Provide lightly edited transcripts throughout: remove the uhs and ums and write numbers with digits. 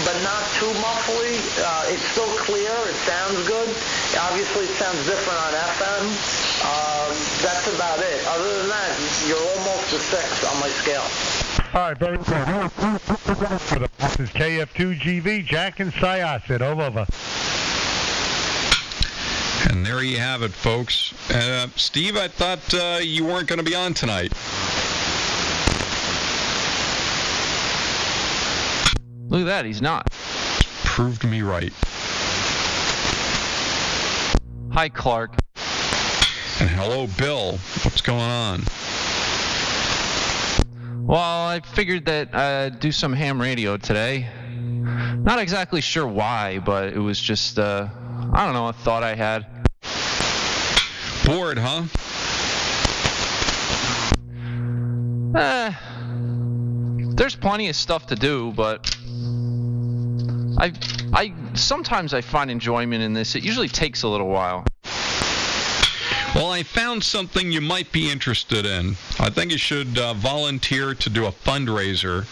but not too muffly. It's still clear. It sounds good. Obviously, it sounds different on FM. That's about it. Other than that, you're almost a 6 on my scale. All right, very good. This is KF2GV, Jack and Syosset. Over. And there you have it, folks. Steve, I thought you weren't going to be on tonight. Look at that, he's not. Proved me right. Hi, Clark. And hello, Bill. What's going on? Well, I figured that I'd do some ham radio today. Not exactly sure why, but it was just, I don't know, a thought I had. Bored, huh? There's plenty of stuff to do, but I sometimes I find enjoyment in this. It usually takes a little while. Well, I found something you might be interested in. I think you should volunteer to do a fundraiser,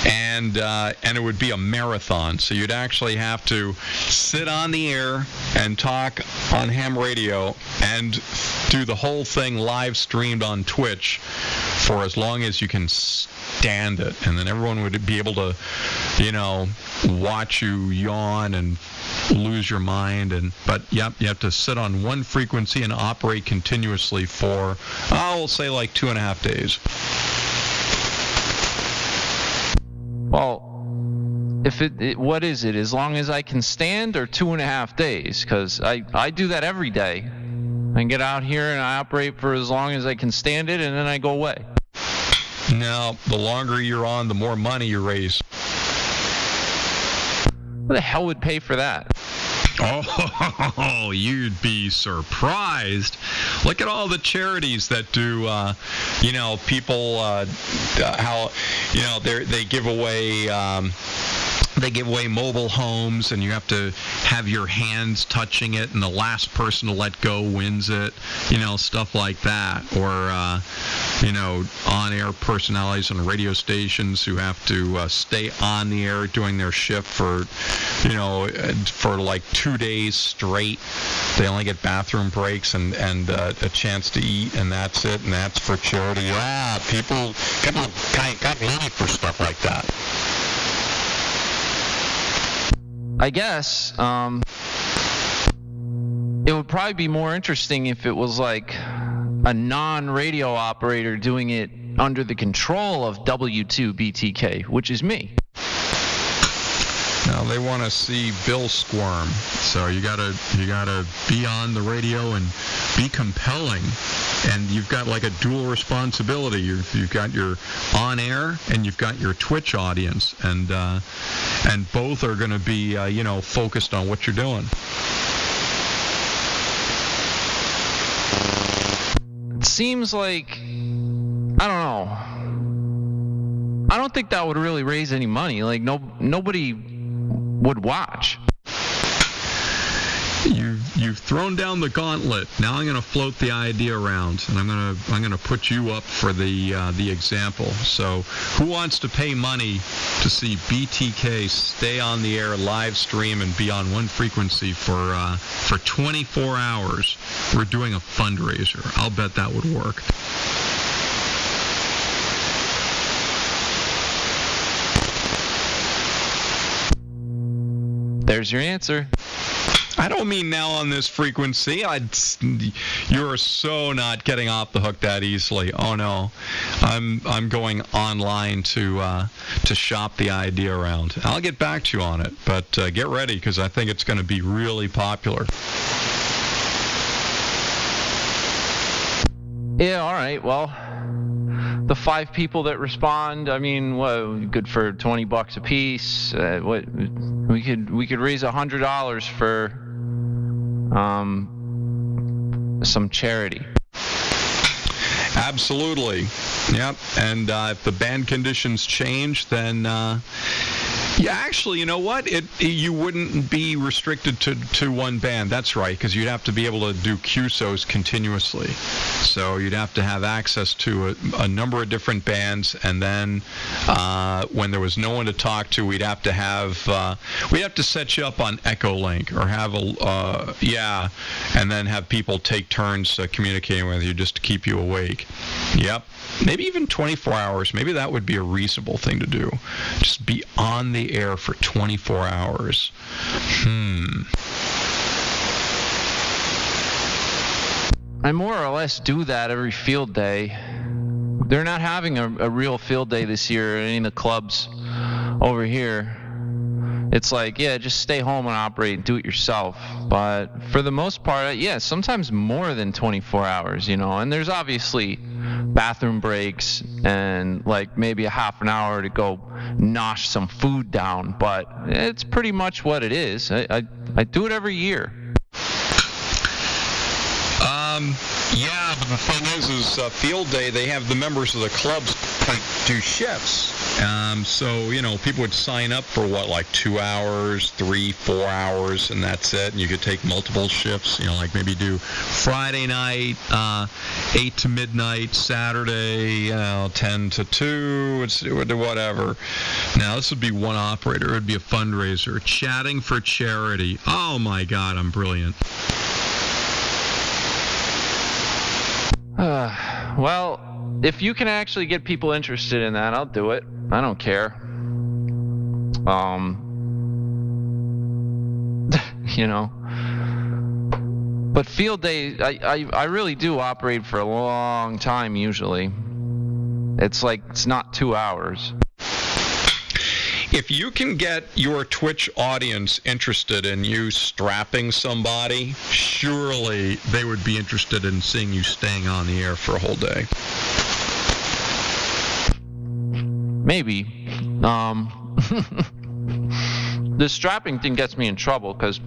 and it would be a marathon. So you'd actually have to sit on the air and talk on ham radio and do the whole thing live streamed on Twitch for as long as you can stand it. And then everyone would be able to, watch you yawn and lose your mind. But yep, you have to sit on one frequency and operate continuously for, we'll say like 2.5 days. Well, if what is it? As long as I can stand, or 2.5 days? Because I do that every day. I get out here and I operate for as long as I can stand it, and then I go away. No, the longer you're on, the more money you raise. Who the hell would pay for that? Oh, you'd be surprised. Look at all the charities that do, people, how, they give away, mobile homes, and you have to have your hands touching it, and the last person to let go wins it, stuff like that. Or, on-air personalities on radio stations who have to stay on the air doing their shift for like 2 days straight. They only get bathroom breaks and a chance to eat, and that's it, and that's for charity. Yeah, people got money for stuff like that. I guess it would probably be more interesting if it was like a non-radio operator doing it under the control of W2BTK, which is me. Now they want to see Bill squirm, so you gotta be on the radio and be compelling, and you've got like a dual responsibility. You've got your on air and you've got your Twitch audience, and both are going to be focused on what you're doing. It seems like, I don't know. I don't think that would really raise any money. Like nobody would watch. You've thrown down the gauntlet. Now I'm going to float the idea around, and I'm going to put you up for the example. So, who wants to pay money to see BTK stay on the air, live stream, and be on one frequency for 24 hours? We're doing a fundraiser. I'll bet that would work. There's your answer. I don't mean now on this frequency. You're so not getting off the hook that easily. Oh no, I'm going online to shop the idea around. I'll get back to you on it, but get ready, because I think it's going to be really popular. Yeah, all right. Well, the 5 people that respond, I mean, good for $20 a piece. We could raise $100 for some charity. Absolutely. Yep. And if the band conditions change, then actually, you know what? You wouldn't be restricted to one band. That's right, because you'd have to be able to do QSOs continuously. So you'd have to have access to a number of different bands, and then when there was no one to talk to, we'd have to set you up on Echolink or have and then have people take turns communicating with you just to keep you awake. Yep. Maybe even 24 hours. Maybe that would be a reasonable thing to do. Just be on the air for 24 hours. I more or less do that every field day. They're not having a real field day this year in any of the clubs over here. It's like, yeah, just stay home and operate and do it yourself. But for the most part, yeah, sometimes more than 24 hours, And there's obviously bathroom breaks and like maybe a half an hour to go nosh some food down. But it's pretty much what it is. I do it every year. Yeah, but the thing is field day, they have the members of the clubs do shifts. So, people would sign up for 2 hours, 3, 4 hours, and that's it. And you could take multiple shifts, like maybe do Friday night, 8 to midnight, Saturday, 10 to 2, whatever. Now, this would be one operator. It would be a fundraiser. Chatting for charity. Oh, my God, I'm brilliant. Well, if you can actually get people interested in that, I'll do it. I don't care. But field day, I really do operate for a long time usually. It's not 2 hours. If you can get your Twitch audience interested in you strapping somebody, surely they would be interested in seeing you staying on the air for a whole day. Maybe. The strapping thing gets me in trouble because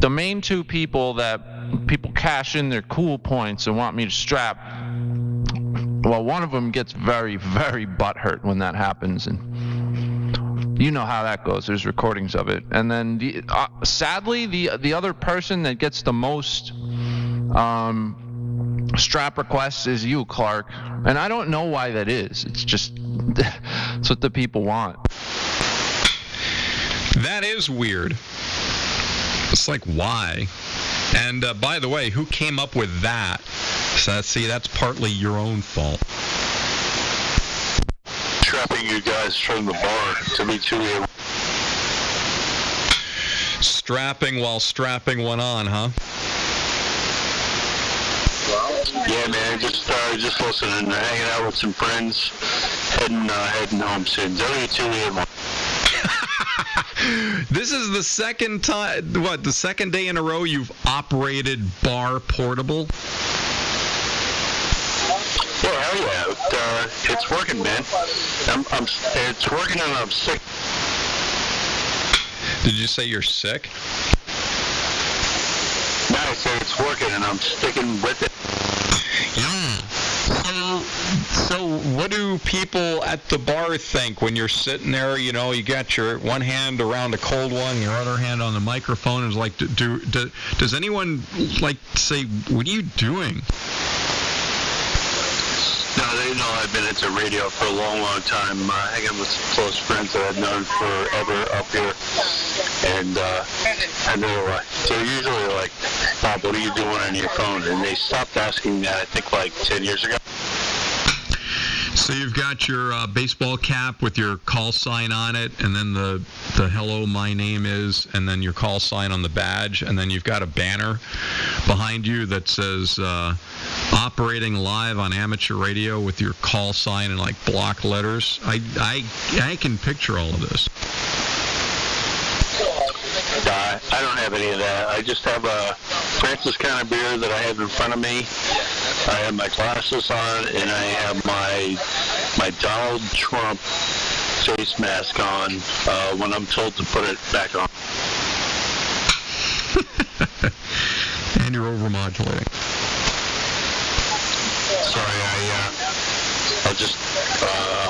the main two people that people cash in their cool points and want me to strap, well, one of them gets very, very butthurt when that happens, and you know how that goes. There's recordings of it. And then, sadly, the other person that gets the most strap requests is you, Clark. And I don't know why that is. It's just it's what the people want. That is weird. It's like, why? And by the way, who came up with that? So see, that's partly your own fault. Trapping you guys from the bar to be too able. Strapping while strapping one on, huh? Yeah, man, just listening, hanging out with some friends, heading home soon. W2VW. This is the second time, the second day in a row you've operated bar portable? Well, hell yeah, it's working, man. It's working and I'm sick. Did you say you're sick? No, I said it's working and I'm sticking with it. Yeah. So what do people at the bar think when you're sitting there, you got your one hand around a cold one, your other hand on the microphone, is like, does anyone say, what are you doing? No, they know I've been into radio for a long, long time. Hanging with some close friends that I've known forever up here. And they're usually like, Bob, what are you doing on your phone? And they stopped asking that, I think, 10 years ago. So you've got your baseball cap with your call sign on it, and then the hello, my name is, and then your call sign on the badge, and then you've got a banner behind you that says operating live on amateur radio with your call sign in block letters. I can picture all of this. I don't have any of that. I just have a Francis kind of beer that I have in front of me. I have my glasses on, and I have my Donald Trump face mask on when I'm told to put it back on. And you're overmodulating. Sorry,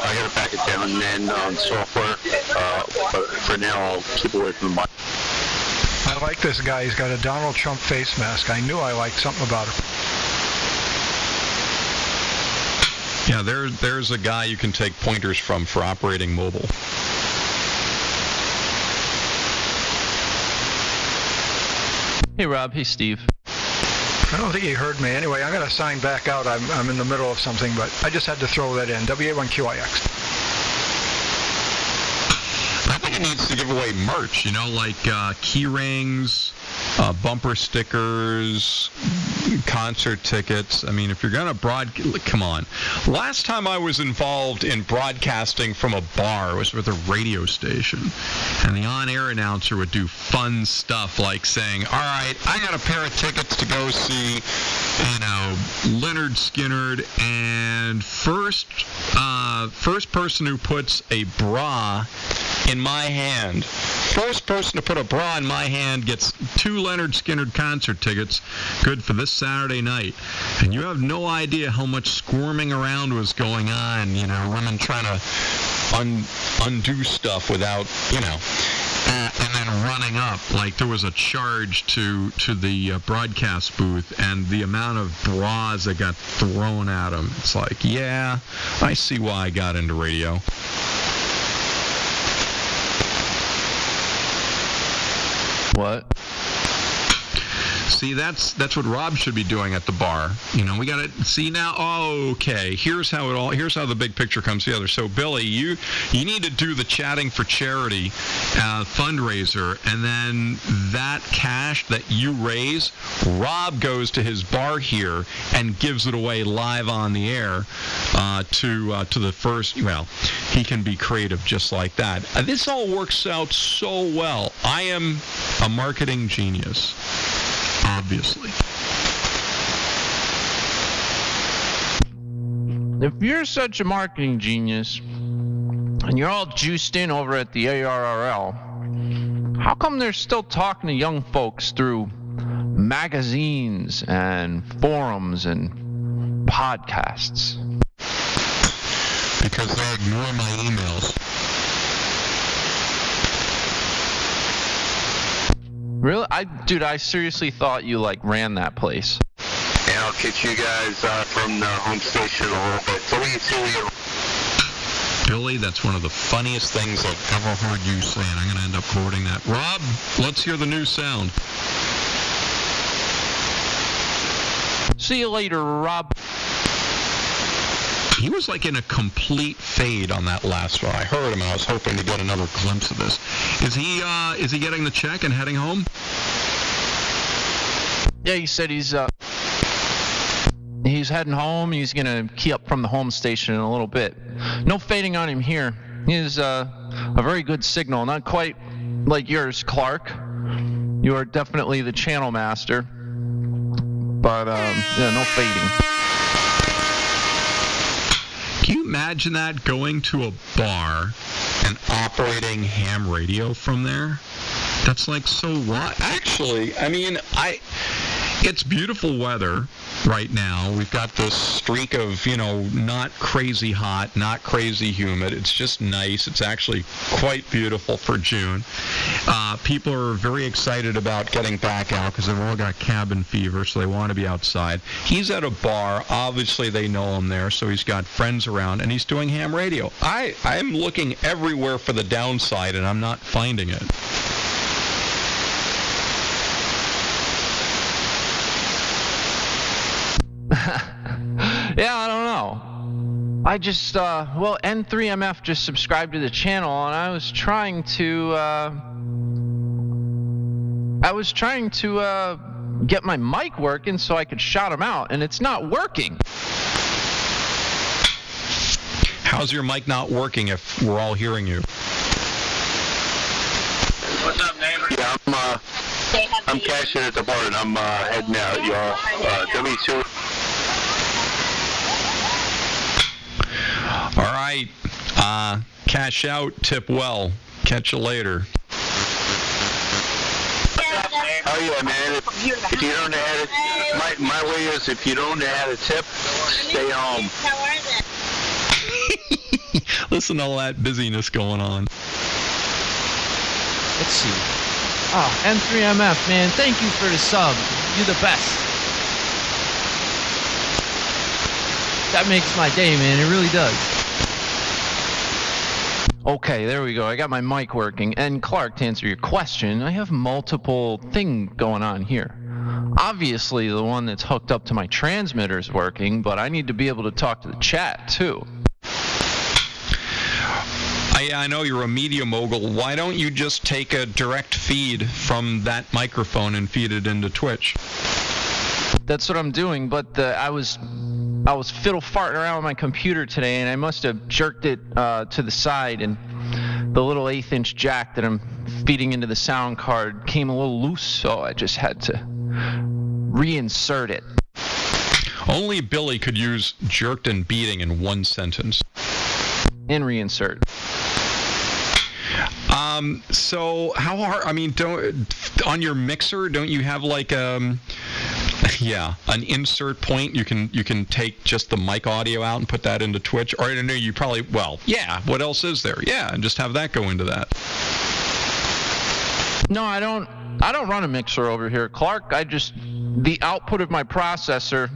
I gotta back it down and on software. But for now, I'll keep away from the mic. I like this guy. He's got a Donald Trump face mask. I knew I liked something about him. Yeah, there's a guy you can take pointers from for operating mobile. Hey, Rob. Hey, Steve. I don't think he heard me. Anyway, I'm going to sign back out. I'm in the middle of something, but I just had to throw that in. W1QIX. I think it needs to give away merch, like key rings, bumper stickers, concert tickets. I mean, if you're going to come on. Last time I was involved in broadcasting from a bar was with a radio station. And the on-air announcer would do fun stuff like saying, all right, I got a pair of tickets to go see, Leonard Skinner, and first person who puts a bra in my hand. First person to put a bra in my hand gets 2 Leonard Skinner concert tickets, good for this Saturday night. And you have no idea how much squirming around was going on, women trying to undo stuff without, and then running up. Like there was a charge to the broadcast booth, and the amount of bras that got thrown at them. It's like, yeah, I see why I got into radio. What? See, that's what Rob should be doing at the bar. We got to see now. Oh, okay. Here's how the big picture comes together. So, Billy, you need to do the Chatting for Charity fundraiser, and then that cash that you raise, Rob goes to his bar here and gives it away live on the air to the first. Well, he can be creative just like that. This all works out so well. I am a marketing genius. Obviously. If you're such a marketing genius and you're all juiced in over at the ARRL, how come they're still talking to young folks through magazines and forums and podcasts? Because they ignore my emails. Really? I seriously thought you ran that place. And I'll catch you guys from the home station a little bit. WTVW. Billy, that's one of the funniest things I've ever heard you say, and I'm going to end up quoting that. Rob, let's hear the new sound. See you later, Rob. He was like in a complete fade on that last one. I heard him, and I was hoping to get another glimpse of this. Is he getting the check and heading home? Yeah, he said he's heading home. He's gonna key up from the home station in a little bit. No fading on him here. He has a very good signal, not quite like yours, Clark. You are definitely the channel master, but no fading. Can you imagine that, going to a bar and operating ham radio from there? That's like, so what? Actually, I mean, it's beautiful weather right now. We've got this streak of, not crazy hot, not crazy humid. It's just nice. It's actually quite beautiful for June. People are very excited about getting back out because they've all got cabin fever, so they want to be outside. He's at a bar. Obviously, they know him there, so he's got friends around, and he's doing ham radio. I'm looking everywhere for the downside, and I'm not finding it. Yeah, I don't know. I just, N3MF just subscribed to the channel, and I was trying to get my mic working so I could shout him out, and it's not working. How's your mic not working if we're all hearing you? What's up, neighbor? Yeah, I'm cashing at the bar, and I'm heading out, y'all. W2. All right. Cash out, tip well. Catch you later. Oh yeah, man. If you don't know how to, my way is, if you don't know how to tip, stay home. Listen to all that busyness going on. Let's see. Oh, N3MF, man, thank you for the sub. You're the best. That makes my day, man. It really does. Okay, there we go. I got my mic working. And Clark, to answer your question, I have multiple things going on here. Obviously, the one that's hooked up to my transmitter is working, but I need to be able to talk to the chat, too. I know you're a media mogul. Why don't you just take a direct feed from that microphone and feed it into Twitch? That's what I'm doing, but I was fiddle farting around with my computer today, and I must have jerked it to the side, and the little 1/8-inch jack that I'm feeding into the sound card came a little loose, so I just had to reinsert it. Only Billy could use jerked and beating in one sentence. And reinsert. So how hard? I mean, on your mixer, don't you have like an insert point? You can take just the mic audio out and put that into Twitch. Or I don't know. You probably what else is there? Yeah, and just have that go into that. No, I don't run a mixer over here, Clark. The output of my processor,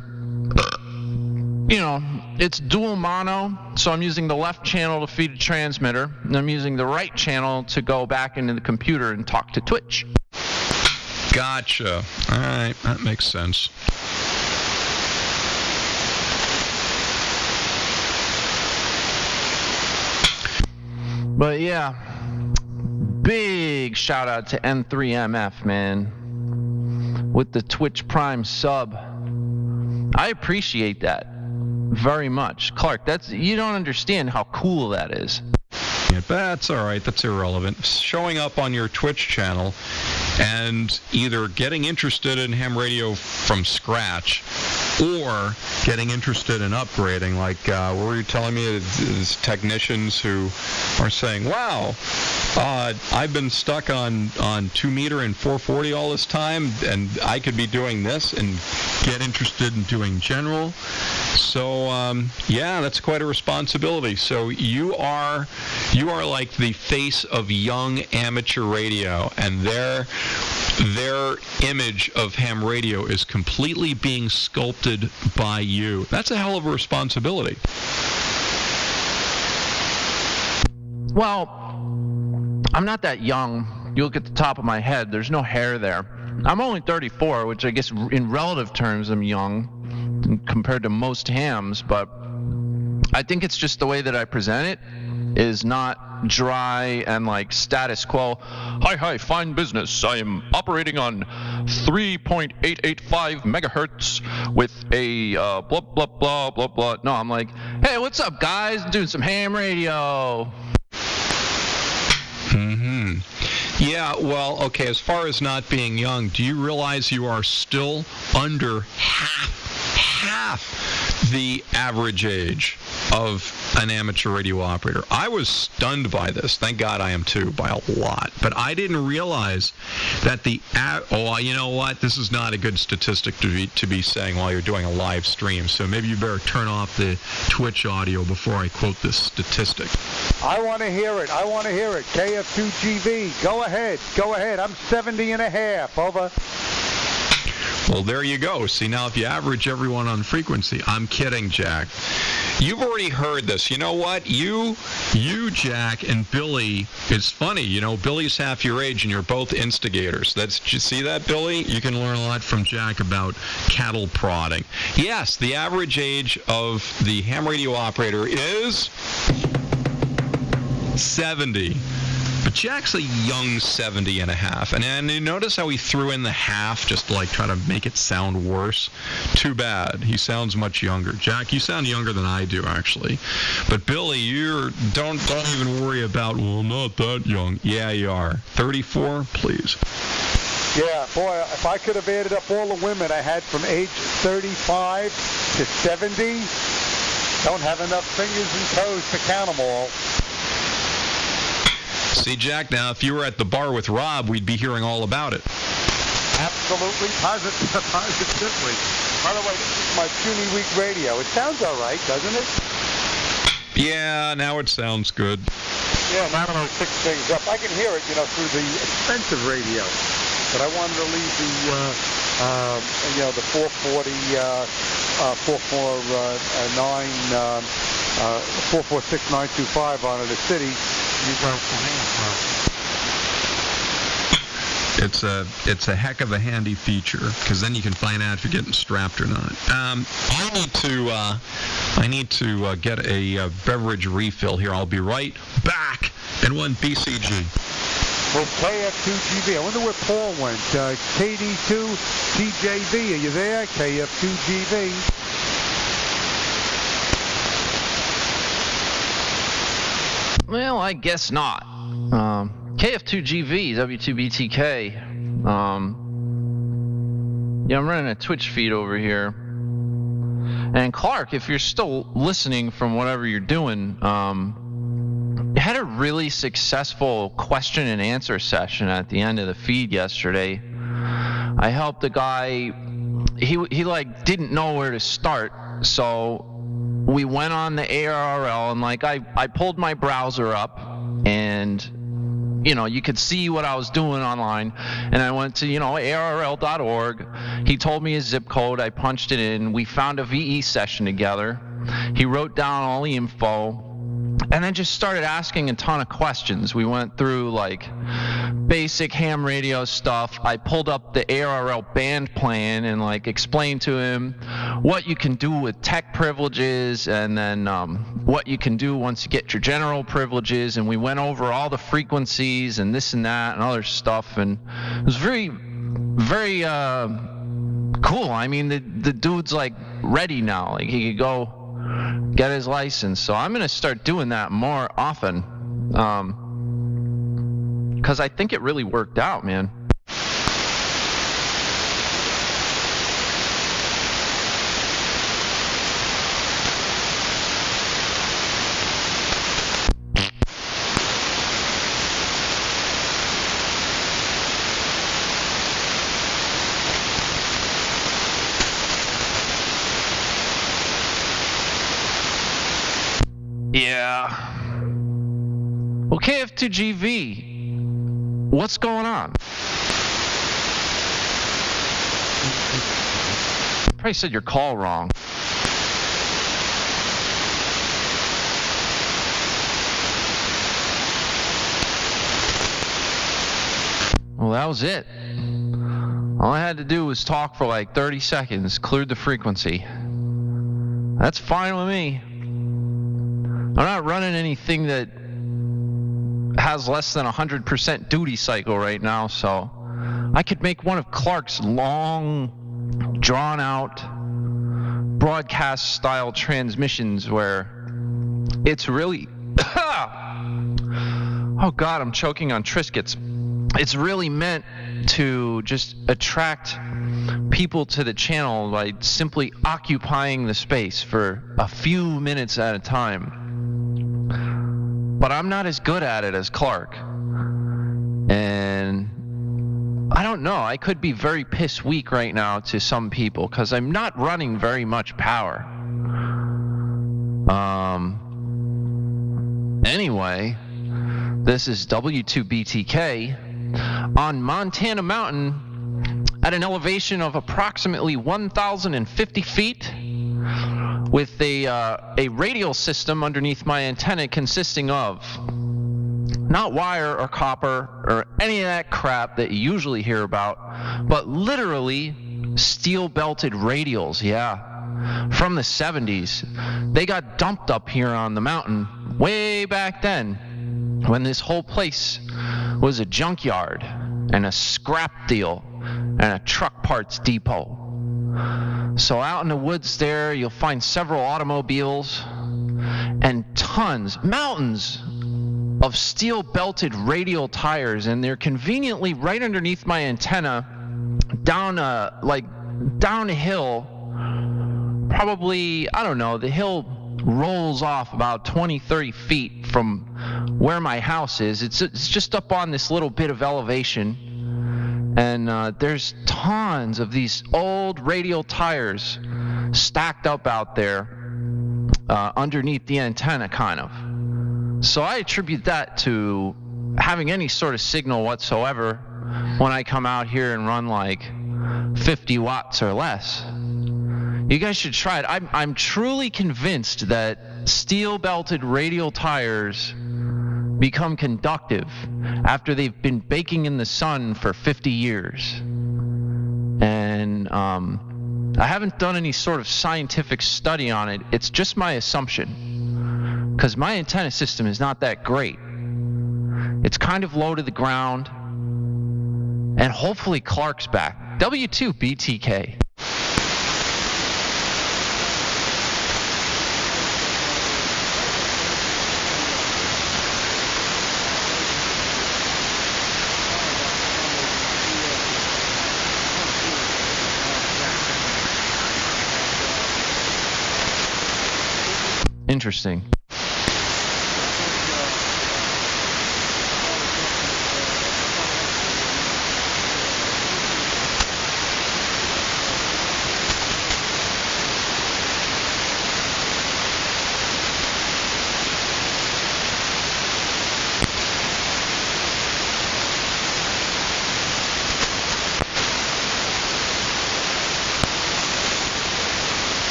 it's dual mono, so I'm using the left channel to feed a transmitter, and I'm using the right channel to go back into the computer and talk to Twitch. Gotcha. All right, that makes sense. But yeah, big shout out to N3MF, man, with the Twitch Prime sub. I appreciate that very much. Clark, you don't understand how cool that is. Yeah, that's all right. That's irrelevant. Showing up on your Twitch channel and either getting interested in ham radio from scratch or getting interested in upgrading, like what were you telling me? Is technicians who are saying, wow, I've been stuck on 2 meter and 440 all this time, and I could be doing this, and get interested in doing general. So that's quite a responsibility. So you are like the face of young amateur radio, and their image of ham radio is completely being sculpted by you. That's a hell of a responsibility. Well, I'm not that young. You look at the top of my head, there's no hair there. I'm only 34, which I guess in relative terms I'm young compared to most hams, but I think it's just the way that I present it is not dry and like status quo. Hi, fine business. I am operating on 3.885 megahertz with a blah, blah, blah, blah, blah. No, I'm like, hey, what's up, guys? Doing some ham radio. Mm-hmm. Yeah, well, okay, as far as not being young, do you realize you are still under half the average age of an amateur radio operator? I was stunned by this. Thank God I am too, by a lot. But I didn't realize that you know what? This is not a good statistic to be saying while you're doing a live stream. So maybe you better turn off the Twitch audio before I quote this statistic. I want to hear it. KF2GV. Go ahead. I'm 70 and a half. Over. Well, there you go. See, now if you average everyone on frequency, I'm kidding, Jack. You've already heard this. You know what? You, Jack, and Billy, it's funny, Billy's half your age and you're both instigators. Did you see that, Billy? You can learn a lot from Jack about cattle prodding. Yes, the average age of the ham radio operator is 70. But Jack's a young 70 and a half. And you notice how he threw in the half just to try to make it sound worse? Too bad. He sounds much younger. Jack, you sound younger than I do, actually. But Billy, don't even worry about, well, not that young. Yeah, you are. 34, please. Yeah, boy, if I could have added up all the women I had from age 35 to 70, don't have enough fingers and toes to count them all. See, Jack, now, if you were at the bar with Rob, we'd be hearing all about it. Absolutely, positively. By the way, this is my puny week radio. It sounds all right, doesn't it? Yeah, now it sounds good. Yeah, now I'm going to fix things up. I can hear it, through the expensive radio. But I wanted to leave the 440 446-925 on the city. It's a heck of a handy feature, because then you can find out if you're getting strapped or not. I need to get a beverage refill here. I'll be right back in one BCG. Well, KF2GB. I wonder where Paul went. KD2 TJV. Are you there? KF2GB. Well, I guess not. KF2GV, W2BTK. Yeah, I'm running a Twitch feed over here. And Clark, if you're still listening from whatever you're doing, you had a really successful question and answer session at the end of the feed yesterday. I helped a guy. He like didn't know where to start, so we went on the ARRL, and like I pulled my browser up, and you could see what I was doing online, and I went to ARRL.org. He told me his zip code. I punched it in. We found a VE session together. He wrote down all the info, and then just started asking a ton of questions. We went through like basic ham radio stuff. I pulled up the ARRL band plan and like explained to him what you can do with tech privileges, and then what you can do once you get your general privileges. And we went over all the frequencies and this and that and other stuff, and it was very, very cool. I mean, the dude's like ready now. Like he could go get his license. So I'm gonna start doing that more often, because I think it really worked out, man. Yeah. Well, KF2GV, what's going on? Probably said your call wrong. Well, that was it. All I had to do was talk for like 30 seconds, cleared the frequency. That's fine with me. I'm not running anything that has less than 100% duty cycle right now, so I could make one of Clark's long, drawn-out, broadcast-style transmissions where it's really... Oh, God, I'm choking on Triscuits. It's really meant to just attract people to the channel by simply occupying the space for a few minutes at a time. But I'm not as good at it as Clark. And I don't know. I could be very piss weak right now to some people because I'm not running very much power. Anyway, this is W2BTK on Montana Mountain at an elevation of approximately 1,050 feet, with a radial system underneath my antenna consisting of not wire or copper or any of that crap that you usually hear about, but literally steel-belted radials, yeah, from the 70s. They got dumped up here on the mountain way back then when this whole place was a junkyard and a scrap deal and a truck parts depot. So out in the woods there, you'll find several automobiles and mountains of steel-belted radial tires, and they're conveniently right underneath my antenna, down a hill. Probably, I don't know, the hill rolls off about 20, 30 feet from where my house is. It's just up on this little bit of elevation. And there's tons of these old radial tires stacked up out there underneath the antenna, kind of. So I attribute that to having any sort of signal whatsoever when I come out here and run like 50 watts or less. You guys should try it. I'm truly convinced that steel-belted radial tires become conductive after they've been baking in the sun for 50 years. And I haven't done any sort of scientific study on it. It's just my assumption, because my antenna system is not that great. It's kind of low to the ground, and hopefully Clark's back. W2BTK. Interesting.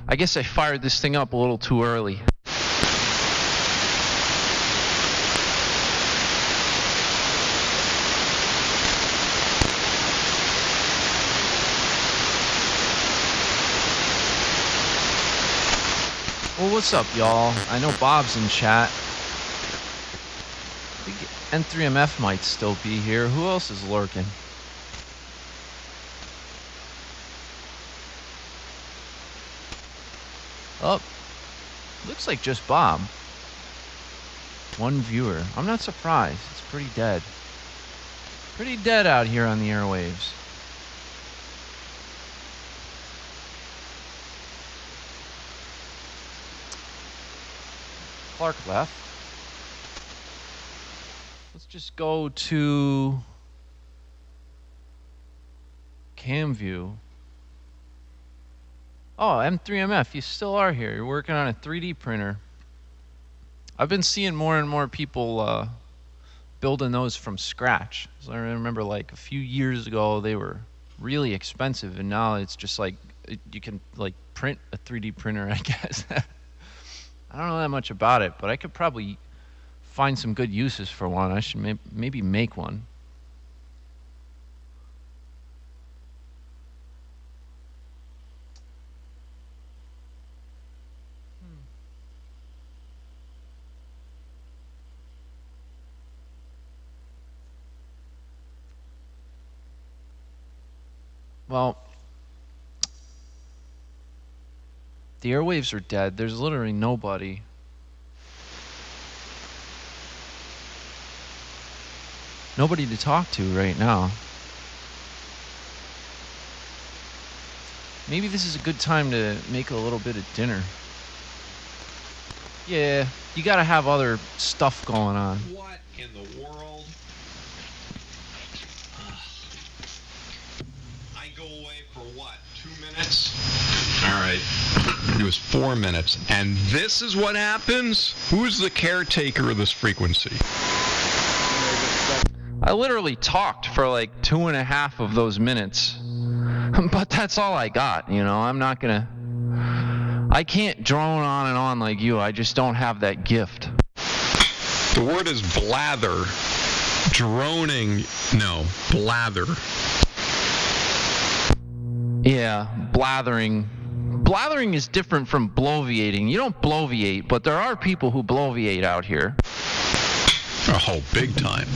I guess I fired this thing up a little too early. Well, what's up, y'all? I know Bob's in chat. I think N3MF might still be here. Who else is lurking? Oh, looks like just Bob. One viewer. I'm not surprised. It's pretty dead. Pretty dead out here on the airwaves. Clark left. Let's just go to cam view. Oh, M3MF, you still are here. You're working on a 3D printer. I've been seeing more and more people building those from scratch. So I remember like a few years ago they were really expensive, and now it's just like you can like print a 3D printer, I guess. I don't know that much about it, but I could probably find some good uses for one. I should maybe make one. Well, the airwaves are dead. There's literally nobody. Nobody to talk to right now. Maybe this is a good time to make a little bit of dinner. Yeah, you gotta have other stuff going on. What in the world? I go away for what, 2 minutes? All right. It was 4 minutes. And this is what happens? Who's the caretaker of this frequency? I literally talked for like 2.5 of those minutes. But that's all I got, you know. I'm not gonna... I can't drone on and on like you. I just don't have that gift. The word is blather. Droning, no, blather. Yeah, blathering. Blathering is different from bloviating. You don't bloviate, but there are people who bloviate out here. Oh, big time.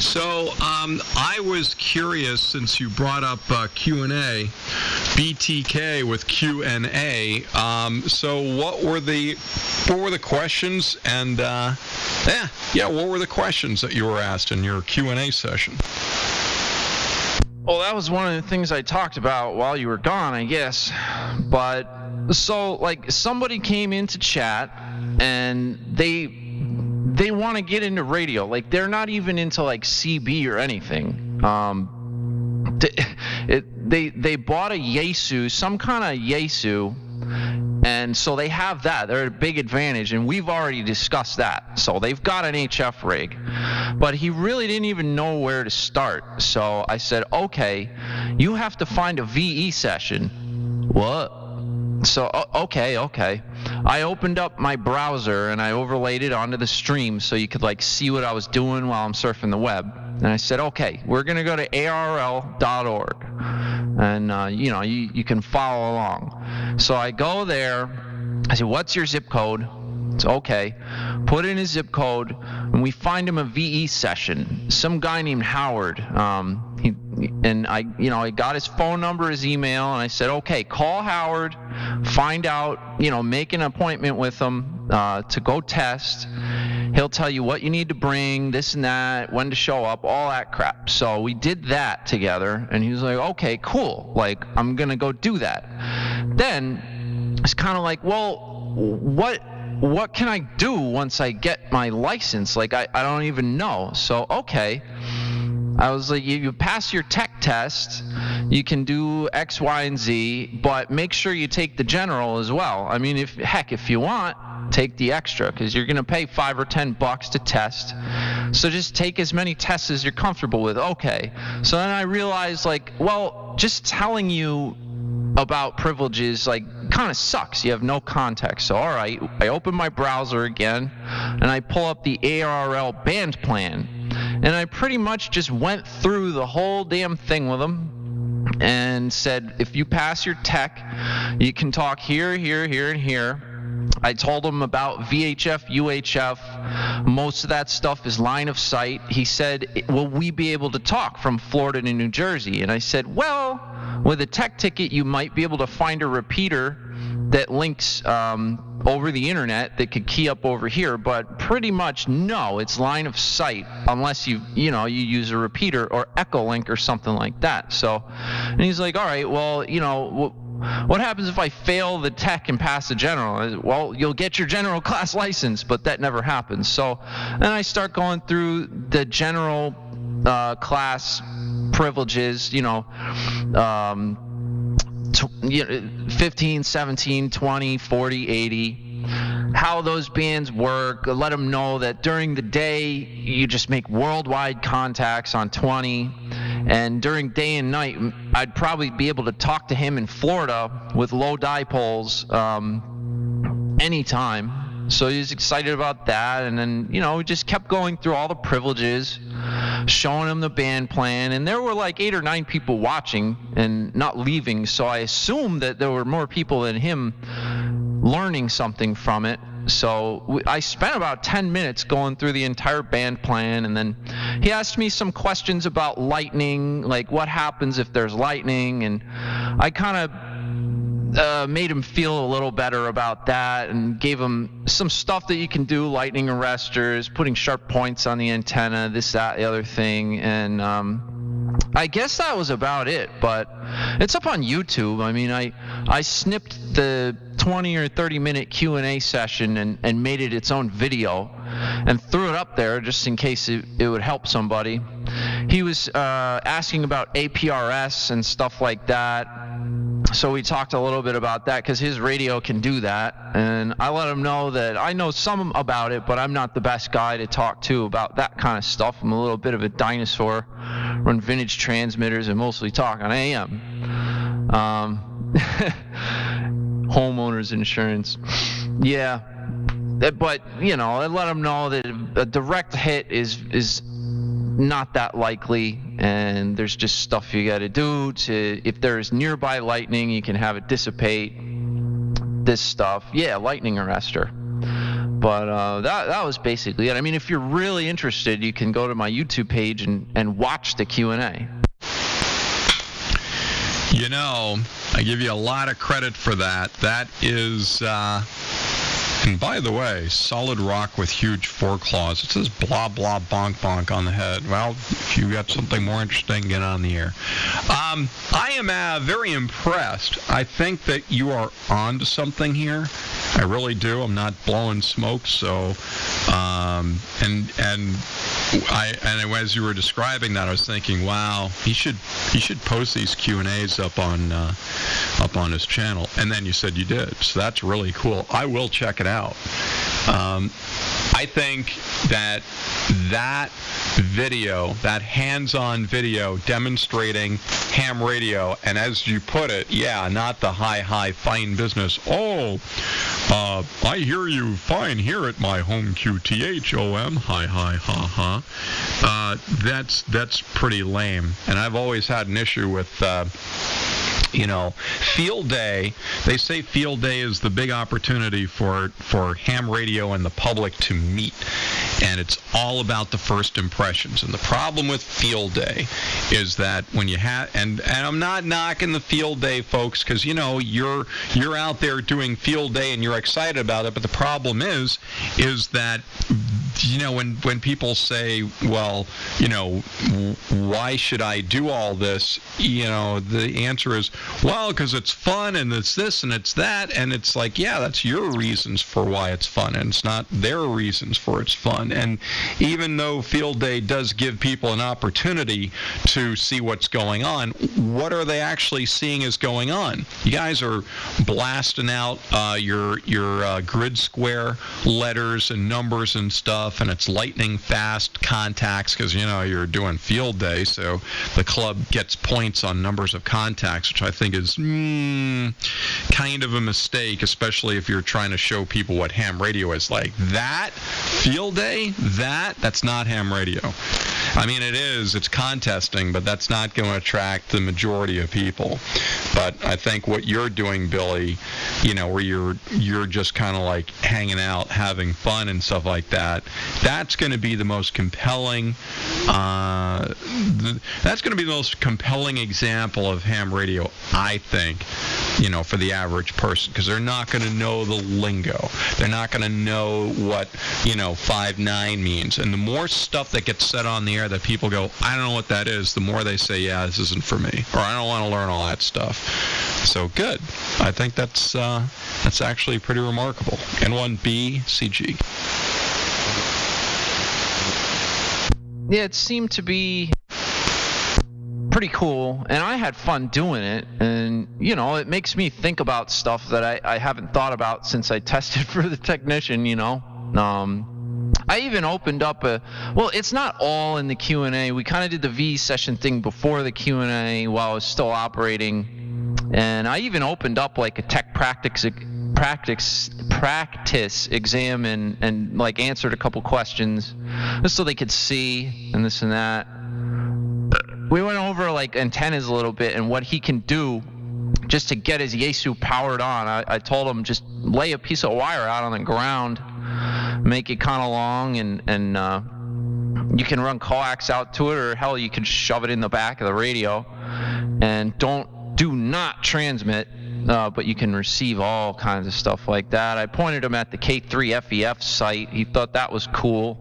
So I was curious, since you brought up Q&A, BTK with Q&A. So what were the questions? And what were the questions that you were asked in your Q&A session? Well, that was one of the things I talked about while you were gone, I guess. But so like somebody came into chat and they want to get into radio. Like they're not even into like CB or anything. They bought a Yaesu, some kind of Yaesu, and so they have that. They're at a big advantage, and we've already discussed that. So they've got an HF rig. but he really didn't even know where to start. So I said, okay, you have to find a VE session. What? So, okay. I opened up my browser and I overlaid it onto the stream so you could like see what I was doing while I'm surfing the web. And I said, okay, we're going to go to ARL.org. And, you can follow along. So I go there. I said, what's your zip code? It's okay. Put in his zip code, and we find him a VE session. Some guy named Howard. I got his phone number, his email, and I said, okay, call Howard, find out, make an appointment with him to go test. He'll tell you what you need to bring, this and that, when to show up, all that crap. So we did that together, and he was like, okay, cool. Like, I'm going to go do that. Then it's kind of like, well, what can I do once I get my license? Like, I don't even know. So, okay. I was like, you pass your tech test, you can do X, Y, and Z, but make sure you take the general as well. I mean, if you want, take the extra, because you're going to pay $5 or $10 to test. So just take as many tests as you're comfortable with. Okay. So then I realized, like, well, just telling you about privileges, like, kind of sucks. You have no context. So, all right, I open my browser again, and I pull up the ARL band plan. And I pretty much just went through the whole damn thing with him and said, if you pass your tech, you can talk here, here, here, and here. I told him about VHF, UHF. Most of that stuff is line of sight. He said, will we be able to talk from Florida to New Jersey? And I said, well, with a tech ticket, you might be able to find a repeater that links over the internet that could key up over here, but pretty much no, it's line of sight unless you use a repeater or Echolink or something like that. So, and he's like, all right, well, what happens if I fail the tech and pass the general? Well, you'll get your general class license, but that never happens. So then I start going through the general class privileges, 15, 17, 20, 40, 80, how those bands work. Let them know that during the day you just make worldwide contacts on 20, and during day and night I'd probably be able to talk to him in Florida with low dipoles anytime. So he was excited about that, and then we just kept going through all the privileges, showing him the band plan, and there were like 8 or 9 people watching and not leaving, so I assumed that there were more people than him learning something from it. So I spent about 10 minutes going through the entire band plan, and then he asked me some questions about lightning, like what happens if there's lightning, and I kind of made him feel a little better about that and gave him some stuff that you can do, lightning arresters, putting sharp points on the antenna, this, that, the other thing, and I guess that was about it, but it's up on YouTube. I mean, I snipped the 20 or 30 minute Q&A session and made it its own video and threw it up there just in case it would help somebody. He was asking about APRS and stuff like that. So we talked a little bit about that because his radio can do that. And I let him know that I know some about it, but I'm not the best guy to talk to about that kind of stuff. I'm a little bit of a dinosaur, run vintage transmitters and mostly talk on AM. Homeowners insurance. Yeah. But, I let him know that a direct hit is not that likely, and there's just stuff you got to do if there's nearby lightning, you can have it dissipate, this stuff. Yeah, lightning arrestor. But that was basically it. I mean, if you're really interested, you can go to my YouTube page and watch the Q&A. I give you a lot of credit for that. That is and by the way, solid rock with huge foreclaws. It says blah, blah, bonk, bonk on the head. Well, if you got something more interesting, get on the air. I am very impressed. I think that you are on to something here. I really do. I'm not blowing smoke, so and as you were describing that, I was thinking, wow, he should post these Q&As up on his channel. And then you said you did, so that's really cool. I will check it out. I think that video, that hands-on video demonstrating ham radio, and as you put it, yeah, not the high fine business. Oh, I hear you fine here at my home QTHOM. Hi, ha, ha. That's pretty lame, and I've always had an issue with. Field day, they say field day is the big opportunity for ham radio and the public to meet. And it's all about the first impressions. And the problem with field day is that when you have, and I'm not knocking the field day folks, because, you're out there doing field day and you're excited about it. But the problem is that, when people say, well, why should I do all this? The answer is, well, because it's fun and it's this and it's that, and it's like, yeah, that's your reasons for why it's fun, and it's not their reasons for it's fun. And even though field day does give people an opportunity to see what's going on, what are they actually seeing is going on? You guys are blasting out your grid square letters and numbers and stuff, and it's lightning fast contacts because you're doing field day, so the club gets points on numbers of contacts, which I think is kind of a mistake, especially if you're trying to show people what ham radio is like. That field day, that's not ham radio. I mean, it's contesting, but that's not going to attract the majority of people. But I think what you're doing, Billy, where you're just kind of like hanging out, having fun and stuff like that, that's going to be the most compelling example of ham radio, I think, for the average person, because they're not going to know the lingo. They're not going to know what 5.9 means. And the more stuff that gets said on the air that people go, I don't know what that is, the more they say, yeah, this isn't for me, or I don't want to learn all that stuff. So good. I think that's actually pretty remarkable. N1B CG. Yeah, it seemed to be pretty cool, and I had fun doing it, and it makes me think about stuff that I haven't thought about since I tested for the technician. I even opened up it's not all in the Q&A. We kind of did the V session thing before the Q&A while I was still operating, and I even opened up like a tech practice exam and like answered a couple questions just so they could see and this and that. We went over like antennas a little bit and what he can do just to get his Yaesu powered on. I told him just lay a piece of wire out on the ground, make it kind of long, and you can run coax out to it, or hell, you can shove it in the back of the radio, and do not transmit, but you can receive all kinds of stuff like that. I pointed him at the K3FEF site. He thought that was cool.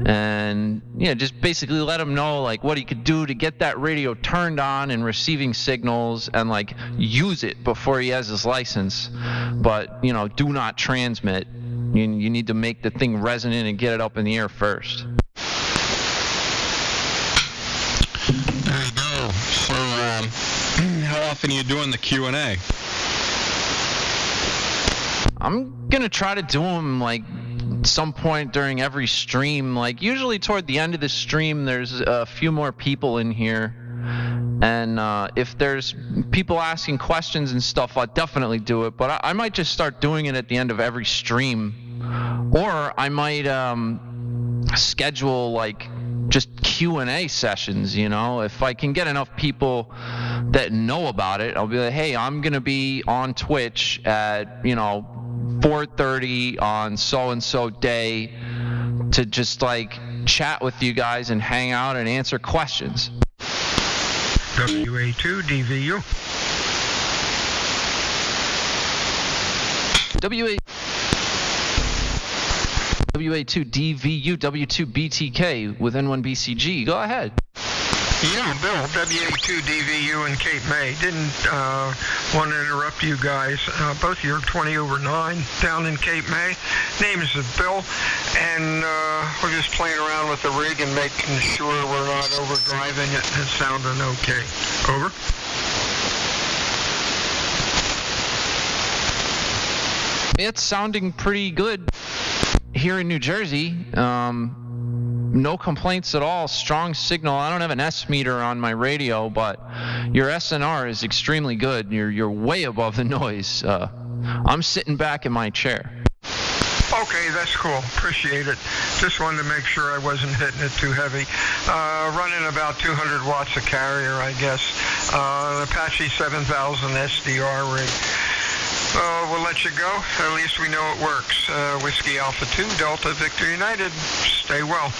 And just basically let him know like what he could do to get that radio turned on and receiving signals, and like use it before he has his license. But do not transmit. You need to make the thing resonant and get it up in the air first. There you go. So how often are you doing the Q&A? I'm gonna try to do them like some point during every stream. Like usually toward the end of the stream there's a few more people in here, and if there's people asking questions and stuff, I'll definitely do it. But I might just start doing it at the end of every stream, or I might schedule like just Q&A sessions. If I can get enough people that know about it, I'll be like, hey, I'm gonna be on Twitch at 4:30 on so-and-so day to just like chat with you guys and hang out and answer questions. WA2DVU. WA2DVU, W2BTK with N1BCG. Go ahead. Yeah, Bill, WA2DVU and Cape May. Didn't want to interrupt you guys. Both you're 20 over 9 down in Cape May. Name is Bill, and we're just playing around with the rig and making sure we're not overdriving it and sounding okay. Over. It's sounding pretty good here in New Jersey. No complaints at all. Strong signal. I don't have an S meter on my radio, but your SNR is extremely good. You're way above the noise. I'm sitting back in my chair. Okay, that's cool. Appreciate it. Just wanted to make sure I wasn't hitting it too heavy. Running about 200 watts a carrier, I guess. Apache 7000 SDR rig. We'll let you go. At least we know it works. Whiskey Alpha 2, Delta Victor United. Stay well.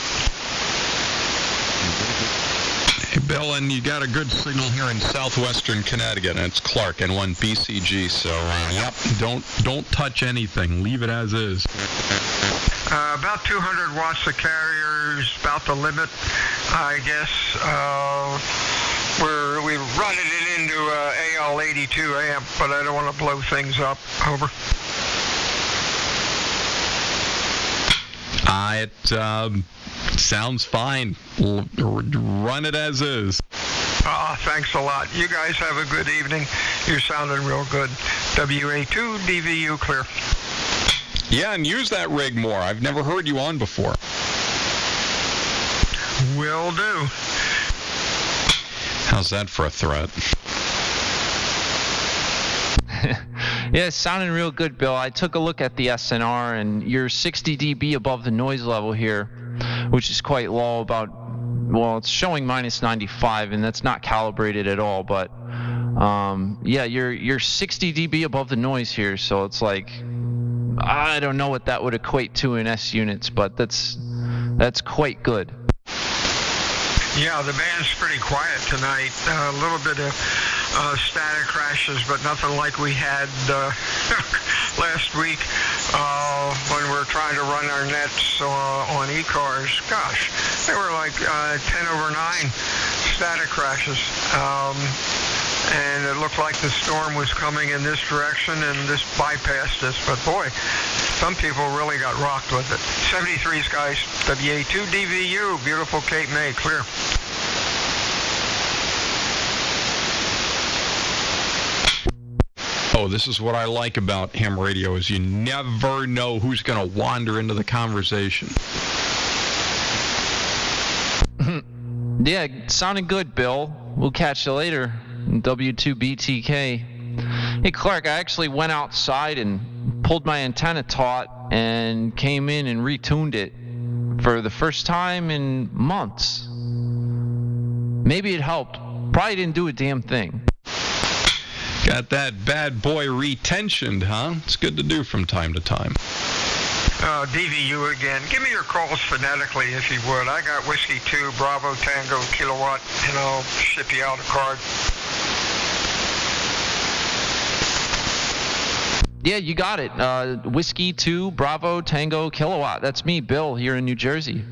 Hey, Bill, and you got a good signal here in southwestern Connecticut, and it's Clark and 1 BCG. So, yep, don't touch anything. Leave it as is. About 200 watts of carrier is about the limit, I guess. We're running it into AL82 amp, but I don't want to blow things up. Over. It sounds fine. Run it as is. Thanks a lot. You guys have a good evening. You're sounding real good. WA2DVU clear. Yeah, and use that rig more. I've never heard you on before. Will do. How's that for a threat? Yeah, it's sounding real good, Bill. I took a look at the SNR, and you're 60 dB above the noise level here, which is quite low. It's showing minus 95, and that's not calibrated at all. But yeah, you're 60 dB above the noise here, so it's like, I don't know what that would equate to in S units, but that's quite good. Yeah, the band's pretty quiet tonight. A little bit of static crashes, but nothing like we had last week when we were trying to run our nets on e-cars. Gosh, they were like 10/9 static crashes. And it looked like the storm was coming in this direction, and this bypassed us. But boy, some people really got rocked with it. 73 guys, WA2DVU, beautiful Cape May, clear. Oh, this is what I like about ham radio, is you never know who's going to wander into the conversation. Yeah, sounding good, Bill. We'll catch you later. W2BTK. Hey, Clark, I actually went outside and pulled my antenna taut and came in and retuned it for the first time in months. Maybe it helped. Probably didn't do a damn thing. Got that bad boy retensioned, huh? It's good to do from time to time. DVU again. Give me your calls phonetically, if you would. I got Whiskey 2, Bravo, Tango, Kilowatt, and I'll ship you out a card. Yeah, you got it. Whiskey 2, Bravo, Tango, Kilowatt. That's me, Bill, here in New Jersey.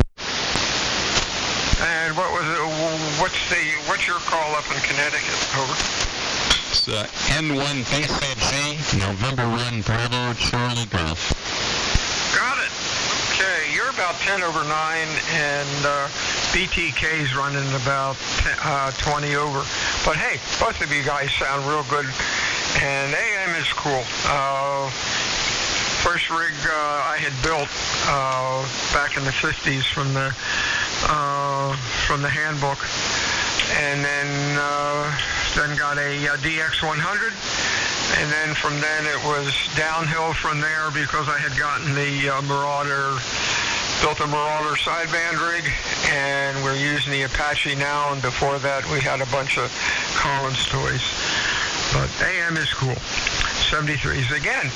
And what was it? What's your call up in Connecticut? Over. It's N1 BCG, November 1, Bravo, Charlie Golf. Got it. Okay, you're about 10/9, and BTK's running about 20 over. But hey, both of you guys sound real good, and AM is cool. First rig I had built back in the 50s from the handbook, and then got a DX100. And then from then it was downhill from there because I had gotten the built a Marauder sideband rig, and we're using the Apache now, and before that we had a bunch of Collins toys. But AM is cool. 73s again.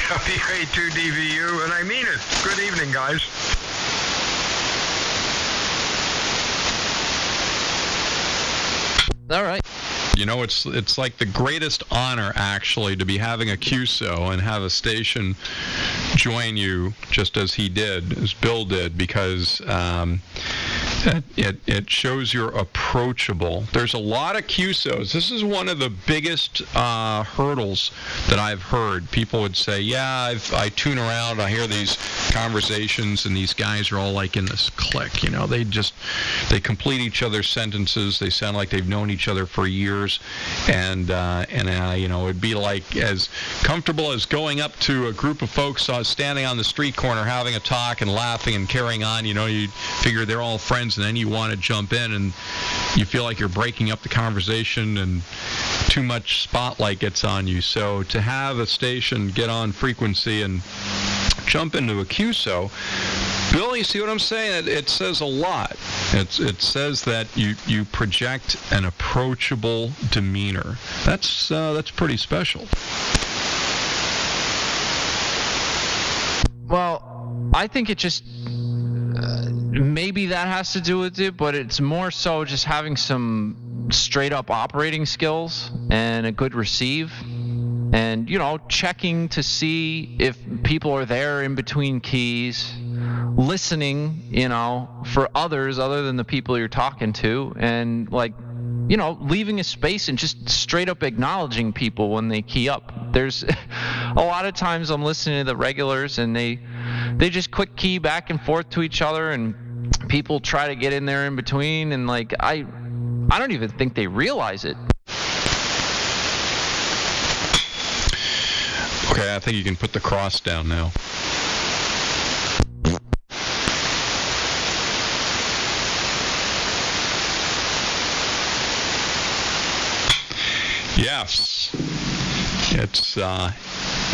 WA2DVU, and I mean it. Good evening, guys. All right. You know, it's like the greatest honor, actually, to be having a QSO and have a station join you just as he did, as Bill did, because It shows you're approachable. There's a lot of QSOs. This is one of the biggest hurdles that I've heard. People would say, yeah, I tune around, I hear these conversations, and these guys are all like in this clique. You know, they complete each other's sentences. They sound like they've known each other for years, and you know, it'd be like as comfortable as going up to a group of folks standing on the street corner having a talk and laughing and carrying on. You know, you figure they're all friends, and then you want to jump in, and you feel like you're breaking up the conversation, and too much spotlight gets on you. So to have a station get on frequency and jump into a QSO, Bill, you see what I'm saying? It says a lot. It says that you project an approachable demeanor. That's pretty special. Well, I think it just maybe that has to do with it, but it's more so just having some straight up operating skills and a good receive, and you know, checking to see if people are there in between keys, listening, you know, for others other than the people you're talking to, and like, you know, leaving a space and just straight up acknowledging people when they key up. There's a lot of times I'm listening to the regulars, and they just quick key back and forth to each other, and people try to get in there in between, and like I don't even think they realize it. Okay, I think you can put the cross down now. Yes, it's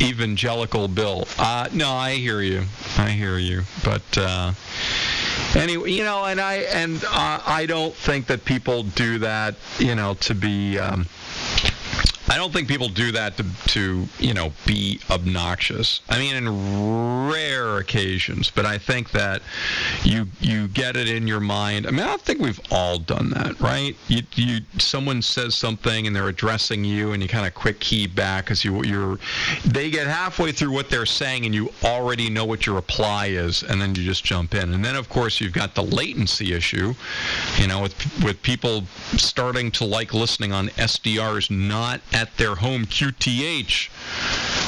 evangelical Bill. No, I hear you. But anyway, you know, and I don't think that people do that, you know, to be. I don't think people do that to you know, be obnoxious. I mean, in rare occasions, but I think that you get it in your mind. I mean, I think we've all done that, right? Someone says something and they're addressing you, and you kind of quick key back because they get halfway through what they're saying, and you already know what your reply is, and then you just jump in. And then of course you've got the latency issue, you know, with people starting to like listening on SDRs, not at their home QTH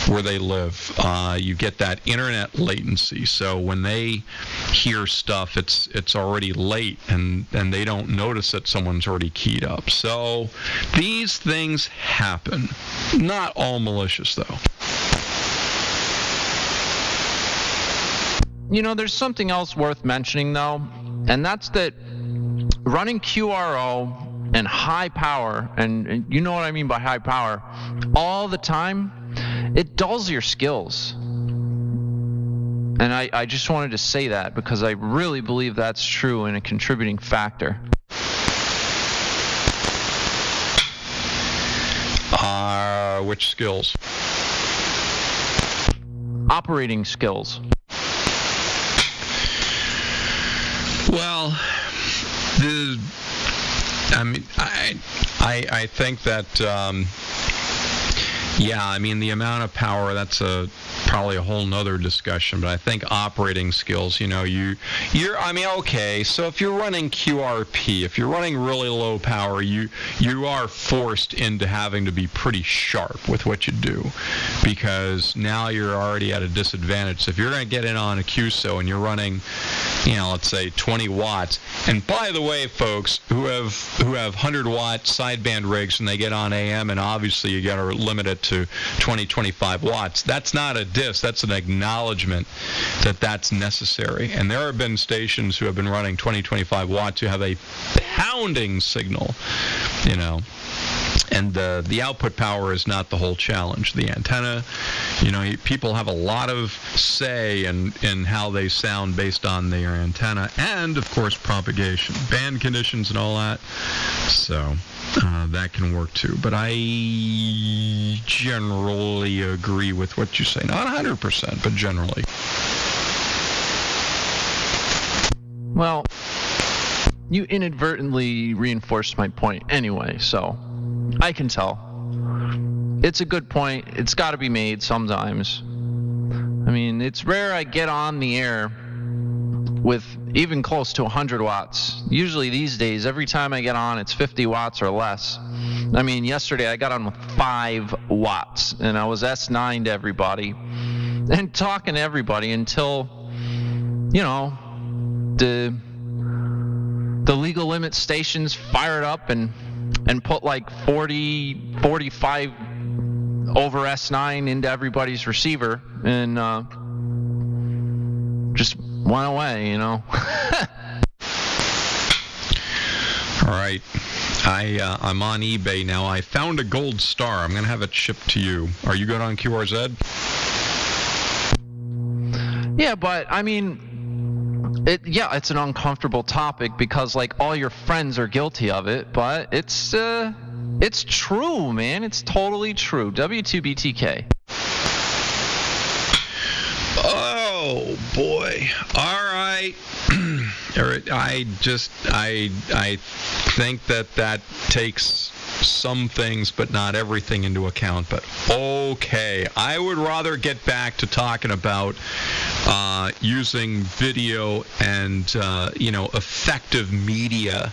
where they live. You get that internet latency, so when they hear stuff, it's already late, and they don't notice that someone's already keyed up. So these things happen. Not all malicious, though. You know, there's something else worth mentioning, though, and that's that running QRO and high power, and you know what I mean by high power, all the time, it dulls your skills. And I just wanted to say that because I really believe that's true and a contributing factor. Which skills? Operating skills. Well, I mean, I think that, yeah, I mean, the amount of power, that's probably a whole nother discussion, but I think operating skills, you know, I mean, okay, so if you're running QRP, if you're running really low power, you are forced into having to be pretty sharp with what you do, because now you're already at a disadvantage. So if you're going to get in on a QSO and you're running, you know, let's say 20 watts, and by the way, folks who have 100-watt sideband rigs and they get on AM, and obviously you got to limit it to 20-25 watts, that's not a diss, that's an acknowledgement that that's necessary. And there have been stations who have been running 20-25 watts who have a pounding signal, you know, and the output power is not the whole challenge. The antenna, you know, people have a lot of say in how they sound based on their antenna, and of course propagation, band conditions and all that. So that can work too. But I generally agree with what you say. Not 100%, but generally. Well, you inadvertently reinforced my point anyway, so I can tell. It's a good point. It's got to be made sometimes. I mean, it's rare I get on the air with even close to 100 watts. Usually these days, every time I get on, it's 50 watts or less. I mean, yesterday I got on with 5 watts, and I was S9 to everybody, and talking to everybody until, you know, the legal limit stations fired up and put like 45 over S9 into everybody's receiver, and just went away, you know. All right. I'm on eBay now. I found a gold star. I'm going to have it shipped to you. Are you good on QRZ? Yeah, but I mean, it's an uncomfortable topic because like all your friends are guilty of it, but it's true, man. It's totally true. W2BTK. Oh boy. All right. I think that takes some things but not everything into account, but okay. I would rather get back to talking about using video and effective media,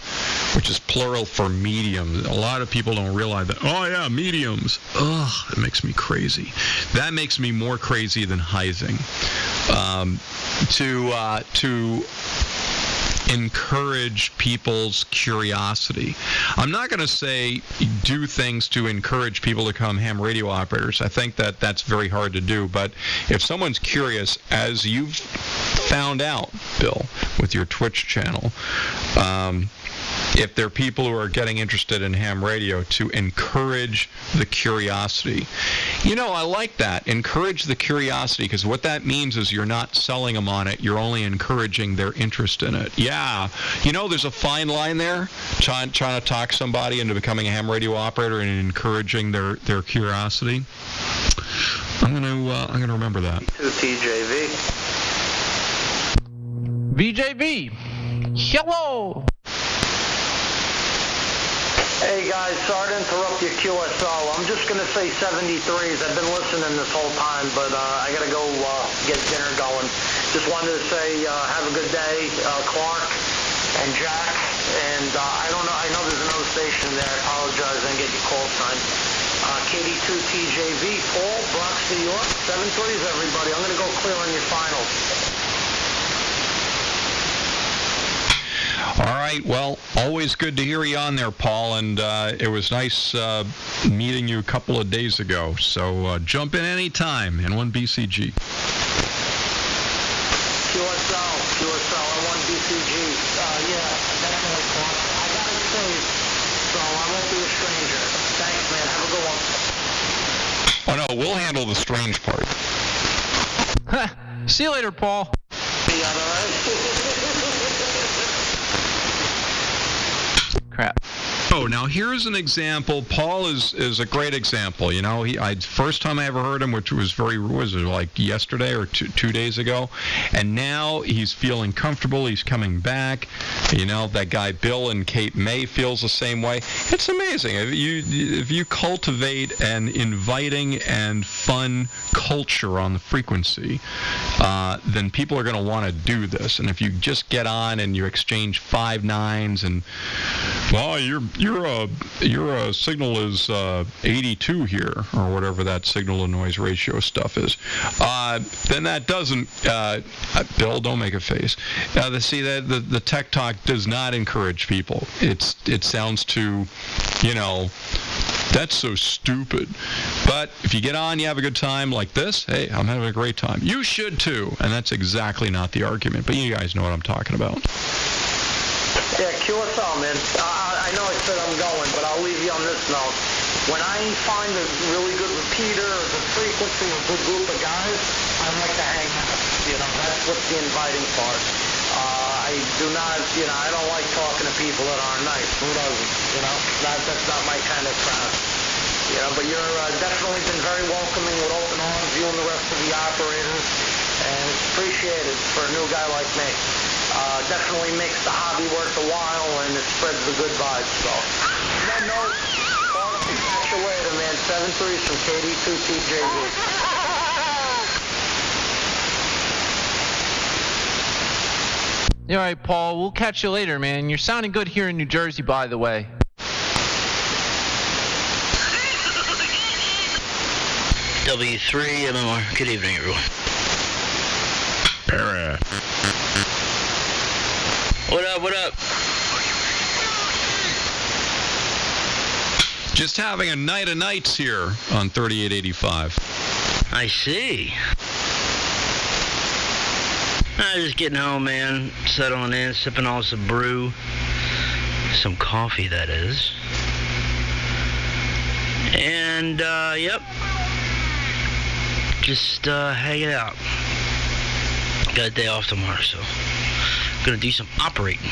which is plural for medium. A lot of people don't realize that. Oh yeah, mediums. Ugh, that makes me crazy. That makes me more crazy than Heising. To encourage people's curiosity. I'm not going to say do things to encourage people to become ham radio operators. I think that that's very hard to do. But if someone's curious, as you've found out, Bill, with your Twitch channel, if there are people who are getting interested in ham radio, to encourage the curiosity. You know, I like that. Encourage the curiosity, because what that means is you're not selling them on it. You're only encouraging their interest in it. Yeah. You know, there's a fine line there, trying to talk somebody into becoming a ham radio operator and encouraging their curiosity. I'm gonna remember that. TJV. VJV. Hello. Hey guys, sorry to interrupt your QSO. I'm just going to say 73s. I've been listening this whole time, but I got to go get dinner going. Just wanted to say have a good day, Clark and Jack. And I don't know, I know there's another station there. I apologize, I didn't get your call sign. KD2TJV, Paul, Bronx, New York. 73s, everybody. I'm going to go clear on your finals. All right. Well, always good to hear you on there, Paul, and it was nice meeting you a couple of days ago. So jump in any time, N1 BCG. QSO, N1 BCG. Yeah, definitely, Clark. I got it saved, so I won't be a stranger. Thanks, man. Have a good one. Oh, no, we'll handle the strange part. See you later, Paul. See ya, all right? Crap. Oh, now here's an example. Paul is a great example. You know, first time I ever heard him, which was like yesterday or two days ago, and now he's feeling comfortable. He's coming back. You know, that guy Bill in Cape May feels the same way. It's amazing. If you cultivate an inviting and fun culture on the frequency, then people are going to want to do this. And if you just get on and you exchange 5 9s and, well, your signal is 82 here, or whatever that signal to noise ratio stuff is, then that doesn't, Bill, don't make a face. See, the tech talk does not encourage people. It sounds too, that's so stupid. But if you get on, you have a good time like this, hey, I'm having a great time. You should too. And that's exactly not the argument. But you guys know what I'm talking about. Yeah, QSO, man. I know I said I'm going, but I'll leave you on this note. When I find a really good repeater, the frequency, a good group of guys, I like to hang out. That's what's the inviting part. I do not, I don't like talking to people that aren't nice. Who doesn't? That's not my kind of crowd. But you're definitely been very welcoming with open arms, you and the rest of the operators, and it's appreciated for a new guy like me. Definitely makes the hobby worth a while, and it spreads the good vibes. So, on that note, catch you later, man. 7-3 from KD2TJV. All right, Paul. We'll catch you later, man. You're sounding good here in New Jersey, by the way. W3 MMR. Good evening, everyone. Para. What up? What up? Just having a night of nights here on 3885. I see. Just getting home, man. Settling in, sipping on some brew. Some coffee, that is. And, yep. Just, hanging out. Got a day off tomorrow, so gonna do some operating.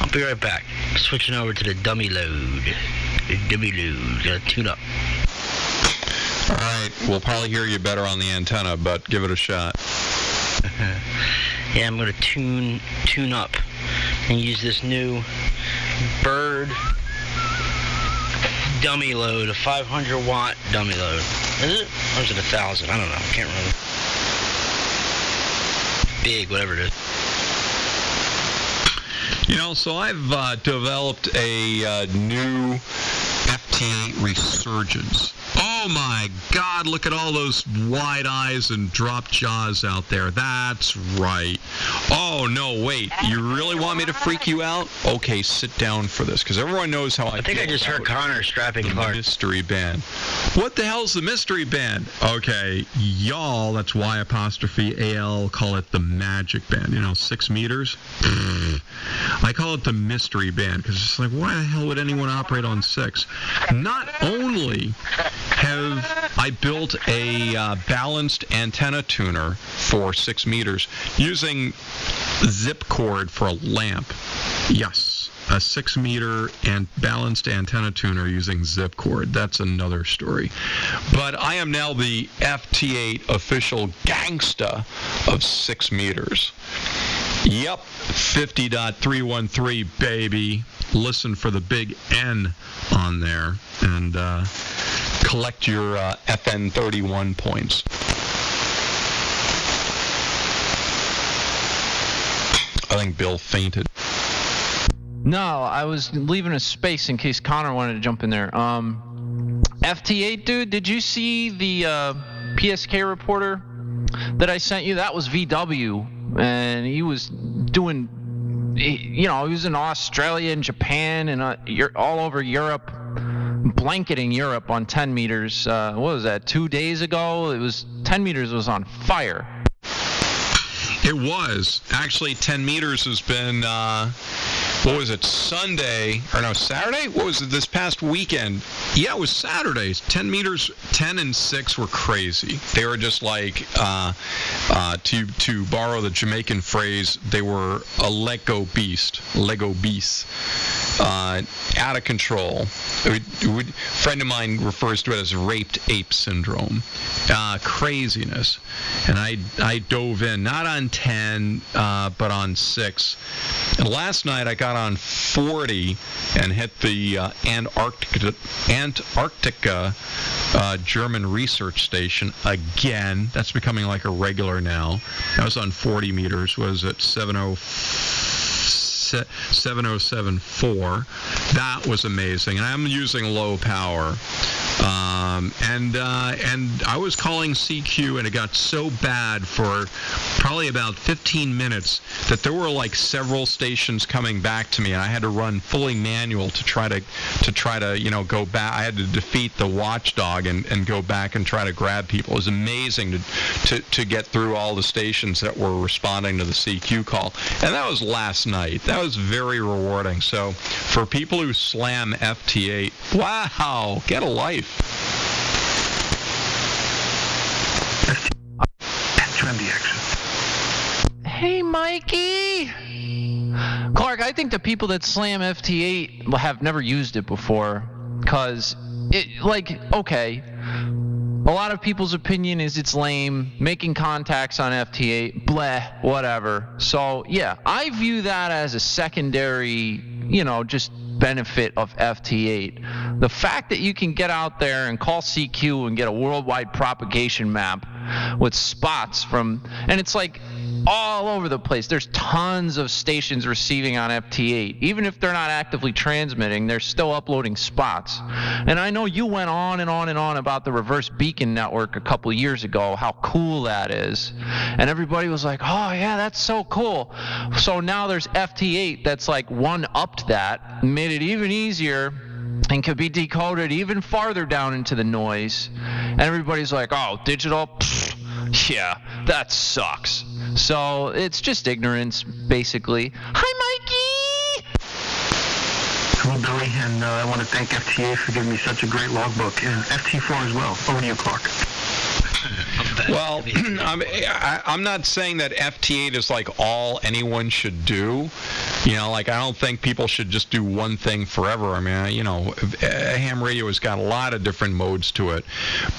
I'll be right back. Switching over to the dummy load. The dummy load. Gotta tune up. All right, we'll probably hear you better on the antenna, but give it a shot. Yeah, I'm gonna tune up and use this new Bird dummy load, a 500 watt dummy load. Is it? Or is it 1,000? I don't know. I can't remember. Big, whatever it is. You know, so I've developed a new FT8 resurgence. Oh my God, look at all those wide eyes and drop jaws out there. That's right. Oh, no, wait. You really want me to freak you out? Okay, sit down for this, because everyone knows how I think I just heard Connor strapping Clark. Mystery band. What the hell's the mystery band? Okay, y'all, that's Y''AL, call it the magic band. You know, 6 meters? I call it the mystery band, because it's like, why the hell would anyone operate on 6? Not only have I built a balanced antenna tuner for 6 meters using zip cord for a lamp. Yes, a 6 meter and balanced antenna tuner using zip cord. That's another story. But I am now the FT8 official gangsta of 6 meters. Yep, 50.313, baby. Listen for the big N on there and collect your FN31 points. I think Bill fainted. No, I was leaving a space in case Connor wanted to jump in there. FT8, dude, did you see the PSK reporter that I sent you? That was VW, and he was doing, he was in Australia and Japan and all over Europe, blanketing Europe on 10 meters. What was that, 2 days ago? 10 meters was on fire. It was. Actually, 10 meters has been, Saturday? What was it, this past weekend? Yeah, it was Saturday. 10 meters, 10 and 6 were crazy. They were just like, to borrow the Jamaican phrase, they were a Lego beast. Out of control. A friend of mine refers to it as raped ape syndrome. Craziness. And I dove in, not on 10, but on 6. And last night I got on 40 and hit the Antarctica German research station again. That's becoming like a regular now. I was on 40 meters. Was at 7074. That was amazing. And I'm using low power. And I was calling CQ, and it got so bad for probably about 15 minutes that there were like several stations coming back to me, and I had to run fully manual to try to go back. I had to defeat the watchdog and go back and try to grab people. It was amazing to get through all the stations that were responding to the CQ call, and that was last night. That was very rewarding. So for people who slam FT8, wow, get a life. Hey, Mikey! Clark, I think the people that slam FT8 have never used it before, because, okay, a lot of people's opinion is it's lame, making contacts on FT8, bleh, whatever. So, yeah, I view that as a secondary, just benefit of FT8. The fact that you can get out there and call CQ and get a worldwide propagation map with spots and it's like all over the place. There's tons of stations receiving on FT8. Even if they're not actively transmitting, they're still uploading spots. And I know you went on and on and on about the reverse beacon network a couple years ago, how cool that is. And everybody was like, oh yeah, that's so cool. So now there's FT8 that's like one-upped that, made it even easier, and could be decoded even farther down into the noise. And everybody's like, oh, digital? Pfft, yeah, that sucks. So it's just ignorance, basically. Hi, Mikey! Hello, Billy, and I want to thank FTA for giving me such a great logbook, and FT4 as well. Over to you, Clark. Well, I'm not saying that FT8 is like all anyone should do. Like I don't think people should just do one thing forever. I mean, ham radio has got a lot of different modes to it.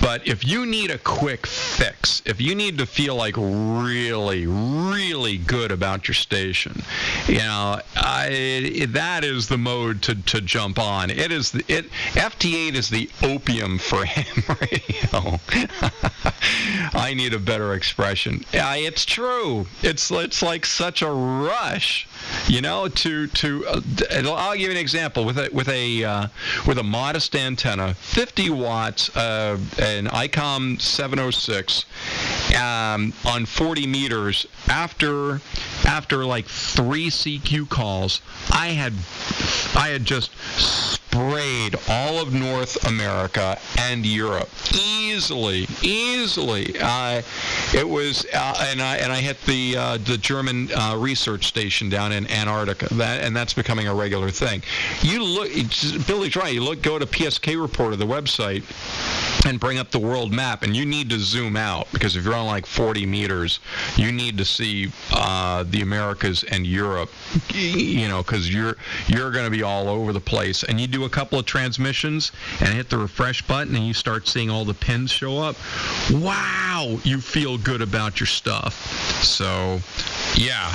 But if you need a quick fix, if you need to feel like really, really good about your station, that is the mode to jump on. FT8 is the opium for ham radio. I need a better expression. It's true. It's like such a rush, I'll give you an example with a modest antenna, 50 watts, an ICOM 706, on 40 meters. After like 3 CQ calls, I had just sprayed all of North America and Europe easily. It was, and I hit the German research station down in Antarctica. That's becoming a regular thing. You look, Billy's right. Go to PSK Reporter, the website, and bring up the world map, and you need to zoom out, because if you're on like 40 meters, you need to see the Americas and Europe, because you're going to be all over the place. And you do a couple of transmissions and hit the refresh button, and you start seeing all the pins show up. Wow, you feel good about your stuff. So, yeah,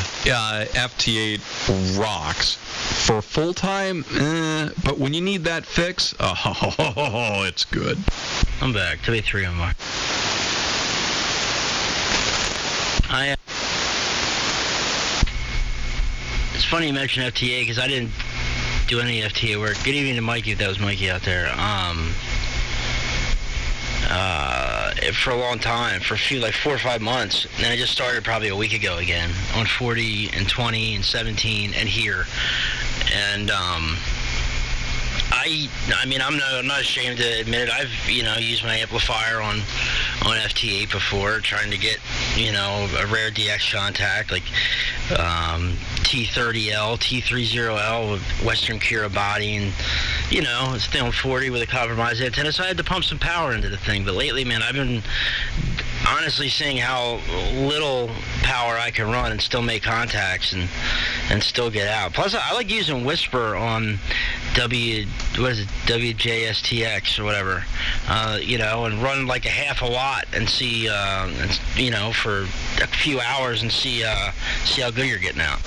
FT8 rocks. For full-time, but when you need that fix, oh, it's good. I'm back. W3 on my. It's funny you mention FTA because I didn't do any FTA work. Good evening to Mikey, if that was Mikey out there. For a long time, for a few, like 4 or 5 months, and I just started probably a week ago again on 40 and 20 and 17 and here, and I mean, I'm not ashamed to admit it. I've, used my amplifier on FT8 before, trying to get, a rare DX contact, like T30L, T30L with Western Cura body, and, it's still 40 with a compromised antenna, so I had to pump some power into the thing. But lately, man, I've been honestly seeing how little power I can run and still make contacts and still get out. Plus, I like using Whisper on WJSTX or whatever, and run like a half a watt and see, for a few hours and see how good you're getting out.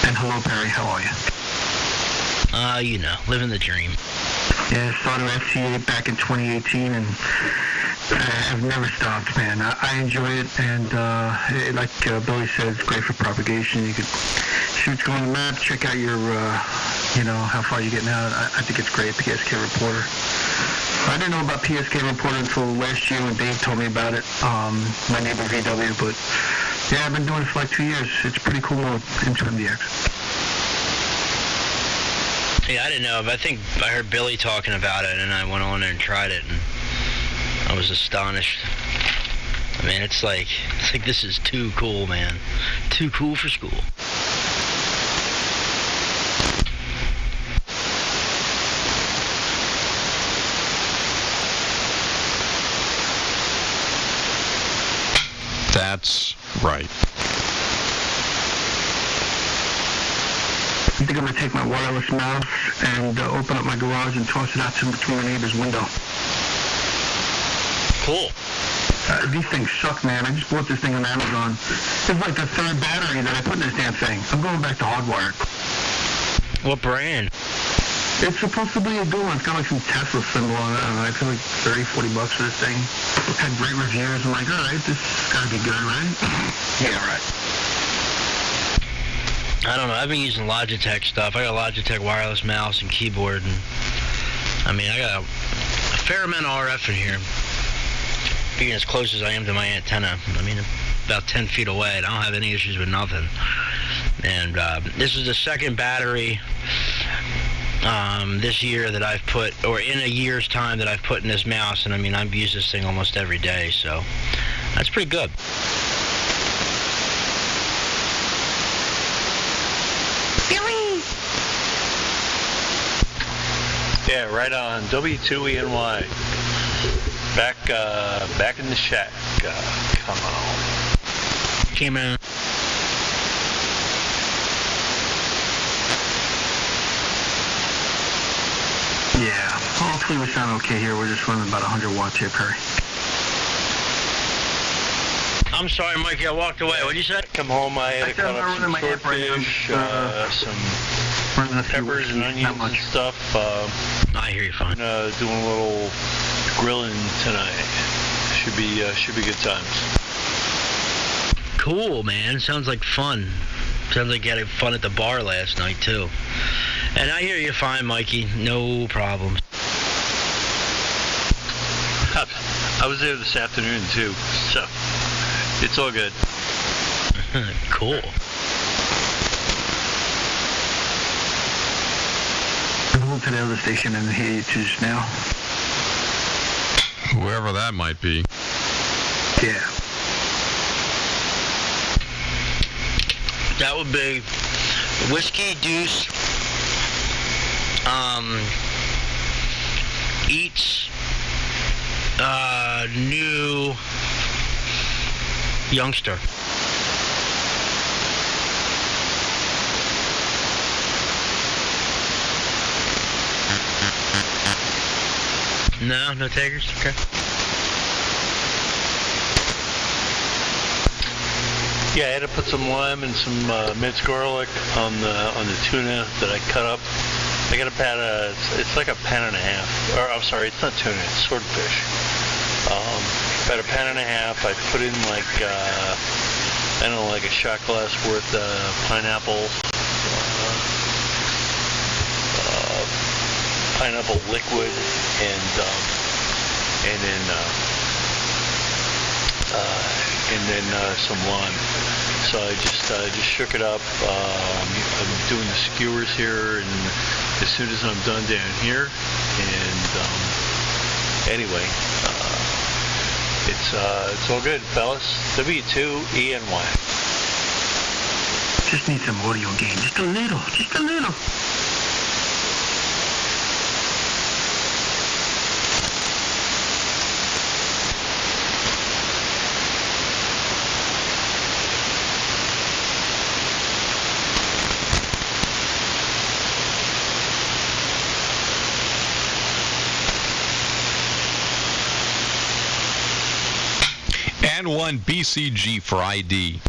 And hello, Perry. How are you? Living the dream. Yeah, I started FT8 back in 2018, and I've never stopped, man. I enjoy it, and like Billy said, it's great for propagation. You could see what's going on the map, check out your, how far you're getting out. I think it's great, PSK Reporter. I didn't know about PSK Reporter until last year when Dave told me about it, my neighbor VW, but yeah, I've been doing it for like 2 years. It's pretty cool mode into MDX. Yeah, I didn't know, but I think I heard Billy talking about it, and I went on there and tried it, and I was astonished. I mean, it's like this is too cool, man. Too cool for school. That's right. I think I'm going to take my wireless mouse and open up my garage and toss it out between my neighbor's window. Cool. These things suck, man. I just bought this thing on Amazon. It's like the third battery that I put in this damn thing. I'm going back to hardwired. What brand? It's supposed to be a good one. It's got like some Tesla symbol on it. I don't know, I feel like $30-40 for this thing. Had great reviews. I'm like, all right, this has got to be good, right? Yeah, right. I don't know. I've been using Logitech stuff. I got a Logitech wireless mouse and keyboard, and I mean, I got a fair amount of RF in here. Being as close as I am to my antenna, I mean, about 10 feet away. I don't have any issues with nothing. And this is the second battery this year that I've put, or in a year's time that I've put in this mouse, and I mean, I've used this thing almost every day, so that's pretty good. Yeah, right on. W2ENY. Back in the shack. Come on. Came out. Yeah, hopefully we sound okay here. We're just running about 100 watts here, Perry. I'm sorry, Mikey, I walked away. What'd you say? Come home, I had to cut up some swordfish, some peppers and onions and stuff. I hear you fine. Doing a little grilling tonight. Should be good times. Cool, man. Sounds like fun. Sounds like you had fun at the bar last night, too. And I hear you fine, Mikey. No problem. I was there this afternoon, too, so it's all good. Cool. I moved to the other station and hear you just now. Whoever that might be. Yeah. That would be Whiskey Deuce eats new youngster. No takers? Okay. Yeah, I had to put some lime and some minced garlic on the tuna that I cut up. I got it's like a pan and a half. Or I'm sorry, it's not tuna, it's swordfish. About a pan and a half. I put in like I don't know, like a shot glass worth pineapple, pineapple liquid, and then some lime. So I just shook it up. I'm doing the skewers here, and as soon as I'm done down here, and anyway, it's all good, fellas. W2ENY. Just need some audio gain, just a little. And one BCG for ID.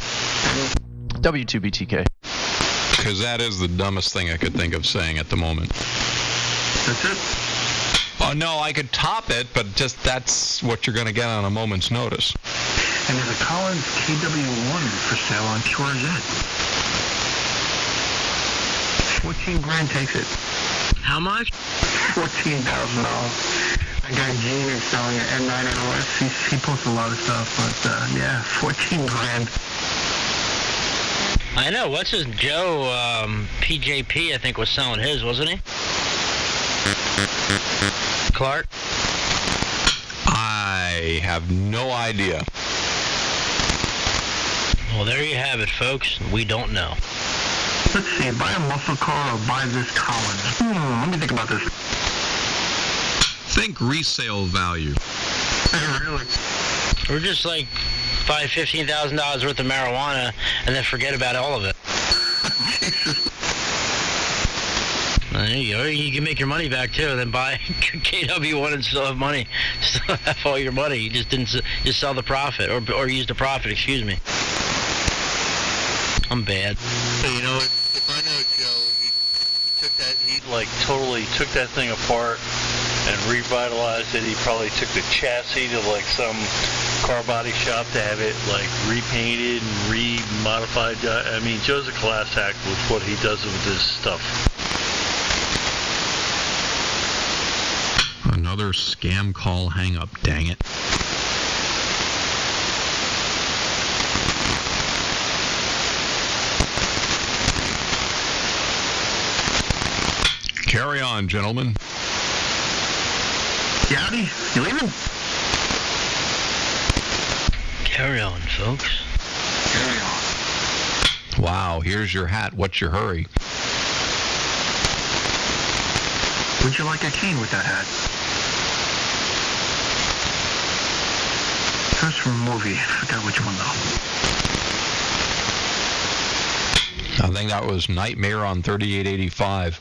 W2BTK. Because that is the dumbest thing I could think of saying at the moment. That's it? Oh, no, I could top it, but just that's what you're going to get on a moment's notice. And there's a Collins KW1 for sale on QRM. 14 grand takes it. How much? $14,000. I got Gene is selling an M9 NOS. He posts a lot of stuff, but yeah, 14 grand. I know. What's his Joe PJP? I think was selling his, wasn't he? Clark. I have no idea. Well, there you have it, folks. We don't know. Let's see. Buy a muscle car or buy this Collins. Let me think about this. Think resale value. Really? Or just like buy $15,000 worth of marijuana and then forget about all of it. There you go. You can make your money back too, and then buy KW1 and still have money. Still have all your money. You just didn't just sell the profit or use the profit. Excuse me. I'm bad. So you know what? If I know Joe, he took like totally took that thing apart and revitalized it. He probably took the chassis to like some car body shop to have it like repainted and remodified. I mean, Joe's a class act with what he does with his stuff. Another scam call hang up, dang it. Carry on, gentlemen. Yeah, howdy. You leaving? Carry on, folks. Carry on. Wow, here's your hat. What's your hurry? Would you like a cane with that hat? It was from a movie. I forgot which one, though. I think that was Nightmare on 3885.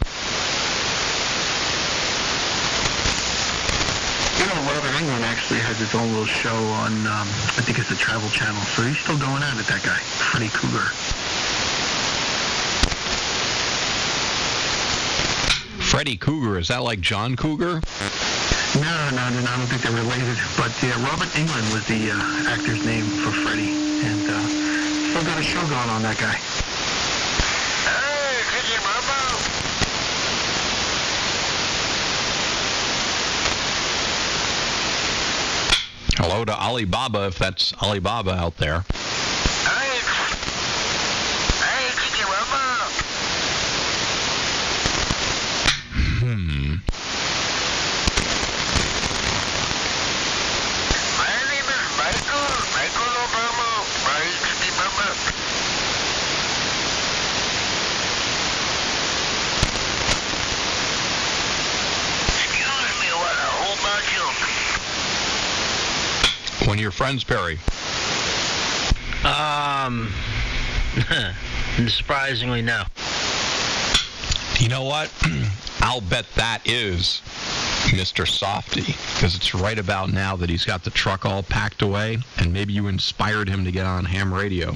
You know, Robert England actually has his own little show on, I think it's the Travel Channel, so he's still going at it, that guy, Freddy Cougar. Freddy Cougar, is that like John Cougar? No, I don't think they're related, but Robert England was the actor's name for Freddy, and still got a show going on, that guy. Hey, Cookie Mama! Hello to Alibaba, if that's Alibaba out there. Hey, Cookie Mama! My name is Michael Obama. My Cookie Mama. Excuse me, what a whole bunch of... One of your friends, Perry. Surprisingly, no. You know what? I'll bet that is Mr. Softy, because it's right about now that he's got the truck all packed away, and maybe you inspired him to get on ham radio.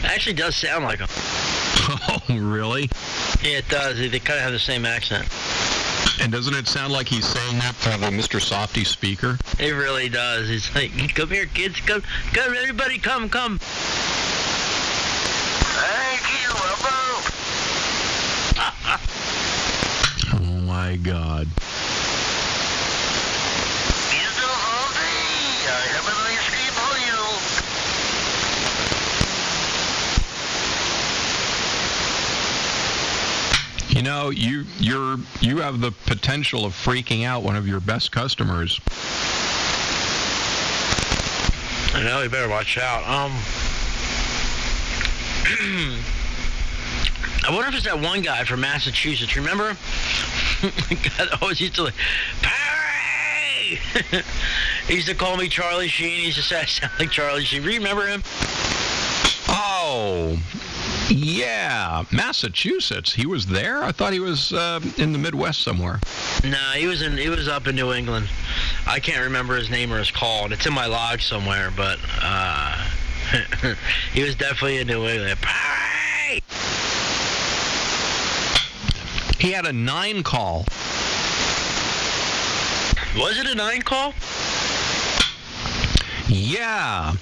Actually does sound like him. Oh, really? Yeah, it does. They kind of have the same accent. And doesn't it sound like he's saying that from a Mr. Softy speaker? It really does. It's like, come here, kids. Come, everybody, come. Thank you, Obama. Oh, my God. Mr. Softy, I have an ice cream for you. You know, you have the potential of freaking out one of your best customers. I know, you better watch out. I wonder if it's that one guy from Massachusetts. Remember him? God always used to like, Perry! He used to call me Charlie Sheen. He used to say I sound like Charlie Sheen. Remember him? Oh, yeah, Massachusetts. He was there? I thought he was in the Midwest somewhere. No, he was up in New England. I can't remember his name or his call, and it's in my log somewhere, but he was definitely in New England. Perry! He had a 9 call. Was it a 9 call? Yeah.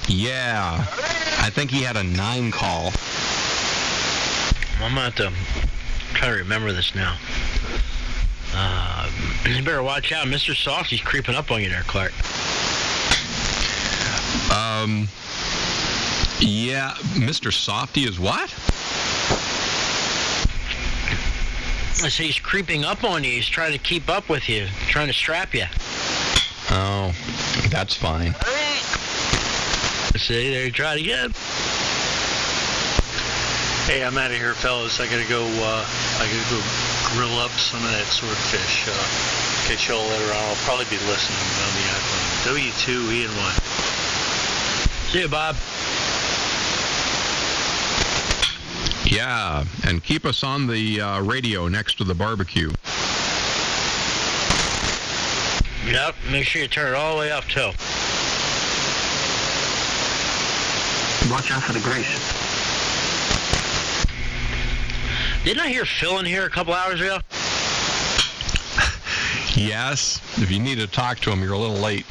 Yeah. I think he had a 9 call. I'm going to have to try to remember this now. You better watch out. Mr. Softy's creeping up on you there, Clark. Yeah, Mr. Softy is what? I say he's creeping up on you. He's trying to keep up with you, trying to strap you. Oh, that's fine. See, there you tried again. Hey, I'm out of here, fellas. I gotta go grill up some of that swordfish. Catch y'all later on. I'll probably be listening on the iPhone. W2VW. See you, Bob. Yeah, and keep us on the radio next to the barbecue. Yep, make sure you turn it all the way up, too. Watch out for the grease. Didn't I hear Phil in here a couple hours ago? Yes. If you need to talk to him, you're a little late.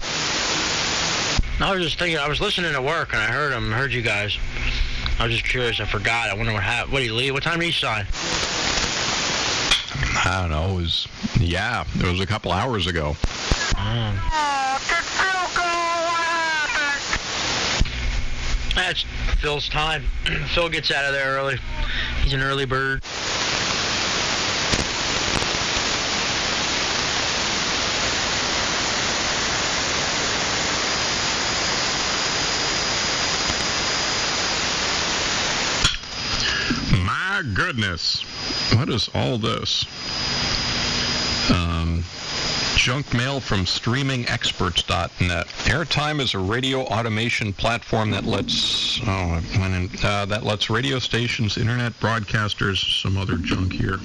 I was just thinking, I was listening to work and I heard you guys. I was just curious, I forgot. I wonder what happened. What did he leave? What time did he sign? I don't know. It was a couple hours ago. That's Phil's time. Phil gets out of there early. He's an early bird. My goodness. What is all this? Junk mail from streamingexperts.net. Airtime is a radio automation platform that lets radio stations, internet broadcasters, some other junk here.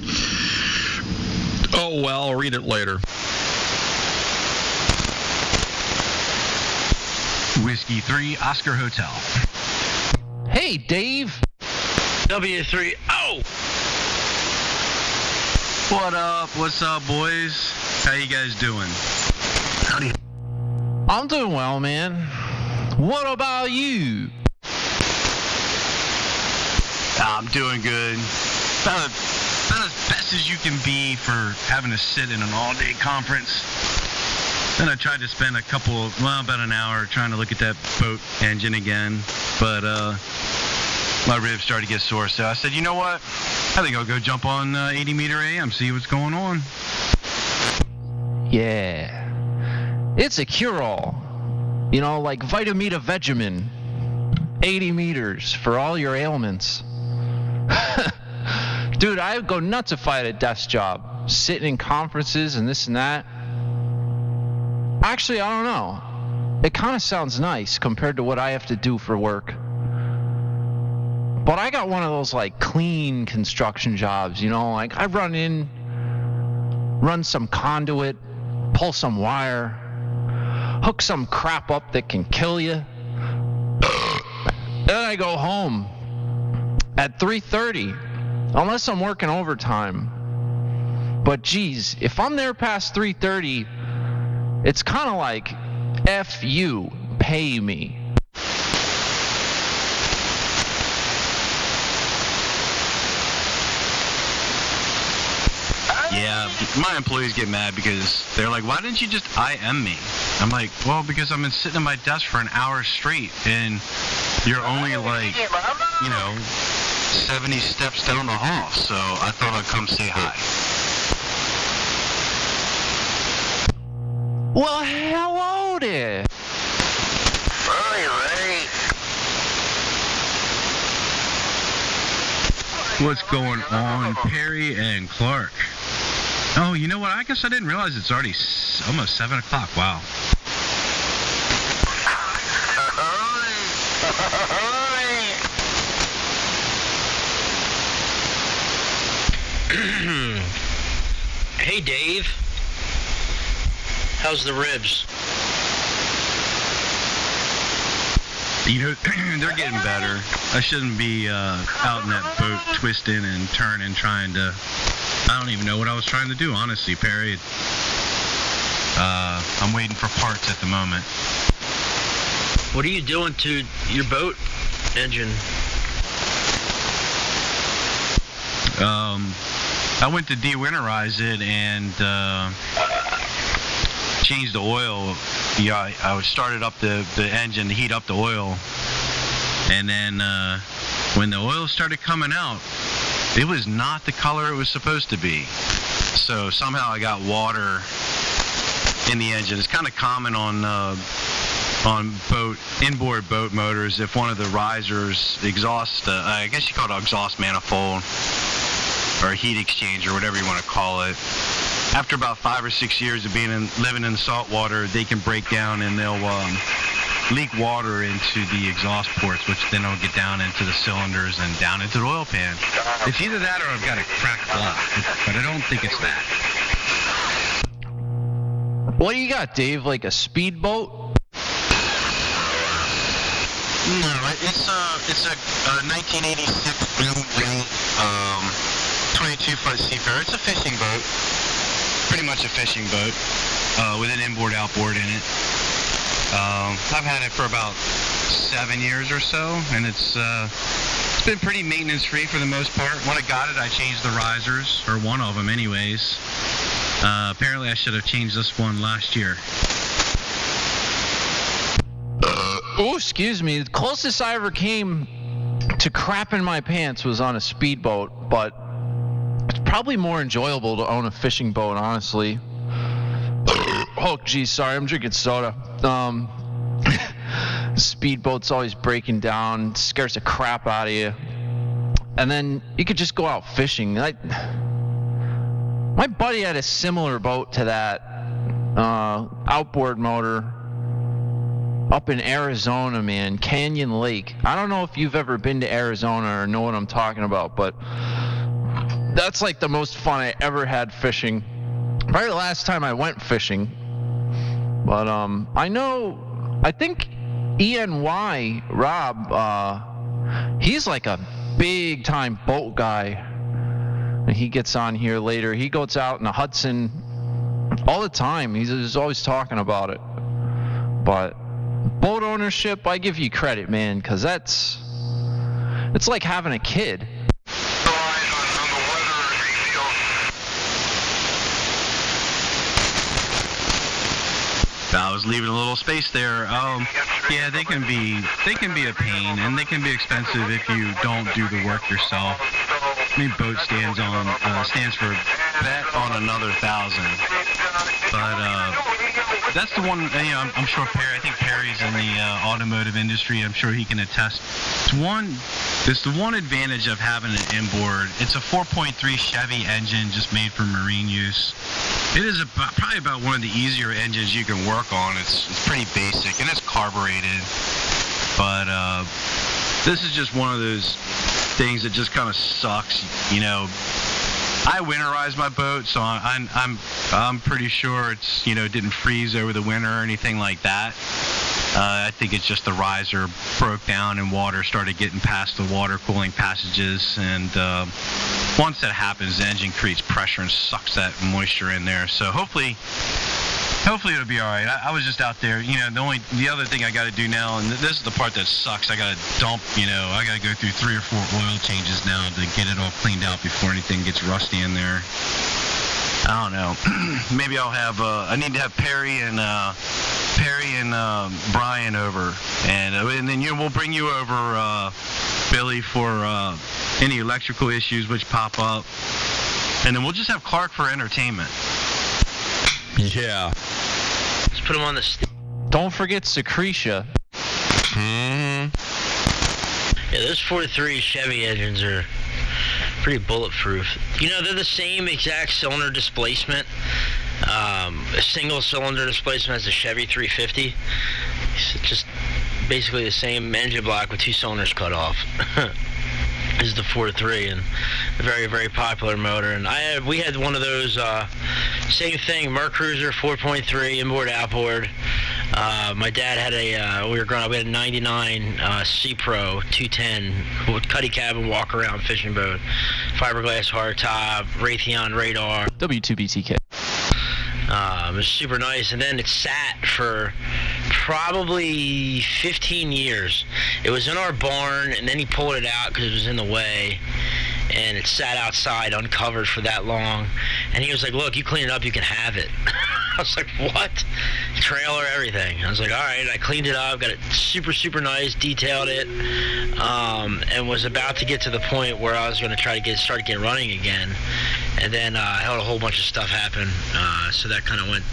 Oh, well, I'll read it later. Whiskey 3, Oscar Hotel. Hey, Dave. W2VW. What up? What's up, boys? How you guys doing? Howdy. I'm doing well, man. What about you? I'm doing good. About as best as you can be for having to sit in an all-day conference. Then I tried to spend about an hour trying to look at that boat engine again, but my ribs started to get sore, so I said, you know what? I think I'll go jump on 80 meter AM, see what's going on. Yeah. It's a cure-all. You know, like Vitamita Vegemin. 80 meters for all your ailments. Dude, I would go nuts if I had a desk job. Sitting in conferences and this and that. Actually, I don't know. It kind of sounds nice compared to what I have to do for work. But I got one of those, like, clean construction jobs, you know? Like, I run some conduit, pull some wire, hook some crap up that can kill you. Then I go home at 3:30, unless I'm working overtime. But, geez, if I'm there past 3:30, it's kind of like, F you, pay me. Yeah, my employees get mad because they're like, why didn't you just IM me? I'm like, well, because I've been sitting at my desk for an hour straight, and you're only like, 70 steps down the hall, so I thought I'd come say hi. Well, hello there. What's going on, Perry and Clark? Oh, you know what? I guess I didn't realize it's already almost 7 o'clock. Wow. Hey, Dave. How's the ribs? You know, they're getting better. I shouldn't be out in that boat twisting and turning, trying to... I don't even know what I was trying to do, honestly, Perry. I'm waiting for parts at the moment. What are you doing to your boat engine? I went to de-winterize it and changed the oil. Yeah, I started up the engine to heat up the oil. And then when the oil started coming out, it was not the color it was supposed to be. So somehow I got water in the engine. It's kind of common on inboard boat motors if one of the risers exhaust, I guess you call it an exhaust manifold or a heat exchanger, whatever you want to call it. After about 5 or 6 years of living in salt water, they can break down and they'll leak water into the exhaust ports, which then will get down into the cylinders and down into the oil pan. It's either that or I've got a cracked block, but I don't think it's that. What do you got, Dave? Like a speedboat? No, it's a 1986 blue green 22-foot Seafarer. It's a fishing boat. Pretty much a fishing boat with an inboard-outboard in it. I've had it for about 7 years or so, and it's been pretty maintenance-free for the most part. When I got it, I changed the risers, or one of them anyways. Apparently, I should have changed this one last year. Oh, excuse me. The closest I ever came to crapping my pants was on a speedboat, but it's probably more enjoyable to own a fishing boat, honestly. Oh, geez, sorry, I'm drinking soda. Speedboat's always breaking down, scares the crap out of you. And then you could just go out fishing. My buddy had a similar boat to that, outboard motor, up in Arizona, man, Canyon Lake. I don't know if you've ever been to Arizona or know what I'm talking about, but that's like the most fun I ever had fishing. Probably the last time I went fishing. But I think ENY, Rob, he's like a big time boat guy. And he gets on here later. He goes out in the Hudson all the time. He's always talking about it. But boat ownership, I give you credit, man, because it's like having a kid. I was leaving a little space there. Yeah, they can be a pain, and they can be expensive if you don't do the work yourself. I mean, boat stands for bet on another 1,000. But that's the one. I'm sure Perry. I think Perry's in the automotive industry. I'm sure he can attest. It's the one advantage of having an inboard. It's a 4.3 Chevy engine, just made for marine use. It is probably about one of the easier engines you can work on. It's pretty basic, and it's carbureted. But this is just one of those things that just kind of sucks. I winterize my boat, so I'm pretty sure it's didn't freeze over the winter or anything like that. I think it's just the riser broke down and water started getting past the water cooling passages, and once that happens, the engine creates pressure and sucks that moisture in there. So hopefully it'll be all right. I was just out there. The other thing I got to do now, and this is the part that sucks, I got to dump. I got to go through 3 or 4 oil changes now to get it all cleaned out before anything gets rusty in there. I don't know. Maybe I'll have. I need to have Perry and Brian over, and then we'll bring you over, Billy, for any electrical issues which pop up, and then we'll just have Clark for entertainment. Yeah. Let's put him on the. Don't forget Secretia. Yeah, those 4.3 Chevy engines are pretty bulletproof. They're the same exact cylinder displacement, a single cylinder displacement as the Chevy 350. It's just basically the same engine block with 2 cylinders cut off. This is the 4.3, and a very, very popular motor. And we had one of those, same thing, Merc Cruiser 4.3 inboard outboard. My dad had we were growing up, we had a 99 C-Pro 210 with cuddy cabin walk around fishing boat, fiberglass hardtop, Raytheon radar. W2BTK. It was super nice, and then it sat for probably 15 years. It was in our barn, and then he pulled it out because it was in the way, and it sat outside uncovered for that long. And he was like, "Look, you clean it up, you can have it." I was like, "What?" Trailer, everything. I was like, "All right." I cleaned it up, got it super, super nice, detailed it, and was about to get to the point where I was going to try to start getting running again. And then I had a whole bunch of stuff happen, so that kind of went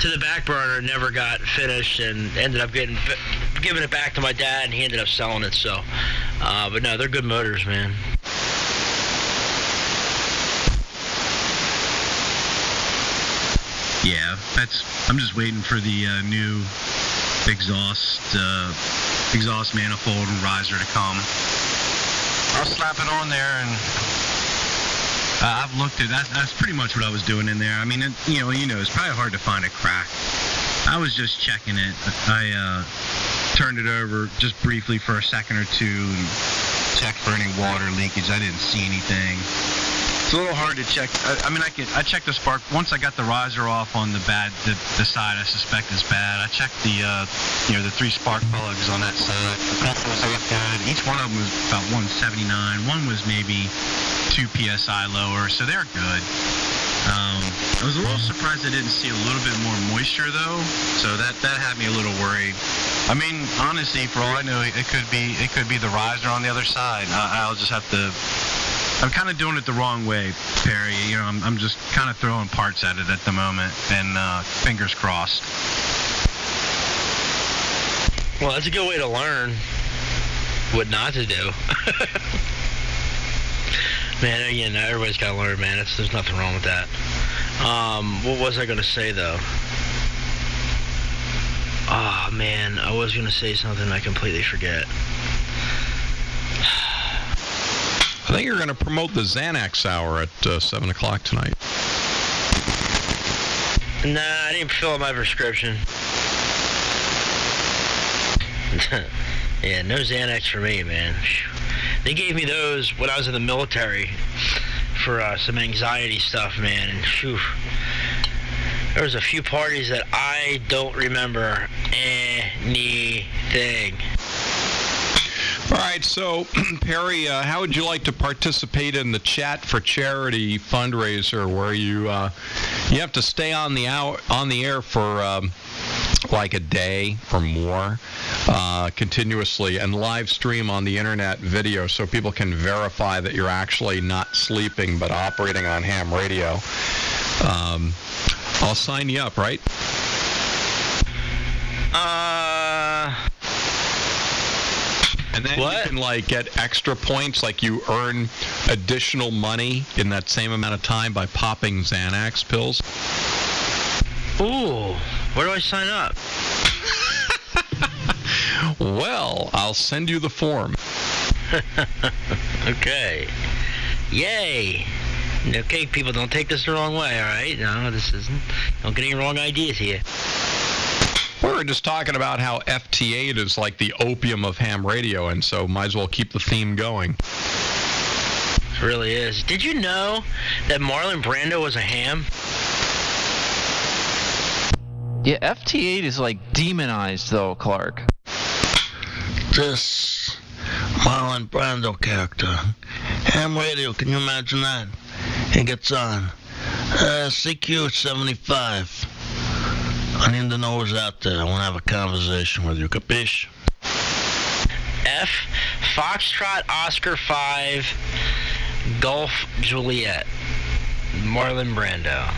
to the back burner, never got finished, and ended up giving it back to my dad, and he ended up selling it. So, but no, they're good motors, man. Yeah, I'm just waiting for the new exhaust manifold and riser to come. I'll slap it on there, and I've looked at that. That's pretty much what I was doing in there. I mean, it's probably hard to find a crack. I was just checking it. I turned it over just briefly for a second or two and checked for any water leakage. I didn't see anything. It's a little hard to check. I checked the spark once I got the riser off on the side I suspect is bad. I checked the 3 spark plugs on that side. The pressures looked good. Each one of them was about 179. One was maybe 2 psi lower, so they're good. I was a little surprised I didn't see a little bit more moisture though, so that had me a little worried. I mean, honestly, for all I know, it could be the riser on the other side. I'll just have to. I'm kind of doing it the wrong way, Perry. I'm just kind of throwing parts at it at the moment, and fingers crossed. Well, that's a good way to learn what not to do. Man, again, everybody's got to learn, man. There's nothing wrong with that. What was I going to say, though? Oh, man, I was going to say something I completely forget. I think you're going to promote the Xanax hour at 7 o'clock tonight. Nah, I didn't fill out my prescription. Yeah, no Xanax for me, man. They gave me those when I was in the military for some anxiety stuff, man. And whew, there was a few parties that I don't remember anything. All right, so Perry, how would you like to participate in the Chat for Charity fundraiser, where you have to stay on the air for like a day or more continuously, and live stream on the internet video so people can verify that you're actually not sleeping but operating on ham radio? I'll sign you up, right? And then you can get extra points, like you earn additional money in that same amount of time by popping Xanax pills. Ooh, where do I sign up? Well, I'll send you the form. Okay. Yay. Okay, people, don't take this the wrong way, all right? No, don't get any wrong ideas here. We were just talking about how FT8 is like the opium of ham radio, and so might as well keep the theme going. It really is. Did you know that Marlon Brando was a ham? Yeah, FT8 is like demonized, though, Clark. This Marlon Brando character. Ham radio, can you imagine that? He gets on. CQ 75. I need to know who's out there. I want to have a conversation with you. Capiche? F, Foxtrot, Oscar 5, Golf, Juliet. Marlon Brando.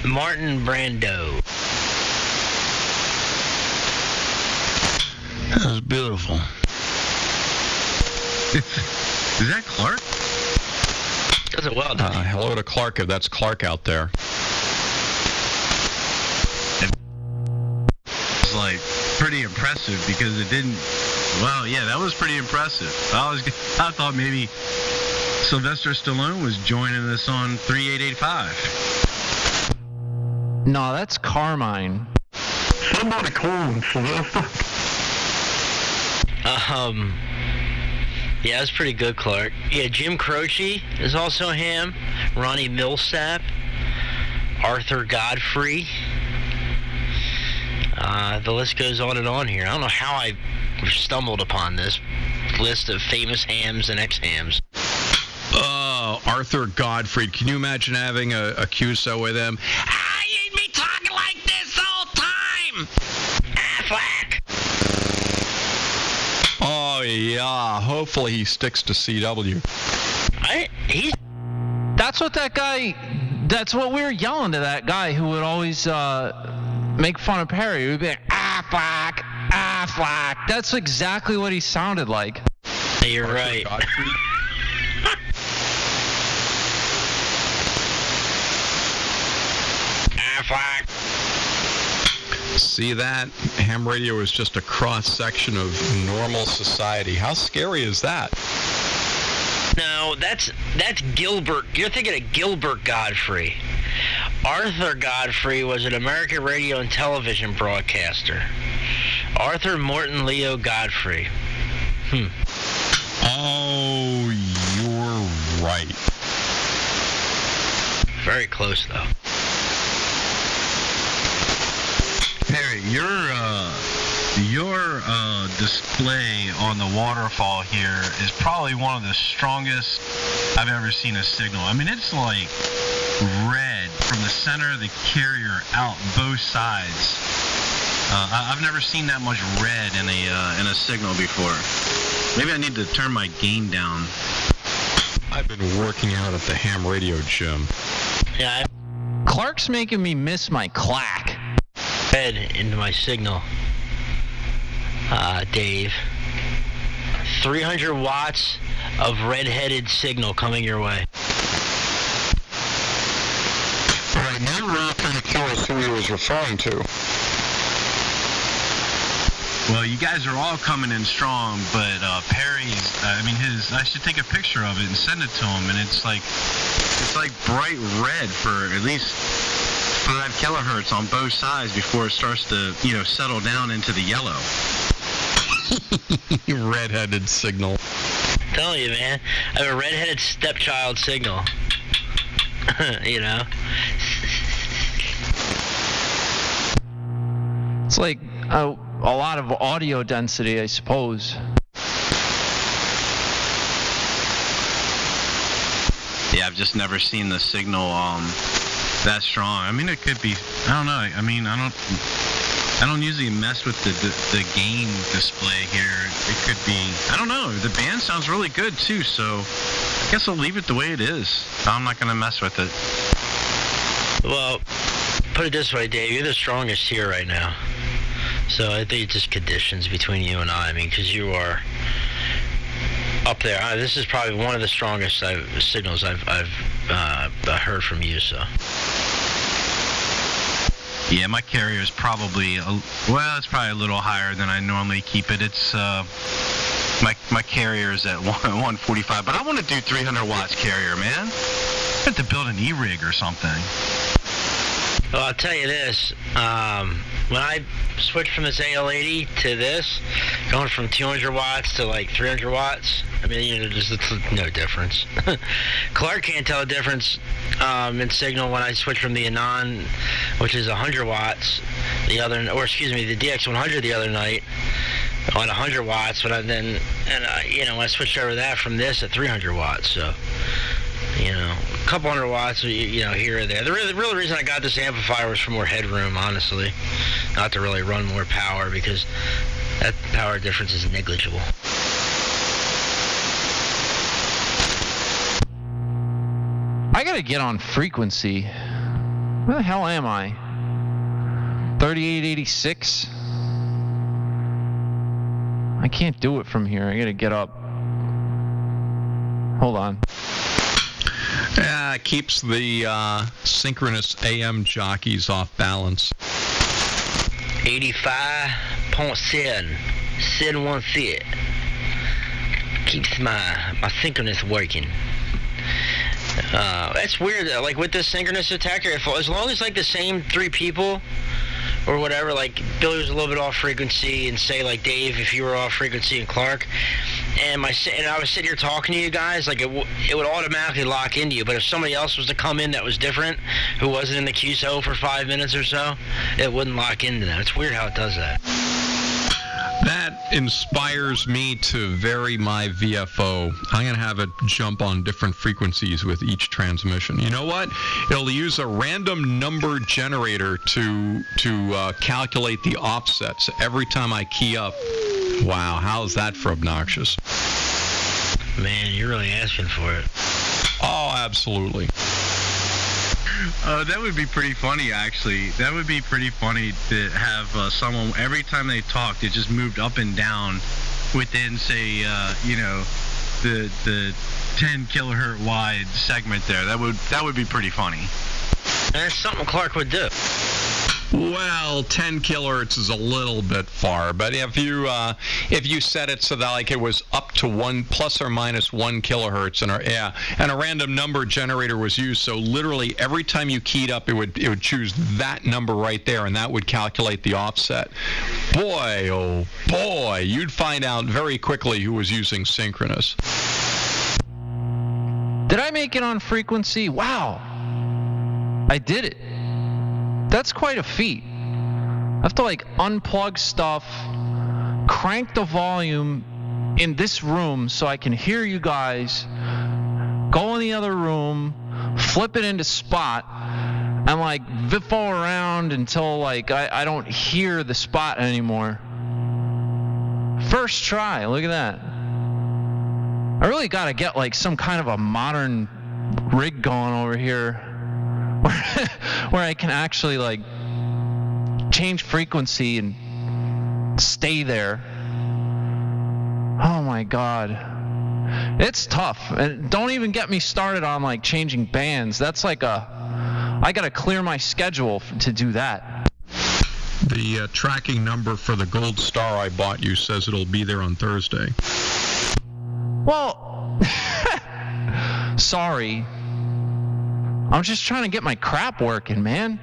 Martin Brando. That was beautiful. Is that Clark? Does it well, doesn't he? Hello to Clark, if that's Clark out there. It's like pretty impressive because it didn't. Well, yeah, that was pretty impressive. I thought maybe Sylvester Stallone was joining us on 3885. No, that's Carmine. Somebody call him Sylvester. Yeah, that's pretty good, Clark. Yeah, Jim Croce is also ham. Ronnie Millsap. Arthur Godfrey. The list goes on and on here. I don't know how I stumbled upon this list of famous hams and ex-hams. Arthur Godfrey. Can you imagine having a QSO with him? You'd be talking like this the whole time! Affleck! Oh, yeah. Hopefully he sticks to CW. That's what we were yelling to that guy who would always make fun of Perry. We'd be like, Affleck, Affleck. That's exactly what he sounded like. Hey, you're right. Affleck. See that? Ham radio is just a cross-section of normal society. How scary is that? No, that's Gilbert. You're thinking of Gilbert Godfrey. Arthur Godfrey was an American radio and television broadcaster. Arthur Morton Leo Godfrey. Oh, you're right. close though. Perry, your display on the waterfall here is probably one of the strongest I've ever seen a signal. I mean, it's like red from the center of the carrier out both sides. I've never seen that much red in a signal before. Maybe I need to turn my gain down. I've been working out at the ham radio gym. Yeah, Clark's making me miss my clack. Head into my signal, Dave. 300 watts of red-headed signal coming your way. Right now, what kind of QSO he was referring to? Well, you guys are all coming in strong, but Perry's, I should take a picture of it and send it to him, and it's like bright red for at least 5 kilohertz on both sides before it starts to, settle down into the yellow. Red-headed signal. I'm telling you, man, I have a red-headed stepchild signal. It's like a lot of audio density, I suppose. Yeah, I've just never seen the signal that strong. I mean, it could be, I don't know. I mean, I don't usually mess with the gain display here. It could be, I don't know. The band sounds really good too, so I guess I'll leave it the way it is. I'm not going to mess with it. Well, put it this way, Dave, you're the strongest here right now. So I think it's just conditions between you and I. I mean, because you are up there. This is probably one of the strongest signals I've heard from you. So. Yeah, my carrier is probably it's probably a little higher than I normally keep it. It's my carrier is at 145, but I want to do 300 watts carrier, man. I have to build an E-rig or something. Well, I'll tell you this. When I switched from this AL80 to this, going from 200 watts to like 300 watts, I mean, there's no difference. Clark can't tell the difference in signal when I switched from the Anon, which is 100 watts, the DX100 the other night on 100 watts, when I switched over that from this at 300 watts. So, a couple hundred watts, here or there. The real reason I got this amplifier was for more headroom, honestly. Not to really run more power, because that power difference is negligible. I gotta get on frequency. Where the hell am I? 3886? I can't do it from here. I gotta get up. Hold on. Yeah, it keeps the synchronous AM jockeys off balance. 85.7. 716. Keeps my synchronous working. That's weird, like with this synchronous detector, as long as like the same 3 people or whatever, like Billy was a little bit off frequency, and say like Dave, if you were off frequency, and Clark, and I was sitting here talking to you guys, like it would automatically lock into you. But if somebody else was to come in that was different, who wasn't in the QSO for 5 minutes or so, it wouldn't lock into them. It's weird how it does that. That inspires me to vary my VFO. I'm going to have it jump on different frequencies with each transmission. You know what? It'll use a random number generator to calculate the offsets every time I key up. Wow, how's that for obnoxious? Man, you're really asking for it. Oh, absolutely. That would be pretty funny, actually. That would be pretty funny to have someone, every time they talked, it just moved up and down within, say, the 10 kilohertz wide segment there. That would be pretty funny. And that's something Clark would do. Well, 10 kilohertz is a little bit far, but if you set it so that like it was up to 1 plus or minus 1 kilohertz, and a random number generator was used, so literally every time you keyed up, it would choose that number right there, and that would calculate the offset. Boy, oh boy, you'd find out very quickly who was using synchronous. Did I make it on frequency? Wow. I did it. That's quite a feat. I have to like unplug stuff, crank the volume in this room so I can hear you guys, go in the other room, flip it into spot, and like viffle around until like I don't hear the spot anymore. First try, look at that. I really gotta get like some kind of a modern rig going over here where I can actually like change frequency and stay there. Oh my god. It's tough. And don't even get me started on like changing bands. That's like I gotta clear my schedule to do that. The tracking number for the gold star I bought you says it'll be there on Thursday. Well, sorry. I'm just trying to get my crap working, man.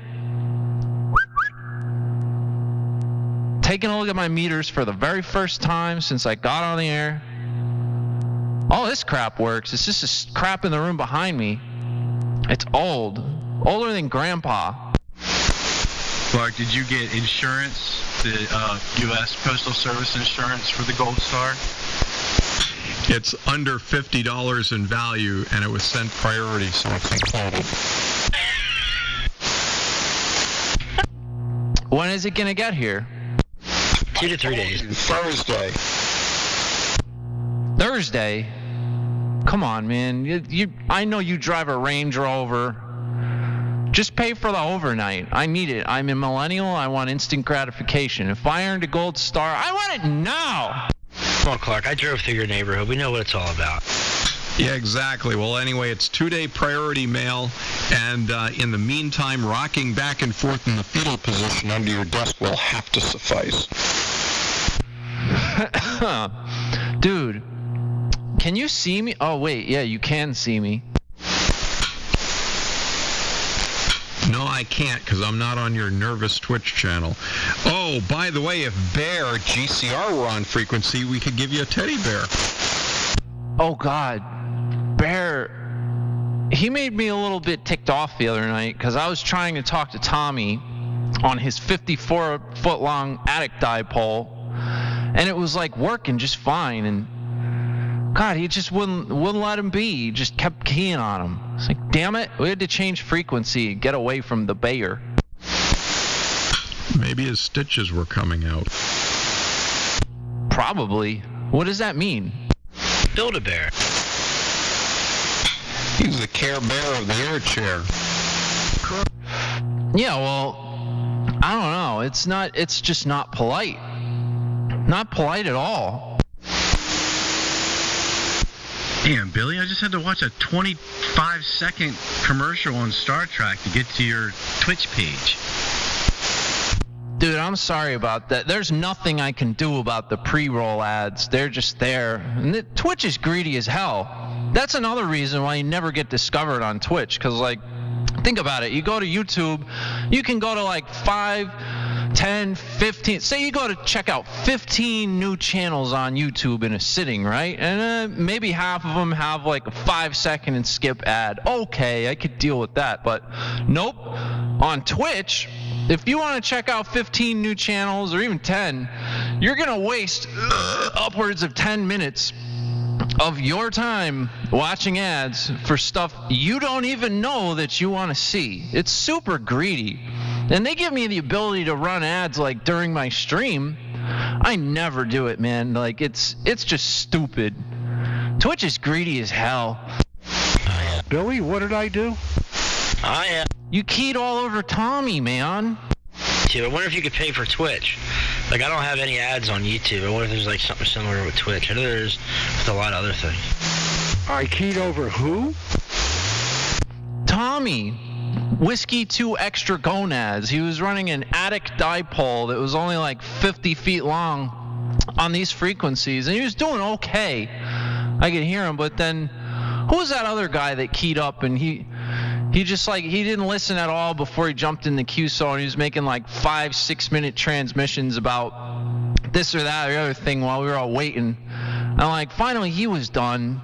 Taking a look at my meters for the very first time since I got on the air. All this crap works. It's just this crap in the room behind me. It's old. Older than Grandpa. Clark, did you get insurance, the U.S. Postal Service insurance for the Gold Star? It's under $50 in value, and it was sent priority, so it's included. When is it going to get here? 2 to 3 days. Thursday? Come on, man. I know you drive a Range Rover. Just pay for the overnight. I need it. I'm a millennial. I want instant gratification. If I earned a gold star, I want it now. Come on, Clark. I drove through your neighborhood. We know what it's all about. Yeah, exactly. Well, anyway, it's 2-day priority mail, and in the meantime, rocking back and forth in the fetal position under your desk will have to suffice. Dude, can you see me? Oh, wait. Yeah, you can see me. No, I can't, because I'm not on your nervous Twitch channel. Oh, by the way, if Bear GCR were on frequency, we could give you a teddy bear. Oh, God. Bear, he made me a little bit ticked off the other night, because I was trying to talk to Tommy on his 54-foot-long attic dipole, and it was, like, working just fine, and God, he just wouldn't let him be. He just kept keying on him. It's like, damn it, we had to change frequency and get away from the Bayer. Maybe his stitches were coming out. Probably. What does that mean? Build-A-Bear. He's the Care Bear of the air chair. Yeah, well, I don't know. It's just not polite. Not polite at all. Damn, Billy, I just had to watch a 25-second commercial on Star Trek to get to your Twitch page. Dude, I'm sorry about that. There's nothing I can do about the pre-roll ads. They're just there. And Twitch is greedy as hell. That's another reason why you never get discovered on Twitch. Because, like, think about it. You go to YouTube, you can go to, like, 5, 10, 15. Say you go to check out 15 new channels on YouTube in a sitting, right? And maybe half of them have, like, a 5-second and skip ad. Okay, I could deal with that. But nope. On Twitch, if you want to check out 15 new channels or even 10, you're going to waste upwards of 10 minutes of your time watching ads for stuff you don't even know that you want to see. It's super greedy. And they give me the ability to run ads like during my stream. I never do it, man. Like it's just stupid. Twitch is greedy as hell. Billy, what did I do? You keyed all over Tommy, man. I wonder if you could pay for Twitch. Like, I don't have any ads on YouTube. I wonder if there's, like, something similar with Twitch. I know there's with a lot of other things. I keyed over who? Tommy. Whiskey 2 Extra Gonads. He was running an attic dipole that was only, like, 50 feet long on these frequencies. And he was doing okay. I could hear him, but then who was that other guy that keyed up and he just like he didn't listen at all before he jumped in the QSO, and he was making like 5-6 minute transmissions about this or that or the other thing while we were all waiting. And like finally he was done,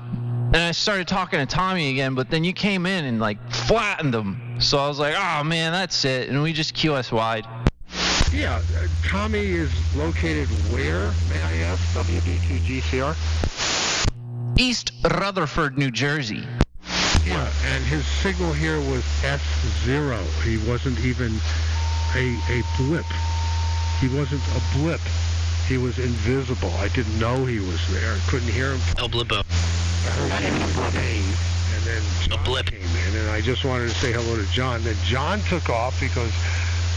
and I started talking to Tommy again, but then you came in and like flattened him. So I was like, oh man, that's it. And we just QSY'd. Yeah, Tommy is located where, may I ask, WB2GCR? East Rutherford, New Jersey. Yeah, and his signal here was S0. He wasn't even a blip. He wasn't a blip. He was invisible. I didn't know he was there. I couldn't hear him. El Blippo. I heard him name, and then John came in, and I just wanted to say hello to John. Then John took off because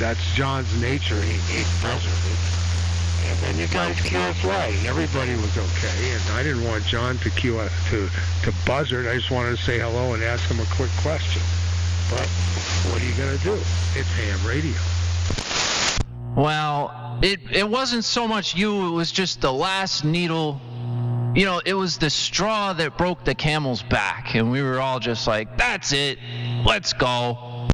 that's John's nature. He buzzarded. And then you guys QSY, and everybody was okay. And I didn't want John to buzzard. I just wanted to say hello and ask him a quick question. But what are you going to do? It's ham radio. Well, it wasn't so much you. It was just the last needle. You know, it was the straw that broke the camel's back. And we were all just like, that's it. Let's go.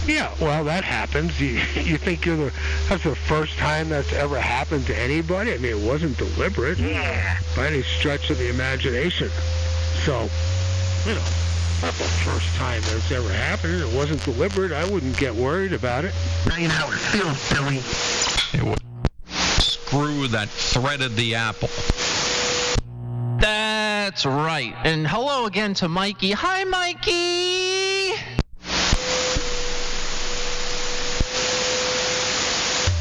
Yeah, well, that happens. You think that's the first time that's ever happened to anybody? I mean, it wasn't deliberate by any stretch of the imagination. So, you know, not the first time that's ever happened. It wasn't deliberate. I wouldn't get worried about it. Now you know how it feels, Billy. It was screw that threaded the apple. That's right. And hello again to Mikey. Hi, Mikey!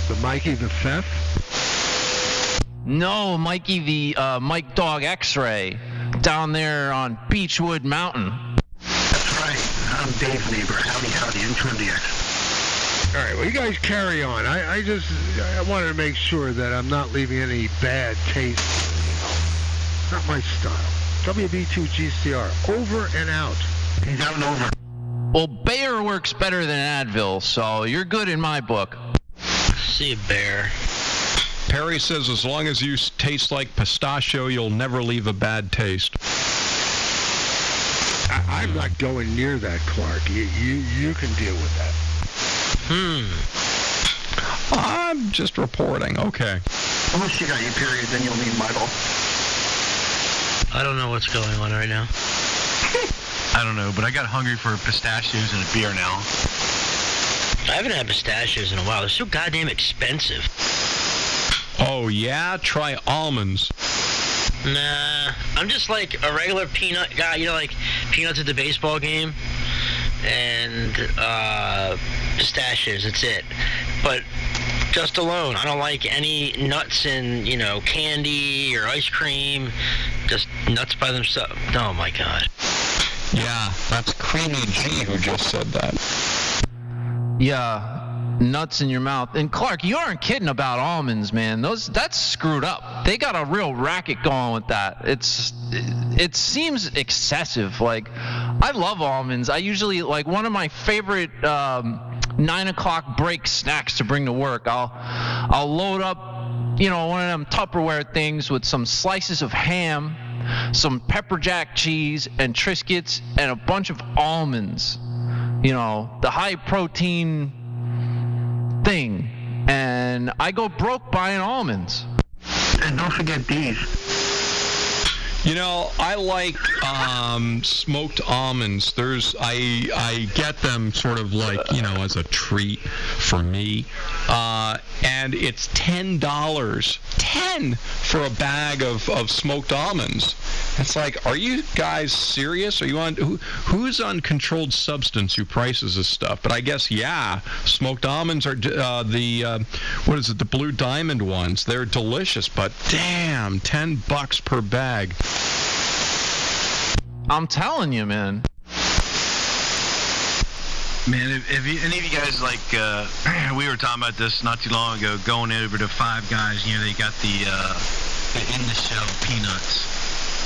The Mikey the Theft? No, Mikey the Mike Dog X-Ray down there on Beechwood Mountain. That's right. I'm Dave's neighbor. Howdy, intro the X. All right, well, you guys carry on. I wanted to make sure that I'm not leaving any bad taste. It's not my style. WB2GCR, over and out. He's out and over. Well, Bayer works better than Advil, so you're good in my book. See you, Bear. Perry says as long as you taste like pistachio, you'll never leave a bad taste. I'm not going near that, Clark. You can deal with that. I'm just reporting. Okay. Unless you got your period, then you'll need my bowl. I don't know what's going on right now. I don't know, but I got hungry for pistachios and a beer now. I haven't had pistachios in a while. They're so goddamn expensive. Oh, yeah? Try almonds. Nah. I'm just like a regular peanut guy. You know, like peanuts at the baseball game? And pistachios. That's it. But just alone. I don't like any nuts in, you know, candy or ice cream. Just nuts by themselves. Oh, my God. Yeah, that's Creamy G who just said that. Yeah, nuts in your mouth. And Clark, you aren't kidding about almonds, man. That's screwed up. They got a real racket going with that. It seems excessive. Like, I love almonds. I usually, like, one of my favorite 9 o'clock break snacks to bring to work. I'll load up, you know, one of them Tupperware things with some slices of ham, some pepper jack cheese and Triscuits, and a bunch of almonds. You know, the high protein thing. And I go broke buying almonds. And don't forget these. You know, I like smoked almonds. I get them sort of like, you know, as a treat for me. And it's $10. $10 for a bag of smoked almonds. It's like, are you guys serious? Are you on who's on controlled substance who prices this stuff? But I guess, yeah, smoked almonds are the Blue Diamond ones. They're delicious, but damn, $10 per bag. I'm telling you, man. Man, if any of you guys, like, we were talking about this not too long ago, going over to Five Guys, you know, they got the in-the-shell peanuts.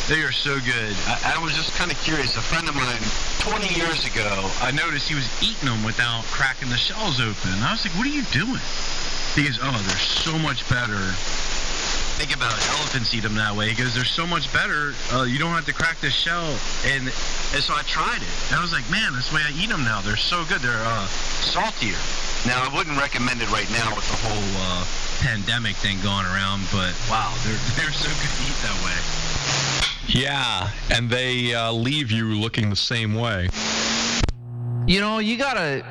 They are so good. I was just kind of curious. A friend of mine, 20 years ago, I noticed he was eating them without cracking the shells open. And I was like, what are you doing? He goes, oh, they're so much better. Think about it. Elephants eat them that way. He goes, they're so much better. You don't have to crack the shell. And so I tried it. And I was like, man, that's the way I eat them now. They're so good. They're saltier. Now, I wouldn't recommend it right now with the whole pandemic thing going around. But, wow, they're so good to eat that way. Yeah, and they leave you looking the same way. You know, you gotta...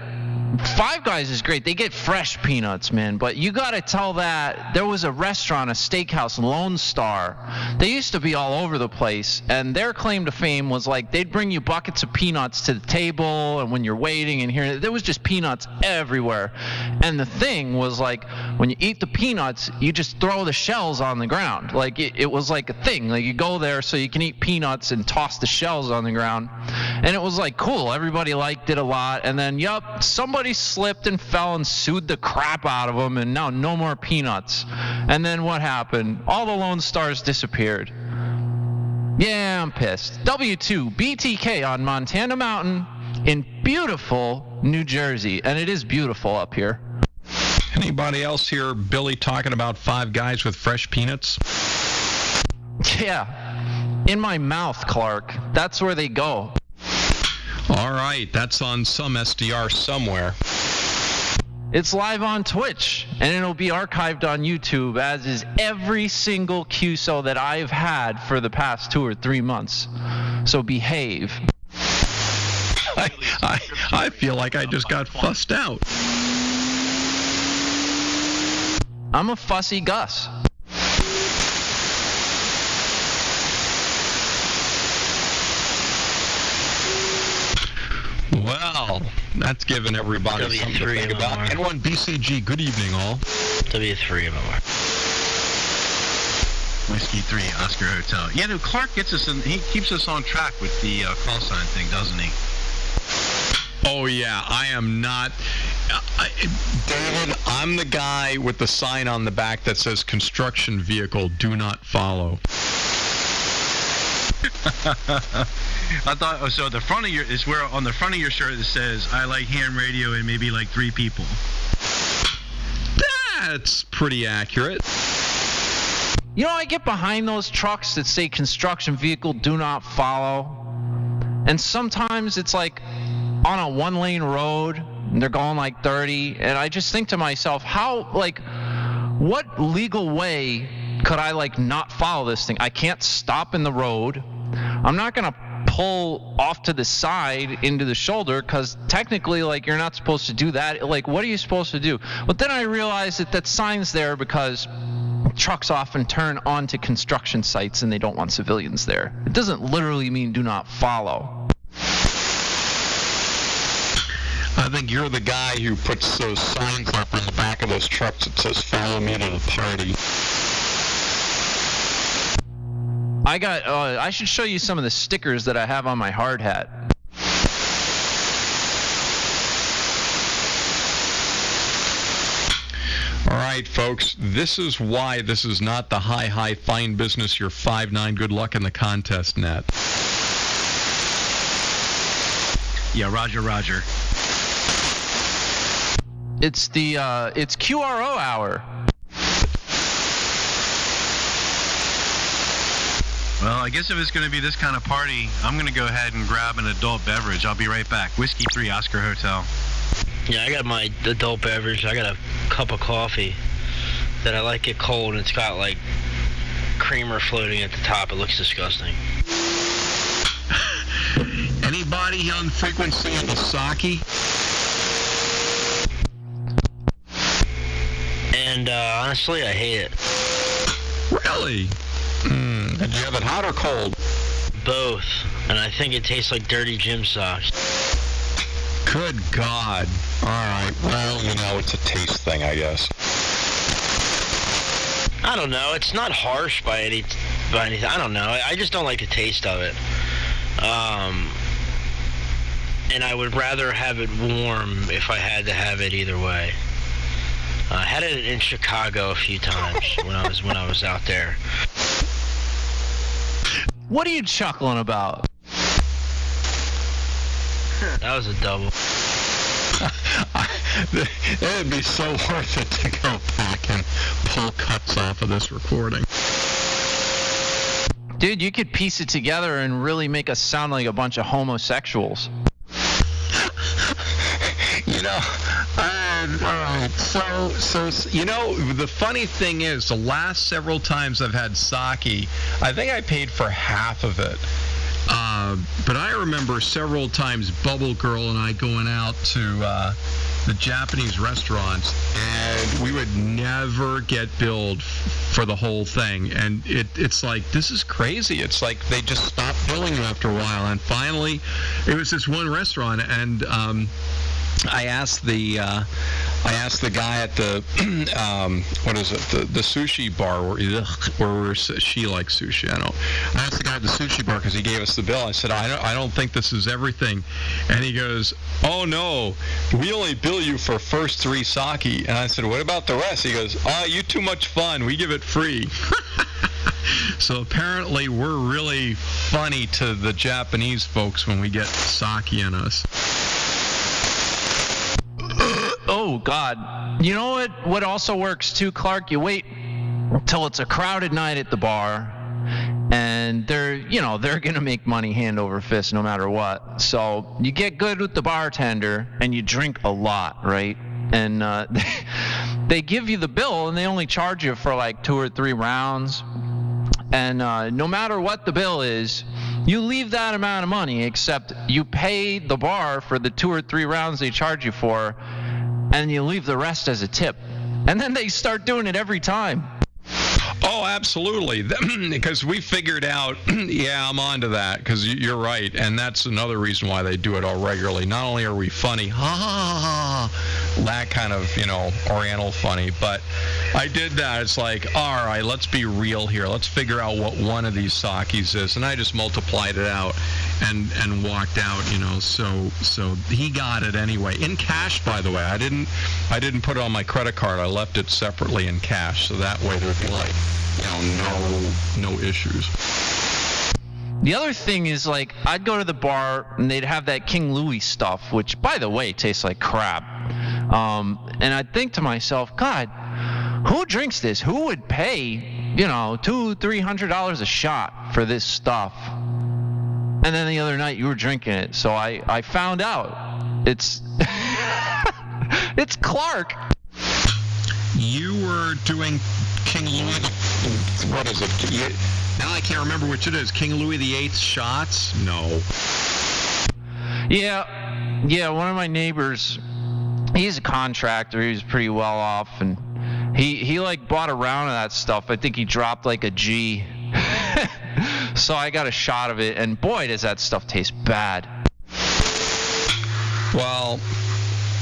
Five Guys is great. They get fresh peanuts, man. But you gotta tell that there was a restaurant, a steakhouse, Lone Star. They used to be all over the place, and their claim to fame was like they'd bring you buckets of peanuts to the table, and when you're waiting and here, there was just peanuts everywhere. And the thing was like, when you eat the peanuts, you just throw the shells on the ground. Like it was like a thing. Like you go there so you can eat peanuts and toss the shells on the ground. And it was like cool. Everybody liked it a lot. And then, somebody slipped and fell and sued the crap out of them, and now no more peanuts. And then what happened? All the Lone Stars disappeared. Yeah, I'm pissed. W2BTK on Montana Mountain in beautiful New Jersey. And it is beautiful up here. Anybody else hear Billy talking about Five Guys with fresh peanuts? Yeah. In my mouth, Clark. That's where they go. All right, that's on some SDR somewhere. It's live on Twitch, and it'll be archived on YouTube, as is every single QSO that I've had for the past 2 or 3 months. So behave. I feel like I just got fussed out. I'm a fussy Gus. Well, that's giving everybody something to think about. N1 BCG, good evening, all. W3 MMR. Whiskey 3, Oscar Hotel. Yeah, no, Clark gets us in, he keeps us on track with the call sign thing, doesn't he? Oh, yeah, I am not... David, I'm the guy with the sign on the back that says construction vehicle, do not follow. I thought, so the front of your, is where on the front of your shirt it says, I like ham radio and maybe like 3 people. That's pretty accurate. You know, I get behind those trucks that say construction vehicle, do not follow. And sometimes it's like on a 1-lane road, and they're going like 30, and I just think to myself, what legal way could I not follow this thing? I can't stop in the road. I'm not going to pull off to the side into the shoulder, because technically, you're not supposed to do that. What are you supposed to do? But then I realized that sign's there because trucks often turn onto construction sites and they don't want civilians there. It doesn't literally mean do not follow. I think you're the guy who puts those signs up on the back of those trucks that says follow me to the party. I should show you some of the stickers that I have on my hard hat. All right, folks, this is why this is not the high, fine business, your 5-9 good luck in the contest net. Yeah, Roger. It's QRO hour. Well, I guess if it's going to be this kind of party, I'm going to go ahead and grab an adult beverage. I'll be right back. Whiskey 3, Oscar Hotel. Yeah, I got my adult beverage. I got a cup of coffee that I like it cold, and it's got creamer floating at the top. It looks disgusting. Anybody on frequency of the sake? And honestly, I hate it. Really? Did you have it hot or cold? Both. And I think it tastes like dirty gym socks. Good God. All right. Well, it's a taste thing, I guess. I don't know. It's not harsh by anything. I don't know. I just don't like the taste of it. And I would rather have it warm if I had to have it either way. I had it in Chicago a few times when I was out there. What are you chuckling about? That was a double. It'd be so worth it to go back and pull cuts off of this recording. Dude, you could piece it together and really make us sound like a bunch of homosexuals. Alright, so the funny thing is, the last several times I've had sake, I think I paid for half of it. But I remember several times Bubble Girl and I going out to the Japanese restaurants, and we would never get billed for the whole thing. And it's like, this is crazy. It's like they just stopped billing you after a while. And finally, it was this one restaurant, and I asked the guy at the what is it, the sushi bar where she likes sushi. I asked the guy at the sushi bar because he gave us the bill. I said, I don't think this is everything, and he goes, oh no, we only bill you for first 3 sake. And I said, what about the rest? He goes, you too much fun, we give it free. So apparently we're really funny to the Japanese folks when we get sake in us. Oh, God. You know what also works too, Clark? You wait until it's a crowded night at the bar, and they're going to make money hand over fist no matter what. So you get good with the bartender, and you drink a lot, right? And they give you the bill, and they only charge you for like 2 or 3 rounds. And no matter what the bill is, you leave that amount of money, except you pay the bar for the 2 or 3 rounds they charge you for, and you leave the rest as a tip. And then they start doing it every time. Oh, absolutely. Because we figured out, yeah, I'm onto that, because you're right. And that's another reason why they do it all regularly. Not only are we funny, ha, ha, ha, ha, that kind of, Oriental funny, but I did that. It's like, all right, let's be real here. Let's figure out what one of these sakis is. And I just multiplied it out and walked out, so he got it anyway. In cash, by the way. I didn't put it on my credit card. I left it separately in cash, so that way there'd be like, no issues. The other thing is, like, I'd go to the bar and they'd have that King Louis stuff, which, by the way, tastes like crap. And I'd think to myself, God, who drinks this? Who would pay, $200-300 a shot for this stuff? And then the other night you were drinking it, so I found out. It's it's Clark. You were doing King Louis, what is it? Now I can't remember which it is. King Louis VIII shots? No. Yeah, one of my neighbors, he's a contractor. He was pretty well off, and he like bought a round of that stuff. I think he dropped like a G. So I got a shot of it, and boy, does that stuff taste bad. Well,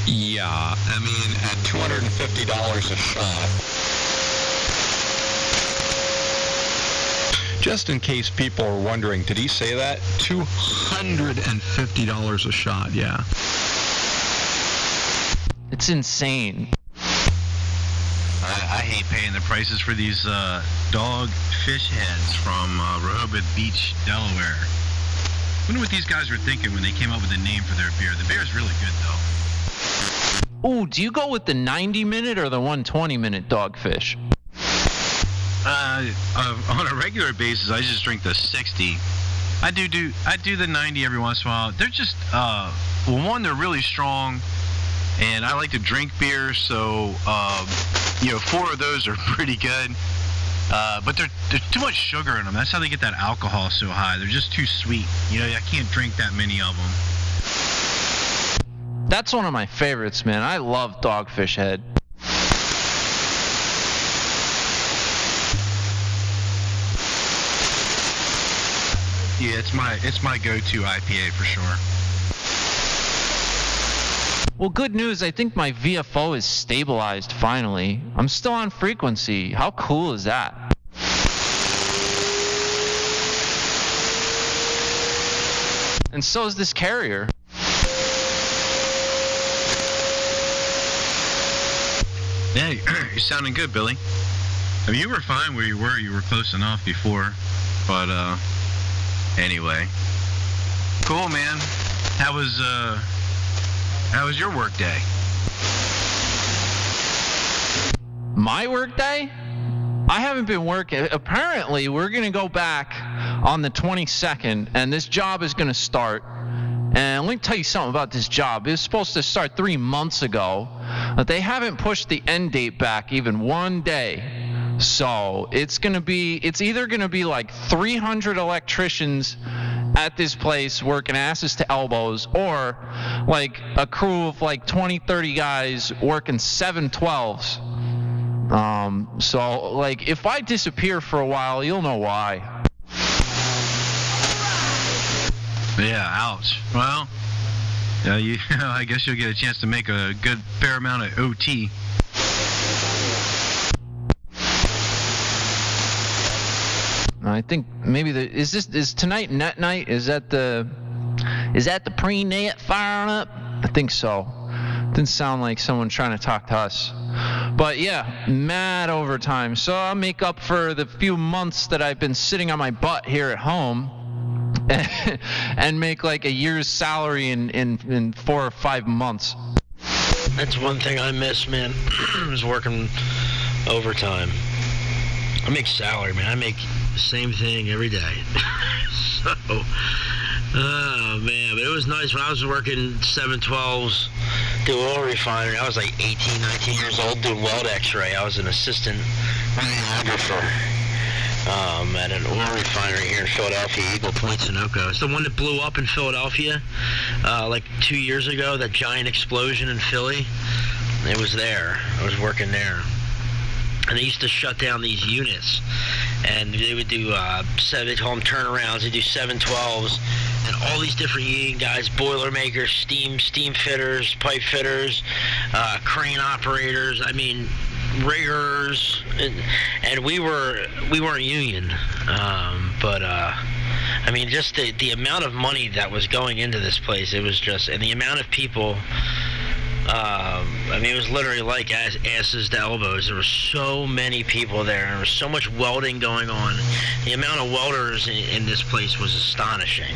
yeah, I mean, at $250 a shot. Just in case people are wondering, did he say that? $250 a shot, yeah. It's insane. I hate paying the prices for these dog fish heads from Rehoboth Beach, Delaware. I wonder what these guys were thinking when they came up with a name for their beer. The beer is really good, though. Ooh, do you go with the 90-minute or the 120-minute dogfish? On a regular basis, I just drink the 60. I do the 90 every once in a while. They're just, one, they're really strong, and I like to drink beer, so, 4 of those are pretty good. But there's too much sugar in them. That's how they get that alcohol so high. They're just too sweet. I can't drink that many of them. That's one of my favorites, man. I love Dogfish Head. Yeah, it's my go-to IPA for sure. Well, good news. I think my VFO is stabilized finally. I'm still on frequency. How cool is that? And so is this carrier. Yeah, you're sounding good, Billy. I mean, you were fine where you were. You were close enough before. But, anyway. Cool, man. How was your work day? My work day? I haven't been working. Apparently, we're going to go back on the 22nd, and this job is going to start. And let me tell you something about this job. It was supposed to start 3 months ago, but they haven't pushed the end date back even one day. So it's either going to be like 300 electricians at this place working asses to elbows, or like a crew of like 20, 30 guys working 712s. So like if I disappear for a while, you'll know why. Yeah, ouch. Well, I guess you'll get a chance to make a good fair amount of OT. I think maybe is tonight net night? Is that the pre-net firing up? I think so. Didn't sound like someone trying to talk to us. But yeah, mad overtime. So I'll make up for the few months that I've been sitting on my butt here at home and make like a year's salary in 4 or 5 months. That's one thing I miss, man, is working overtime. I make salary, man. I make the same thing every day. So, oh man, but it was nice when I was working 712s, the oil refinery. I was like 18, 19 years old doing weld x-ray. I was an assistant radiographer at an oil refinery here in Philadelphia, Eagle Point, Sunoco. It's the one that blew up in Philadelphia like 2 years ago, that giant explosion in Philly. It was there. I was working there. And they used to shut down these units, and they would do they call them turnarounds. They do 712s, and all these different union guys, boiler makers, steam fitters, pipe fitters, crane operators. I mean, riggers, and we weren't union, but I mean, just the amount of money that was going into this place, it was just, and the amount of people. I mean, it was literally like asses to elbows. There were so many people there, and there was so much welding going on. The amount of welders in this place was astonishing.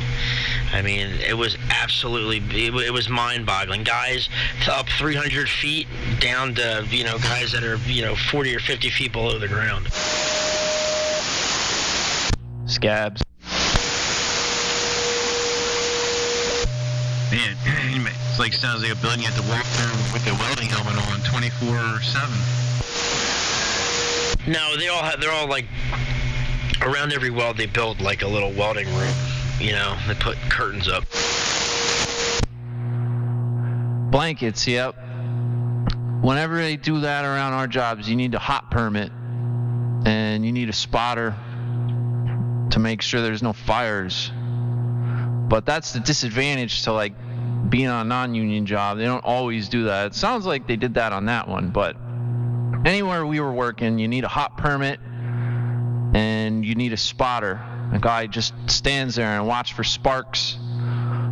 I mean, it was absolutely, it was mind-boggling. Guys up 300 feet down to, guys that are, 40 or 50 feet below the ground. Scabs. Man, it's like, sounds like a building you have to walk through with the welding helmet on 24/7. No, they're all like, around every weld they build like a little welding room. They put curtains up. Blankets, yep. Whenever they do that around our jobs, you need a hot permit, and you need a spotter to make sure there's no fires. But that's the disadvantage to like being on a non-union job. They don't always do that. It sounds like they did that on that one, but anywhere we were working, you need a hot permit and you need a spotter. A guy just stands there and watches for sparks,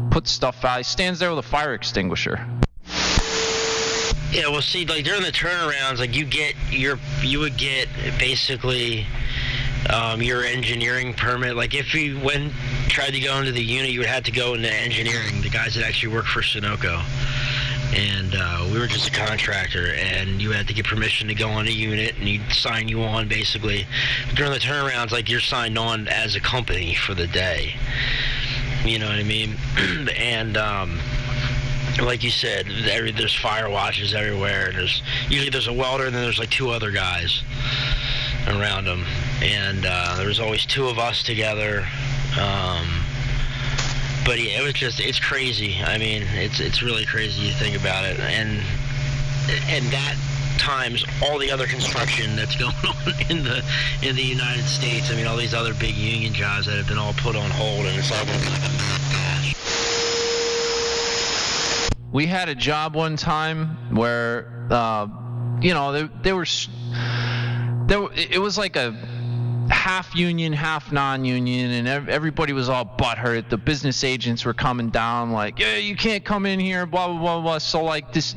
puts stuff out. He stands there with a fire extinguisher. Yeah, well, see, like during the turnarounds, like you would get basically your engineering permit. Like if you tried to go into the unit, you would have to go into engineering, the guys that actually work for Sunoco. And we were just a contractor, and you had to get permission to go on a unit, and he'd sign you on basically. During the turnarounds, like you're signed on as a company for the day. You know what I mean? And like you said, there's fire watches everywhere. Usually there's a welder, and then there's like 2 other guys around them, and there was always 2 of us together. But yeah, it's crazy. I mean, it's really crazy you think about it, and that times all the other construction that's going on in the United States. I mean, all these other big union jobs that have been all put on hold, and it's all been like a mad dash. We had a job one time where, it was like a half union, half non-union, and everybody was all butthurt. The business agents were coming down like, yeah, you can't come in here, blah, blah, blah, blah. So like these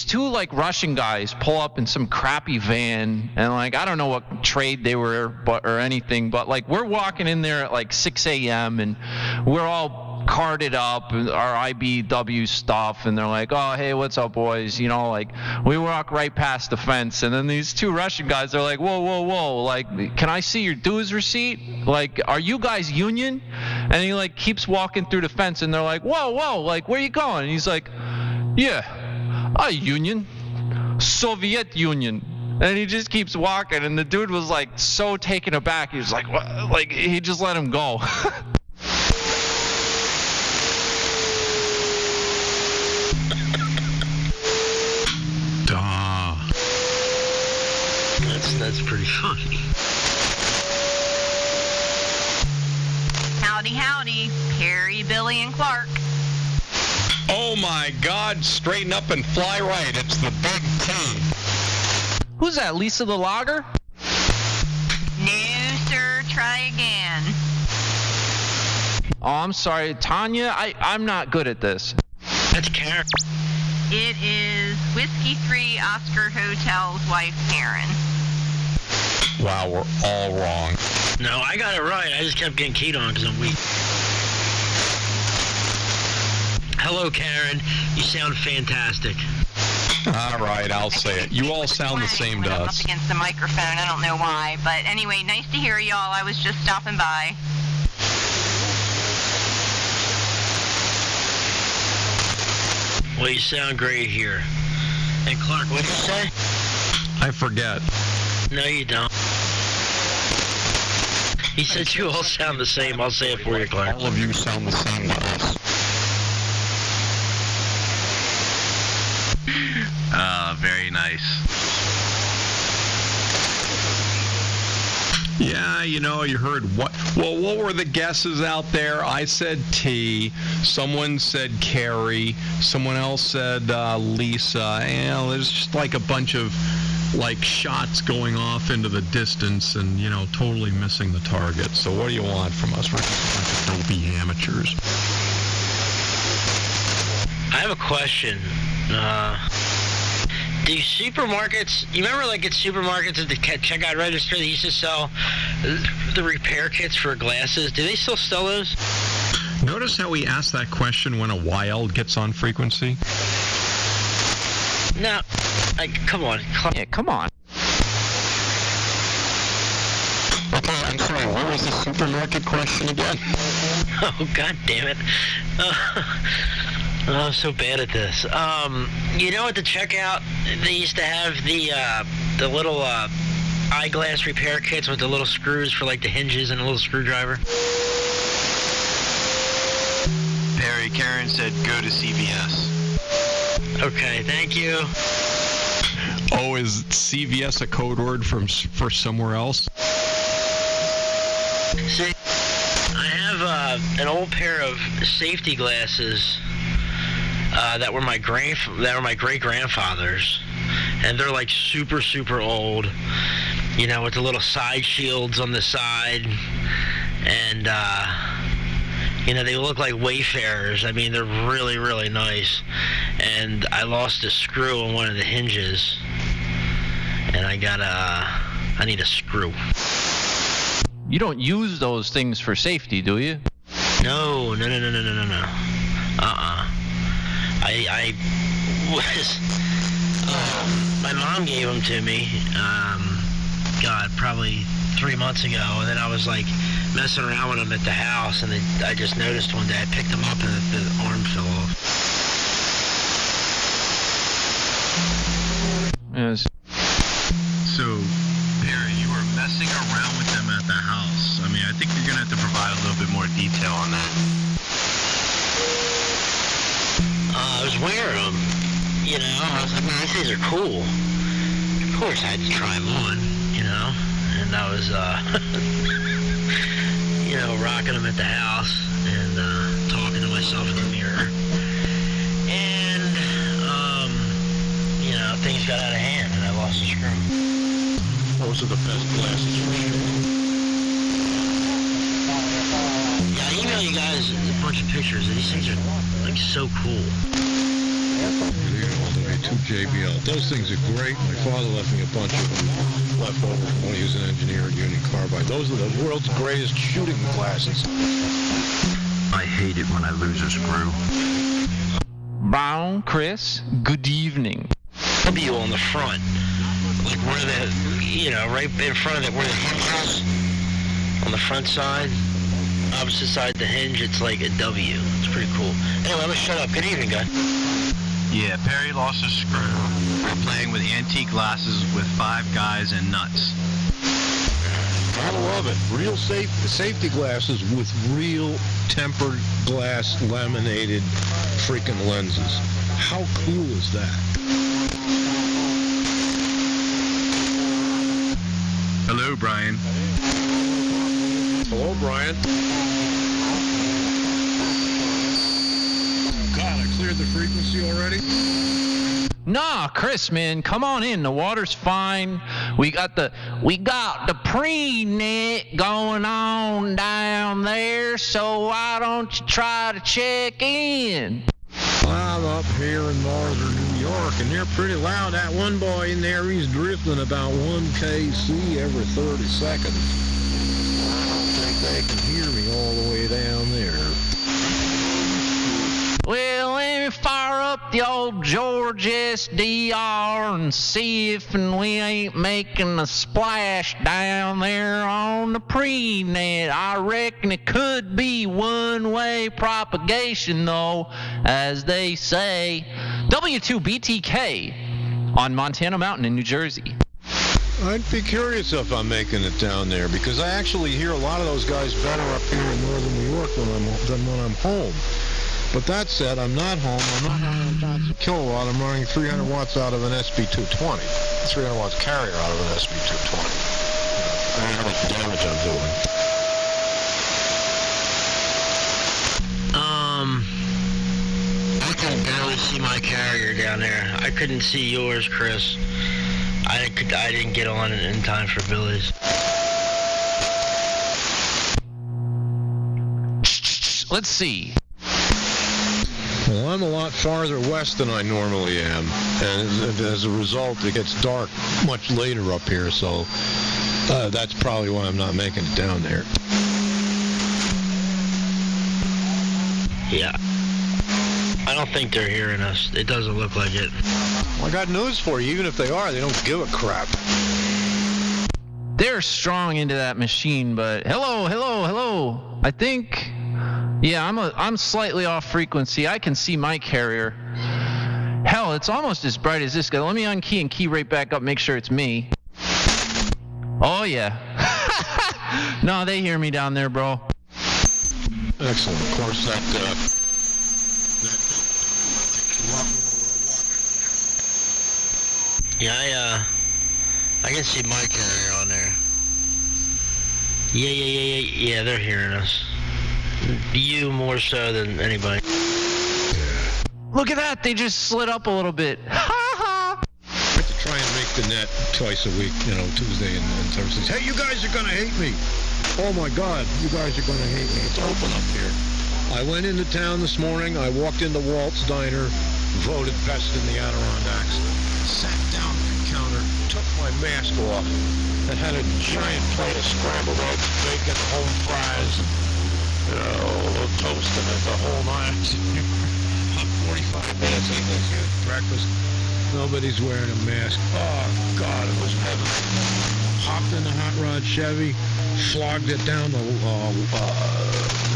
2 like Russian guys pull up in some crappy van, and like, I don't know what trade they were or anything, but like we're walking in there at like 6 a.m. and we're all carded up, our IBW stuff, and they're like, oh, hey, what's up, boys? Like, we walk right past the fence, and then these 2 Russian guys are like, whoa, like, can I see your dues receipt? Like, are you guys union? And he like keeps walking through the fence, and they're like, whoa, like, where you going? And he's like, yeah, I union, Soviet Union. And he just keeps walking, and the dude was like so taken aback. He was like, what? Like, he just let him go. Billy and Clark. Oh my God, straighten up and fly right. It's the Big T. Who's that, Lisa the Logger? No, sir, try again. Oh, I'm sorry, Tanya, I'm not good at this. That's Karen. It is Whiskey 3 Oscar Hotel's wife, Karen. Wow, we're all wrong. No, I got it right. I just kept getting keyed on because I'm weak. Hello, Karen. You sound fantastic. All right, I'll say it. You all sound the same to I'm up us. against the microphone. I don't know why. But anyway, nice to hear y'all. I was just stopping by. Well, you sound great here. And Clark, what'd you say? I forget. No, you don't. He said you all sound the same. I'll say it for you, Clark. All of you sound the same to us. Very nice. Yeah, you know, you heard what? Well, what were the guesses out there? I said T. Someone said Carrie. Someone else said Lisa. And there's just like a bunch of like shots going off into the distance and, you know, totally missing the target. So what do you want from us? We're just a bunch of dopey amateurs. I have a question. Do supermarkets, you remember like at supermarkets at the checkout register, they used to sell the repair kits for glasses? Do they still sell those? Notice how we asked that question when a wild gets on frequency? No, like, come on. Yeah, come on. Okay, I'm sorry, what was the supermarket question again? Oh, God damn it. Oh, I'm so bad at this. You know at the checkout, they used to have the little eyeglass repair kits with the little screws for like the hinges and a little screwdriver? Perry, Karen said go to CVS. Okay, thank you. Oh, is CVS a code word for somewhere else? See, I have an old pair of safety glasses that were my great grandfather's, and they're like super old, you know, with the little side shields on the side, and you know, they look like Wayfarers. I mean, they're really nice, and I lost a screw on one of the hinges, and I need a screw. You don't use those things for safety, do you? No. I was, my mom gave them to me, God, probably 3 months ago, and then I was like messing around with them at the house, and then I just noticed one day I picked them up and the arm fell off. Yes. So, Perry, you were messing around with them at the house. I mean, I think you're going to have to provide a little bit more detail on that. I was wearing them, you know. I was like, man, these things are cool. Of course, I had to try them on, you know. And I was, you know, rocking them at the house and talking to myself in the mirror. And, you know, things got out of hand and I lost a screw. Those are the best glasses for sure. Yeah, I emailed you guys a bunch of pictures. These things are, like, so cool. W2JBL. Those things are great. My father left me a bunch of them left over from when he was an engineer at Union Carbide. Those are the world's greatest shooting glasses. I hate it when I lose a screw. Brown, Chris, good evening. W on the front. Like where the, you know, right in front of it, where the hinge is. On the front side. Opposite side the hinge, it's like a W. It's pretty cool. Anyway, I'm gonna shut up. Good evening, guys. Yeah, Perry lost a screw. We're playing with antique glasses with 5 guys and nuts. I love it. Real safety glasses with real tempered glass laminated freaking lenses. How cool is that? Hello, Brian. Hello, Brian. cleared the frequency already? Nah, Chris, man, come on in. The water's fine. We got the pre-net going on down there, so why don't you try to check in? I'm up here in northern New York, and they're pretty loud. That one boy in there, he's drifting about 1 kc every 30 seconds. I don't think they can hear me all the way down there. Well, let me fire up the old George SDR and see if we ain't making a splash down there on the pre-net. I reckon it could be one-way propagation, though, as they say. W2BTK on Montana Mountain in New Jersey. I'd be curious if I'm making it down there, because I actually hear a lot of those guys better up here in northern New York than when I'm home. But that said, I'm not home. I'm not running watts a kilowatt. I'm running 300 watts out of an SB220. 300 watts carrier out of an SB220. I don't know how much damage I'm doing. I can barely see my carrier down there. I couldn't see yours, Chris. I didn't get on in time for Billy's. Let's see. Well, I'm a lot farther west than I normally am, and as a result, it gets dark much later up here, so that's probably why I'm not making it down there. Yeah. I don't think they're hearing us. It doesn't look like it. Well, I got news for you. Even if they are, they don't give a crap. They're strong into that machine, but hello. I think, yeah, I'm slightly off frequency. I can see my carrier. Hell, it's almost as bright as this guy. Let me unkey and key right back up, make sure it's me. Oh, yeah. No, they hear me down there, bro. Excellent. Of course, that Yeah, I can see my carrier on there. Yeah, they're hearing us. You more so than anybody. Look at that, they just slid up a little bit. I have to try and make the net twice a week, Tuesday and Thursdays. Hey, you guys are going to hate me. Oh my God, you guys are going to hate me. It's open up here. I went into town this morning. I walked into Walt's Diner, voted best in the Adirondacks, sat down at the counter, took my mask off, and had a giant plate of scrambled eggs, bacon, home fries, and, a little toast and the whole nine. 45 minutes eating this breakfast. Nobody's wearing a mask. Oh, God, it was heaven. Hopped in the hot rod Chevy, flogged it down the,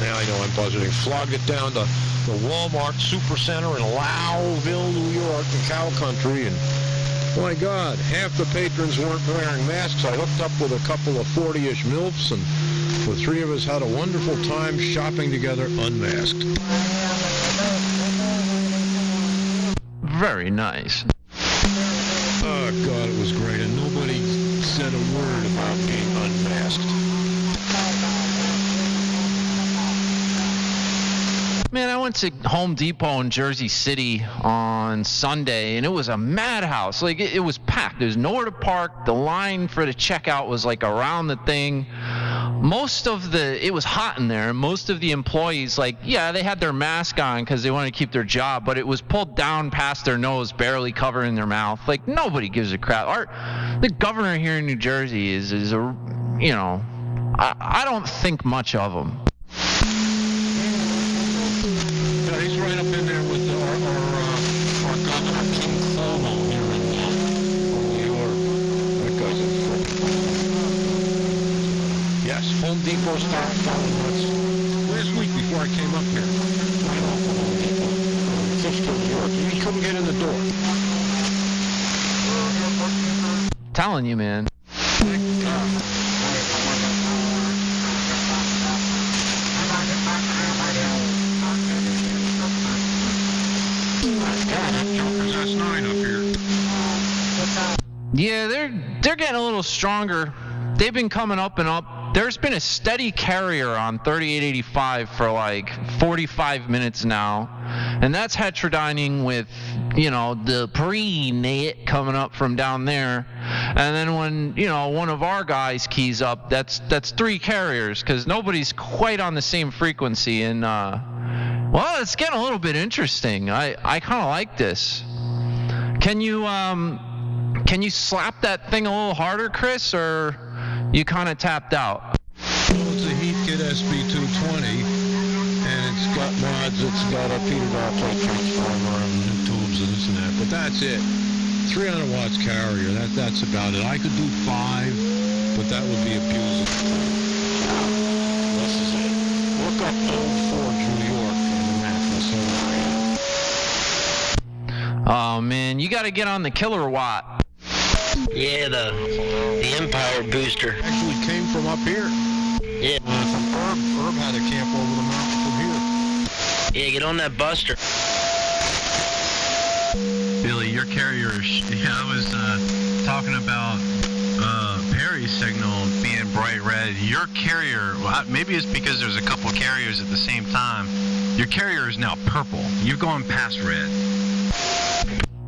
I know I'm buzzing, flogged it down to the Walmart Supercenter in Lowville, New York, in cow country, and my God, half the patrons weren't wearing masks. I hooked up with a couple of 40-ish MILFs, and the three of us had a wonderful time shopping together unmasked. Very nice. Oh, God, it was great, and nobody said a word about being unmasked. Man, I went to Home Depot in Jersey City on Sunday, and it was a madhouse. Like, it was packed. There's nowhere to park. The line for the checkout was, like, around the thing. It was hot in there, and most of the employees, they had their mask on because they wanted to keep their job, but it was pulled down past their nose, barely covering their mouth. Like, nobody gives a crap. The governor here in New Jersey is I don't think much of him. Yeah, he's right up in there with our governor, King Cuomo, here in New York. That guy's a freaking... Yes, Home Depot started falling nuts last week before I came up here. Right off of Home Depot. Fishkill, New York. He couldn't get in the door. Telling you, man. Thank God. Yeah, they're getting a little stronger. They've been coming up and up. There's been a steady carrier on 3885 for like 45 minutes now. And that's heterodyning with, the pre-net coming up from down there. And then when, one of our guys keys up, that's 3 carriers, because nobody's quite on the same frequency. And, well, it's getting a little bit interesting. I kind of like this. Can you slap that thing a little harder, Chris, or you kind of tapped out? Well, it's a Heathkit SB220, and it's got mods. It's got a Peter plate transformer and tubes and this and that. But that's it. 300 watts carrier. That's about it. I could do 5, but that would be abusing. This is it. Look up Old Forge, New York, in the map. That's all. Oh man, you got to get on the kilowatt. Yeah, the Empire booster. Actually came from up here. Yeah. Herb had a camp over the mountain from here. Yeah, get on that buster. Billy, your carrier, I was talking about Perry's signal being bright red. Your carrier, maybe it's because there's a couple carriers at the same time. Your carrier is now purple. You're going past red.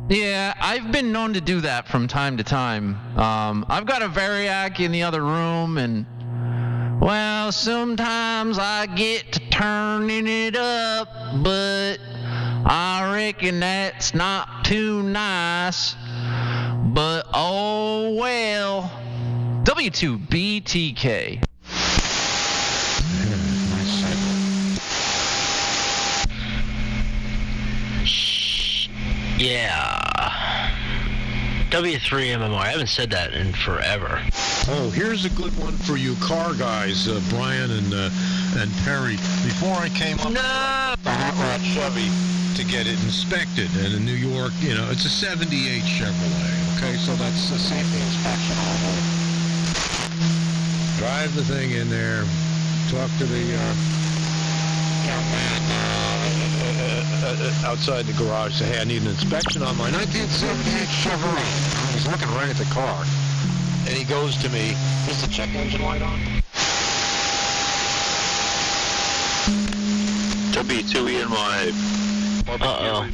Yeah, I've been known to do that from time to time. I've got a Variac in the other room, and, well, sometimes I get to turning it up, but I reckon that's not too nice. But, oh well. W2BTK. Yeah. W3MMR. I haven't said that in forever. Oh, here's a good one for you car guys, Brian and Perry. Before I came up the Hot Rod Chevy to get it inspected, and in New York, it's a 78 Chevrolet, okay? So that's the safety inspection all over. Drive the thing in there, talk to the young man outside the garage, say, hey, I need an inspection on my 1978 Chevrolet. He's looking right at the car. And he goes to me, is the check engine light on? W2VW. Uh-oh.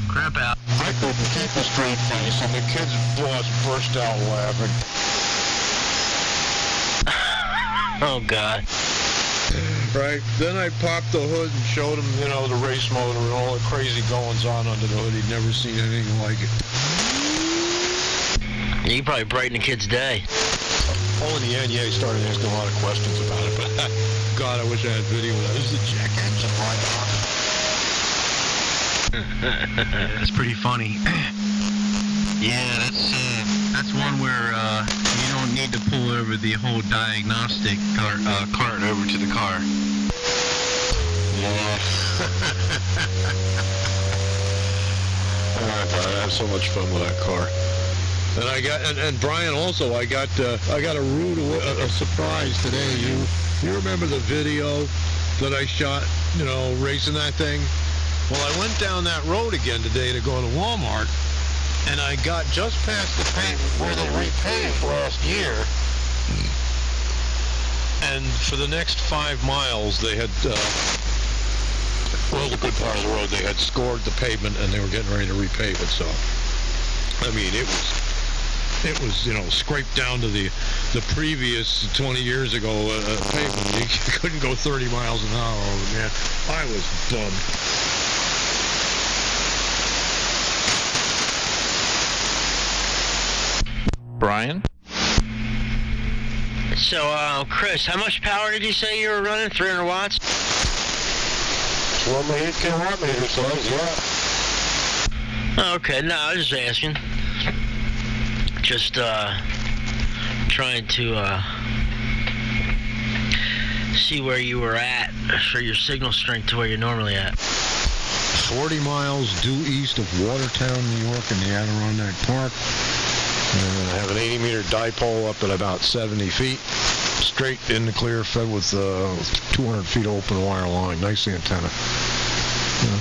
Crap out. I couldn't keep a straight face, and the kid's boss burst out laughing. Oh, God. Right. Then I popped the hood and showed him, the race motor and all the crazy goings on under the hood. He'd never seen anything like it. You probably brighten the kid's day. Oh, in the end, yeah, he started asking a lot of questions about it. But, God, I wish I had video of that. Is the check engine light on? That's pretty funny. Yeah, that's one where you don't need to pull over the whole diagnostic cart over to the car. Yeah. I had so much fun with that car. And I got and Brian also, I got a surprise today. You remember the video that I shot, racing that thing? Well, I went down that road again today to go to Walmart, and I got just past the pavement where they repaved last year. And for the next 5 miles, they had, the good part of the road, they had scored the pavement, and they were getting ready to repave it. So, I mean, it was scraped down to the previous 20 years ago pavement. You couldn't go 30 miles an hour over there. I was bummed. Brian? So, Chris, how much power did you say you were running? 300 watts? That's what my 8 kilowatt meter says, yeah. Okay, no, I was just asking. Just, trying to, see where you were at for your signal strength to where you're normally at. 40 miles due east of Watertown, New York in the Adirondack Park. And I have an 80-meter dipole up at about 70 feet, straight in the clear, fed with 200 feet open wire line. Nice antenna.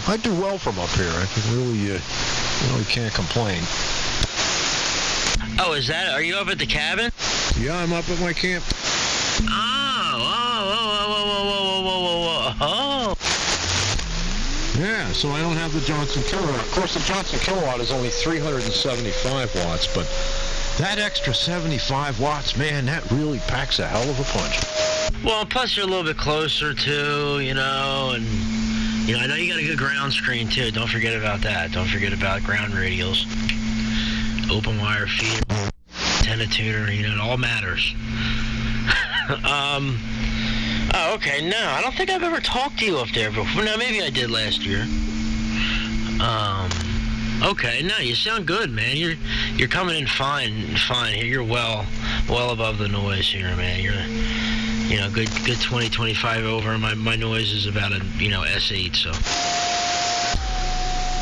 I do well from up here. I really can't complain. Oh, are you up at the cabin? Yeah, I'm up at my camp. Oh. Yeah, so I don't have the Johnson kilowatt. Of course, the Johnson kilowatt is only 375 watts, but that extra 75 watts, man, that really packs a hell of a punch. Well, plus you're a little bit closer too, and I know you got a good ground screen too. Don't forget about that. Don't forget about ground radials, open wire feed, antenna tuner. It all matters. Oh, okay. No, I don't think I've ever talked to you up there before. No, maybe I did last year. Okay. No, you sound good, man. You're coming in fine here. You're well above the noise here, man. You're good 20, 25 over. My noise is about a S8, so.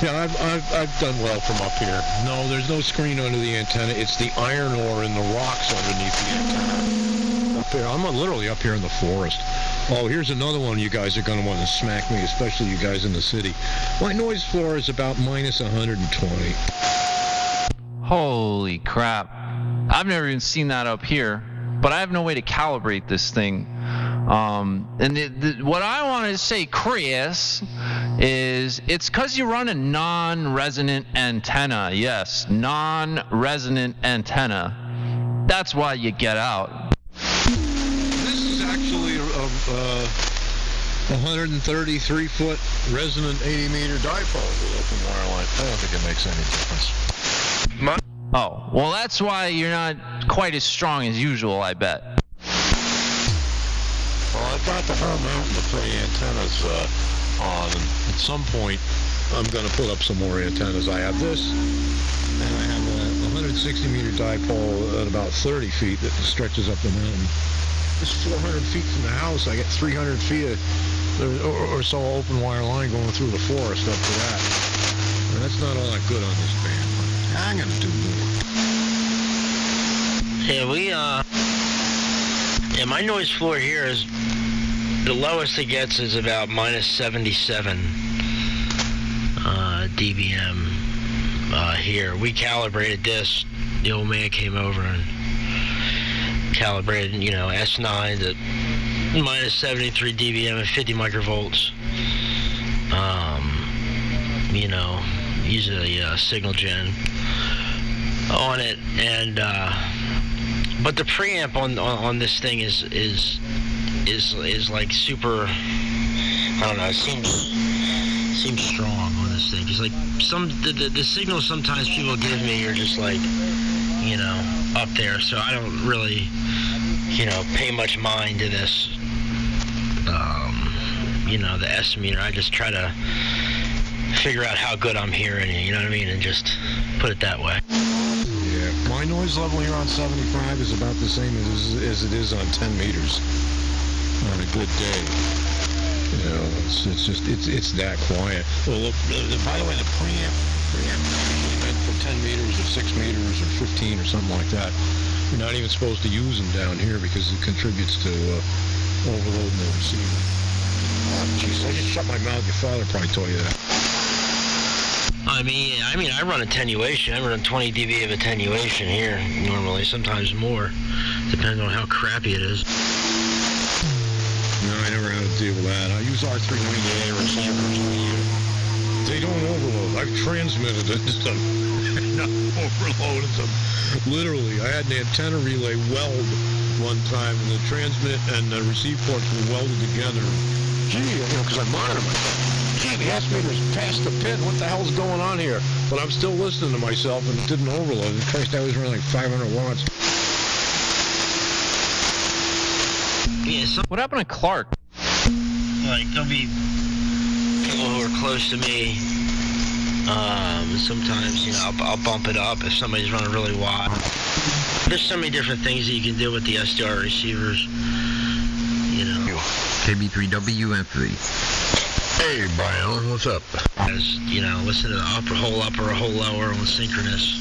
Yeah, I've done well from up here. No, there's no screen under the antenna. It's the iron ore in the rocks underneath the antenna. Up here, I'm literally up here in the forest. Oh, here's another one you guys are going to want to smack me, especially you guys in the city. My noise floor is about minus 120. Holy crap. I've never even seen that up here, but I have no way to calibrate this thing. What I want to say, Chris, is it's because you run a non-resonant antenna. Yes, non-resonant antenna. That's why you get out. This is actually a 133-foot resonant 80-meter dipole with open wire line. I don't think it makes any difference. Oh, well, that's why you're not quite as strong as usual, I bet. Well, I've got the whole mountain of pretty antennas on, and at some point, I'm going to put up some more antennas. I have this, and I have a 160-meter dipole at about 30 feet that stretches up the mountain. It's 400 feet from the house. I get 300 feet or so open wire line going through the forest up to that. And that's not all that good on this band, but I'm going to do more. Yeah, my noise floor here is, the lowest it gets is about minus 77 dBm here. We calibrated this. The old man came over and calibrated, S9 to minus 73 dBm and 50 microvolts. Use a signal gen on it, and but the preamp on this thing is like super. I don't know. It seems strong on this thing. It's like the signals sometimes people give me are just like, up there. So I don't really, pay much mind to this. The S meter. I just try to figure out how good I'm hearing it. You know what I mean? And just put it that way. Yeah, my noise level here on 75 is about the same as it is on 10 meters on a good day. It's that quiet. Well, look, by the way, the preamp meant for 10 meters or 6 meters or 15 or something like that. You're not even supposed to use them down here because it contributes to overloading the receiver. Jeez, I just shut my mouth. Your father probably told you that. I mean, I run attenuation. I run 20 dB of attenuation here normally, sometimes more, depending on how crappy it is. No, I never had to deal with that. I use R398 receivers. They don't overload. I've transmitted it to them. Not overloaded them. Literally, I had an antenna relay weld one time, and the transmit and the receive ports were welded together. Gee, because I monitor myself. Gee, the S meter's past the pin. What the hell's going on here? But I'm still listening to myself, and it didn't overload. In Christ, I was running like 500 watts. Yeah, what happened to Clark? Like, there'll be people who are close to me. Sometimes, I'll bump it up if somebody's running really wide. There's so many different things that you can do with the SDR receivers. KB3W and 3. Hey, Brian, what's up? As listen to the upper hole lower on synchronous.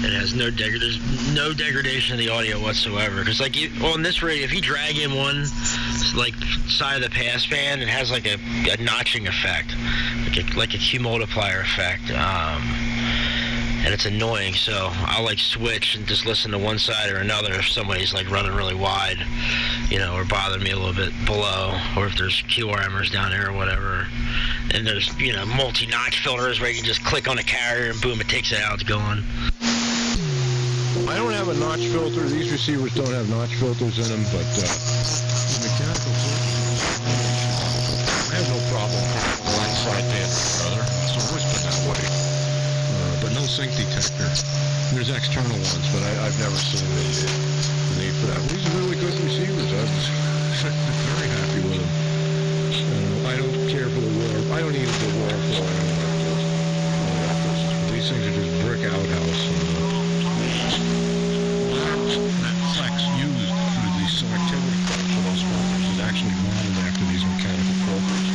It has there's no degradation of the audio whatsoever. Because on this radio, if you drag in one side of the passband, it has like a notching effect, like a Q multiplier effect. and it's annoying. So I'll like switch and just listen to one side or another if somebody's like running really wide, or bothering me a little bit below, or if there's QRMers down there or whatever. And there's multi-notch filters where you can just click on a carrier and boom, it takes it out, it's gone. I don't have a notch filter. These receivers don't have notch filters in them, but the mechanical filters, I have no problem on one side band or the other. It's always been that way. But no sync detector. There's external ones, but I've never seen the need for that. These are really good receivers. I'm very happy with them. I don't care for the war. I don't even do war for these things are just brick outhouse. That flex used for the selectivity for those filters is actually modeled after these mechanical filters.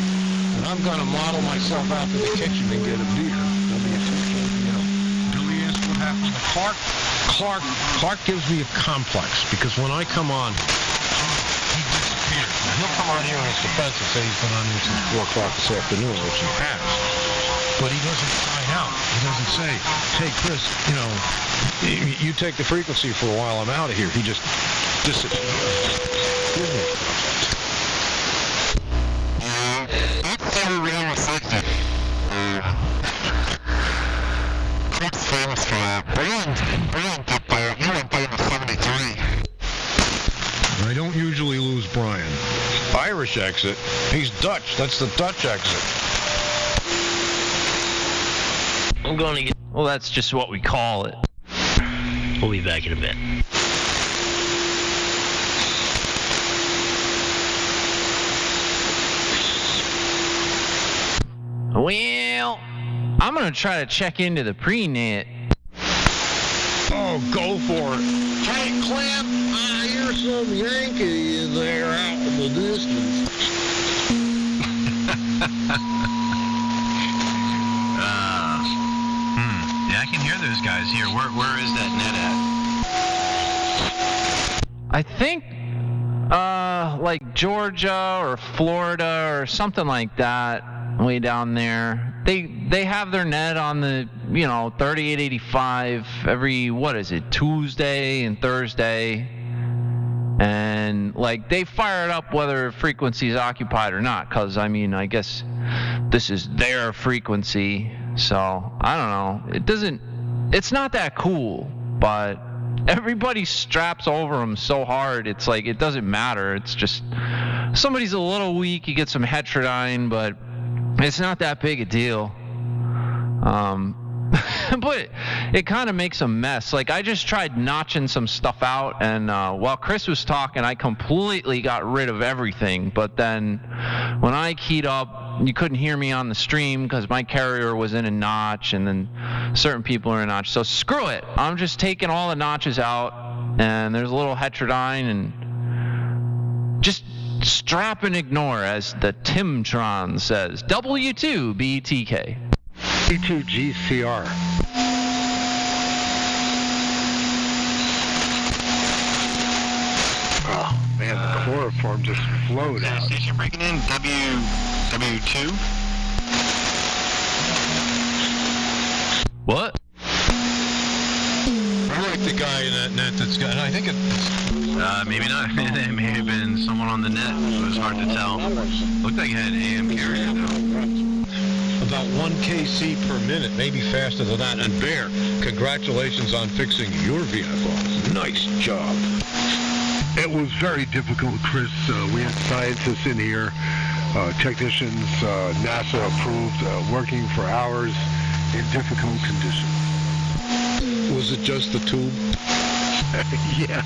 And I'm going to model myself out to the kitchen and get a beer. Billy asked what happened to Clark. Clark gives me a complex because when I come on, he disappears. Now, he'll come on here in his defense and say he's been on here since 4 o'clock this afternoon, which he has. But he doesn't sign out. He doesn't say, hey, Chris, you take the frequency for a while, I'm out of here. He just disappears. That's never really reflected. Quick famous for Brian got there. He went there in 73. I don't usually lose Brian. Irish exit. He's Dutch. That's the Dutch exit. I'm going to get... Well, that's just what we call it. We'll be back in a bit. Well, I'm going to try to check into the pre-net. Oh, go for it. Hey, Clem, I hear some Yankee in there out in the distance. Yeah, I can hear those guys here. Where is that net at? I think, like Georgia or Florida or something like that, way down there. They have their net on the, 3885 every, Tuesday and Thursday. And, they fire it up whether frequency is occupied or not, because, I guess this is their frequency. So, I don't know. It's not that cool, but everybody straps over them so hard, it's like, it doesn't matter. It's just, somebody's a little weak, you get some heterodyne, but it's not that big a deal. But it kind of makes a mess. I just tried notching some stuff out, and while Chris was talking, I completely got rid of everything. But then when I keyed up, you couldn't hear me on the stream because my carrier was in a notch, and then certain people are in a notch. So screw it. I'm just taking all the notches out, and there's a little heterodyne, and just strap and ignore, as the Timtron says. W2VW. W2GCR. Oh, man, the chloroform just flowed out. Station breaking in, W2. What? I like the guy in that net that's got, I think it's... maybe not. It may have been someone on the net. It was hard to tell. Looked like it had an AM carrier, though. About 1 kc per minute, maybe faster than that. And Bear, congratulations on fixing your vehicle. Nice job. It was very difficult, Chris. We had scientists in here, technicians, NASA approved, working for hours in difficult conditions. Was it just the tube? Yeah.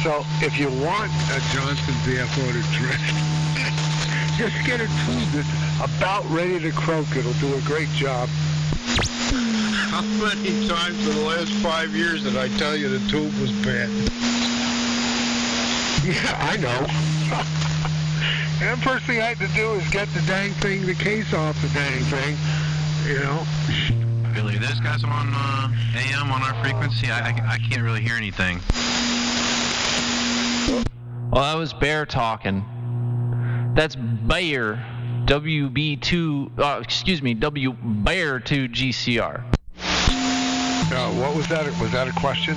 So if you want a Johnson VFO to drift, just get a tube that's about ready to croak. It'll do a great job. How many times in the last 5 years did I tell you the tube was bad? Yeah, I know. And the first thing I had to do is get the dang thing, the case off the dang thing, Billy, those guys on AM on our frequency, I can't really hear anything. Well, that was Bear talking. That's Bear, W Bear 2 GCR. What was that? Was that a question?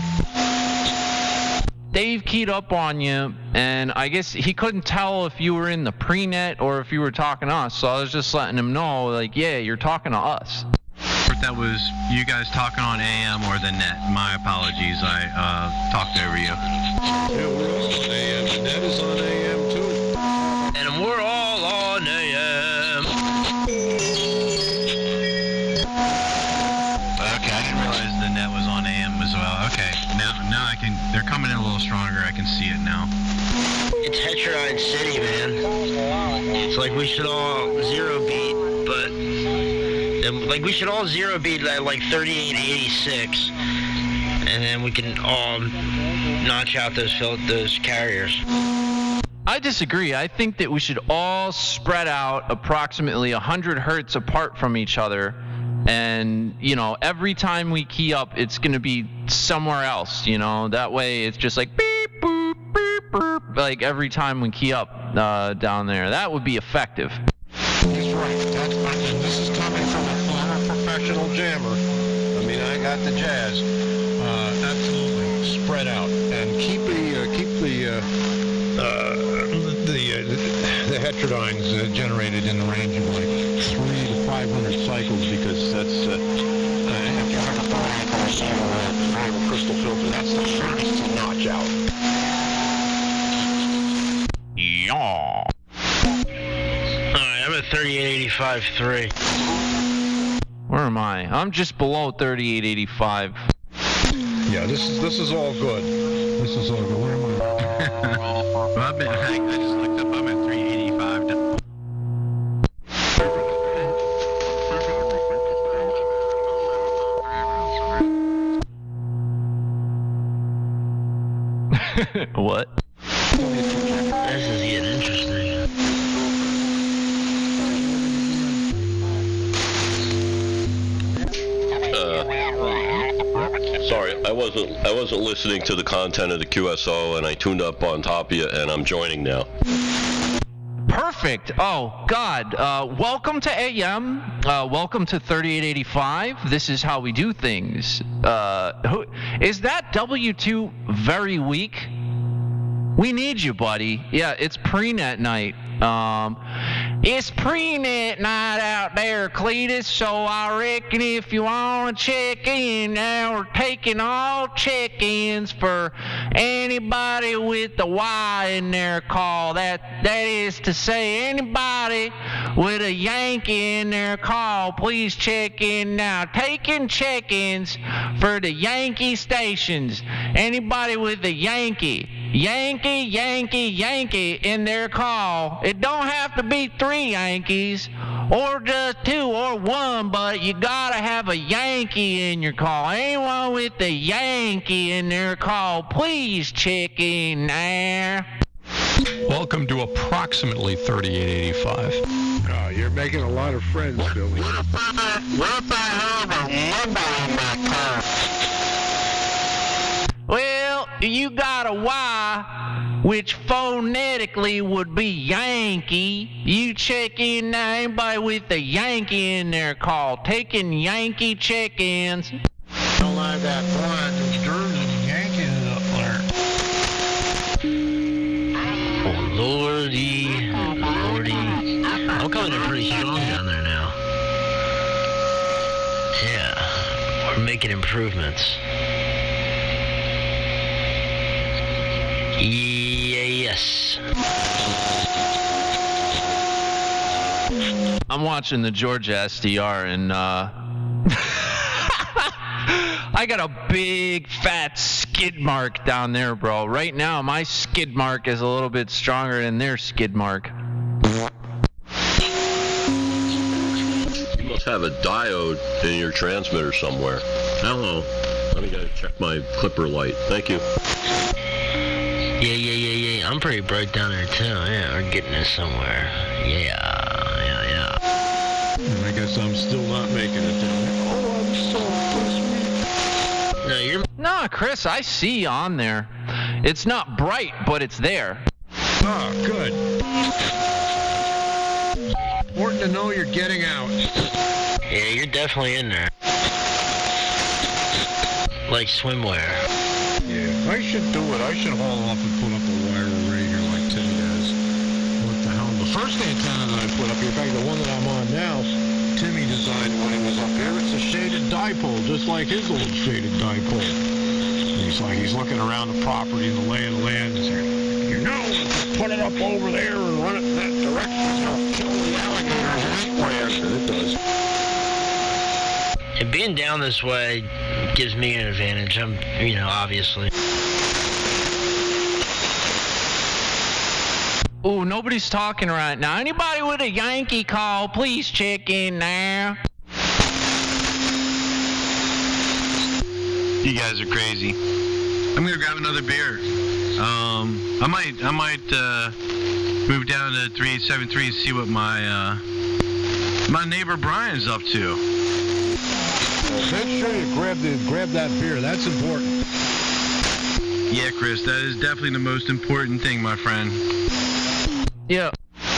Dave keyed up on you, and I guess he couldn't tell if you were in the pre-net or if you were talking to us, so I was just letting him know, like, yeah, you're talking to us. If that was you guys talking on AM or the net, my apologies, I talked over you. Yeah, we're all on AM. The net is on AM too. And we're all on AM. Okay, I didn't realize the net was on AM as well. Okay, now I can. They're coming in a little stronger. I can see it now. It's Heterodyne City, man. It's like we should all zero beat, but like we should all zero beat at like 3886, and then we can all notch out those carriers. I disagree. I think that we should all spread out approximately 100 hertz apart from each other. And, you know, every time we key up, it's going to be somewhere else, you know. That way it's just like beep, boop, beep, boop, like every time we key up down there. That would be effective. He's right. And this is coming from a former professional jammer. I mean, I got the jazz. Absolutely spread out and keep the heterodynes generated in the range of like 300 to 500 cycles, because that's if you have a variable crystal filter, that's the hardest to notch out. Yeah. Alright, I'm at 3885.3. Where am I? I'm just below 3885. Yeah, this is all good. This is all good. Where am I? Well, I just looked up. I'm at 385 now. What? This is getting interesting. Sorry, I wasn't listening to the content of the QSO, and I tuned up on top of you, and I'm joining now. Perfect. Oh, God. Welcome to AM. Welcome to 3885. This is how we do things. Is that W2 very weak? We need you, buddy. Yeah, it's pre-net night. It's pre-net night out there, Cletus, so I reckon if you want to check in, now we're taking all check-ins for anybody with the Y in their call. That is to say, anybody with a Yankee in their call, please check in now. Taking check-ins for the Yankee stations. Anybody with a Yankee in their call. It don't have to be 3 Yankees or just 2 or 1, but you gotta have a Yankee in your call. Anyone with a Yankee in their call, please check in there. Welcome to approximately 3885. You're making a lot of friends, Billy. What if I have a number in my car? Well, you got a Y, which phonetically would be Yankee. You check in now, anybody with a Yankee in their call. Taking Yankee check-ins. Don't like that blind Jersey Yankees up there. Oh, Lordy. I'm coming in pretty strong down there now. Yeah, we're making improvements. Yes. I'm watching the Georgia SDR, and I got a big fat skid mark down there, bro. Right now, my skid mark is a little bit stronger than their skid mark. You must have a diode in your transmitter somewhere. Hello. Let me go check my clipper light. Thank you. Yeah. I'm pretty bright down there too. Yeah, we're getting this somewhere. Yeah. And I guess I'm still not making it down there. Oh, I'm so No, Nah, Chris, I see you on there. It's not bright, but it's there. Oh, good. Important to know you're getting out. Yeah, you're definitely in there. like swimwear. Yeah, I should do it. I should haul up and put up a wire array here like Timmy does. What the hell? The first antenna that I put up here, in fact, the one that I'm on now, Timmy designed when he was up here. It's a shaded dipole, just like his old shaded dipole. He's looking around the property and the lay of the land. He's like, put it up over there and run it in that direction. It'll kill the alligators anyway. It does. And being down this way gives me an advantage. I'm, obviously. Ooh, nobody's talking right now. Anybody with a Yankee call, please check in now. You guys are crazy. I'm gonna grab another beer. I might move down to 3873 and see what my neighbor Brian's up to. Make sure you grab that beer. That's important. Yeah, Chris, that is definitely the most important thing, my friend. Yeah.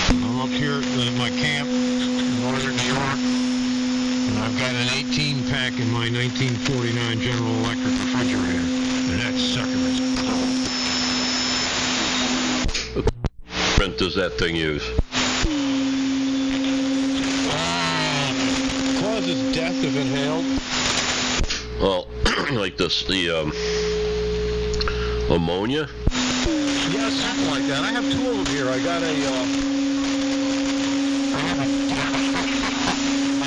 I'm up here at my camp in northern New York, and I've got an 18-pack in my 1949 General Electric refrigerator, and that sucker is What print does that thing use? causes death if inhaled. Well, like the ammonia? Yeah, something like that. I have two of them here. I got a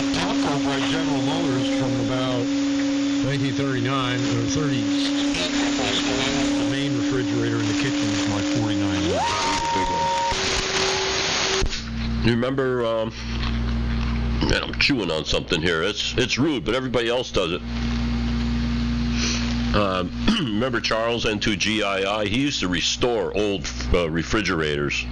Banter by General Motors from about 1939 or 30. The main refrigerator in the kitchen is my 49. You remember, man, I'm chewing on something here. It's rude, but everybody else does it. Remember Charles N2GII? He used to restore old refrigerators.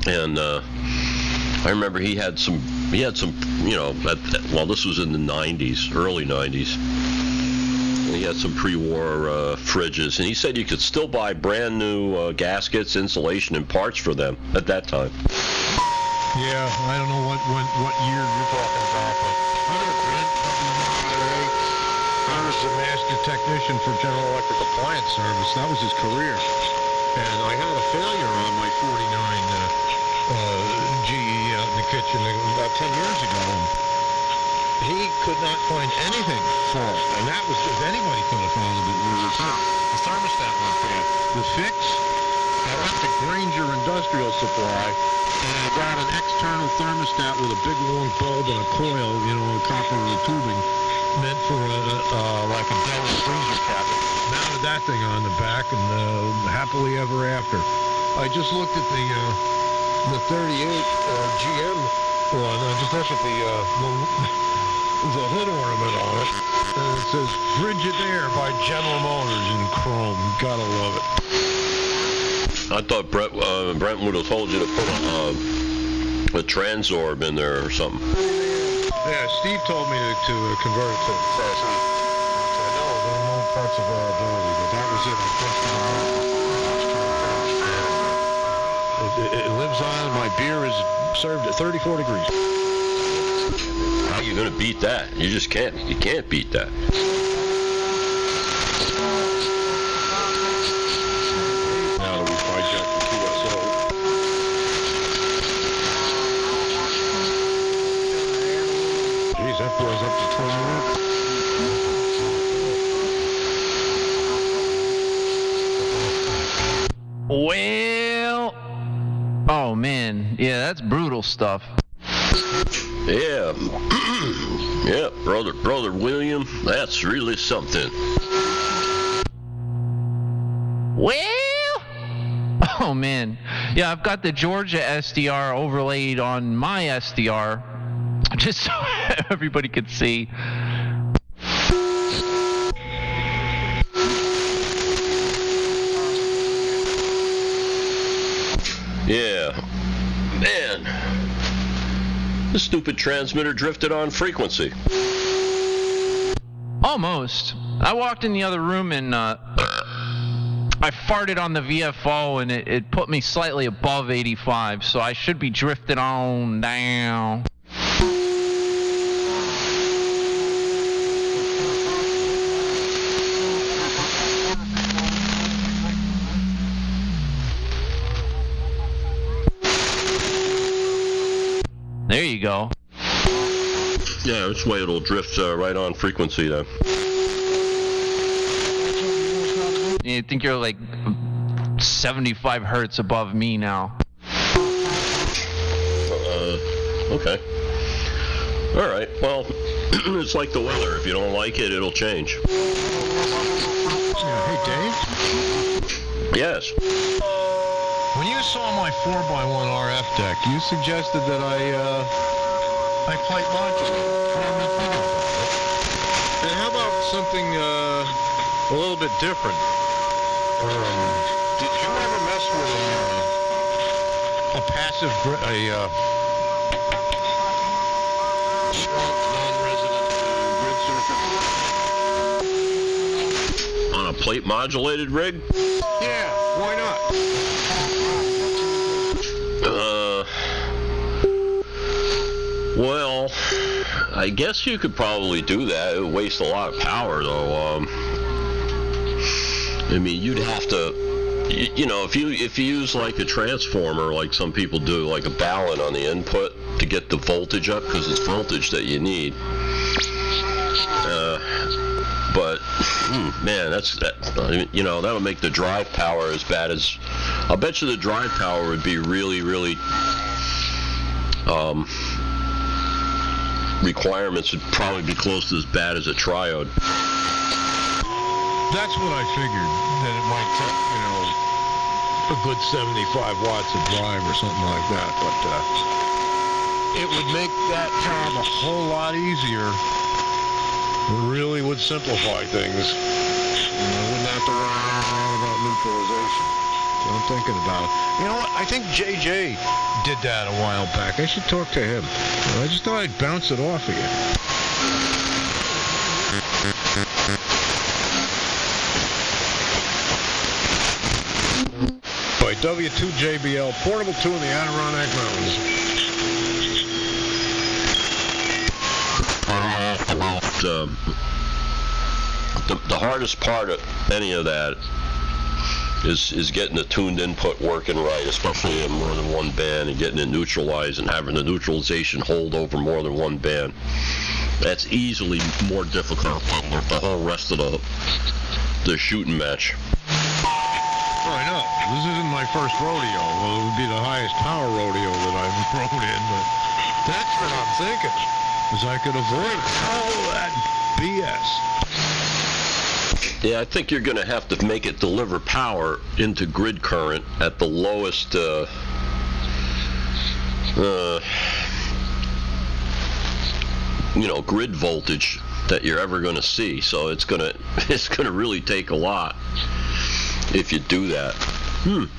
And I remember he had some, well, this was in the 90s, early 90s. And he had some pre-war fridges, and he said you could still buy brand new gaskets, insulation, and parts for them at that time. Yeah, I don't know what year you're talking about, but I was a master technician for General Electric Appliance Service. That was his career. And I had a failure on my 49 GE out in the kitchen about 10 years ago. He could not find anything for it. And that was, if anybody could have found it, it was a thermostat went bad. The fix, I went to Granger Industrial Supply, and I got an external thermostat with a big long bulb and a coil, copper tubing, meant for like a Dell freezer cabinet. Mounted that thing on the back, and happily ever after. I just looked at the 38 GM one. I just looked at the hood ornament on it, and it says Frigidaire by General Motors in chrome. Gotta love it. I thought Brent would have told you to put a Transorb in there or something. Yeah, Steve told me to convert it to no parts of our ability, but that was it. It lives on. My beer is served at 34 degrees. How are you going to beat that? You just can't. You can't beat that. Now that we've hijacked the QSO. Geez, that boy's up to 21. Well, oh man, yeah, that's brutal stuff. Yeah, yeah, brother William, that's really something. Well, oh man, yeah, I've got the Georgia SDR overlaid on my SDR, just so everybody could see. Yeah, man, the stupid transmitter drifted on frequency. Almost. I walked in the other room and I farted on the VFO and it put me slightly above 85, so I should be drifted on down. you go. Yeah, this way it'll drift right on frequency then. You think you're like 75 hertz above me now. Okay. All right. Well, it's like the weather. If you don't like it, it'll change. Hey, Dave? Yes. When you saw my 4x1 RF deck, you suggested that I plate modulate. And how about something a little bit different? Did you ever mess with a passive, non-resident grid circuit? On a plate modulated rig? Yeah, why not? Well, I guess you could probably do that. It would waste a lot of power, though. I mean, you'd have to, you know, if you use like a transformer, like some people do, like a balun on the input to get the voltage up, because it's voltage that you need. But man, you know, that'll make the drive power as bad as. I'll bet you the drive power would be really, really. Requirements would probably be close to as bad as a triode. That's what I figured, that it might take, you know, a good 75 watts of drive or something like that, but it would make that job a whole lot easier. It really would simplify things. You know, wouldn't have to worry about neutralization. So I'm thinking about it. You know what? I think JJ did that a while back. I should talk to him. I just thought I'd bounce it off again. By W2JBL, portable 2 in the Adirondack Mountains. The hardest part of any of that is getting the tuned input working right, especially in more than one band, and getting it neutralized and having the neutralization hold over more than one band. That's easily more difficult than the whole rest of the shooting match. Oh, I know. This isn't my first rodeo. Well, it would be the highest power rodeo that I've rode in, but that's what I'm thinking, is I could avoid all that BS. Yeah, I think you're going to have to make it deliver power into grid current at the lowest you know, grid voltage that you're ever going to see. So it's going to really take a lot if you do that.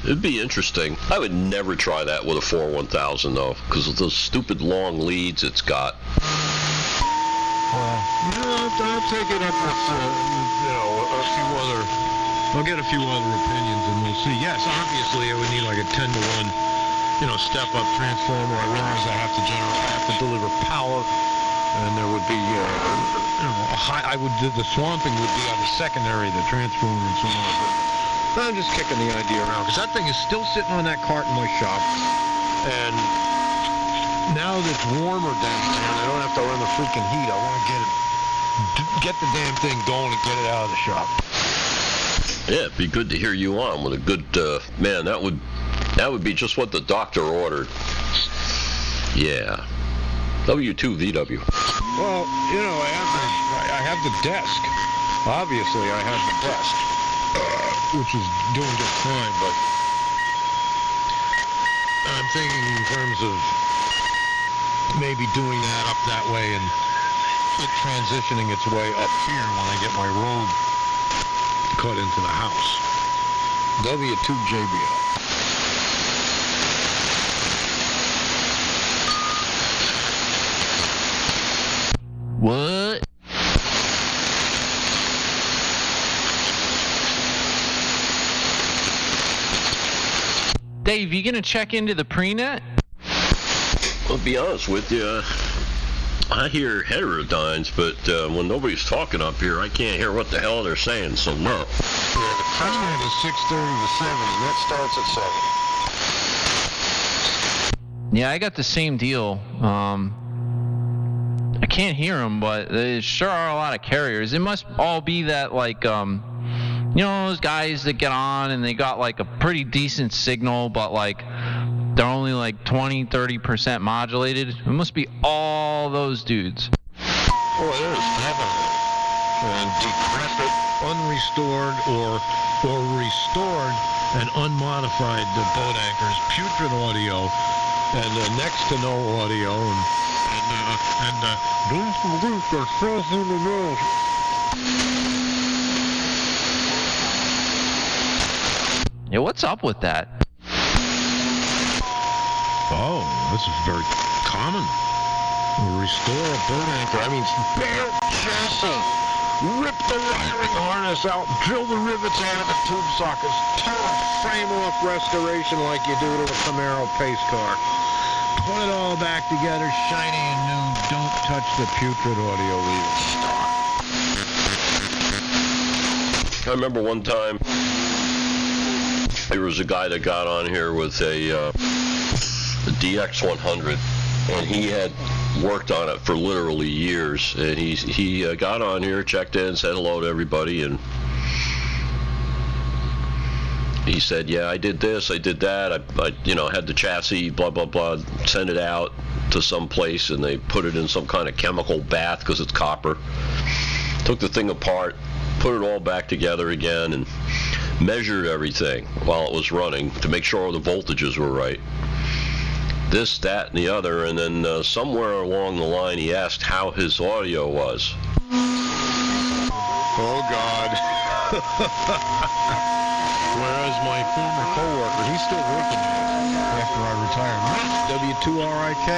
It'd be interesting. I would never try that with a 41000 though, because of those stupid long leads it's got. I'll take it up with, you know, a few other. I'll get a few other opinions, and we'll see. Yes, obviously, I would need like a 10-to-1, you know, step-up transformer. I realize I have to deliver power, and there would be, you know, the swamping would be on the secondary, the transformer and so on. But I'm just kicking the idea around because that thing is still sitting on that cart in my shop, and now that it's warmer down there, and I don't have to run the freaking heat. I want to get the damn thing going and get it out of the shop. Yeah, it'd be good to hear you on with a good man. That would be just what the doctor ordered. Yeah, W2VW. Well, you know, I have the desk. Obviously, I have the desk, which is doing just fine. But I'm thinking in terms of maybe doing that up that way and it transitioning its way up here when I get my road cut into the house. W2JBL. What? Dave, you gonna check into the prenet? I'll be honest with you, I hear heterodynes, but when nobody's talking up here, I can't hear what the hell they're saying, so no. Yeah, the prenet is 6:30 to 7, and that starts at 7. Yeah, I got the same deal. I can't hear them, but there sure are a lot of carriers. It must all be that, like, those guys that get on and they got, like, a pretty decent signal, but, like, they're only, like, 20-30% modulated. It must be all those dudes. Oh, it is, definitely. And decrepit, unrestored, or restored and unmodified boat anchors, putrid audio, and next to no audio, and don't forget the first in the world. Yeah, what's up with that? Oh, this is very common. Restore a boat anchor. I mean, bare chassis. Rip the wiring harness out, drill the rivets out of the tube sockets, total frame-off restoration like you do to a Camaro pace car. Put it all back together, shiny and new. Don't touch the putrid audio. Leave it stock. I remember one time there was a guy that got on here with a DX100, and he had worked on it for literally years, and he got on here, checked in, said hello to everybody, and he said, yeah, I did this, I did that, I had the chassis, blah blah blah, sent it out to some place, and they put it in some kind of chemical bath because it's copper, took the thing apart, put it all back together again, and measured everything while it was running to make sure all the voltages were right. This, that, and the other, and then somewhere along the line he asked how his audio was. Oh, God. Whereas my former co-worker, he's still working after I retired. W2RIK,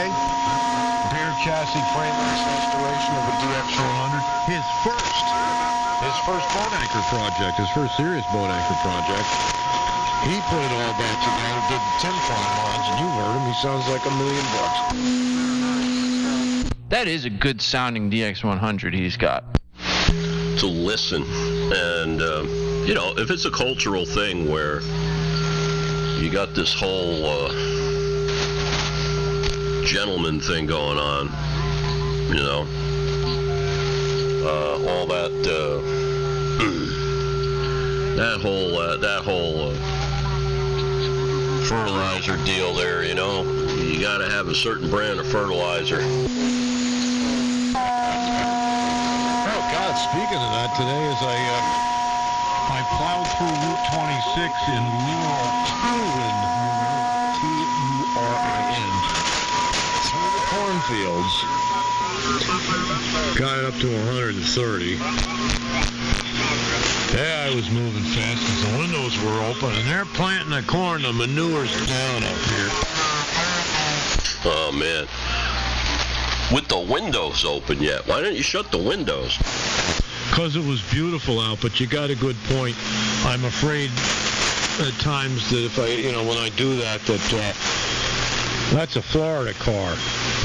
bare chassis frameless restoration of a DX100. His first boat anchor project, his first serious boat anchor project. He put it all back together, did the tinfoil lines, and you heard him. He sounds like $1 million. That is a good sounding DX100 he's got. To listen, and if it's a cultural thing where you got this whole gentleman thing going on, all that that whole fertilizer deal there, you got to have a certain brand of fertilizer. Oh God! Speaking of that, today as I plowed through Route 26 in Turin, T-U-R-I-N, through the cornfields, got it up to 130. Yeah, I was moving fast because the windows were open, and they're planting the corn. The manure's down up here. Oh, man. With the windows open yet? Why didn't you shut the windows? Because it was beautiful out, but you got a good point. I'm afraid at times that if when I do that, that's a Florida car.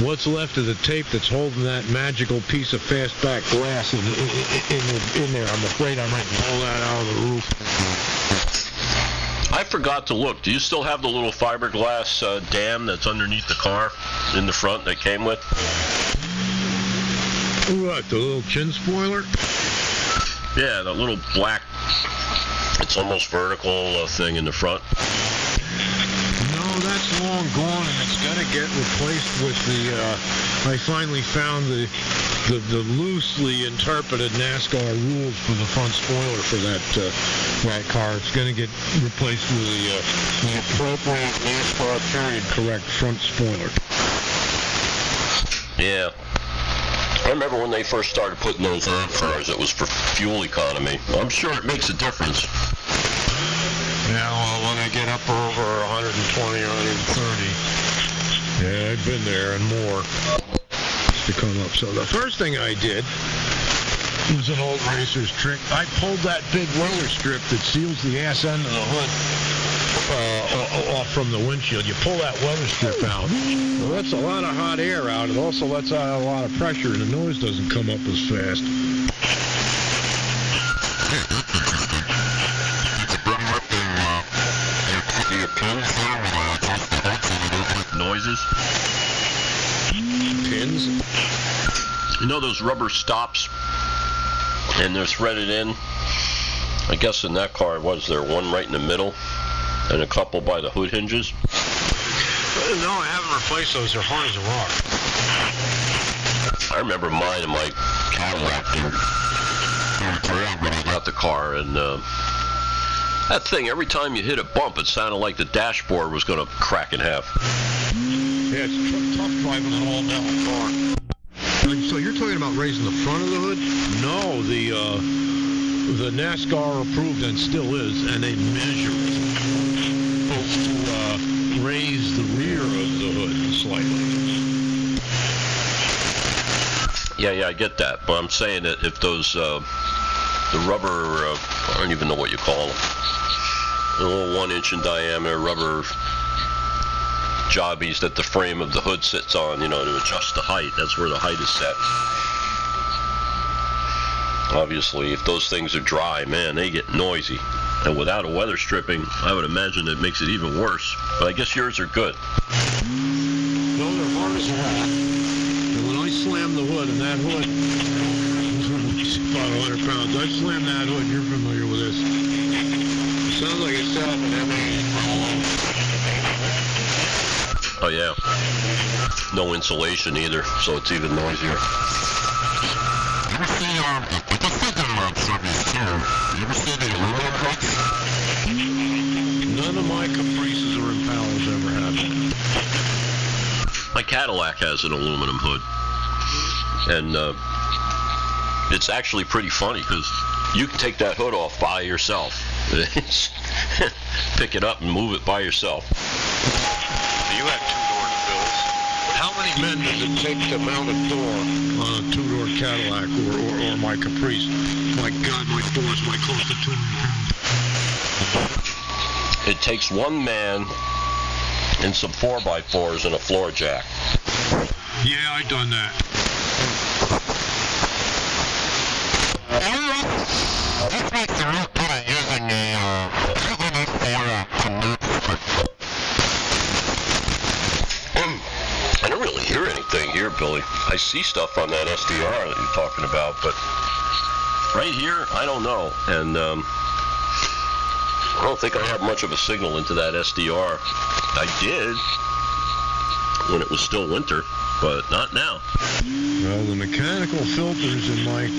What's left of the tape that's holding that magical piece of fastback glass in there? I'm afraid I might pull that out of the roof. I forgot to look. Do you still have the little fiberglass dam that's underneath the car in the front that came with? What, the little chin spoiler? Yeah, that little black, it's almost vertical thing in the front. No, that's long gone, and it's got to get replaced with I finally found the loosely interpreted NASCAR rules for the front spoiler for that car. It's going to get replaced with the appropriate NASCAR period correct front spoiler. Yeah. I remember when they first started putting those on cars, it was for fuel economy. I'm sure it makes a difference. Yeah, well, when I get up over 120 or 130, yeah, I've been there and more to come up. So the first thing I did was an old racer's trick. I pulled that big roller strip that seals the ass end of the hood off from the windshield. You pull that weather strip out. Well, that's a lot of hot air out. It also lets out a lot of pressure, and the noise doesn't come up as fast. Noises? You know those rubber stops, and they're threaded in? I guess in that car was there one right in the middle, and a couple by the hood hinges? No, I haven't replaced those. They're hard as a rock. I remember mine in my Cadillac when I got the car, and that thing, every time you hit a bump, it sounded like the dashboard was going to crack in half. Yeah, it's tough driving an all-metal car. So you're talking about raising the front of the hood? No, the NASCAR approved and still is, and they measure it to raise the rear of the hood slightly. Yeah, I get that, but I'm saying that if those, the rubber, I don't even know what you call them, the little 1 inch in diameter rubber jobbies that the frame of the hood sits on, you know, to adjust the height, that's where the height is set. Obviously, if those things are dry, man, they get noisy. And without a weather stripping, I would imagine it makes it even worse. But I guess yours are good. No, they're hard as a rock. And when I slam the hood, and that hood is about 100 pounds, I slam that hood, you're familiar with this. It sounds like it's set up an Oh yeah. No insulation either, so it's even noisier. You ever see, I just think of service too. You ever see the aluminum hoods? None of my Caprices or Impalas ever had one. My Cadillac has an aluminum hood. And it's actually pretty funny because you can take that hood off by yourself. Pick it up and move it by yourself. You have two doors, Bill. How many men does it take to mount a door on a two-door Cadillac or my Caprice? My God, my doors might cost a $200. It takes one man and some 4x4s and a floor jack. Yeah, I done that. This makes a real good at using a I don't really hear anything here, Billy. I see stuff on that SDR that you're talking about, but right here, I don't know. And I don't think I have much of a signal into that SDR. I did when it was still winter, but not now. Well, the mechanical filters in my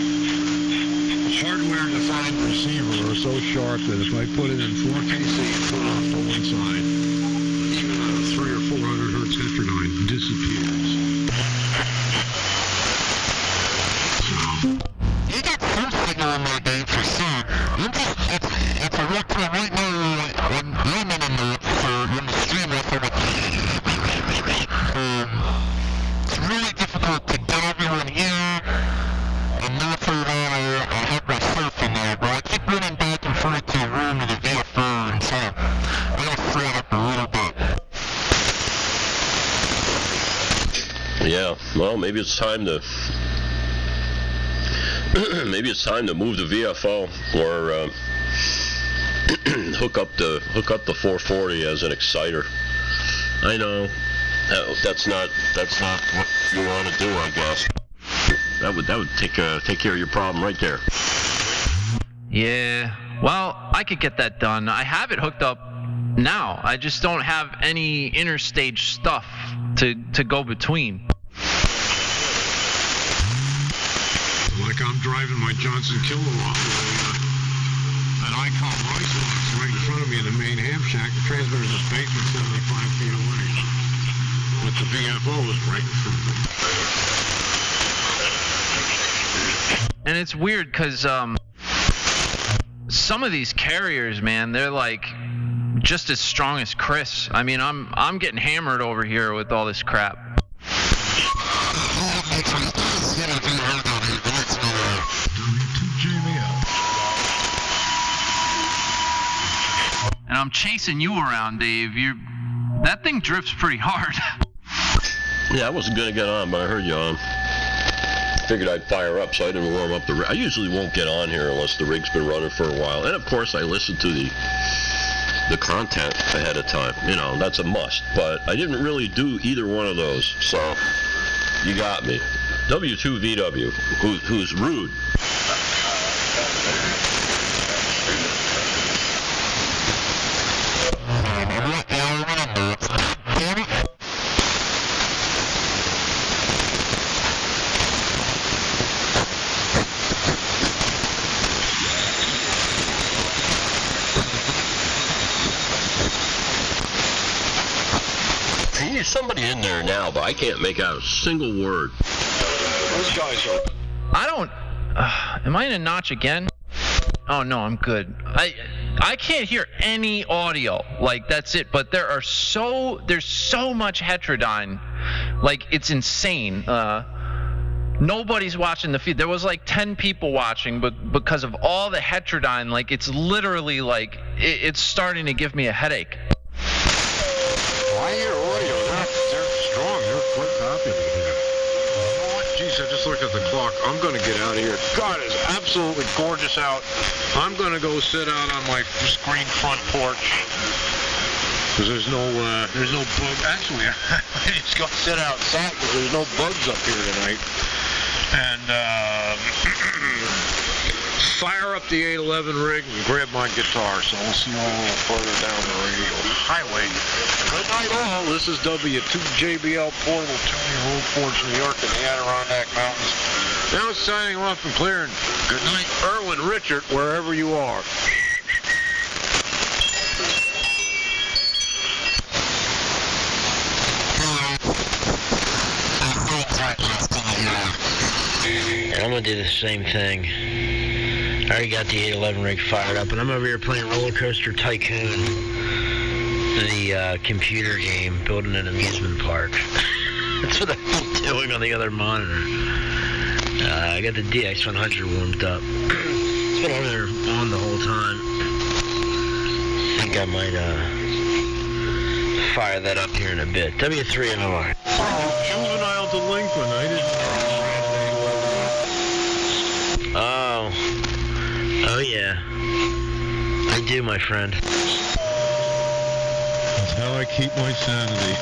hardware-defined receiver are so sharp that if I put it in 4KC and put it off to one side, even a 300 or 400 hertz heterodyne disappears. You got some signal in there, Dave, for sure. It's a real time right now when I'm in the stream with it. It's really difficult to get everyone here and not put it on. I have myself in there, but I keep running back and forth to the room with the VFO, and so I gotta throw it up a little bit. Yeah, well, maybe it's time to move the VFO or hook up the 440 as an exciter. I know that's not what you want to do, I guess. That would take care of your problem right there. Yeah, well, I could get that done. I have it hooked up now. I just don't have any interstage stuff to go between. Like I'm driving my Johnson Kilowatt an Icon rice box right in front of me in the main ham shack. The transmitter's in the basement 75 feet away. But the VFO is right in front of me. And it's weird because some of these carriers, man, they're like just as strong as Chris. I mean, I'm getting hammered over here with all this crap. And I'm chasing you around, Dave. That thing drifts pretty hard. Yeah, I wasn't going to get on, but I heard you on. Figured I'd fire up, so I didn't warm up the rig. I usually won't get on here unless the rig's been running for a while. And, of course, I listen to the content ahead of time. You know, that's a must. But I didn't really do either one of those, so you got me. W2VW, who's rude. There's somebody in there now, but I can't make out a single word. Those guys are... I don't... am I in a notch again? Oh, no, I'm good. I can't hear any audio. Like, that's it. But there's so much heterodyne. Like, it's insane. Nobody's watching the feed. There was like 10 people watching, but because of all the heterodyne, like, it's literally like, it's starting to give me a headache. I hear audio. They're strong. They're quite popular here. Jeez, I just looked at the clock. I'm going to get out of here. God, it's absolutely gorgeous out. I'm going to go sit out on my screen front porch. Because there's no bug. Actually, I just go sit outside because there's no bugs up here tonight. And fire up the 811 rig and grab my guitar. So we'll see you a little further down the radio highway. Good night all. This is W2JBL Portal, 2-year-old Forge, New York, in the Adirondack Mountains. Now it's signing off and clearing. Good night, Erwin, Richard, wherever you are. I'm going to do the same thing. I already got the 811 rig fired up, and I'm over here playing Roller Coaster Tycoon, the computer game, building an amusement park. That's what I'm doing on the other monitor. I got the DX100 warmed up. It's been on the whole time. I think I might fire that up here in a bit. W3NR. Juvenile delinquent. I didn't know. Oh yeah. I do, my friend. That's how I keep my sanity.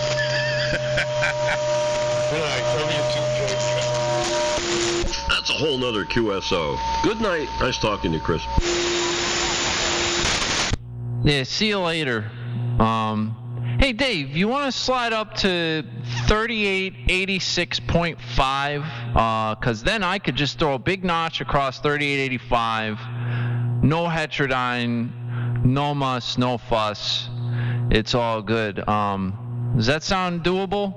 That's a whole nother QSO. Good night. Nice talking to you, Chris. Yeah, see you later. Hey Dave, you want to slide up to 3886.5? Cause then I could just throw a big notch across 3885. No heterodyne, no muss, no fuss. It's all good. Does that sound doable?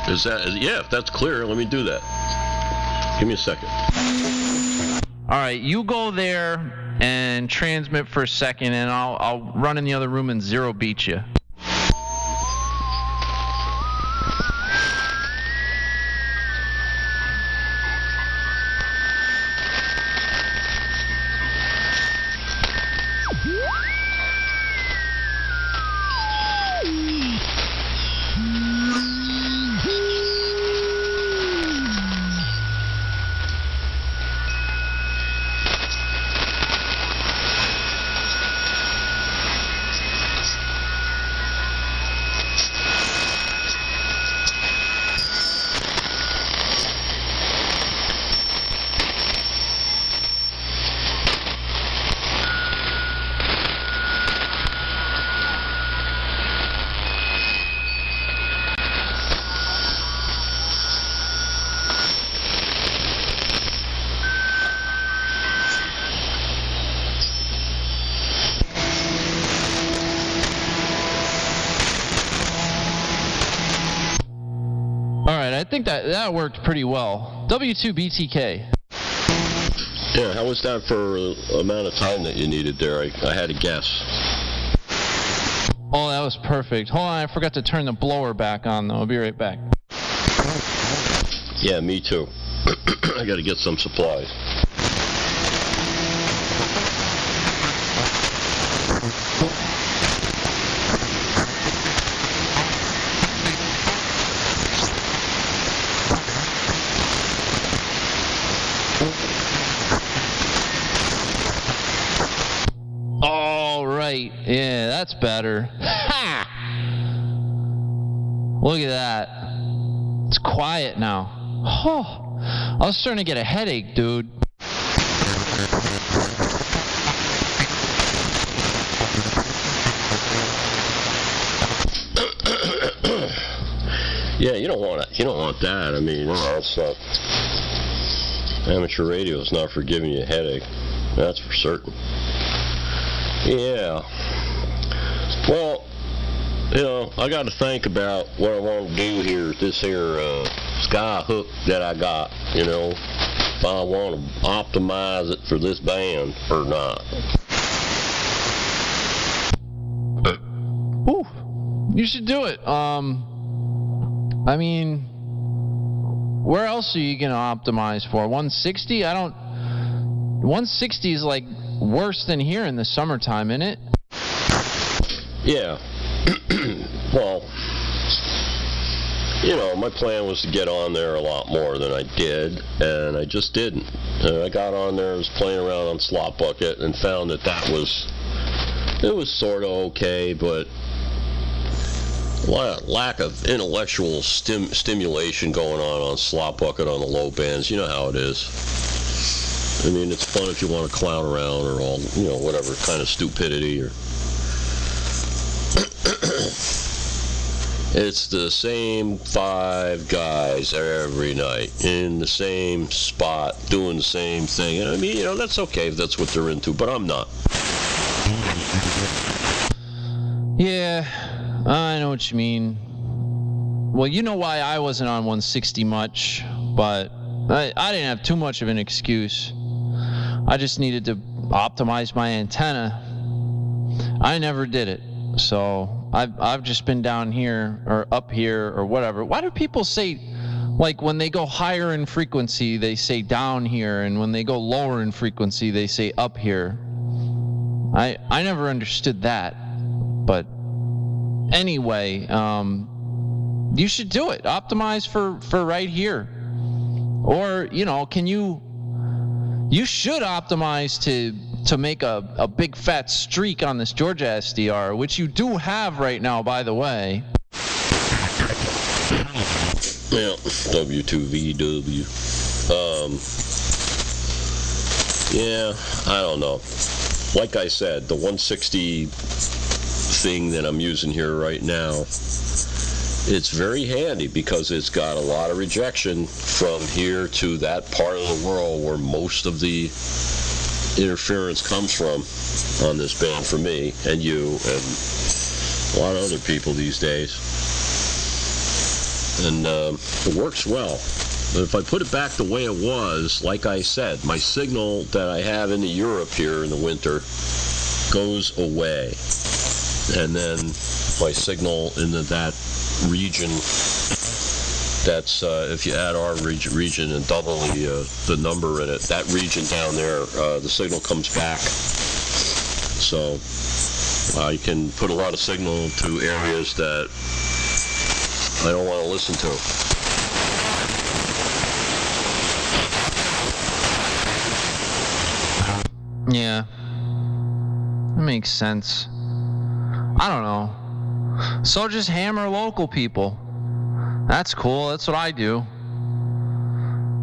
Yeah, if that's clear, let me do that. Give me a second. All right, you go there and transmit for a second, and I'll run in the other room and zero beat you. I think that worked pretty well. W2BTK. Yeah, how was that for the amount of time that you needed there? I had a guess. Oh, that was perfect. Hold on, I forgot to turn the blower back on, though. I'll be right back. Yeah, me too. I got to get some supplies. Yeah, that's better. Ha! Look at that. It's quiet now. Oh, I was starting to get a headache, dude. Yeah, you don't want that. I mean, it's amateur radio is not for giving you a headache. That's for certain. Yeah. Well, I got to think about what I want to do here with this here sky hook that I got. If I want to optimize it for this band or not. Ooh, you should do it. I mean, where else are you gonna optimize for? 160? 160 is like worse than here in the summertime, isn't it? Yeah. Well, my plan was to get on there a lot more than I did, and I just didn't. I got on there, was playing around on Slot Bucket, and found that it was sort of okay, but lack of intellectual stimulation going on Slot Bucket on the low bands. You know how it is. I mean, it's fun if you want to clown around or all, whatever kind of stupidity or. It's the same 5 guys every night in the same spot doing the same thing. And I mean, that's okay if that's what they're into, but I'm not. Yeah, I know what you mean. Well, you know why I wasn't on 160 much, but I didn't have too much of an excuse. I just needed to optimize my antenna. I never did it. So I've just been down here or up here or whatever. Why do people say, like, when they go higher in frequency, they say down here, and when they go lower in frequency, they say up here? I never understood that. But anyway, you should do it. Optimize for right here. Or, you should optimize to make a big fat streak on this Georgia SDR, which you do have right now, by the way. Yeah, W2VW. Yeah, I don't know. Like I said, the 160 thing that I'm using here right now, it's very handy because it's got a lot of rejection from here to that part of the world where most of the interference comes from on this band for me and you and a lot of other people these days. And it works well. But if I put it back the way it was, like I said, my signal that I have into Europe here in the winter goes away. And then my signal into that region, that's if you add our region and double the number in it, that region down there, the signal comes back. So I can put a lot of signal to areas that I don't want to listen to. Yeah, that makes sense. I don't know. So just hammer local people. That's cool. That's what I do.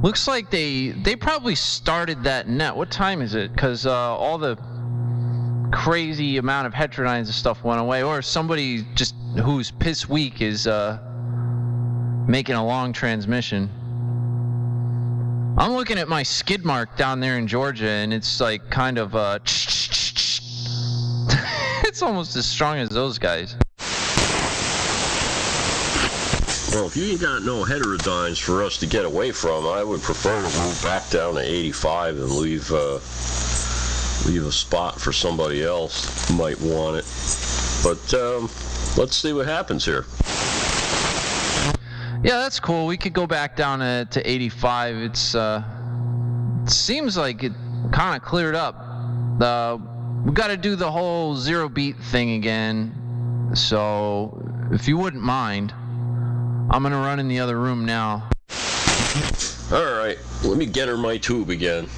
Looks like they probably started that net. What time is it? Because all the crazy amount of heterodynes and stuff went away. Or somebody just who's piss weak is making a long transmission. I'm looking at my skid mark down there in Georgia, and it's like kind of it's almost as strong as those guys. Well, if you ain't got no heterodynes for us to get away from, I would prefer to move back down to 85 and leave a spot for somebody else who might want it. But let's see what happens here. Yeah, that's cool. We could go back down to 85. It seems like it kind of cleared up. We got to do the whole zero beat thing again. So if you wouldn't mind, I'm going to run in the other room now. All right, let me get her my tube again.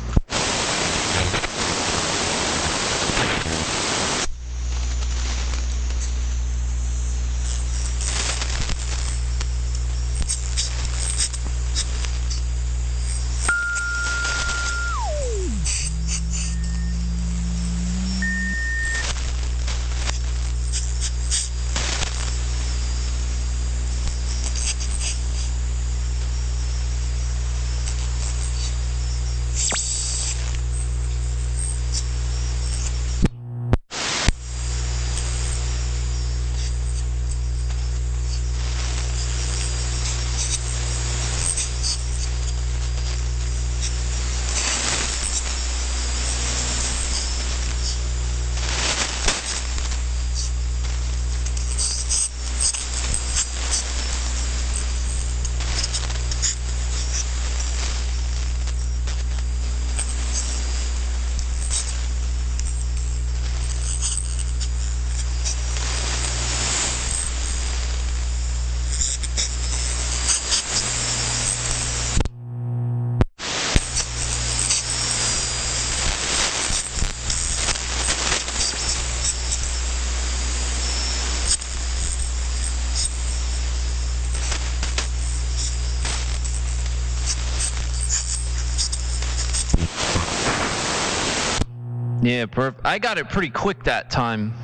Yeah, I got it pretty quick that time.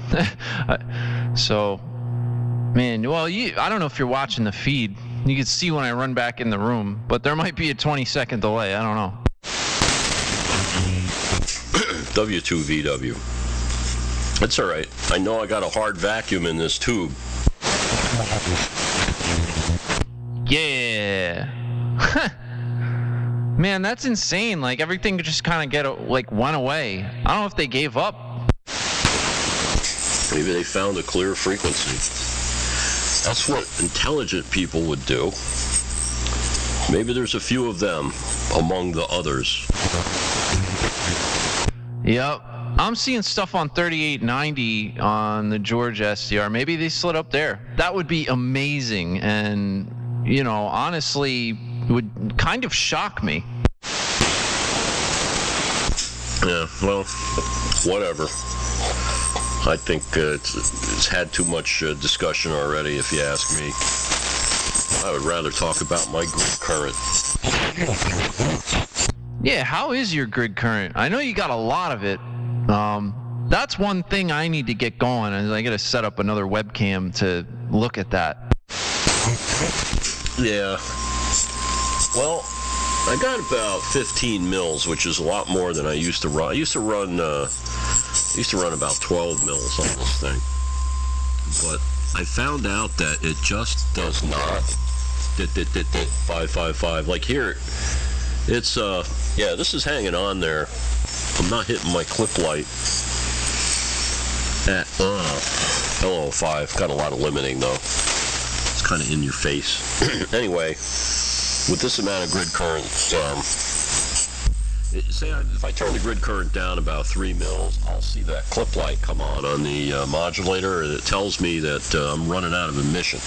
So, man, well, I don't know if you're watching the feed. You can see when I run back in the room, but there might be a 20-second delay. I don't know. W2VW. That's all right. I know I got a hard vacuum in this tube. Yeah. Man, that's insane. Like, everything just kind of went away. I don't know if they gave up. Maybe they found a clear frequency. That's what intelligent people would do. Maybe there's a few of them among the others. Yep. I'm seeing stuff on 3890 on the George SDR. Maybe they slid up there. That would be amazing, and, you know, honestly, would kind of shock me. Yeah, well, whatever. I think it's had too much discussion already, if you ask me. I would rather talk about my grid current. Yeah, how is your grid current? I know you got a lot of it. That's one thing I need to get going, is I got to set up another webcam to look at that. Yeah. Well, I got about 15 mils, which is a lot more than I used to run. I used to run about 12 mils on this thing. But I found out that it just does not 555. Like here, it's yeah, this is hanging on there. I'm not hitting my clip light at LO5. Got a lot of limiting though. It's kind of in your face. Anyway, with this amount of grid current, say if I turn the grid current down about 3 mils, I'll see that clip light come on the modulator, and it tells me that I'm running out of emission.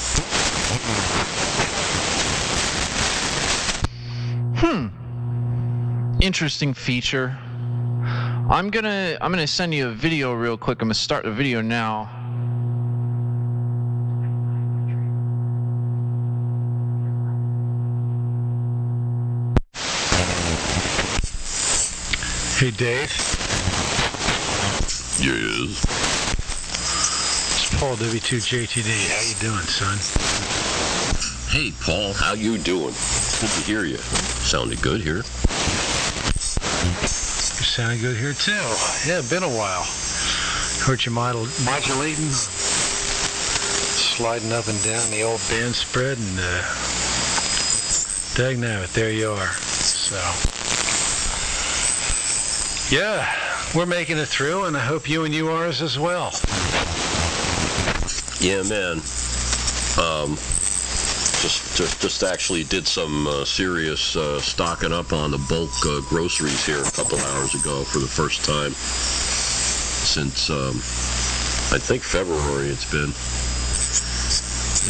Interesting feature. I'm gonna send you a video real quick. I'm gonna start the video now. Hey, Dave. Yes. It's Paul, W2JTD. How you doing, son? Hey, Paul. How you doing? Good to hear you. Sounded good here. You sound good here, too. Yeah, been a while. Heard you modulating, sliding up and down the old band spread, and dagnabbit, there you are. So, yeah, we're making it through, and I hope you and you are as well. Yeah, man. Just actually did some serious stocking up on the bulk groceries here a couple hours ago for the first time since I think February it's been.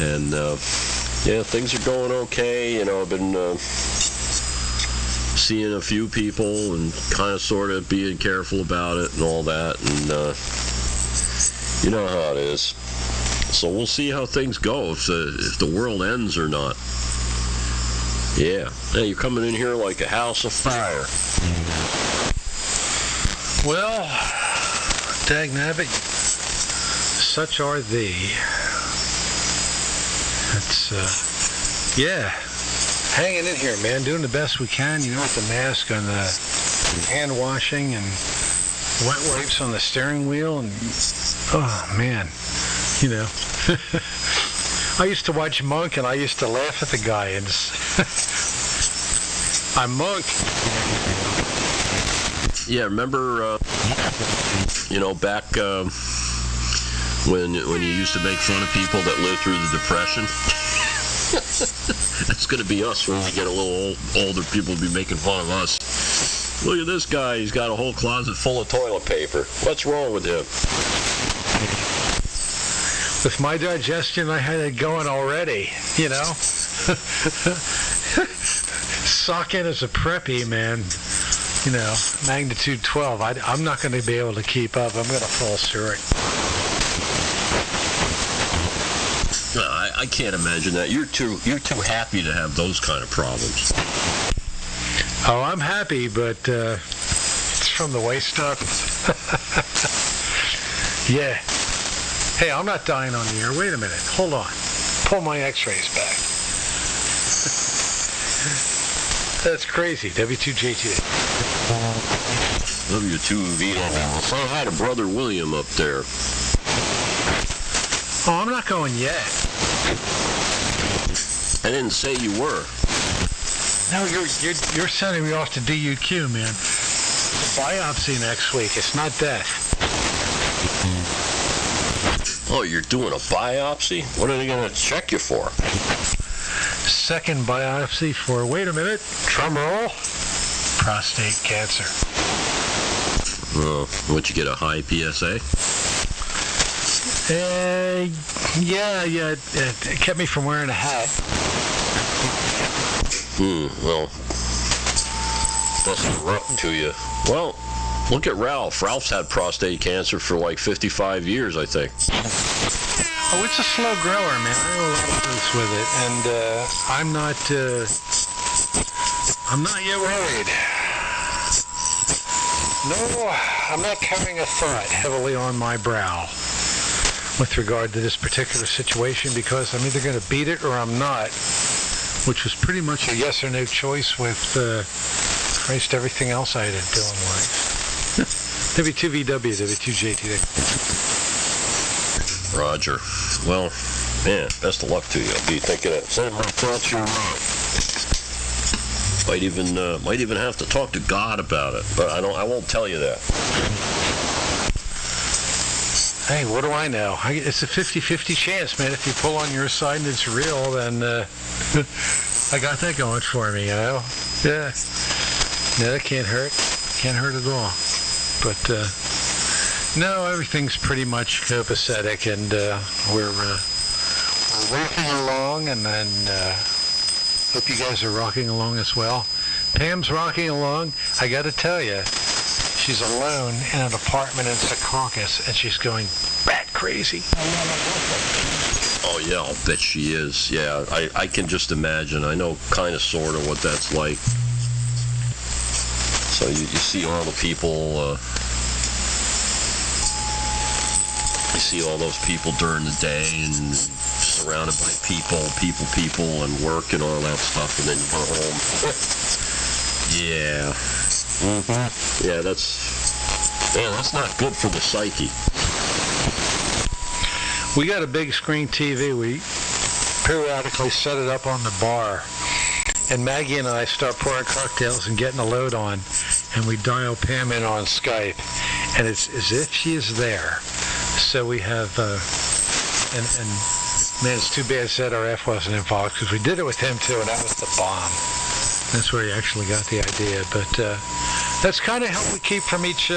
And yeah, things are going okay. You know, I've been seeing a few people and kind of sort of being careful about it and all that, and you know how it is. So we'll see how things go, if the world ends or not. Yeah. Hey, you're coming in here like a house of fire. Well, dagnabbit, such are thee. It's, yeah, hanging in here, man, doing the best we can, you know, with the mask and the hand washing and wet wipes on the steering wheel, and, oh, man. You know, I used to watch Monk, and I used to laugh at the guy, and I'm Monk. Yeah, remember, you know, back when you used to make fun of people that lived through the Depression? That's going to be us when we get a little older. People will be making fun of us. Look at this guy. He's got a whole closet full of toilet paper. What's wrong with him? With my digestion, I had it going already, you know. Sock in as a preppy, man. You know, magnitude 12. I'm not going to be able to keep up. I'm going to fall short. No, I can't imagine that. You're too happy to have those kind of problems. Oh, I'm happy, but it's from the waist up. Yeah. Hey, I'm not dying on the air. Wait a minute. Hold on. Pull my x-rays back. That's crazy. W2JT. W2VW. So I had a brother William up there. Oh, I'm not going yet. I didn't say you were. No, you're sending me off to DUQ, man. Biopsy next week. It's not death. Oh, you're doing a biopsy? What are they going to check you for? Second biopsy for, wait a minute, drum roll, prostate cancer. Oh, would you get a high PSA? Yeah, it kept me from wearing a hat. Well, that's rough to you. Well, look at Ralph. Ralph's had prostate cancer for like 55 years, I think. Oh, it's a slow grower, man. I know a lot of folks with it, and I'm not yet worried. No, I'm not carrying a thought heavily on my brow with regard to this particular situation, because I'm either going to beat it or I'm not, which was pretty much a yes or no choice with Christ, everything else I had to do in life. W2VW, W2JT. Roger. Well, man, best of luck to you. I'll be thinking of sending my thoughts to your mom. Might even have to talk to God about it, but I won't tell you that. Hey, what do I know? It's a 50-50 chance, man. If you pull on your side and it's real, then I got that going for me, you know? Yeah. No, that can't hurt. Can't hurt at all. But, no, everything's pretty much copacetic, and we're rocking along, and then hope you guys are rocking along as well. Pam's rocking along. I got to tell you, she's alone in an apartment in Secaucus, and she's going bat crazy. Oh, yeah, I'll bet she is. Yeah, I can just imagine. I know kind of, sort of what that's like. So you see all the people, you see all those people during the day and surrounded by people, and work and all that stuff, and then you go home. Yeah. Mm-hmm. Yeah, that's not good for the psyche. We got a big screen TV. We periodically set it up on the bar, and Maggie and I start pouring cocktails and getting a load on, and we dial Pam in on Skype, and it's as if she is there. So we have, and man, it's too bad ZRF wasn't involved, because we did it with him too, and that was the bomb. That's where he actually got the idea. But that's kind of how we keep each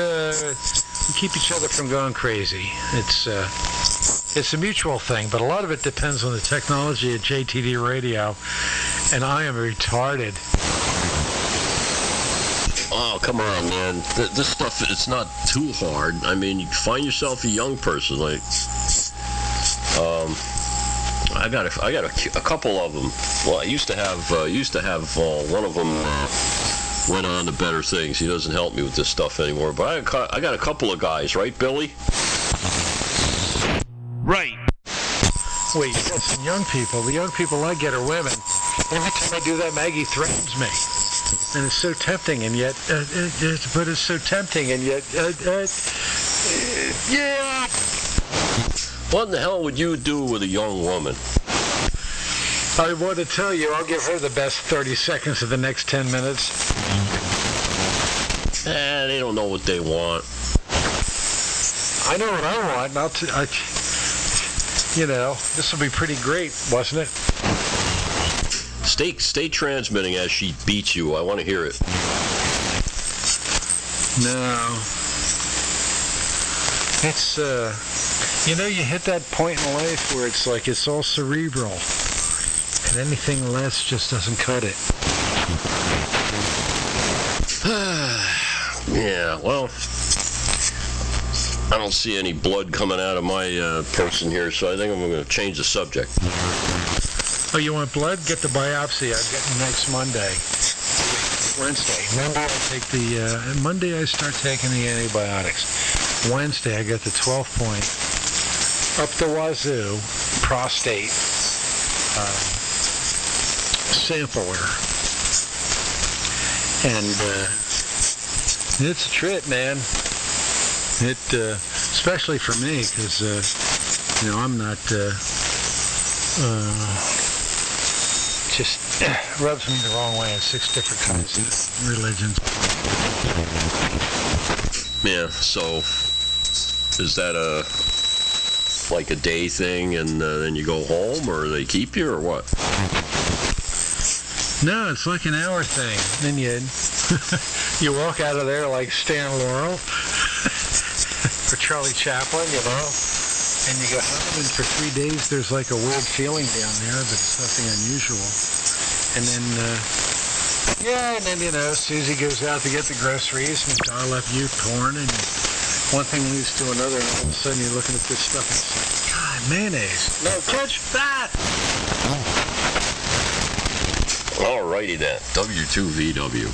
other from going crazy. It's a mutual thing, but a lot of it depends on the technology at JTD Radio, and I am retarded. Oh, come on, man. This stuff, it's not too hard. I mean, you find yourself a young person. Like, I got a couple of them. Well, I used to have one of them went on to better things. He doesn't help me with this stuff anymore. But I got a couple of guys, right, Billy? Right. Wait, you got some young people. The young people I get are women. Every time I do that, Maggie threatens me. And it's so tempting, and yet, but it's so tempting, and yet, yeah. What in the hell would you do with a young woman? I want to tell you, I'll give her the best 30 seconds of the next 10 minutes. They don't know what they want. I know what I want, and this will be pretty great, wasn't it? Stay transmitting as she beats you. I want to hear it. No. It's, you hit that point in life where it's like it's all cerebral. And anything less just doesn't cut it. Yeah, well, I don't see any blood coming out of my person here, so I think I'm going to change the subject. Oh, you want blood? Get the biopsy. I'm getting next Monday. Wednesday. Monday I start taking the antibiotics. Wednesday I get the 12-point up the wazoo prostate sampler. And it's a trip, man. It, especially for me, because, I'm not, just rubs me the wrong way in 6 different kinds of religions. Yeah, so is that like a day thing and then you go home, or they keep you, or what? No, it's like an hour thing. Then you walk out of there like Stan Laurel or Charlie Chaplin, and you go home, and for 3 days there's like a weird feeling down there, but it's nothing unusual. And then, Susie goes out to get the groceries and dial up porn, and one thing leads to another, and all of a sudden you're looking at this stuff and it's like, God, mayonnaise. No, catch that! Alrighty then, W2VW.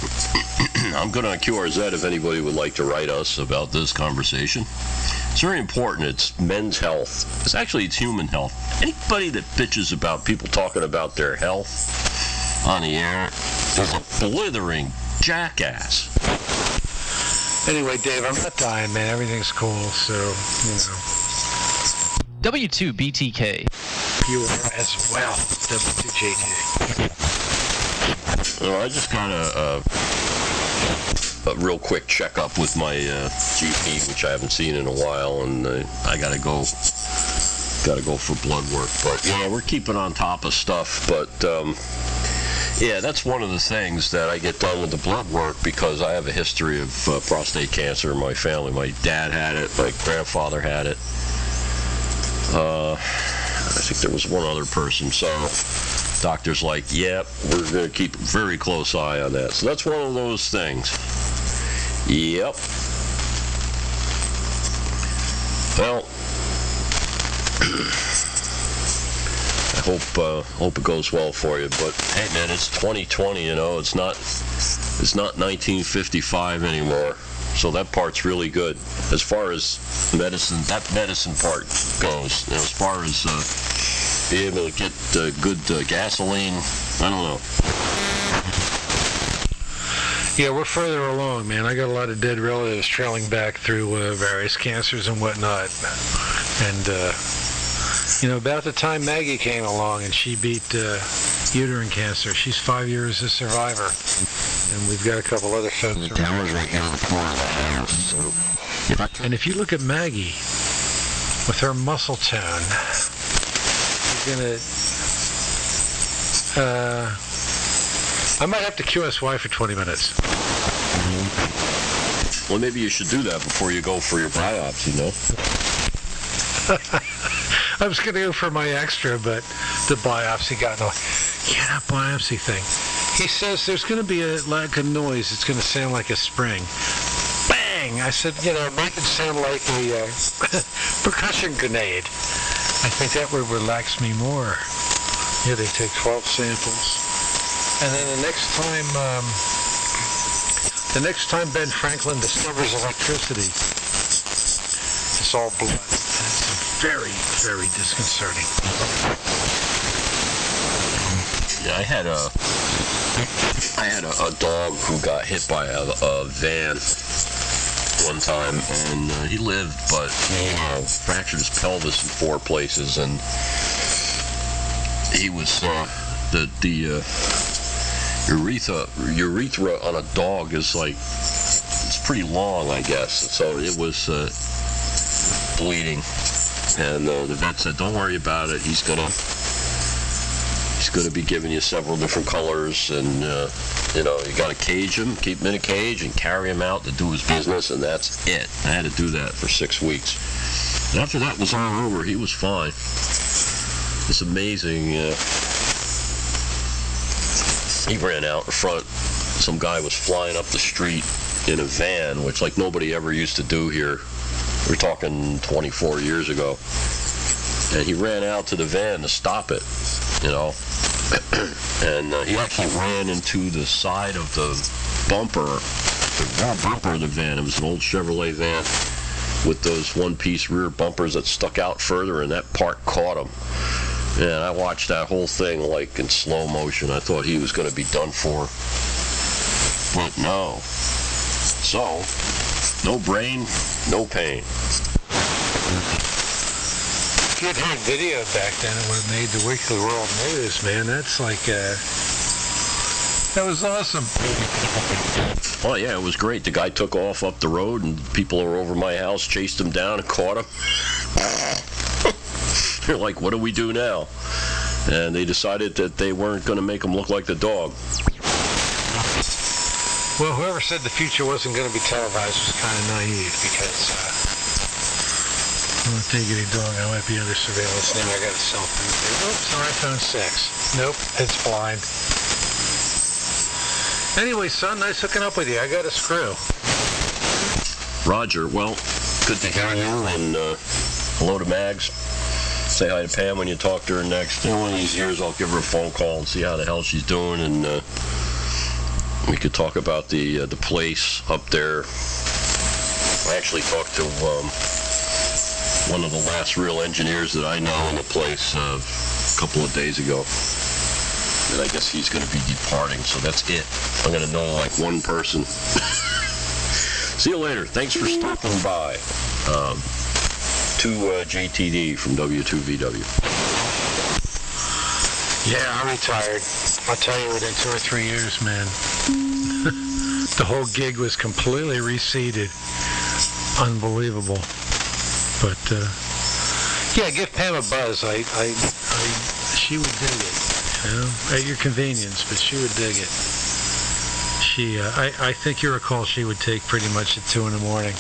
I'm good on QRZ if anybody would like to write us about this conversation. It's very important. It's men's health. It's human health. Anybody that bitches about people talking about their health on the air is a blithering jackass. Anyway, Dave, I'm not dying, man. Everything's cool, so, W2BTK. You are as well, W2JJ. I just got a real quick checkup with my GP, which I haven't seen in a while, and I gotta go for blood work. But we're keeping on top of stuff. But that's one of the things that I get done with the blood work, because I have a history of prostate cancer in my family. My dad had it. My grandfather had it. I think there was one other person. So doctor's like, we're going to keep a very close eye on that. So that's one of those things. Yep. Well, I hope it goes well for you. But hey, man, it's 2020. It's not 1955 anymore. So that part's really good as far as medicine. That medicine part goes. As far as be able to get good gasoline, I don't know. Yeah, we're further along, man. I got a lot of dead relatives trailing back through various cancers and whatnot. And, about the time Maggie came along and she beat uterine cancer, she's 5 years a survivor. And we've got a couple other folks around. And if you look at Maggie, with her muscle tone, you're going to... I might have to QSY for 20 minutes. Well, maybe you should do that before you go for your biopsy, I was going to go for my extra, but the biopsy got that biopsy thing. He says there's going to be a noise. It's going to sound like a spring. Bang! I said, make it sound like a percussion grenade. I think that would relax me more. Yeah, they take 12 samples. And then the next time Ben Franklin discovers electricity, it's all blood. And it's very, very disconcerting. Yeah, I had a dog who got hit by a van one time, and he lived, but fractured his pelvis in 4 places, and he was the urethra on a dog is it's pretty long, I guess. So it was bleeding, and the vet said, "Don't worry about it. He's gonna be giving you several different colors, and you got to cage him, keep him in a cage, and carry him out to do his business, and that's it." I had to do that for 6 weeks. And after that was all over, he was fine. It's amazing. He ran out in front. Some guy was flying up the street in a van, which nobody ever used to do here. We're talking 24 years ago. And he ran out to the van to stop it, and he actually ran into the side of the bumper of the van. It was an old Chevrolet van with those one-piece rear bumpers that stuck out further, and that part caught him. And I watched that whole thing like in slow motion. I thought he was going to be done for, but no. So, no brain, no pain. If you'd had video back then, it would have made the Weekly World News, man. That's like, that was awesome. Oh, yeah, it was great. The guy took off up the road, and people were over my house, chased him down and caught him. They're like, what do we do now? And they decided that they weren't going to make him look like the dog. Well, whoever said the future wasn't going to be televised was kind of naive, because I'm a diggity dog. I might be under surveillance now. I got a cell phone. Oops, an iPhone 6. Nope, it's blind. Anyway, son, nice hooking up with you. I got a screw. Roger, well, good to hear you, and hello to Mags. Say hi to Pam when you talk to her next. In one of these years, I'll give her a phone call and see how the hell she's doing, and we could talk about the place up there. I actually talked to one of the last real engineers that I know in the place a couple of days ago. And I guess he's going to be departing, so that's it. I'm going to know like one person. See you later. Thanks for stopping by. To JTD from W2VW. Yeah, I'm retired. I'll tell you, within 2 or 3 years, man, the whole gig was completely reseated. Unbelievable. But, yeah, give Pam a buzz. She would dig it. You know, at your convenience, but she would dig it. I think you recall she would take pretty much at 2 in the morning.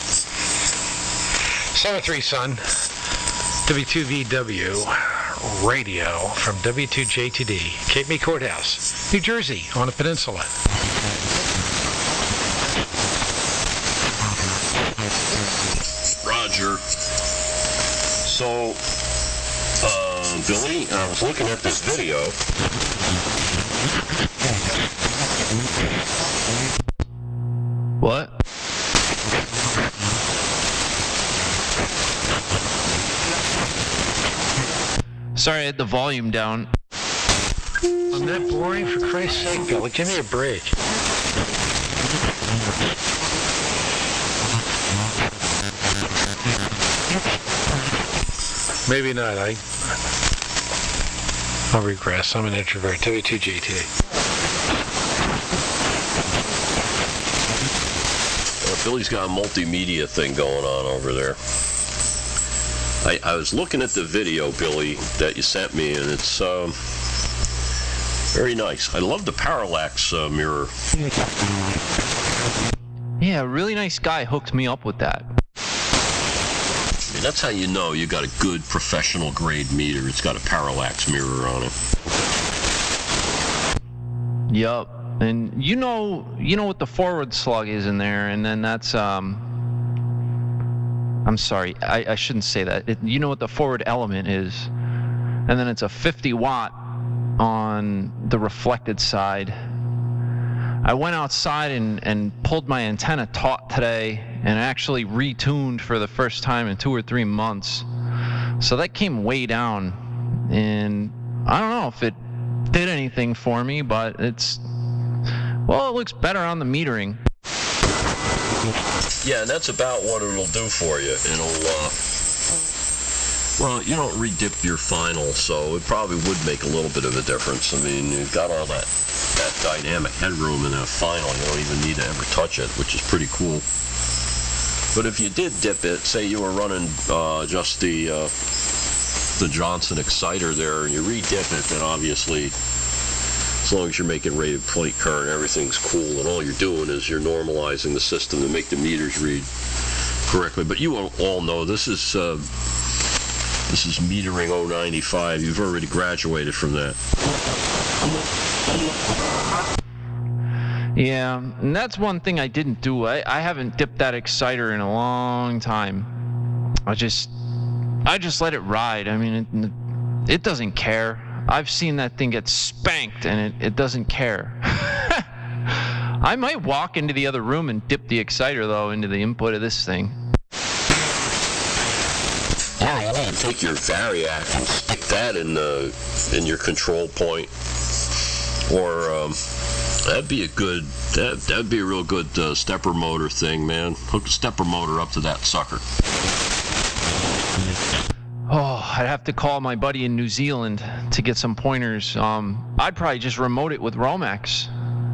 7-3, son. W2VW radio from W2JTD, Cape May Courthouse, New Jersey, on the peninsula. Roger. So, Billy, I was looking at this video. What? Sorry, I had the volume down. I'm that boring, for Christ's sake, Billy. Give me a break. Maybe not. I'll regress. I'm an introvert. W2JT. Billy's got a multimedia thing going on over there. I was looking at the video, Billy, that you sent me, and it's very nice. I love the parallax mirror. Yeah, a really nice guy hooked me up with that. I mean, that's how you know you got a good professional grade meter. It's got a parallax mirror on it. Yup. And you know what the forward slug is in there, and then that's I'm sorry, I shouldn't say that. You know what the forward element is, and then it's a 50 watt on the reflected side. I went outside and pulled my antenna taut today and actually retuned for the first time in 2 or 3 months. So that came way down, and I don't know if it did anything for me, but it looks better on the metering. Yeah, and that's about what it'll do for you. Well, you don't redip your final, so it probably would make a little bit of a difference. I mean, you've got all that dynamic headroom in that final. You don't even need to ever touch it, which is pretty cool. But if you did dip it, say you were running just the Johnson exciter there, and you redip it, then obviously, as long as you're making rated plate current, everything's cool, and all you're doing is you're normalizing the system to make the meters read correctly. But you all know this is metering 095. You've already graduated from that. Yeah, and that's one thing I didn't do. I haven't dipped that exciter in a long time. I just let it ride. I mean, it doesn't care. I've seen that thing get spanked, and it doesn't care. I might walk into the other room and dip the exciter, though, into the input of this thing. Oh, you want to take your variac and stick that in your control point, or that'd be a real good stepper motor thing, man. Hook a stepper motor up to that sucker. Oh, I'd have to call my buddy in New Zealand to get some pointers. I'd probably just remote it with Romex,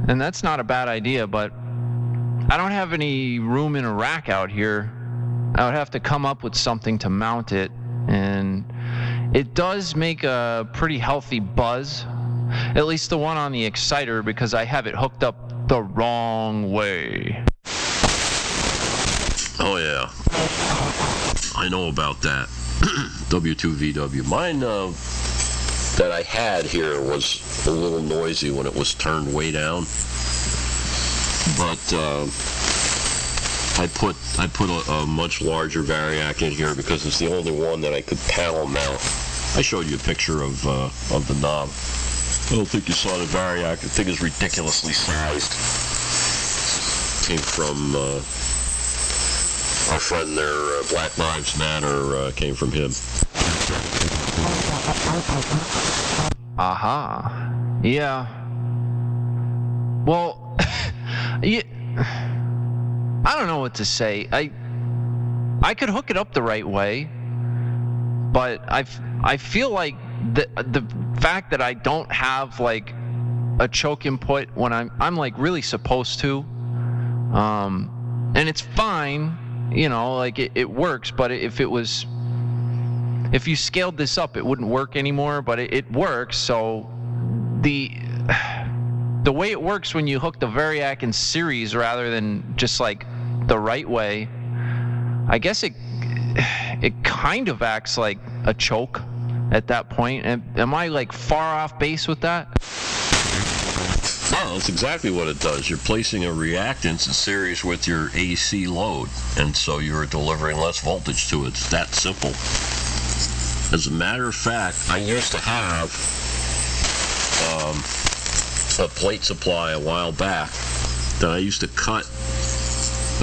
and that's not a bad idea, but I don't have any room in a rack out here. I would have to come up with something to mount it, and it does make a pretty healthy buzz, at least the one on the exciter, because I have it hooked up the wrong way. Oh yeah, I know about that. W2VW. Mine that I had here was a little noisy when it was turned way down, but I put a much larger variac in here because it's the only one that I could panel mount. I showed you a picture of the knob. I don't think you saw the variac. The thing is ridiculously sized. Came from our friend there, Black Lives Matter, came from him. Aha. Yeah. Well, yeah, I don't know what to say. I could hook it up the right way, but I feel like the fact that I don't have like a choke input when I'm like really supposed to, and it's fine. You know, like it works, but if you scaled this up, it wouldn't work anymore, but it works. So the way it works when you hook the variac in series rather than just like the right way, I guess it kind of acts like a choke at that point. Am I like far off base with that? No, that's exactly what it does. You're placing a reactance in series with your AC load, and so you're delivering less voltage to it. It's that simple. As a matter of fact, I used to have a plate supply a while back that I used to cut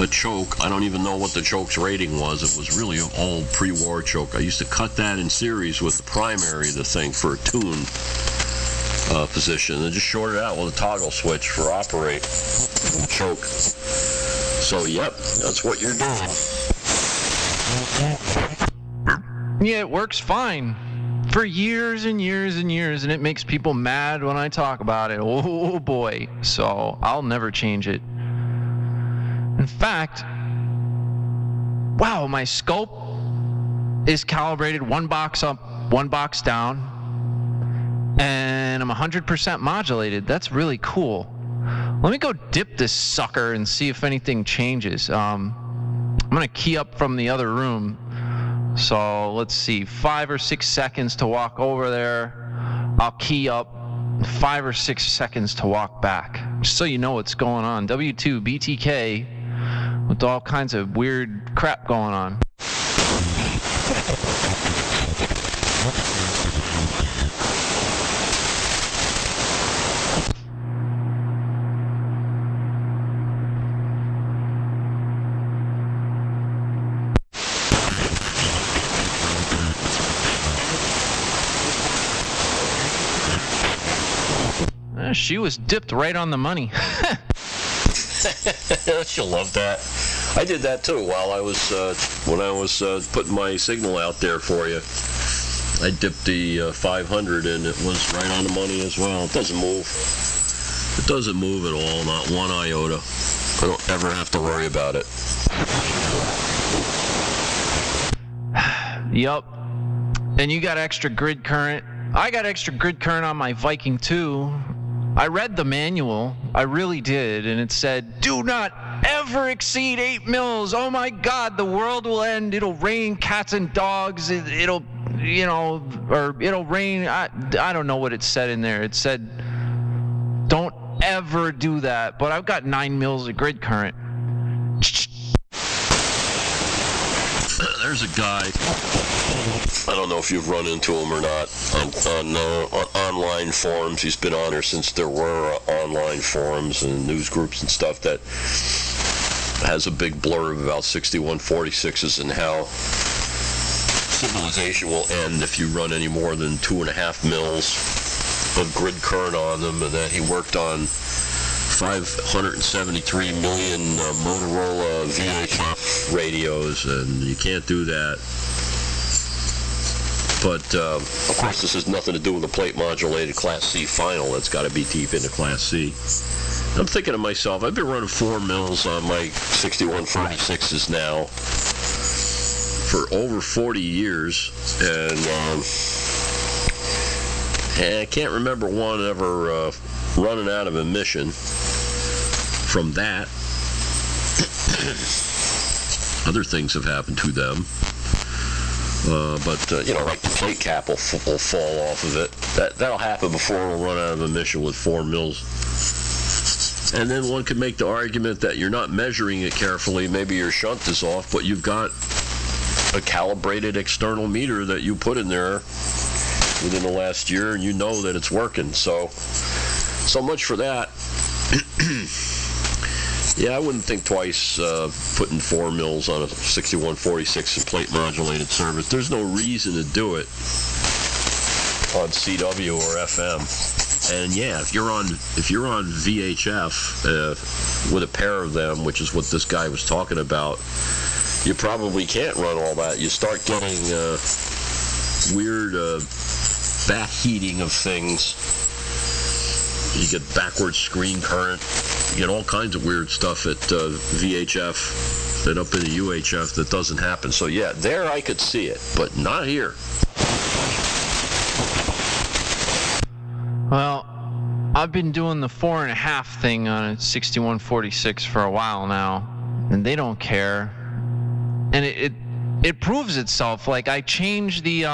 a choke. I don't even know what the choke's rating was. It was really an old pre-war choke. I used to cut that in series with the primary of the thing for a tune position, and just short it out with a toggle switch for operate and choke. So yep, that's what you're doing. Yeah, it works fine for years and years and years, and it makes people mad when I talk about it. Oh boy. So I'll never change it. In fact, wow, my scope is calibrated one box up, one box down, and I'm 100% modulated. That's really cool. Let me go dip this sucker and see if anything changes. I'm gonna key up from the other room. So let's see, 5 or 6 seconds to walk over there. I'll key up, 5 or 6 seconds to walk back. Just so you know what's going on. W2 BTK with all kinds of weird crap going on. She was dipped right on the money. She'll love that. I did that too while I was when I was putting my signal out there for you. I dipped the 500 and it was right on the money as well. It doesn't move. It doesn't move at all, not one iota. I don't ever have to worry about it. Yup. And you got extra grid current. I got extra grid current on my Viking too. I read the manual, I really did, and it said, do not ever exceed 8 mils. Oh my God, the world will end. It'll rain cats and dogs. It'll rain. I don't know what it said in there. It said, don't ever do that. But I've got 9 mils of grid current. there's a guy. I don't know if you've run into him or not on online forums. He's been on there since there were online forums and news groups and stuff that has a big blurb about 6146s and how civilization will end if you run any more than 2.5 mils of grid current on them, and that he worked on 573 million Motorola VHF radios, and you can't do that. But, of course, this has nothing to do with the plate-modulated Class C final. That's got to be deep into Class C. I'm thinking to myself, I've been running 4 mils on my 6146s now for over 40 years, and I can't remember one ever running out of emission from that. Other things have happened to them. But like the plate cap will fall off of it. That'll happen before it'll run out of emission with 4 mils. And then one could make the argument that you're not measuring it carefully. Maybe your shunt is off, but you've got a calibrated external meter that you put in there within the last year, and you know that it's working. So much for that. Yeah, I wouldn't think twice putting 4 mils on a 6146 and plate modulated service. There's no reason to do it on CW or FM. And yeah, if you're on VHF with a pair of them, which is what this guy was talking about, you probably can't run all that. You start getting weird back heating of things. You get backward screen current. You get all kinds of weird stuff at VHF and up in the UHF that doesn't happen. So yeah, there I could see it, but not here. Well, I've been doing the 4.5 thing on a 6146 for a while now, and they don't care. And it proves itself. Like, I changed the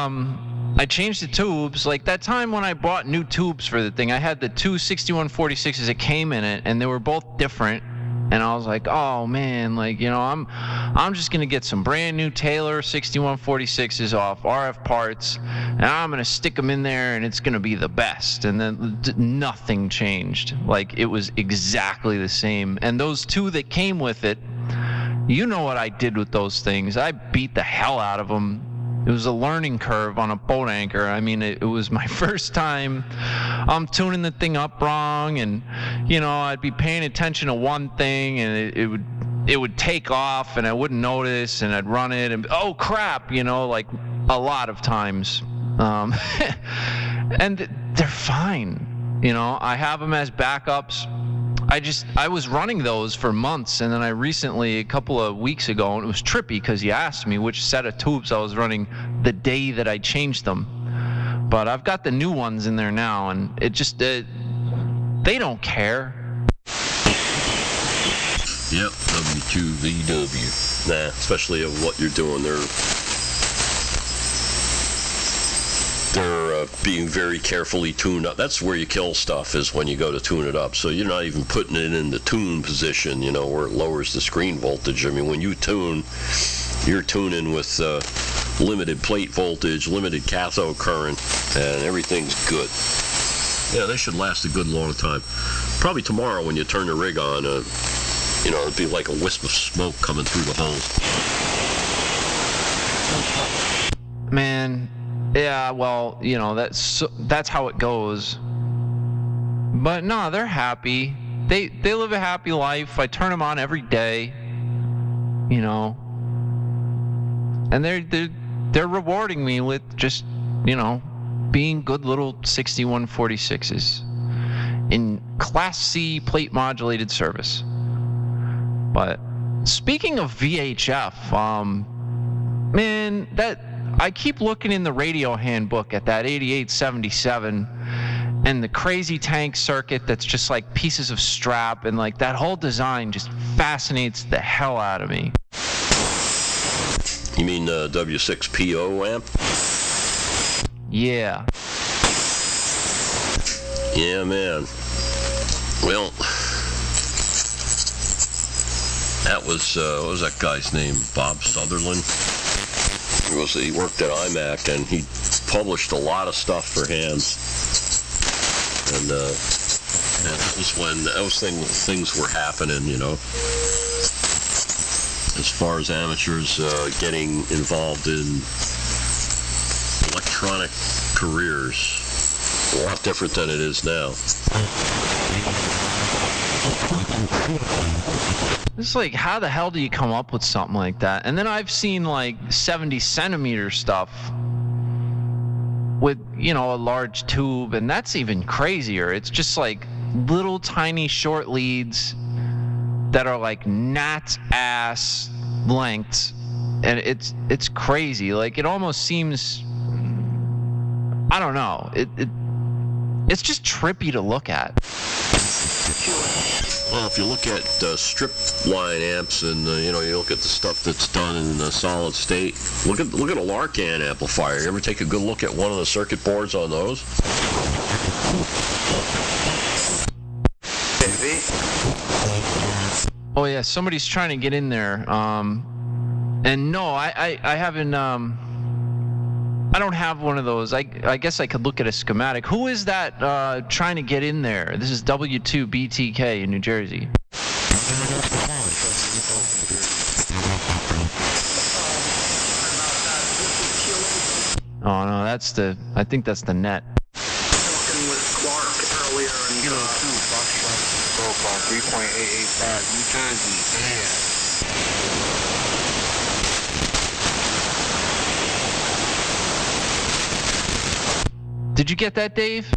tubes. Like, that time when I bought new tubes for the thing, I had the two 6146s that came in it, and they were both different. And I was like, oh man, like, I'm just gonna get some brand new Taylor 6146s off RF parts, and I'm gonna stick them in there, and it's gonna be the best. And then nothing changed. Like, it was exactly the same. And those two that came with it, you know what I did with those things. I beat the hell out of them. It was a learning curve on a boat anchor. I mean, it was my first time tuning the thing up wrong, and I'd be paying attention to one thing, and it would take off, and I wouldn't notice, and I'd run it, and oh crap, like a lot of times. And they're fine. I have them as backups. I was running those for months, and then I recently, a couple of weeks ago, and it was trippy because he asked me which set of tubes I was running the day that I changed them. But I've got the new ones in there now, and it just, they don't care. Yep, W2VW. Nah, especially of what you're doing. They're being very carefully tuned up. That's where you kill stuff, is when you go to tune it up. So you're not even putting it in the tune position, where it lowers the screen voltage. I mean, when you tune, you're tuning with limited plate voltage, limited cathode current, and everything's good. Yeah, they should last a good long time. Probably tomorrow when you turn the rig on, it'd be like a wisp of smoke coming through the holes. Man, yeah, well, that's how it goes. But no, they're happy. They live a happy life. I turn them on every day, and they're rewarding me with just, being good little 6146s in Class C plate modulated service. But speaking of VHF, man, I keep looking in the radio handbook at that 8877 and the crazy tank circuit that's just like pieces of strap, and like that whole design just fascinates the hell out of me. You mean W6PO amp? Yeah. Yeah, man. Well, that was, what was that guy's name? Bob Sutherland? He worked at IMAC, and he published a lot of stuff for Hams. And that was when things were happening, you know. As far as amateurs getting involved in electronic careers, a lot different than it is now. It's like, how the hell do you come up with something like that? And then I've seen like 70 centimeter stuff with, you know, a large tube, and that's even crazier. It's just like little tiny short leads that are like gnat's ass lengths, and it's crazy. Like, it almost seems, I don't know, it's just trippy to look at. Well, if you look at strip line amps, and you know, you look at the stuff that's done in the solid state. Look at a Larkan amplifier. You ever take a good look at one of the circuit boards on those? Oh yeah, somebody's trying to get in there. And no, I haven't. I don't have one of those. I guess I could look at a schematic. Who is that trying to get in there? This is W2BTK in New Jersey. Oh no, I think that's the net. Talking with Clark earlier and Kilo 2, Foxtrot, 3.885, New Jersey, Did you get that, Dave?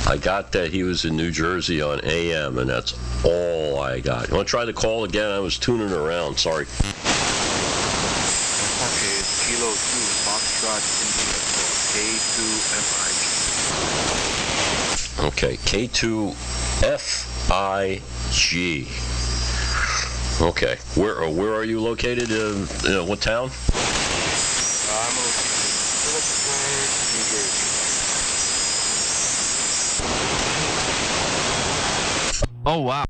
I got that he was in New Jersey on AM, and that's all I got. You want to try the call again? I was tuning around. Sorry. Okay, it's Kilo 2, Foxtrot, K2FIG. Okay, K2FIG. Okay, where are you located? What town? I'm located in Phillipsburg, New Jersey. Oh wow.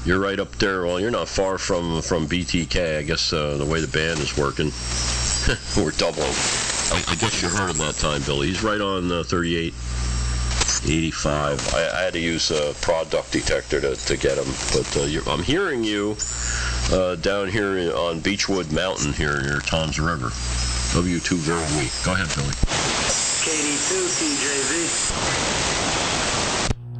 You're right up there. Well, you're not far from BTK. I guess the way the band is working, we're doubling. I guess you heard him that time, Billy. He's right on 3885. I had to use a prod duct detector to get him, but I'm hearing you down here on Beechwood Mountain here near Tom's River. W2VW. Go ahead, Billy. KD2CJV.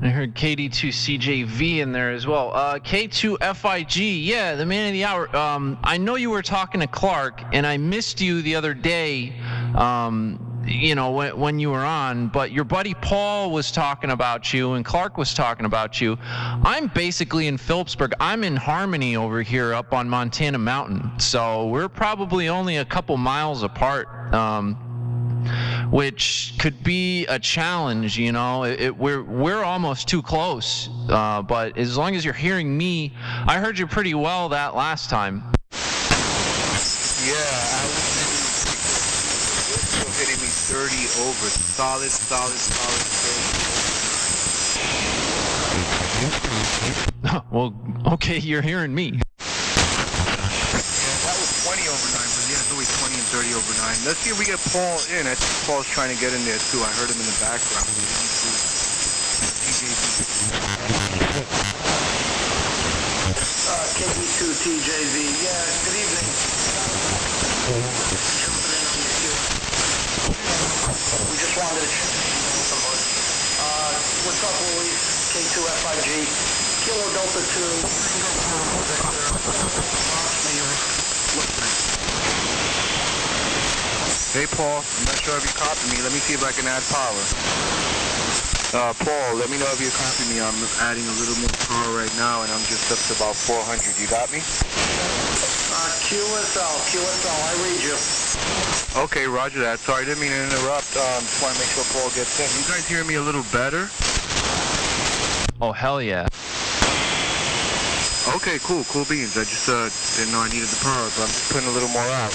I heard KD2CJV in there as well. K2FIG, yeah, the man of the hour. I know you were talking to Clark, and I missed you the other day, you know, when you were on, but your buddy Paul was talking about you, and Clark was talking about you. I'm basically in Phillipsburg. I'm in Harmony over here up on Montana Mountain, so we're probably only a couple miles apart. Which could be a challenge, you know. We're almost too close, but as long as you're hearing me, I heard you pretty well that last time. Yeah, I was hitting me 30 over, solid 30. Well, okay, you're hearing me. That was 20 over 9, but yeah, it's always 20 and 30 over 9. Let's see if we get Paul in. I think Paul's trying to get in there too. I heard him in the background. KD2TJV. Yeah, good evening. We just wanted to check. What's up, Louise? K2FIG. Kilo Delta 2. Hey Paul, I'm not sure if you copy me. Let me see if I can add power. Paul, let me know if you copy me. I'm adding a little more power right now, and I'm just up to about 400. You got me? QSO, I read you. Okay, roger that. Sorry, didn't mean to interrupt. Just want to make sure Paul gets in. You guys hear me a little better? Oh, hell yeah. Okay, cool beans. I just didn't know I needed the power, but I'm just putting a little more out.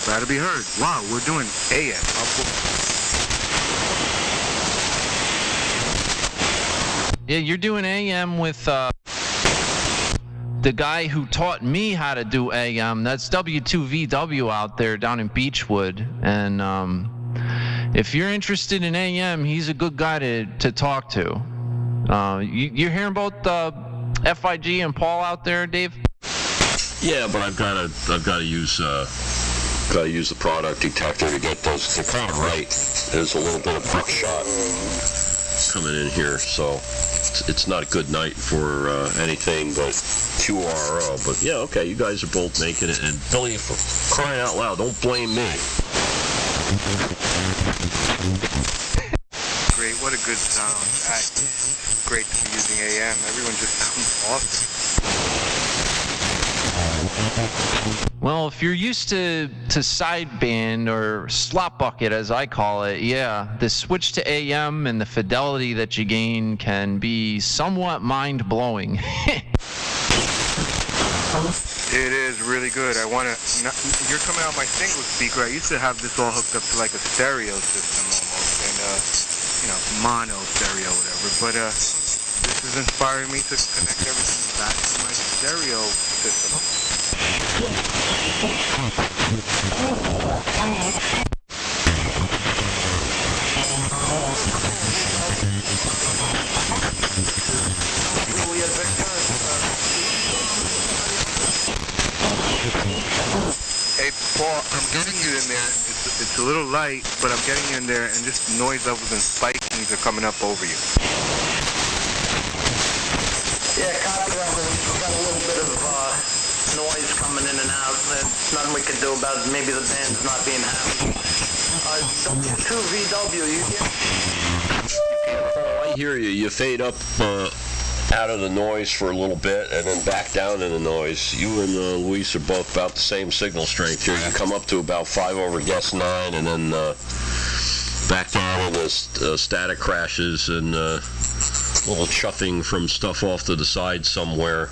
Glad to be heard. Wow, we're doing AM. How cool. Yeah, you're doing AM with the guy who taught me how to do AM. That's W2VW out there down in Beechwood. And if you're interested in AM, he's a good guy to talk to. You're hearing about FIG and Paul out there, Dave? Yeah, but I've got to use the product detector to get those. They're kind of right. There's a little bit of buckshot coming in here, so it's not a good night for anything but QRO. But yeah, okay, you guys are both making it, and Billy, for crying out loud, don't blame me. Great, what a good sound. Great to be using AM. Everyone just sounds awesome. Well, if you're used to sideband or slot bucket, as I call it, yeah, the switch to AM and the fidelity that you gain can be somewhat mind-blowing. It is really good. You're coming out my single speaker. I used to have this all hooked up to like a stereo system almost, and mono stereo, whatever. But this is inspiring me to connect everything back to my stereo system. Hey, Paul, I'm getting you in there. It's a little light, but I'm getting you in there, and just noise levels and spikings are coming up over you. Yeah, copy that. We've got a little bit of noise coming in and out. There's nothing we can do about it. Maybe the band's not being happy. W2VW, you hear? I hear you. You fade up out of the noise for a little bit and then back down in the noise. You and Luis are both about the same signal strength here. You come up to about 5 over guess 9 and then back down in the static crashes and little chuffing from stuff off to the side somewhere.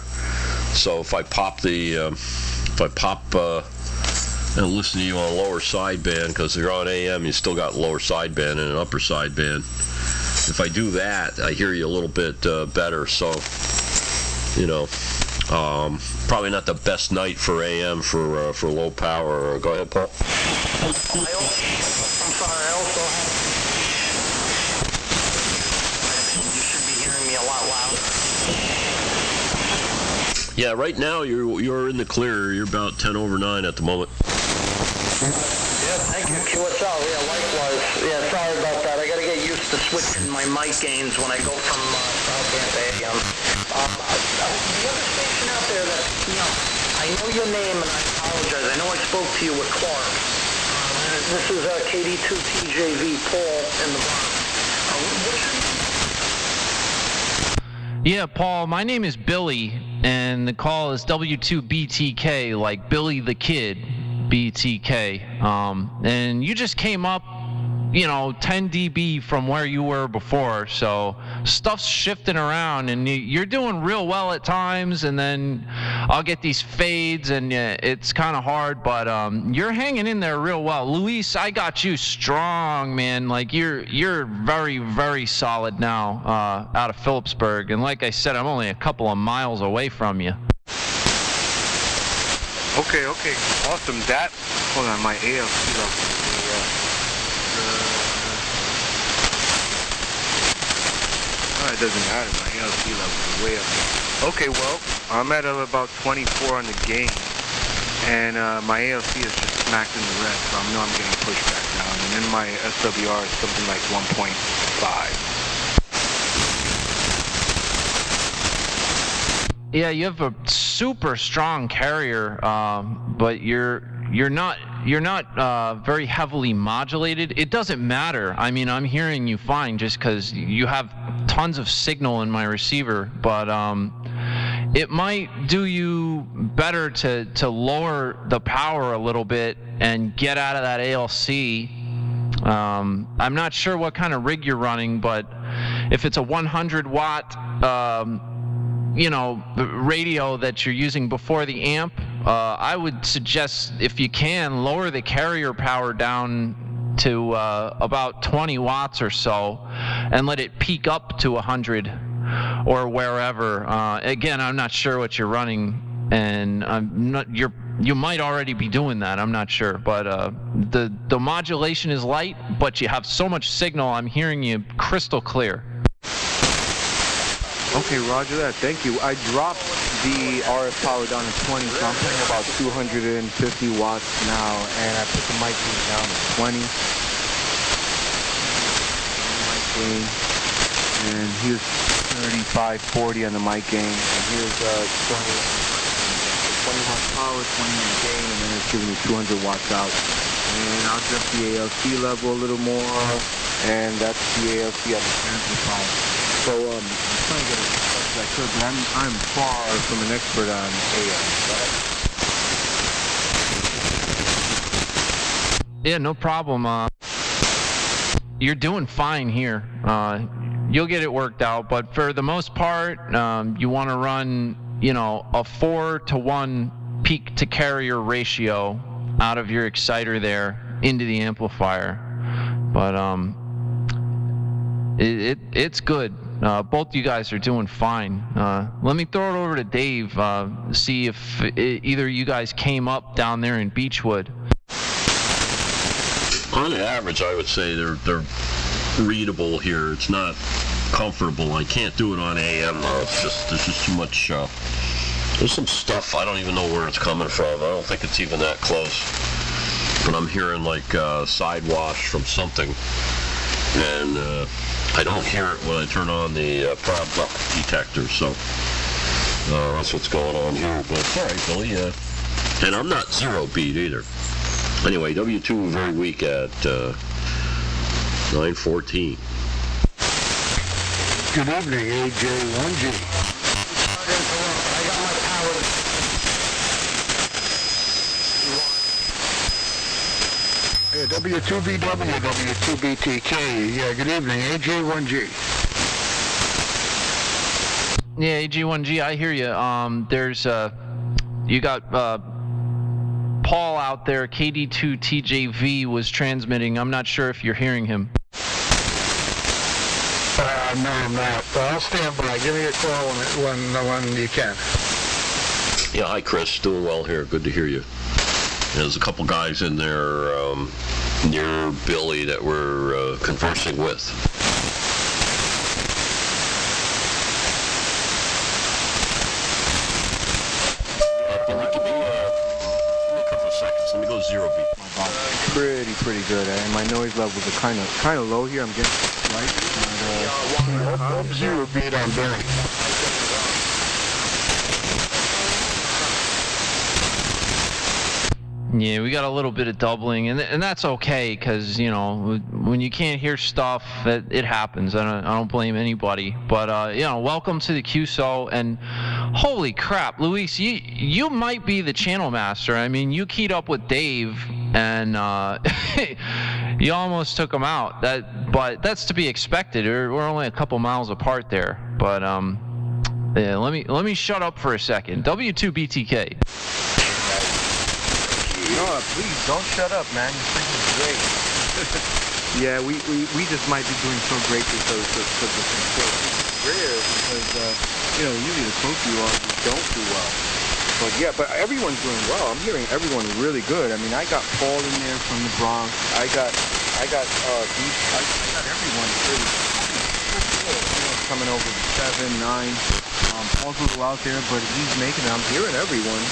So if I pop and listen to you on lower sideband, because you're on AM, you still got lower sideband and an upper sideband. If I do that, I hear you a little bit better. So, probably not the best night for AM for low power. Go ahead, Paul. I'm sorry, I also have... You should be hearing me a lot louder. Yeah, right now you're in the clear. You're about 10 over 9 at the moment. Yeah, thank you. QSO, yeah, likewise. Yeah, sorry about that. I got to get used to switching my mic gains when I go from Southband to AM. The other station out there that, I know your name and I apologize. I know I spoke to you with Clark. This is KD2TJV Paul in the Bronx. Yeah, Paul, my name is Billy, and the call is W2BTK, like Billy the Kid, BTK. And you just came up, 10 dB from where you were before, so stuff's shifting around, and you're doing real well at times, and then I'll get these fades, and it's kind of hard, but you're hanging in there real well. Luis, I got you strong, man. Like, you're very, very solid now out of Phillipsburg, and like I said, I'm only a couple of miles away from you. Okay, awesome. Hold on, my ALC level. It doesn't matter, my ALC level is way up. Okay, well, I'm at about 24 on the gain, and my ALC is just smacked in the red, so I know I'm getting pushed back down, and then my SWR is something like 1.5. Yeah, you have a super strong carrier, but you're not very heavily modulated. It doesn't matter. I mean, I'm hearing you fine just because you have tons of signal in my receiver, but it might do you better to lower the power a little bit and get out of that ALC. I'm not sure what kind of rig you're running, but if it's a 100 watt radio that you're using before the amp, I would suggest, if you can, lower the carrier power down to about 20 watts or so and let it peak up to 100. or wherever. Again, I'm not sure what you're running, and you might already be doing that. I'm not sure, but the modulation is light, but you have so much signal. I'm hearing you crystal clear. Okay, roger that. Thank you. I dropped the RF power down to 20, so I'm putting about 250 watts now, and I put the mic gain down to 20. Mic gain, and here's 35, 40 on the mic gain, and here's 20 watts power, 20 on gain, and then it's giving me 200 watts out. And I'll adjust the ALC level a little more, and that's the ALC on the amplifier. So I'm trying to get as much as I could, but I'm far from an expert on AM. Yeah, no problem. You're doing fine here. You'll get it worked out, but for the most part, you want to run, a 4-to-1 peak to carrier ratio out of your exciter there into the amplifier. But it's good. Both you guys are doing fine. Let me throw it over to Dave, see if either you guys came up down there in Beechwood. On average, I would say they're readable here. It's not comfortable. I can't do it on AM though. There's just too much. There's some stuff I don't even know where it's coming from. I don't think it's even that close. But I'm hearing like side wash from something, and I don't hear it when I turn on the prop buck detector. So that's what's going on here. But it's all right, Billy. And I'm not zero beat either. Anyway, W2 very weak at 914. Good evening, AJ1G. Yeah, W2VW, W2BTK. Yeah, good evening, AJ1G. Yeah, AJ1G, I hear you. There's you got Paul out there. KD2TJV was transmitting. I'm not sure if you're hearing him. No, I'm not. I'll stand by. Give me a call when you can. Yeah, hi Chris. Doing well here. Good to hear you. There's a couple guys in there near Billy that we're conversing with. Billy, give me a couple of seconds. Let me go zero beat. Pretty good, and my noise levels are kind of low here. I'm getting right. I'm zero beat on Billy. Yeah, we got a little bit of doubling, and that's okay, because when you can't hear stuff, it happens. I don't blame anybody. But welcome to the QSO, and holy crap, Luis, you might be the channel master. I mean, you keyed up with Dave, and you almost took him out. But that's to be expected. We're only a couple miles apart there. But yeah, let me shut up for a second. W2BTK. No, please don't shut up, man. You're freaking great. Yeah, we just might be doing so great because the thing's so rare. Because usually the closer you are, you don't do well. But yeah, but everyone's doing well. I'm hearing everyone really good. I mean, I got Paul in there from the Bronx. I got everyone really coming over to 7, 9. Paul's a little out there, but he's making it. I'm hearing everyone.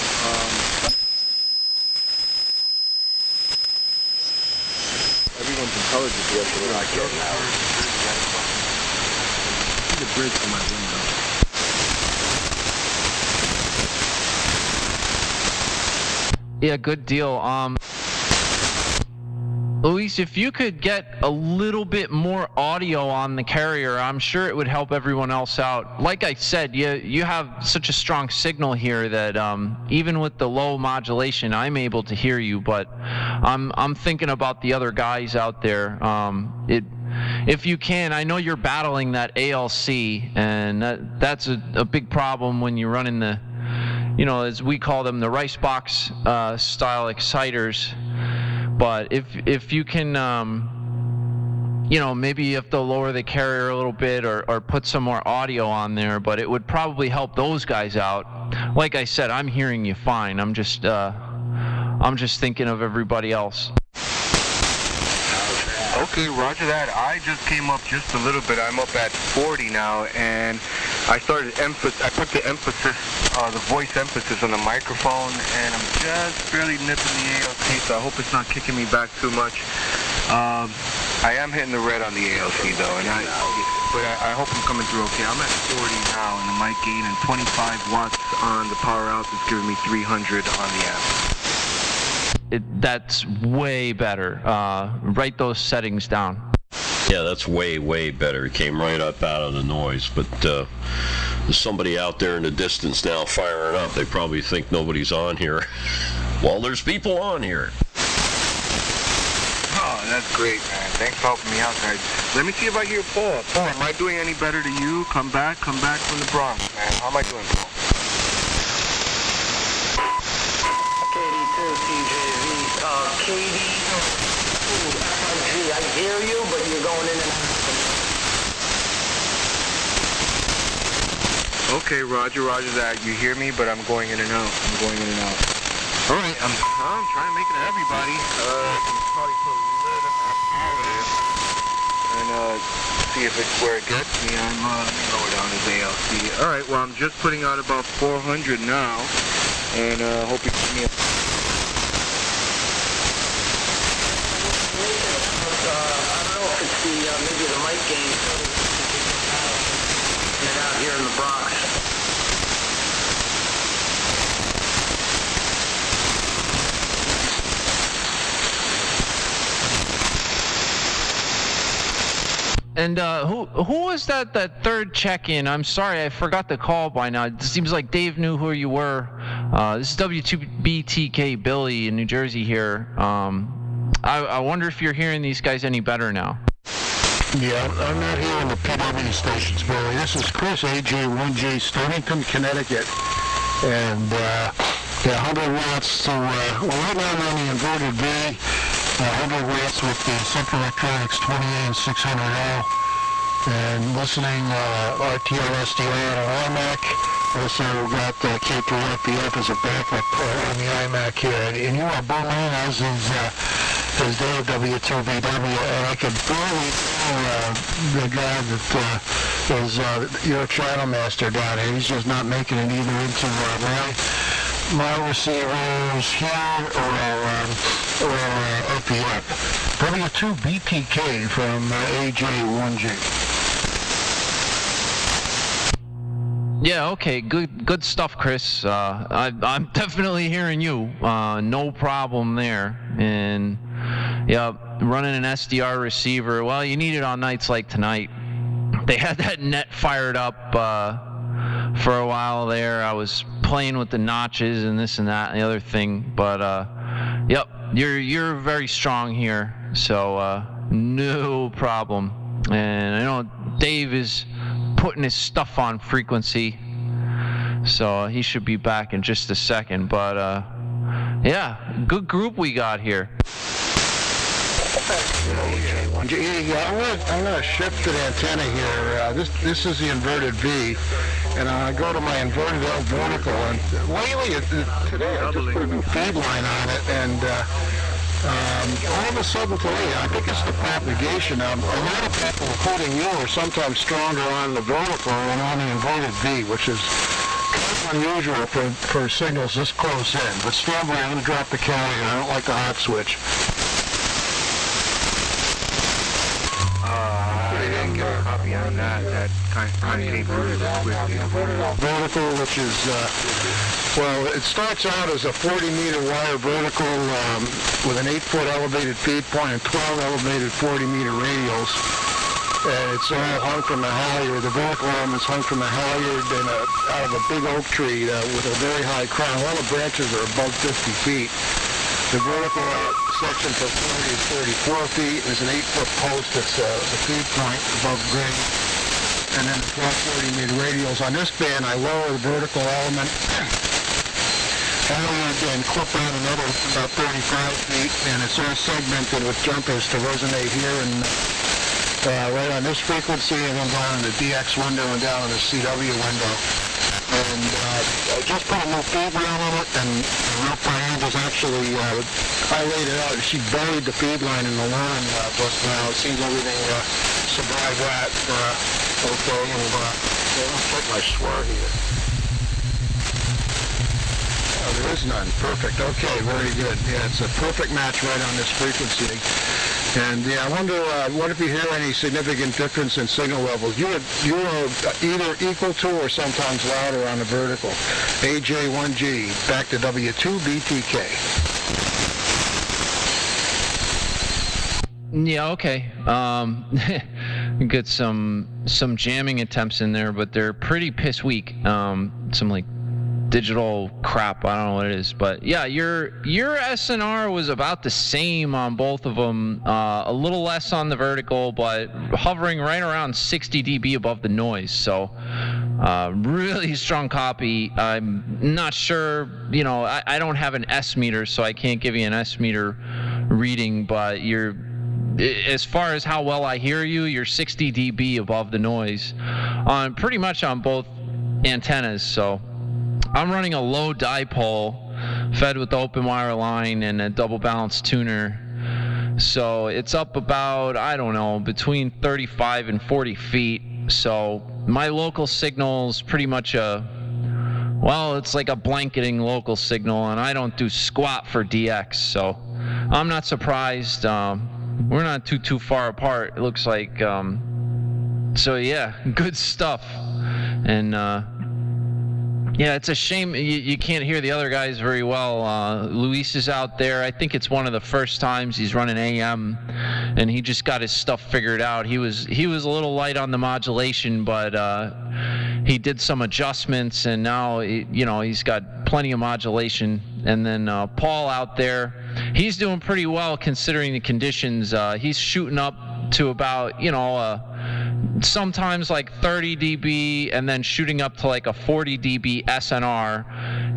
Everyone's intelligent here, so we're not getting out. See the bridge from my window. Yeah, good deal. Luis, if you could get a little bit more audio on the carrier, I'm sure it would help everyone else out. Like I said, you have such a strong signal here that even with the low modulation, I'm able to hear you. But I'm thinking about the other guys out there. If you can, I know you're battling that ALC, and that's a big problem when you're running the, as we call them, the rice box style exciters. But if you can maybe you have to lower the carrier a little bit or put some more audio on there, but it would probably help those guys out. Like I said, I'm hearing you fine. I'm just thinking of everybody else. Okay, roger that. I just came up just a little bit. I'm up at 40 now, and I put the voice emphasis on the microphone, and I'm just barely nipping the ALC, so I hope it's not kicking me back too much. I am hitting the red on the ALC though, but I hope I'm coming through okay. I'm at 40 now in the mic gain, and 25 watts on the power out is giving me 300 on the amp. That's way better. Write those settings down. Yeah, that's way, way better. It came right up out of the noise. But there's somebody out there in the distance now firing up. They probably think nobody's on here. Well, there's people on here. Oh, that's great, man. Thanks for helping me out, guys. Let me see if I hear Paul. Paul, am I doing any better to you? Come back from the Bronx, man. How am I doing, Paul? Katie, I hear you, but you're going in and out. Okay, roger that. You hear me, but I'm going in and out. All right, I'm trying to make it to everybody. Probably put a little bit more power in and see if it's where it gets me. I'm lower down his ALC. All right, well, I'm just putting out about 400 now, and hope you give me a... maybe the mic gain and out here in the Bronx. And who was that third check-in? I'm sorry, I forgot the call by now. It seems like Dave knew who you were. This is W2BTK Billy in New Jersey here. I wonder if you're hearing these guys any better now. Yeah, I'm not hearing the PW stations, Billy. This is Chris, AJ1J, Stonington, Connecticut. And, 100 watts to, right now I'm on the inverted V, 100 watts with the Central Electronics 20A and 600L. And listening, RTL SDR on an iMac. Also got K3FBF as a backup on the iMac here. And you are Berlin, as is Dave, W2VW, and I could barely tell the guy that is your channel master down here. He's just not making it either into my receivers here or FBF. W2BTK from AJ1J. Yeah, okay, good stuff, Chris. I'm definitely hearing you. No problem there. And yeah, running an SDR receiver. Well, you need it on nights like tonight. They had that net fired up for a while there. I was playing with the notches and this and that and the other thing. But yep, you're very strong here. So no problem. And I know Dave is putting his stuff on frequency, so he should be back in just a second. But yeah, good group we got here. I'm going to shift the antenna here. This is the inverted V, and I go to my inverted L vertical, and lately today I just put a new feed line on it, and all of a sudden today, I think it's the propagation. A lot of people, including you, are sometimes stronger on the vertical than on the inverted V, which is kind of unusual for signals this close in. But stand by, I'm going to drop the carrier. I don't like the hot switch. I didn't get a copy on that. That kind of came through quickly. Vertical, which is, well, it starts out as a 40-meter wire vertical with an 8-foot elevated feed point and 12 elevated 40-meter radials. And it's all hung from the halyard. The vertical arm is hung from the halyard and out of a big oak tree with a very high crown. All the branches are above 50 feet. The vertical section for 40 is 34 feet. There's an 8-foot post that's the feed point above grade. And then the 12 40-meter radials. On this band, I lower the vertical element and clip out another about 35 feet, and it's all segmented with jumpers to resonate here and right on this frequency, and then down in the DX window and down in the CW window. And I just put a new feed line on it, and Ralph Brand was actually, I laid it out, and she buried the feed line in the lawn, but now it seems everything survived that, okay, and let's check my swirl here. Oh, there is none. Perfect. Okay, very good. Yeah, it's a perfect match right on this frequency. And yeah, I wonder what if you hear any significant difference in signal levels. You're either equal to or sometimes louder on the vertical. AJ1G, back to W2BTK. Yeah, okay. Get some jamming attempts in there, but they're pretty piss weak. Some like digital crap, I don't know what it is, but yeah, your SNR was about the same on both of them, a little less on the vertical, but hovering right around 60 dB above the noise. So really strong copy. I'm not sure, I don't have an S meter, so I can't give you an S meter reading, but as far as how well I hear you, you're 60 dB above the noise on pretty much on both antennas. So I'm running a low dipole fed with the open wire line and a double balanced tuner. So it's up about, I don't know, between 35 and 40 feet. So my local signal is pretty much it's like a blanketing local signal, and I don't do squat for DX. So I'm not surprised. We're not too far apart, it looks like. So yeah, good stuff. And yeah, it's a shame you can't hear the other guys very well. Luis is out there. I think it's one of the first times he's running AM, and he just got his stuff figured out. He was a little light on the modulation, but he did some adjustments, and now he's got plenty of modulation. And then Paul out there, he's doing pretty well considering the conditions. He's shooting up to about sometimes like 30 dB, and then shooting up to like a 40 dB SNR,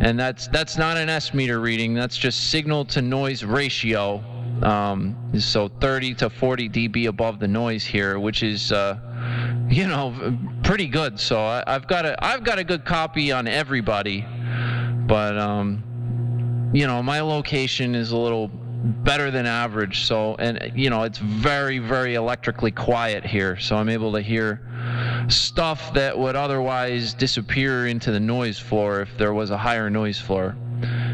and that's not an S meter reading. That's just signal to noise ratio. So 30 to 40 dB above the noise here, which is pretty good. So I've got a good copy on everybody, but my location is a little better than average. So, and it's very, very electrically quiet here, so I'm able to hear stuff that would otherwise disappear into the noise floor if there was a higher noise floor.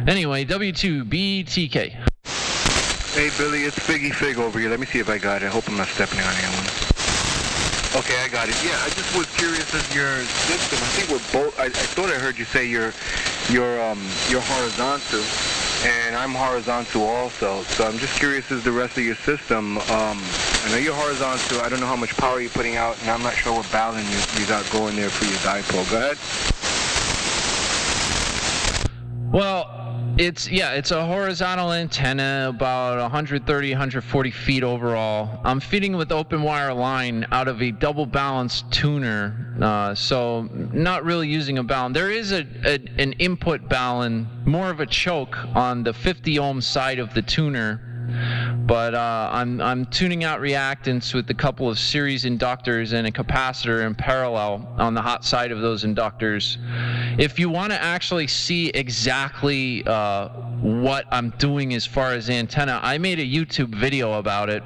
Anyway, W2BTK. Hey Billy, it's Figgy Fig over here. Let me see if I got it. I hope I'm not stepping on anyone. Okay, I got it. Yeah, I just was curious as your system. I think we're both. I thought I heard you say you're horizontal, and I'm horizontal also. So I'm just curious as the rest of your system. I know you're horizontal. I don't know how much power you're putting out, and I'm not sure what balance you got going there for your dipole. Go ahead. Well, it's a horizontal antenna, about 130, 140 feet overall. I'm feeding with open wire line out of a double balanced tuner, so not really using a balun. There is an input balun, more of a choke on the 50 ohm side of the tuner, but I'm tuning out reactance with a couple of series inductors and a capacitor in parallel on the hot side of those inductors. If you want to actually see exactly what I'm doing as far as antenna, I made a YouTube video about it.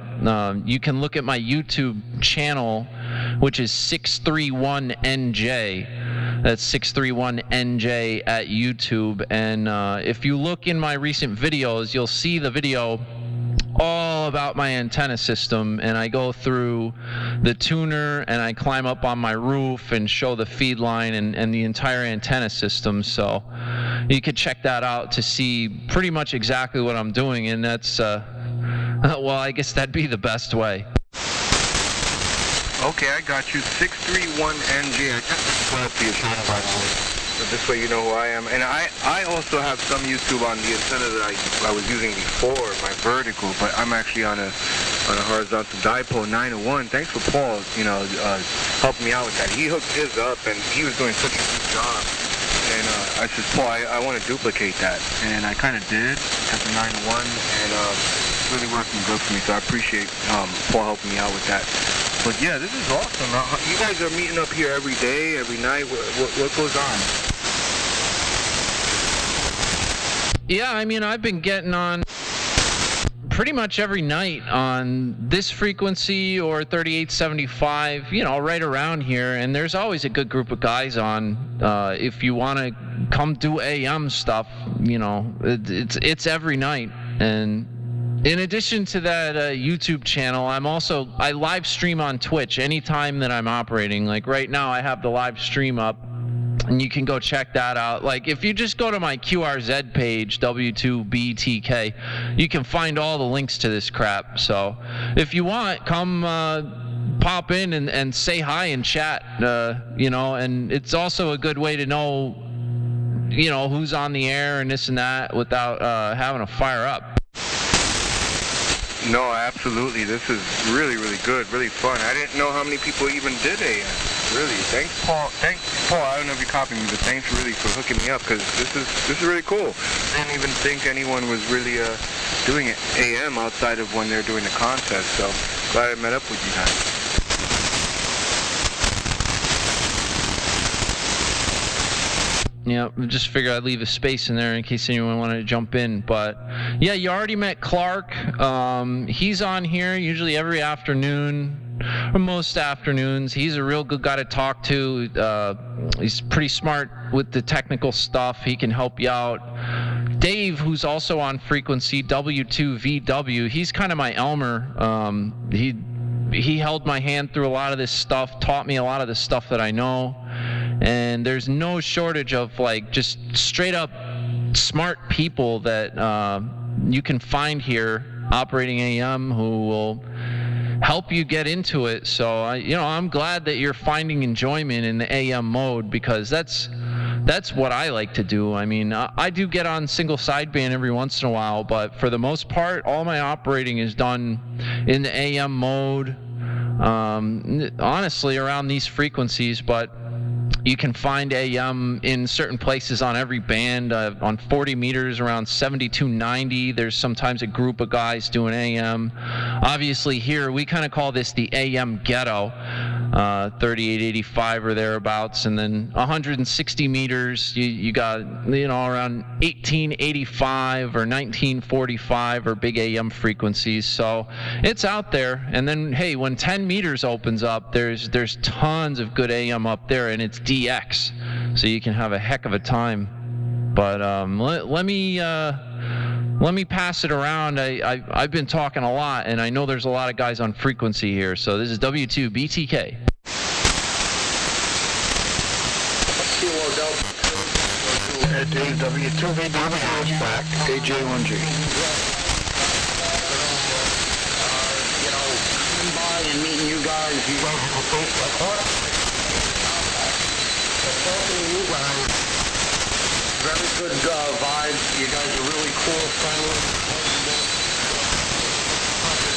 You can look at my YouTube channel, which is 631NJ. That's 631NJ at YouTube. And if you look in my recent videos, you'll see the video all about my antenna system, and I go through the tuner and I climb up on my roof and show the feed line and the entire antenna system. So you could check that out to see pretty much exactly what I'm doing, and that's well, I guess that'd be the best way. Okay, I got you. 631NG. I just subscribed to your channel, by the way. So this way you know who I am. And I also have some YouTube on the antenna that I was using before, my vertical, but I'm actually on a horizontal dipole 901. Thanks for Paul, helping me out with that. He hooked his up, and he was doing such a good job. And I said, Paul, I want to duplicate that. And I kind of did at the 901, and it's really working good for me. So I appreciate Paul helping me out with that. But yeah, this is awesome. You guys are meeting up here every day, every night. What goes on? Yeah, I mean, I've been getting on pretty much every night on this frequency or 3875, you know, right around here. And there's always a good group of guys on. If you want to come do AM stuff, you know, it's every night. And in addition to that YouTube channel, I live stream on Twitch anytime that I'm operating. Like right now, I have the live stream up, and you can go check that out. Like if you just go to my QRZ page, W2BTK, you can find all the links to this crap. So if you want, come pop in and say hi and chat, you know, and it's also a good way to know, you know, who's on the air and this and that without having to fire up. No, absolutely. This is really, really good, really fun. I didn't know how many people even did AM. Really. Thanks, Paul. I don't know if you copied me, but thanks really for hooking me up, because this is really cool. I didn't even think anyone was really doing it AM outside of when they're doing the contest. So glad I met up with you guys. Yeah, just figured I'd leave a space in there in case anyone wanted to jump in. But yeah, you already met Clark. He's on here usually every afternoon, or most afternoons. He's a real good guy to talk to. He's pretty smart with the technical stuff. He can help you out. Dave, who's also on frequency, W2VW, he's kind of my Elmer. He held my hand through a lot of this stuff, taught me a lot of the stuff that I know. And there's no shortage of like just straight up smart people that you can find here operating AM who will help you get into it. So I'm glad that you're finding enjoyment in the AM mode, because that's what I like to do. I mean, I do get on single sideband every once in a while, but for the most part, all my operating is done in the AM mode. Honestly, around these frequencies, but you can find AM in certain places on every band. On 40 meters around 7290, there's sometimes a group of guys doing AM. Obviously here, we kind of call this the AM ghetto, 3885 or thereabouts. And then 160 meters, you got, around 1885 or 1945 or big AM frequencies. So it's out there. And then, hey, when 10 meters opens up, there's tons of good AM up there, and it's DX, so you can have a heck of a time. But let me pass it around. I've been talking a lot, and I know there's a lot of guys on frequency here. So this is W2BTK. W2VW back, AJ1G. Coming by and meeting you guys, you guys have a place like that. Very good vibes. You guys are really cool, friendly.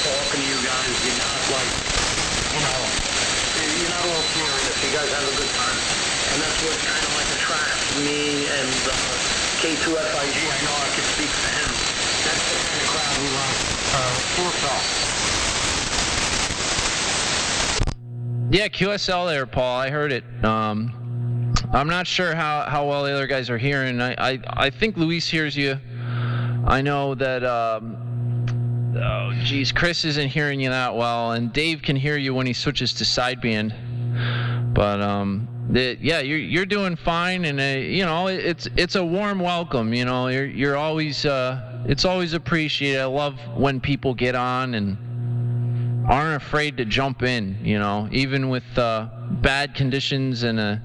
Talking to you guys, you're not like, you're not all serious. You guys have a good time. And that's what kind of like attracts me and K2FIG. I know I can speak for him. That's the kind of crowd we like. QSL. Yeah, QSL there, Paul. I heard it. I'm not sure how well the other guys are hearing. I think Luis hears you. I know that, Chris isn't hearing you that well, and Dave can hear you when he switches to sideband. But, you're doing fine, and, it's a warm welcome, you're always, it's always appreciated. I love when people get on and aren't afraid to jump in, even with, bad conditions and a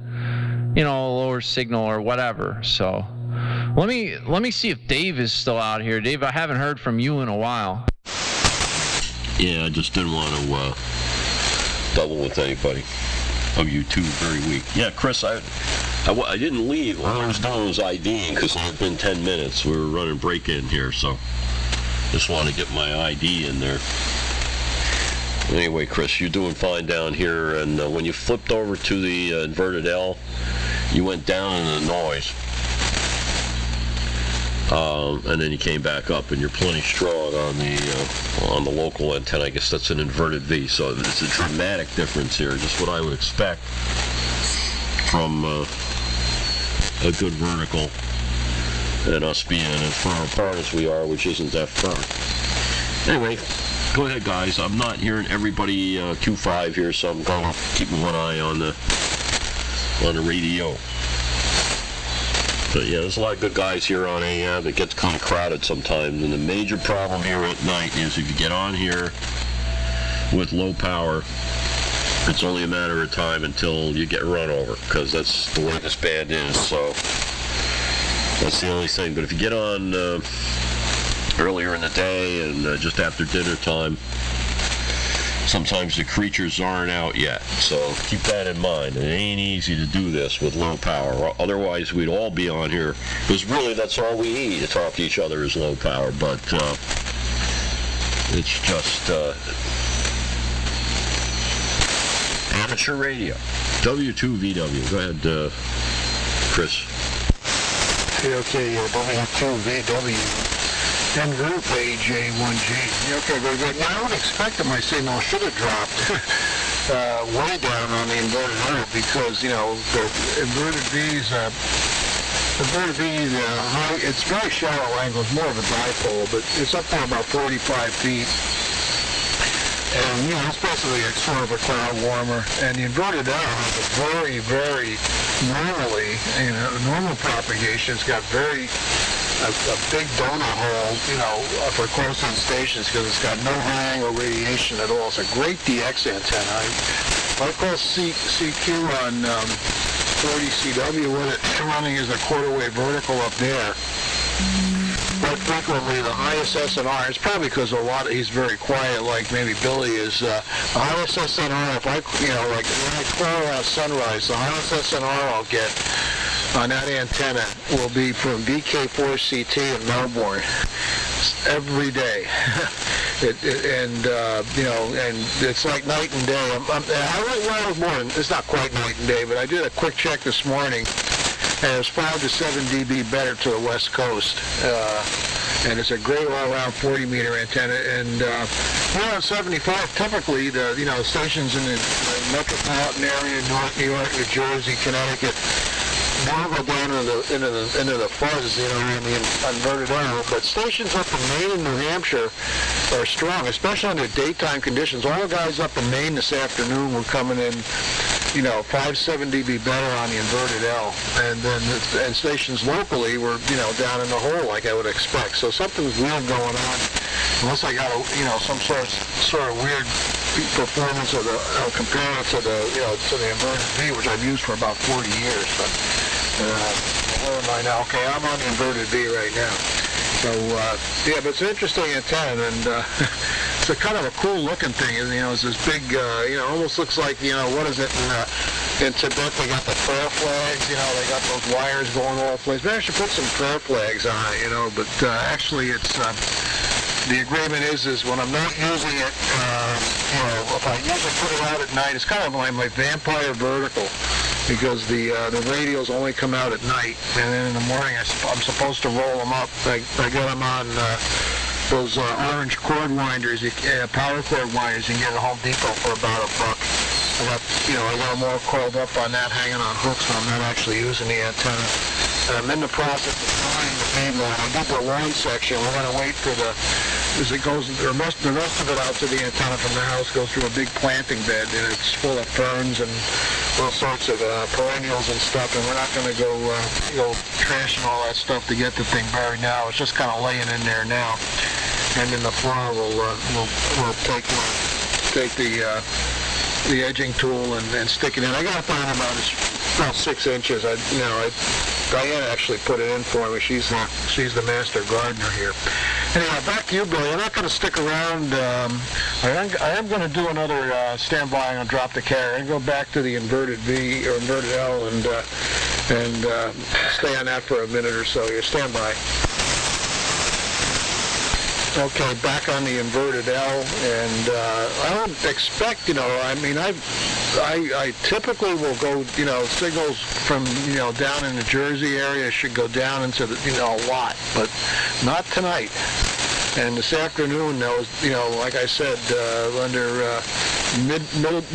lower signal or whatever. So let me see if Dave is still out here. Dave, I haven't heard from you in a while. Yeah, I just didn't want to double with anybody. Oh, you two, very weak. Yeah, Chris, I didn't leave. All I was doing was IDing because it had been 10 minutes. We were running break-in here, so just want to get my ID in there. Anyway, Chris, you're doing fine down here, and when you flipped over to the inverted L, you went down in the noise. and then you came back up, and you're plenty strong on the local antenna. I guess that's an inverted V, so it's a dramatic difference here, just what I would expect from a good vertical, and us being as far apart as we are, which isn't that far. Anyway, go ahead, guys. I'm not hearing everybody Q5 here, so I'm going to keep one eye on the radio. But yeah, there's a lot of good guys here on AM. It gets kind of crowded sometimes, and the major problem here at night is if you get on here with low power, it's only a matter of time until you get run over, because that's the way this band is. So that's the only thing. But if you get on earlier in the day and just after dinner time, sometimes the creatures aren't out yet. So keep that in mind. It ain't easy to do this with low power. Otherwise, we'd all be on here, because really that's all we need to talk to each other is low power. But it's just amateur radio. W2VW. Go ahead, Chris. Okay, W2VW. En route AJ1G. Okay, very good. Now, I would expect that my signal should have dropped way down on the inverted arrow, because, the inverted V's, it's very shallow angle. It's more of a dipole, but it's up to about 45 feet. And, it's basically a sort of a cloud warmer. And the inverted arrow has a very, very normal propagation. It's got a big donut hole, for close-in stations, because it's got no hang or radiation at all. It's a great DX antenna. I call CQ on 40CW when it's running as a quarter-wave vertical up there. But frequently the highest SNR, it's probably because he's very quiet, like maybe Billy is, the highest SNR, if when I call around sunrise, the highest SNR I'll get on that antenna will be from VK4CT in Melbourne every day. And it's like night and day. It's not quite night and day, but I did a quick check this morning, and it's 5 to 7 dB better to the west coast. And it's a great all-around 40-meter antenna. And on 75, typically the stations in the metropolitan area, North New York, New Jersey, Connecticut, now go down into the fuzz, in the inverted arrow. But stations up in Maine and New Hampshire are strong, especially under daytime conditions. All the guys up in Maine this afternoon were coming in, 5-7 dB better on the inverted L, and stations locally were, down in the hole like I would expect. So something's weird going on, unless I got some sort of weird performance of comparing it to the inverted V, which I've used for about 40 years. But where am I now? Okay, I'm on the inverted V right now. So but it's an interesting antenna, and it's a kind of a cool looking thing. It's this big, almost looks like, what is it in Tibet? They got the prayer flags. They got those wires going all places. Maybe I should put some prayer flags on it. But actually, it's the agreement is when I'm not using it, if I usually put it out at night, it's kind of like my vampire vertical, because the radios only come out at night, and then in the morning I'm supposed to roll them up. I get them on those orange cord winders, power cord winders. You can get at Home Depot for about $1. I got them all coiled up on that, hanging on hooks when I'm not actually using the antenna. And I'm in the process of drawing the main line. I did the line section. We're going to wait for as it goes, the rest of it out to the antenna from the house goes through a big planting bed, and it's full of ferns and all sorts of perennials and stuff, and we're not going to go trashing all that stuff to get the thing buried now. It's just kind of laying in there now. And in the fall, we'll take the edging tool and stick it in. I got it down about 6 inches. Diana actually put it in for me. She's the master gardener here. Anyway, back to you, Billy. I'm not going to stick around. I am going to do another stand by. I'm going to drop the carrier and go back to the inverted V or inverted L and stay on that for a minute or so. Here, stand by. Okay, back on the inverted L, and I don't expect, I typically will go, signals from, down in the Jersey area should go down into the, a lot, but not tonight. And this afternoon, like I said, under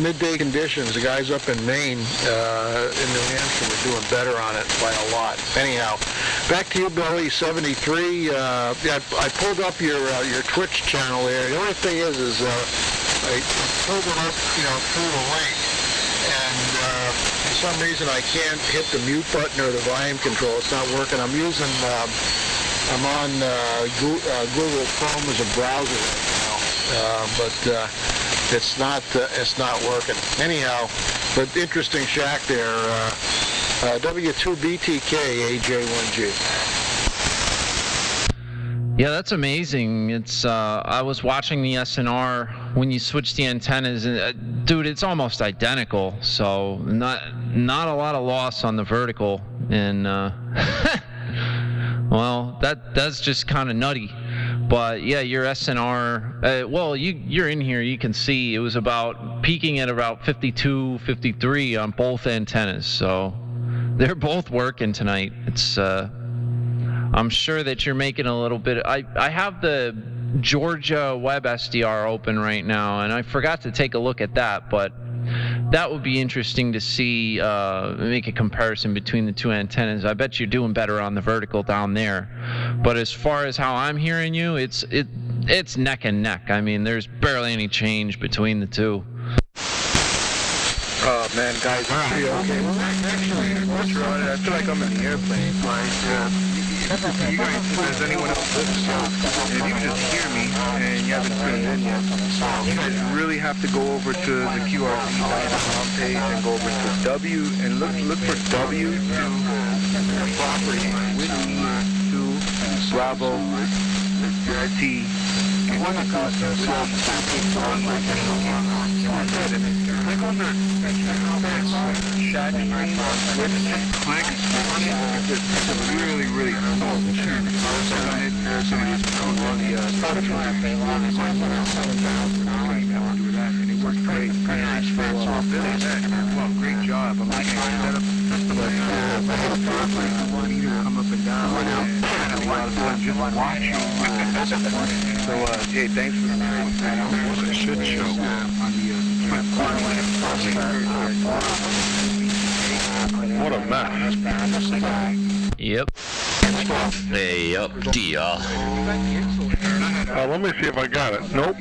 midday conditions, the guys up in Maine, in New Hampshire, were doing better on it by a lot. Anyhow, back to you, Billy. 73. I pulled up your Twitch channel there. The only thing is I pulled it up, through the link, and for some reason I can't hit the mute button or the volume control. It's not working. I'm using. I'm on Google Chrome as a browser right now, but it's not working. Anyhow, but interesting shack there. W2BTK AJ1G. Yeah, that's amazing. It's I was watching the SNR when you switch the antennas, and dude, it's almost identical. So not a lot of loss on the vertical, and well, that's just kind of nutty. But yeah, your SNR, you're in here, you can see it was peaking at about 52, 53 on both antennas. So they're both working tonight. It's I'm sure that you're making a little bit. I have the Georgia Web SDR open right now, and I forgot to take a look at that, but that would be interesting to see, make a comparison between the two antennas. I bet you're doing better on the vertical down there. But as far as how I'm hearing you, it's neck and neck. I mean, there's barely any change between the two. Oh, man, guys, I'm pretty okay. Actually, what's wrong? I feel like I'm in the airplane. Like, you guys, if there's anyone else listening, and if you just hear me and you haven't tuned in yet, you guys really have to go over to the QRM page and go over to W and look for W property with E2 Bravo T. Click on the chat screen, click, it's really, really cool. Also, go ahead and on the Spotify. Do that, and it worked great. Billy said, well, great job. I'm like, set up the meter come up and down, and have a lot of fun just watching. So, hey, thanks for that. It was a shit show on the what a mess. Yep. Hey, up, dear. Let me see if I got it. Nope.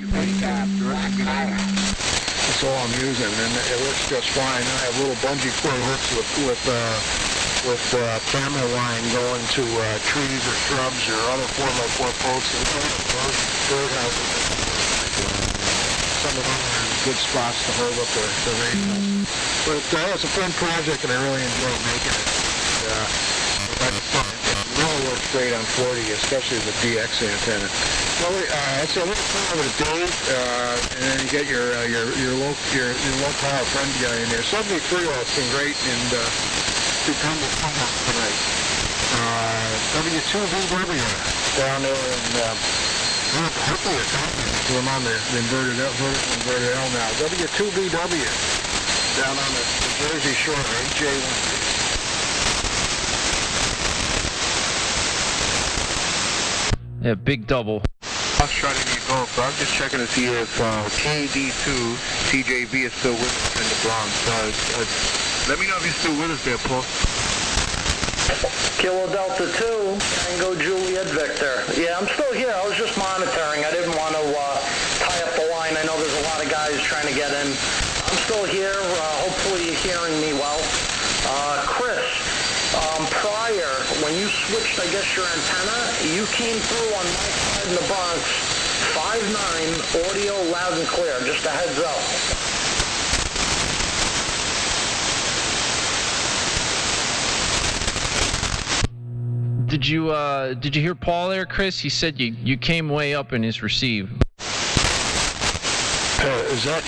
That's all I'm using, and it works just fine. I have little bungee cord hooks with camera line going to trees or shrubs or other 4x4 posts and birdhouses. Some of them are in good spots to hold up the radio. But it's a fun project, and I really enjoy making it. It really works great on 40, especially the DX antenna. Well, so let's turn over to Dave, and then you get your low power friend guy in there. 73 has been great, and stupendous tonight. W2VW down there in. Hopefully it's happening. I'm on the inverted L now. W2VW down on the Jersey Shore, AJ1. Yeah, big double. I was trying to get going, but I'm just checking to see if KD2 TJV is still with us in the Bronx. Let me know if you're still with us there, Paul. Kilo Delta 2, Tango Juliet Victor. Yeah, I'm still here. I was just monitoring. I didn't want to tie up the line. I know there's a lot of guys trying to get in. I'm still here. Hopefully you're hearing me well. Chris, prior, when you switched, I guess, your antenna, you came through on my side in the Bronx, 5.9, audio loud and clear. Just a heads up. Did you hear Paul there, Chris? He said you came way up in his receive. Is that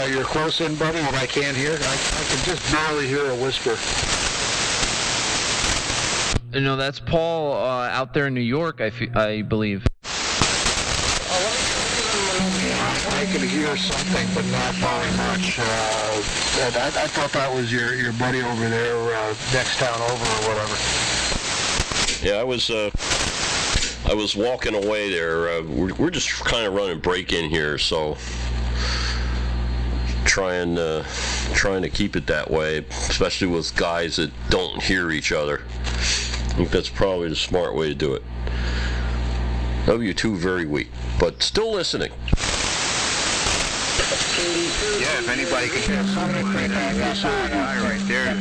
your close in, buddy? What I can't hear? I can just barely hear a whisper. No, that's Paul out there in New York, I believe. I could hear something, but not very much. I thought that was your buddy over there, next town over or whatever. Yeah, I was walking away there. We're just kind of running break-in here, so trying to keep it that way, especially with guys that don't hear each other. I think that's probably the smart way to do it. W2 very weak, but still listening. Yeah, if anybody can hear something right there.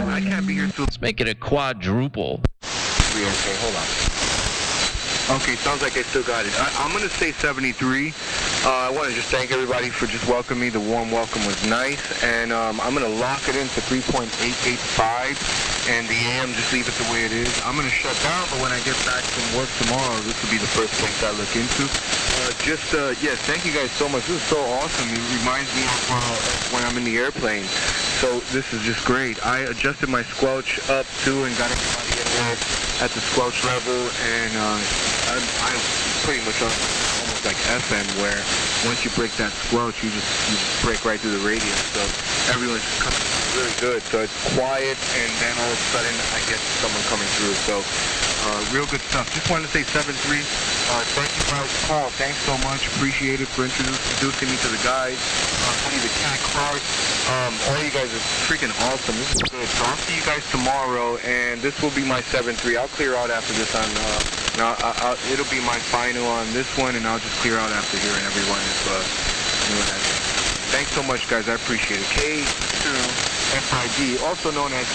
I can't be here till... Let's make it a quadruple. Okay, hold on. Okay, sounds like I still got it. I'm going to say 73. I want to just thank everybody for just welcoming me. The warm welcome was nice. And I'm going to lock it in to 3.885. And the AM, just leave it the way it is. I'm going to shut down, but when I get back from work tomorrow, this will be the first thing I look into. Yeah, thank you guys so much. This is so awesome. It reminds me of when I'm in the airplane. So this is just great. I adjusted my squelch up too and got everybody in there at the squelch level, and I'm pretty much on almost like FM, where once you break that squelch, you just break right through the radio. So everyone's coming really good. So it's quiet, and then all of a sudden I get someone coming through. So real good stuff. Just wanted to say 7-3. Thank you for the call. Thanks so much. Appreciate it for introducing me to the guys. Tony the Cat Clark. All you guys are freaking awesome. This is good. So I'll see you guys tomorrow, and this will be my 7-3. I'll clear out after this on. It'll be my final on this one, and I'll just clear out after hearing everyone if anyone has it. Thanks so much, guys. I appreciate it. K2FID, also known as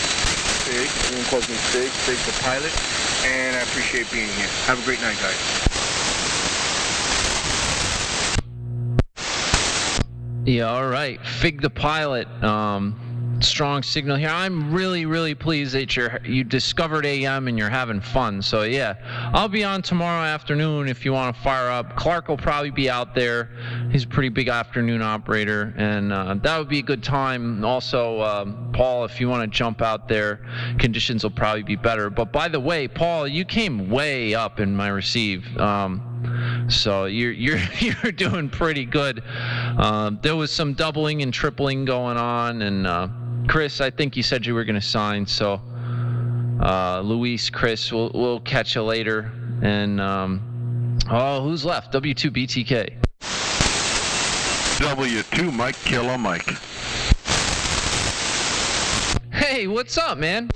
Sig. Everyone calls me Sig. Sig the pilot. And I appreciate being here. Have a great night, guys. Yeah, all right. Fig the pilot. Strong signal here. I'm really, really pleased that you discovered AM and you're having fun. So yeah, I'll be on tomorrow afternoon if you want to fire up. Clark will probably be out there. He's a pretty big afternoon operator, and that would be a good time. Also, Paul, if you want to jump out there, conditions will probably be better. But by the way, Paul, you came way up in my receive. So you're doing pretty good. There was some doubling and tripling going on, and Chris, I think you said you were going to sign. So Luis, Chris, we'll catch you later. And who's left? W2BTK. W2 Mike Killer Mike. Hey, what's up, man?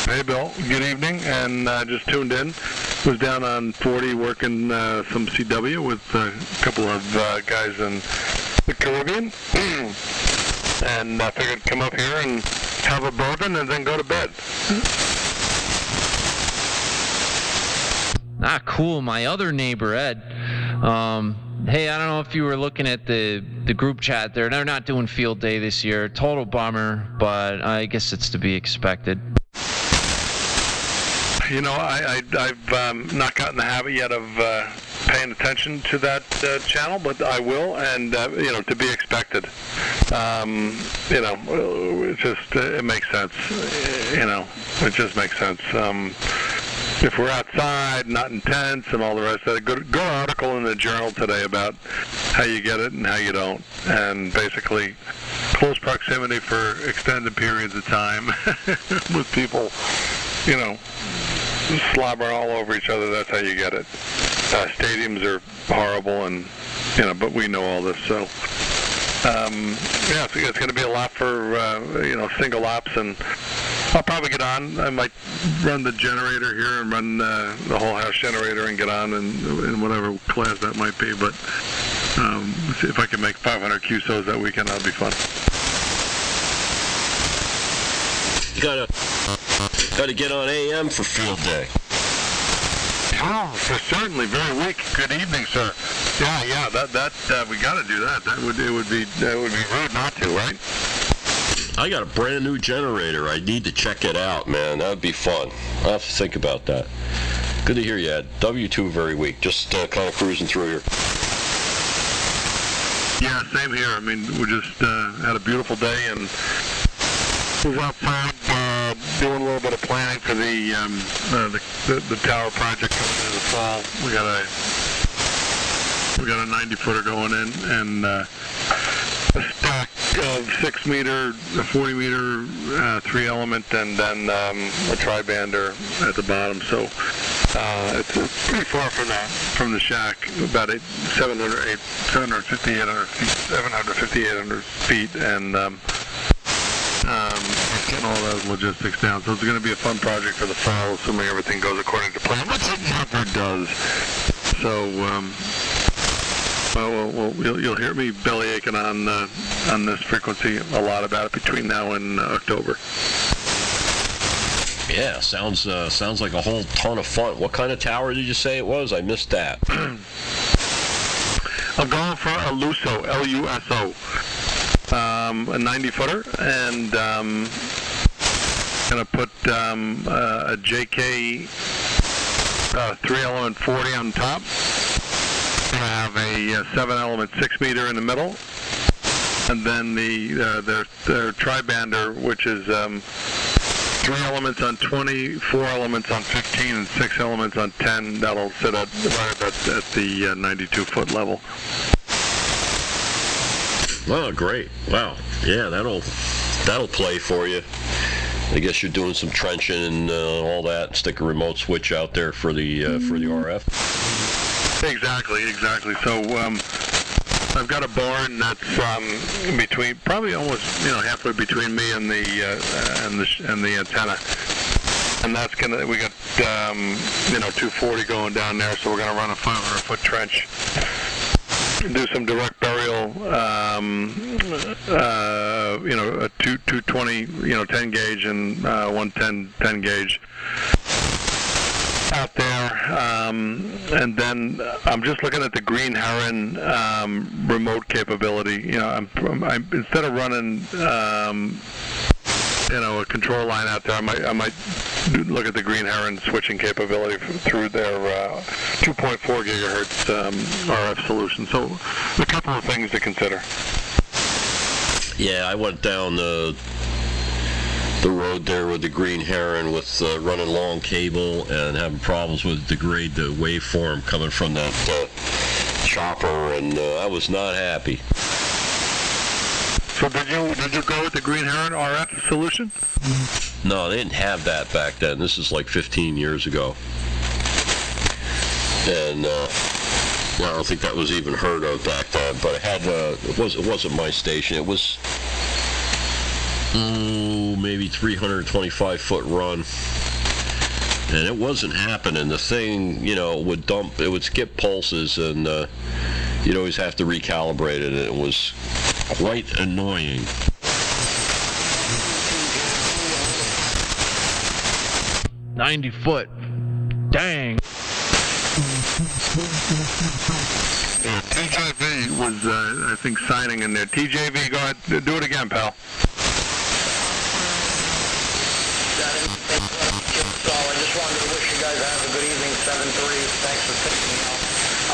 Hey, Bill. Good evening, and just tuned in. Was down on 40 working some CW with a couple of guys in the Caribbean, and I figured come up here and have a bourbon and then go to bed. Ah, cool. My other neighbor, Ed. Hey, I don't know if you were looking at the group chat there. They're not doing field day this year. Total bummer, but I guess it's to be expected. You know, I've not gotten the habit yet of paying attention to that channel, but I will, and to be expected. It's just it makes sense. It just makes sense. If we're outside, not intense, and all the rest of that, good article in the journal today about how you get it and how you don't, and basically close proximity for extended periods of time with people, slobbering all over each other. That's how you get it. Stadiums are horrible, and but we know all this. So it's going to be a lot for single laps, and I'll probably get on. I might run the generator here and run the whole house generator and get on in whatever class that might be. But see if I can make 500 QSOs that weekend. That'll be fun. Got to get on AM for field day. Oh, certainly, very weak. Good evening, sir. Yeah, that we got to do that. It would be rude not to, right? I got a brand new generator. I need to check it out, man. That would be fun. I'll have to think about that. Good to hear you, Ed. W2 very weak. Just kind of cruising through here. Yeah, same here. I mean, we just had a beautiful day and was outside doing a little bit of planning for the tower project coming into the fall. We got a We got a 90-footer going in, and a stack of 6-meter, 40-meter, 3-element, and then a tri-bander at the bottom. So it's pretty far from the shack, about 750, 800 feet, and just getting all those logistics down. So it's going to be a fun project for the fall, assuming everything goes according to plan, which it never does. So you'll hear me belly aching on this frequency a lot about it between now and October. Yeah, sounds like a whole ton of fun. What kind of tower did you say it was? I missed that. I'm going for a LUSO, L-U-S-O, a 90-footer, and going to put a JK 3-element 40 on top. I have a 7-element 6-meter in the middle, and then their tri-bander, which is 3 elements on 20, 4 elements on 15, and 6 elements on 10. That'll sit at right at the 92-foot level. Oh, great! Wow, yeah, that'll play for you. I guess you're doing some trenching and all that. Stick a remote switch out there for the RF. Exactly. So I've got a barn that's between, probably almost halfway between me and the antenna, and that's we got 240 going down there. So we're gonna run a 500-foot trench. Do some direct burial, a 220, 10 gauge and 110 10 gauge out there, and then I'm just looking at the Green Heron remote capability. I'm instead of running a control line out there, I might look at the Green Heron switching capability through their 2.4 gigahertz RF solution. So a couple of things to consider. Yeah, I went down the road there with the Green Heron with running long cable and having problems with the waveform coming from that chopper, and I was not happy. So did you go with the Green Heron RF solution? No, they didn't have that back then. This is like 15 years ago. And I don't think that was even heard of back then, but it had it wasn't my station. It was maybe 325-foot run. And it wasn't happening. The thing, it would skip pulses, and you'd always have to recalibrate it, and it was quite annoying. $90-foot. Dang. Yeah, TJV was, I think, signing in there. TJV, go ahead. Do it again, pal. So I just wanted to wish you guys have a good evening. 7-3. Thanks for taking me out.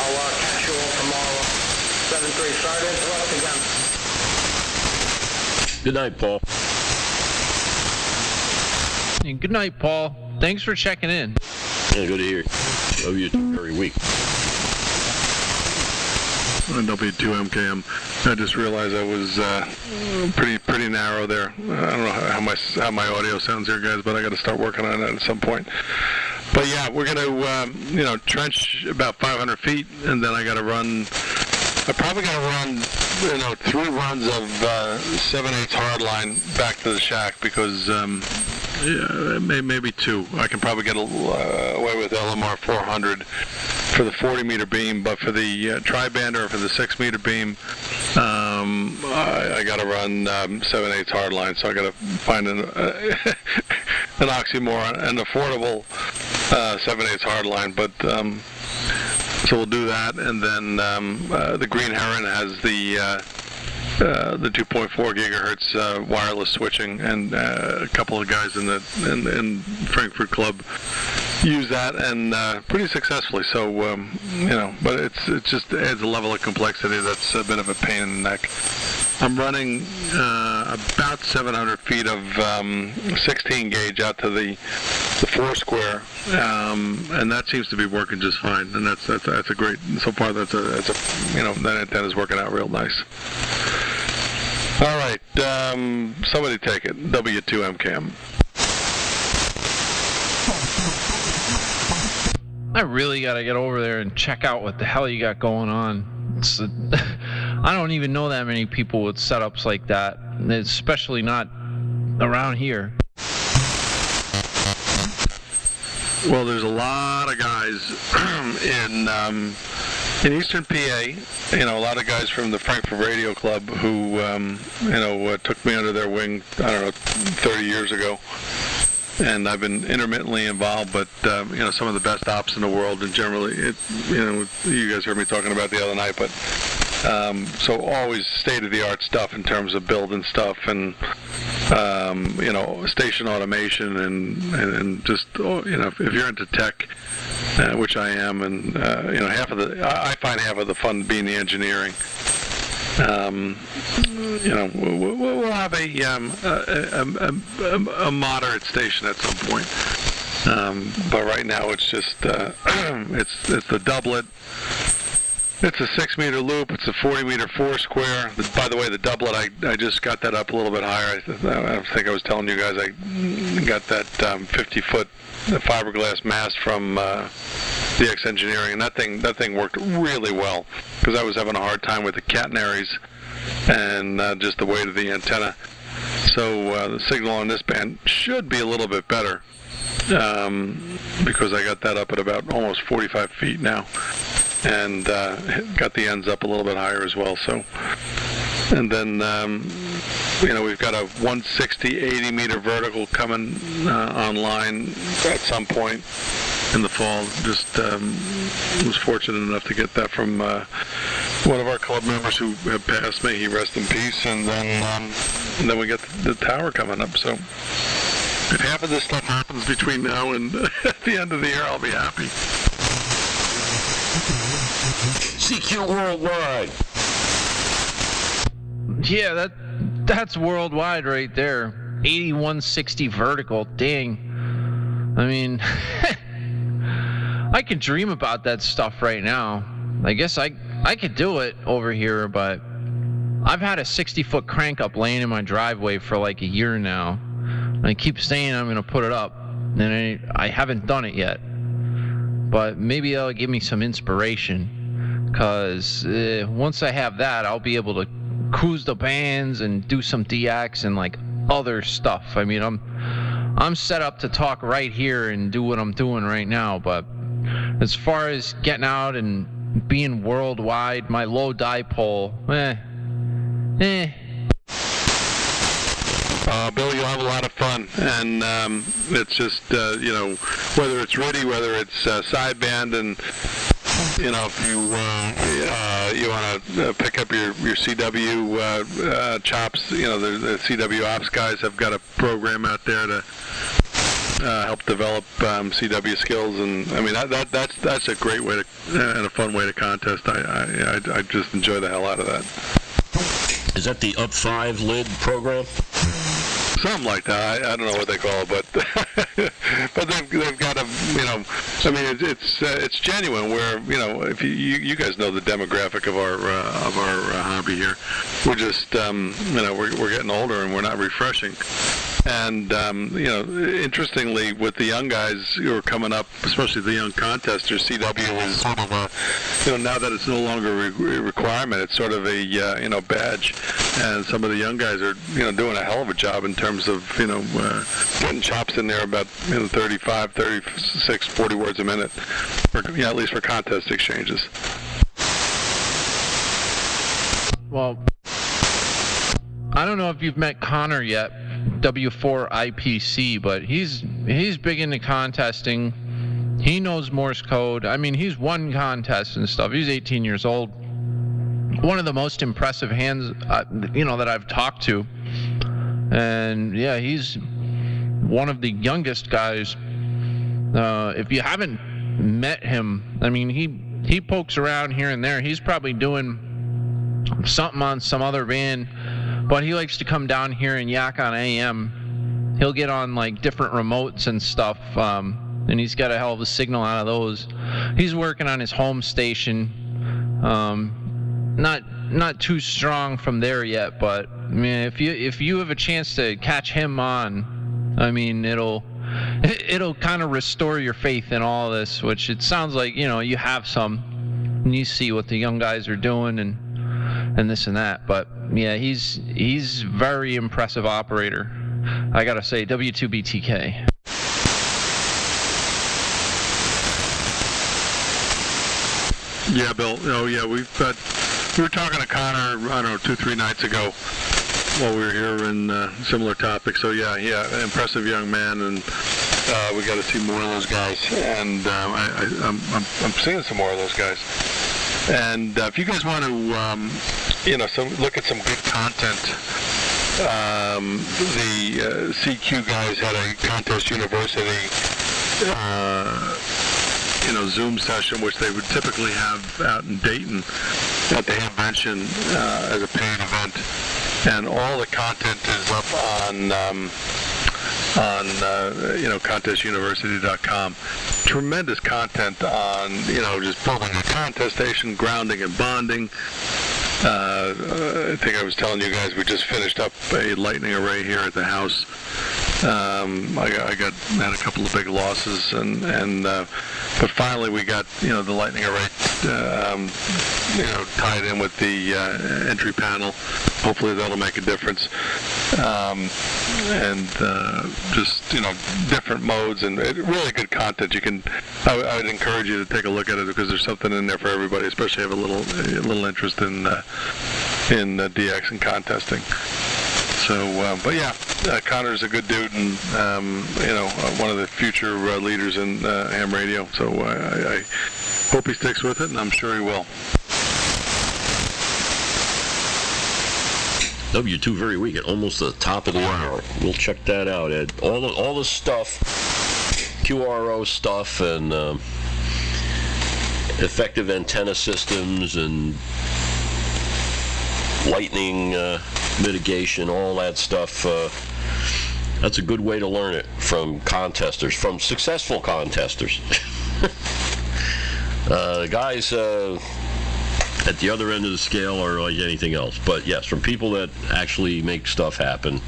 I'll catch you all tomorrow. 7-3. Sorry to interrupt again. Good night, Paul. Good night, Paul. Thanks for checking in. Yeah, good to hear. Love you every week. W2MKM. I just realized I was pretty narrow there. I don't know how my audio sounds here, guys, but I got to start working on that at some point. But yeah, we're gonna trench about 500 feet, and then I probably got to run 3 runs of 7/8 hardline back to the shack, because maybe 2. I can probably get away with LMR 400 for the 40-meter beam, but for the tri-bander or for the 6-meter beam, I got to run 7/8 hardline. So I got to find an oxymoron, an affordable 7/8 hardline. But so we'll do that, and then the Green Heron has the the 2.4 gigahertz wireless switching, and a couple of guys in Frankfurt Club use that, and pretty successfully. So but it just adds a level of complexity that's a bit of a pain in the neck. I'm running about 700 feet of 16 gauge out to the 4 square, and that seems to be working just fine. And that's a great. So far, that's a that antenna is working out real nice. All right, somebody take it. W2MKM. I really got to get over there and check out what the hell you got going on. I don't even know that many people with setups like that, especially not around here. Well, there's a lot of guys in Eastern PA. A lot of guys from the Frankfurt Radio Club who took me under their wing, I don't know, 30 years ago. And I've been intermittently involved, but some of the best ops in the world, and generally, you guys heard me talking about the other night, but so always state-of-the-art stuff in terms of building stuff and station automation and just if you're into tech, which I am, and I find half of the fun being the engineering. We'll have a moderate station at some point, but right now it's just it's the doublet. It's a 6-meter loop. It's a 40-meter 4 square. By the way, the doublet, I just got that up a little bit higher. I think I was telling you guys I got that 50-foot fiberglass mast from DX Engineering, and that thing worked really well because I was having a hard time with the catenaries and just the weight of the antenna. So the signal on this band should be a little bit better because I got that up at about almost 45 feet now, and got the ends up a little bit higher as well. So, and then we've got a 160 80-meter vertical coming online at some point in the fall. Just was fortunate enough to get that from one of our club members who had passed me. He rest in peace. And then we get the tower coming up. So if half of this stuff happens between now and at the end of the year, I'll be happy. CQ Worldwide. Yeah, that's worldwide right there. 8160 vertical. Dang. I mean, I could dream about that stuff right now. I guess I could do it over here, but I've had a 60-foot crank up laying in my driveway for like a year now. And I keep saying I'm going to put it up, and I haven't done it yet. But maybe that'll give me some inspiration, because once I have that, I'll be able to cruise the bands and do some DX and like other stuff. I mean, I'm set up to talk right here and do what I'm doing right now, but as far as getting out and being worldwide, my low dipole, Bill, you'll have a lot of fun, and it's just whether it's RIDI, whether it's sideband, and if you want to pick up your CW chops, the CW ops guys have got a program out there to help develop CW skills, and I mean that's a great way to and a fun way to contest. I just enjoy the hell out of that. Is that the Up 5 lid program? Something like that. I don't know what they call it, but they've got a I mean it's genuine. Where if you guys know the demographic of our hobby here, we're just we're getting older and we're not refreshing. And interestingly, with the young guys who are coming up, especially the young contesters, CW is sort of a now that it's no longer a requirement, it's sort of a badge. And some of the young guys are doing a hell of a job in terms of getting chops in there about 35, 36, 40 words a minute, at least for contest exchanges. Well, I don't know if you've met Connor yet, W4IPC, but he's big into contesting. He knows Morse code. I mean, he's won contests and stuff. He's 18 years old. one of the most impressive hands, that I've talked to. And yeah, he's one of the youngest guys. If you haven't met him, I mean, he pokes around here and there. He's probably doing something on some other band, but he likes to come down here and yak on AM. He'll get on like different remotes and stuff, and he's got a hell of a signal out of those. He's working on his home station. Not too strong from there yet, but I mean, if you have a chance to catch him on, I mean, it'll kind of restore your faith in all this, which it sounds like you have some, and you see what the young guys are doing and this and that. But yeah, he's very impressive operator. I gotta say, W2BTK. Yeah, Bill. Oh, yeah, we were talking to Connor, I don't know, 2-3 nights ago while we were here in similar topics. So yeah, impressive young man, and we got to see more of those guys. And I'm seeing some more of those guys. And if you guys want to, look at some good content, the CQ guys had a Contest University. Zoom session, which they would typically have out in Dayton at the convention as a paid event, and all the content is up on contestuniversity.com. Tremendous content on just building a contest station, grounding and bonding. I think I was telling you guys we just finished up a lightning array here at the house. I had a couple of big losses, but finally we got the lightning array tied in with the entry panel. Hopefully that'll make a difference. Just different modes and really good content. I would encourage you to take a look at it because there's something in there for everybody, especially if you have a little interest in DX and contesting. So, but yeah, Connor's a good dude, and one of the future leaders in ham radio. So I hope he sticks with it, and I'm sure he will. W2 very weak at almost the top of the hour. We'll check that out, Ed. All the stuff, QRO stuff, and effective antenna systems and lightning mitigation, all that stuff. That's a good way to learn it from contesters, from successful contesters. Guys at the other end of the scale are like anything else. But yes, from people that actually make stuff happen.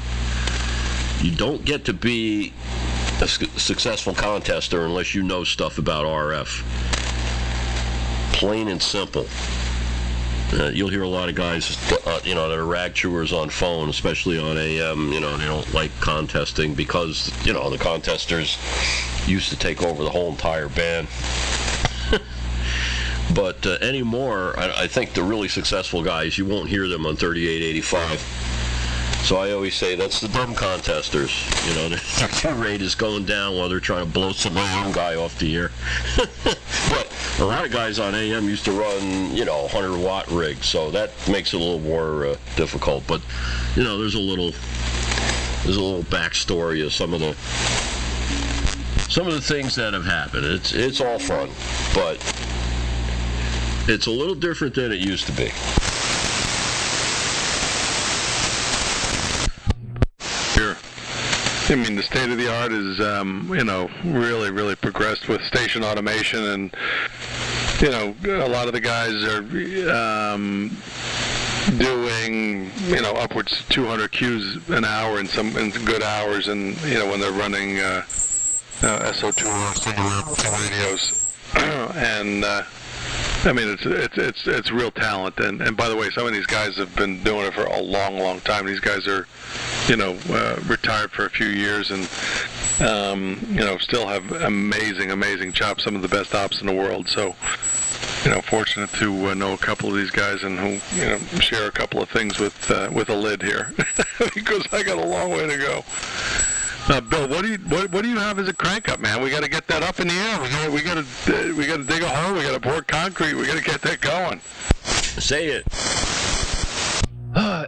You don't get to be a successful contester unless you know stuff about RF. Plain and simple. You'll hear a lot of guys, that are rag chewers on phone, especially on AM. They don't like contesting because, the contesters used to take over the whole entire band. But anymore, I think the really successful guys, you won't hear them on 3885. So I always say that's the dumb contesters. Their rate is going down while they're trying to blow some AM guy off the air. But a lot of guys on AM used to run, 100-watt rigs, so that makes it a little more difficult. But there's a little backstory of some of the things that have happened. It's all fun, but it's a little different than it used to be. Sure. I mean, the state of the art is, really, really progressed with station automation, and, a lot of the guys are doing, upwards to 200 Qs an hour in good hours, and, when they're running SO2 single radios. And, it's real talent, and by the way, some of these guys have been doing it for a long, long time. These guys are, retired for a few years, and still have amazing chops. Some of the best ops in the world. So, fortunate to know a couple of these guys and who share a couple of things with a lid here, because I got a long way to go. Bill, what do you have as a crank up, man? We got to get that up in the air. We got to dig a hole. We got to pour concrete. We got to get that going. Say it.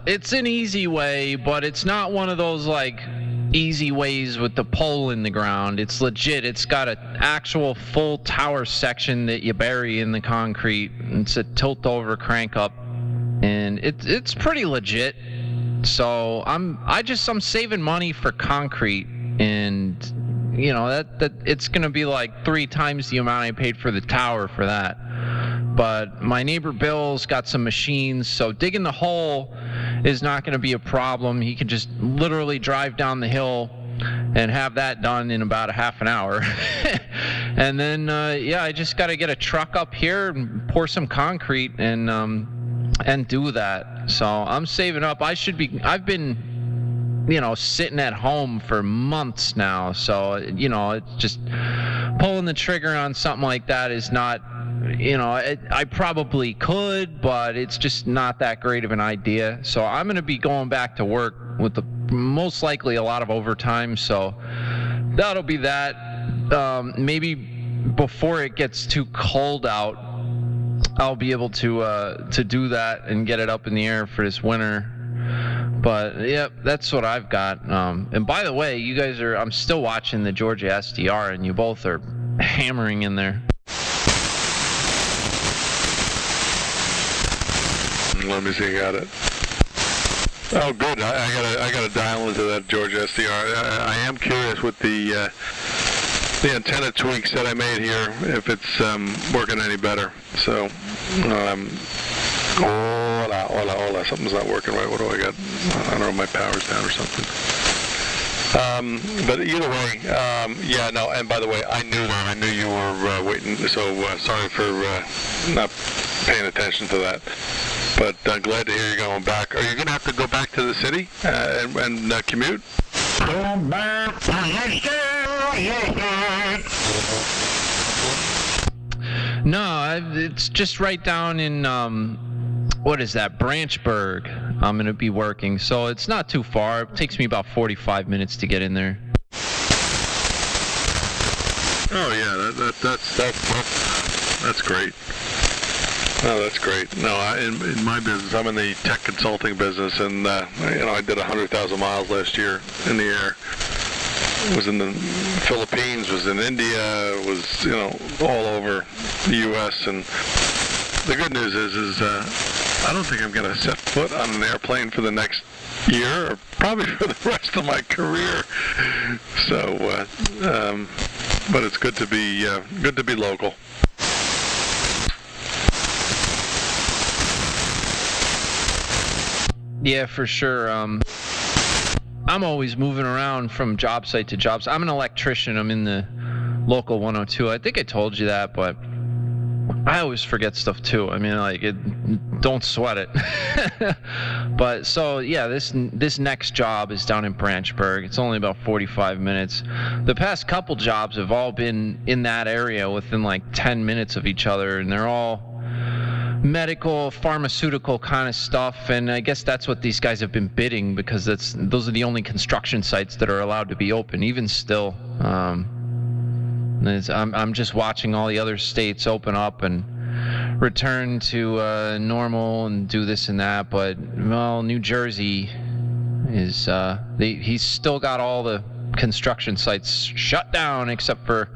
It's an easy way, but it's not one of those like easy ways with the pole in the ground. It's legit. It's got an actual full tower section that you bury in the concrete. It's a tilt over crank up, and it's pretty legit. So I'm saving money for concrete, and you know that it's gonna be like 3 times the amount I paid for the tower for that. But my neighbor Bill's got some machines, so digging the hole is not going to be a problem. He can just literally drive down the hill and have that done in about a half an hour. And then, I just got to get a truck up here and pour some concrete and do that. So I'm saving up. I've been, sitting at home for months now. So, it's just pulling the trigger on something like that is not, I probably could, but it's just not that great of an idea. So I'm going to be going back to work with most likely a lot of overtime. So that'll be that. Maybe before it gets too cold out, I'll be able to do that and get it up in the air for this winter. But yeah, that's what I've got. And by the way, you guys I'm still watching the Georgia SDR, and you both are hammering in there. Let me see, got it. Oh, good. I gotta dial into that Georgia SDR. I am curious with the antenna tweaks that I made here, if it's working any better. So, hola, something's not working right. What do I got? I don't know, my power's down or something. But either way, and by the way, I knew that. I knew you were waiting, so sorry for not paying attention to that. But glad to hear you're going back. Are you going to have to go back to the city and commute? Come back to the city. No, it's just right down in, what is that, Branchburg. I'm going to be working, so it's not too far. It takes me about 45 minutes to get in there. Oh, yeah, that's great. Oh, that's great. No, in my business, I'm in the tech consulting business, and I did 100,000 miles last year in the air. Was in the Philippines, was in India, was all over the U.S. And the good news is I don't think I'm going to set foot on an airplane for the next year, or probably for the rest of my career. So, but it's good to be local. Yeah, for sure. I'm always moving around from job site to job site. I'm an electrician. I'm in the local 102. I think I told you that, but I always forget stuff too. I mean, don't sweat it. But so yeah, this next job is down in Branchburg. It's only about 45 minutes. The past couple jobs have all been in that area within like 10 minutes of each other, and they're all medical, pharmaceutical kind of stuff, and I guess that's what these guys have been bidding, because those are the only construction sites that are allowed to be open. Even still, I'm just watching all the other states open up and return to normal and do this and that. But New Jersey is he's still got all the construction sites shut down except for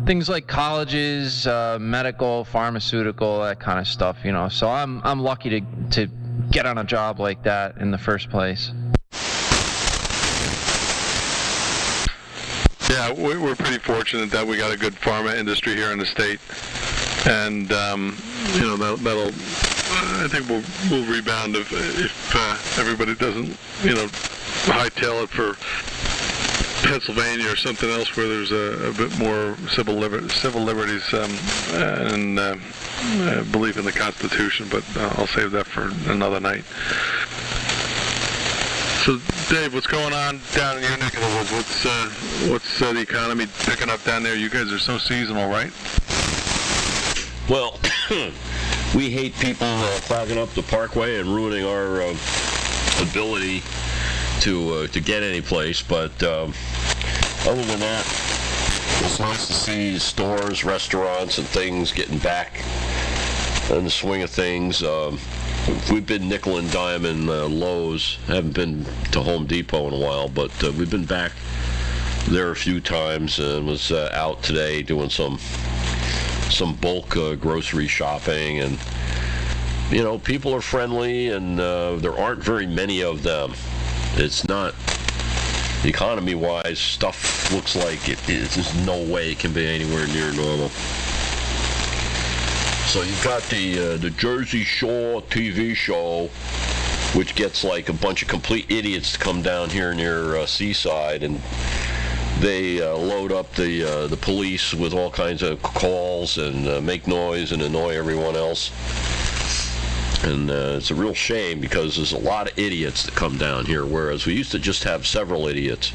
things like colleges, medical, pharmaceutical, that kind of stuff, So I'm lucky to get on a job like that in the first place. Yeah, we're pretty fortunate that we got a good pharma industry here in the state, and that'll I think we'll rebound if everybody doesn't hightail it for Pennsylvania or something else where there's a bit more civil liberties and belief in the Constitution, but I'll save that for another night. So, Dave, what's going on down in your neck of the woods? What's the economy picking up down there? You guys are so seasonal, right? Well, we hate people clogging up the parkway and ruining our ability to get any place, but other than that, it's nice to see stores, restaurants, and things getting back in the swing of things. We've been nickel and diamond Lowe's. Haven't been to Home Depot in a while, but we've been back there a few times, and was out today doing some bulk grocery shopping. And people are friendly, and there aren't very many of them. It's not, economy-wise, stuff looks like there's no way it can be anywhere near normal. So you've got the Jersey Shore TV show, which gets like a bunch of complete idiots to come down here near Seaside, and they load up the police with all kinds of calls and make noise and annoy everyone else. And it's a real shame, because there's a lot of idiots that come down here, whereas we used to just have several idiots.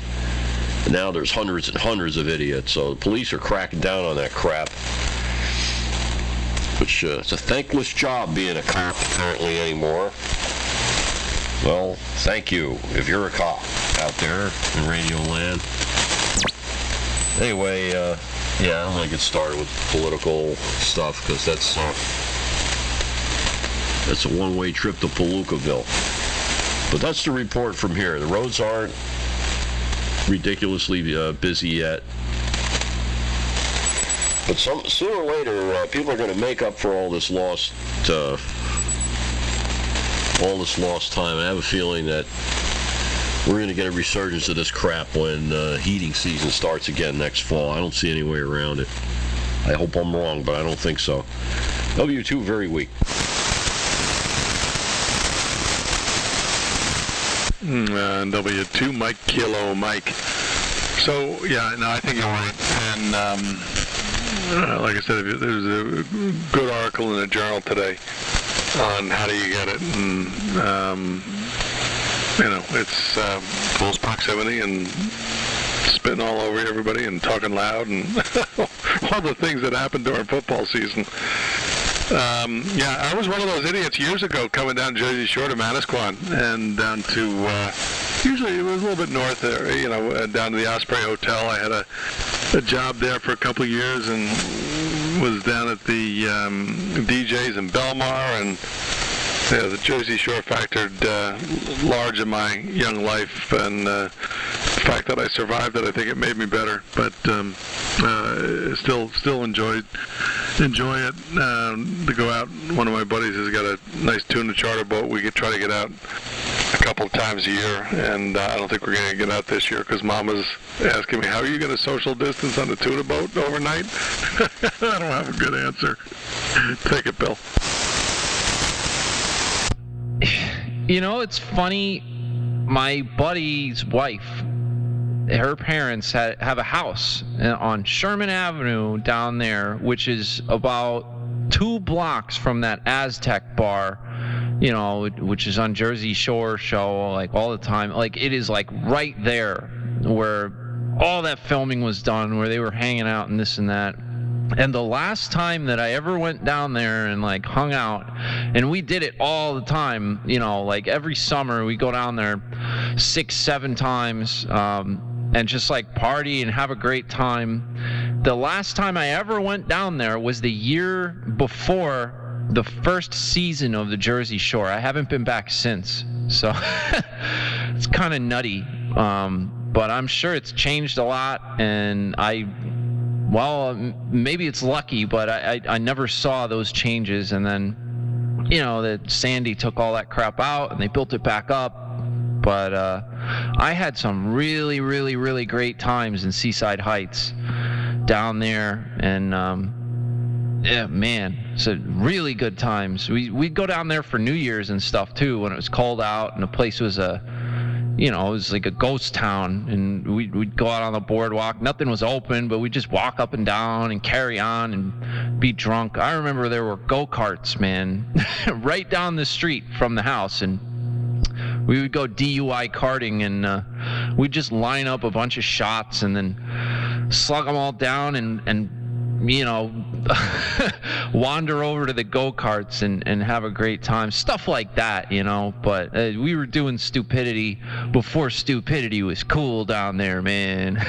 And now there's hundreds and hundreds of idiots, so the police are cracking down on that crap. Which it's a thankless job being a cop apparently anymore. Well, thank you if you're a cop out there in Radio Land. Anyway, I don't want to get started with political stuff, because that's a one-way trip to Palookaville. But that's the report from here. The roads aren't ridiculously busy yet. But sooner or later, people are going to make up for all this lost time. I have a feeling that we're going to get a resurgence of this crap when heating season starts again next fall. I don't see any way around it. I hope I'm wrong, but I don't think so. W2 very weak. W2 Mike Kilo Mike. So I think you're right. And like I said, there's a good article in the Journal today on how do you get it, and it's close proximity and spitting all over everybody and talking loud and all the things that happen during football season. I was one of those idiots years ago coming down Jersey Shore to Manasquan and down to, usually it was a little bit north there, down to the Osprey Hotel. I had a job there for a couple of years and was down at the DJs in Belmar, and the Jersey Shore factored large in my young life, and the fact that I survived it, I think it made me better. But still enjoy it. To go out. One of my buddies has got a nice tuna charter boat. We could try to get out a couple of times a year, and I don't think we're going to get out this year because Mama's asking me, how are you going to social distance on the tuna boat overnight? I don't have a good answer. Take it, Bill. It's funny. My buddy's wife, her parents have a house on Sherman Avenue down there, which is about 2 blocks from that Aztec bar, which is on Jersey Shore show, like, all the time. Like, it is, like, right there where all that filming was done, where they were hanging out and this and that. And the last time that I ever went down there and, like, hung out, and we did it all the time, like, every summer we go down there 6-7 times, and just, like, party and have a great time. The last time I ever went down there was the year before the first season of the Jersey Shore. I haven't been back since, so it's kind of nutty, but I'm sure it's changed a lot, and maybe it's lucky, but I never saw those changes. And then, that Sandy took all that crap out and they built it back up. But I had some really, really, really great times in Seaside Heights down there, and so really good times. We'd go down there for New Year's and stuff too, when it was cold out and the place was it was like a ghost town, and we'd go out on the boardwalk. Nothing was open, but we'd just walk up and down and carry on and be drunk. I remember there were go-karts, man, right down the street from the house, and we would go DUI karting, and we'd just line up a bunch of shots and then slug them all down and wander over to the go-karts and have a great time. Stuff like that, But we were doing stupidity before stupidity was cool down there, man.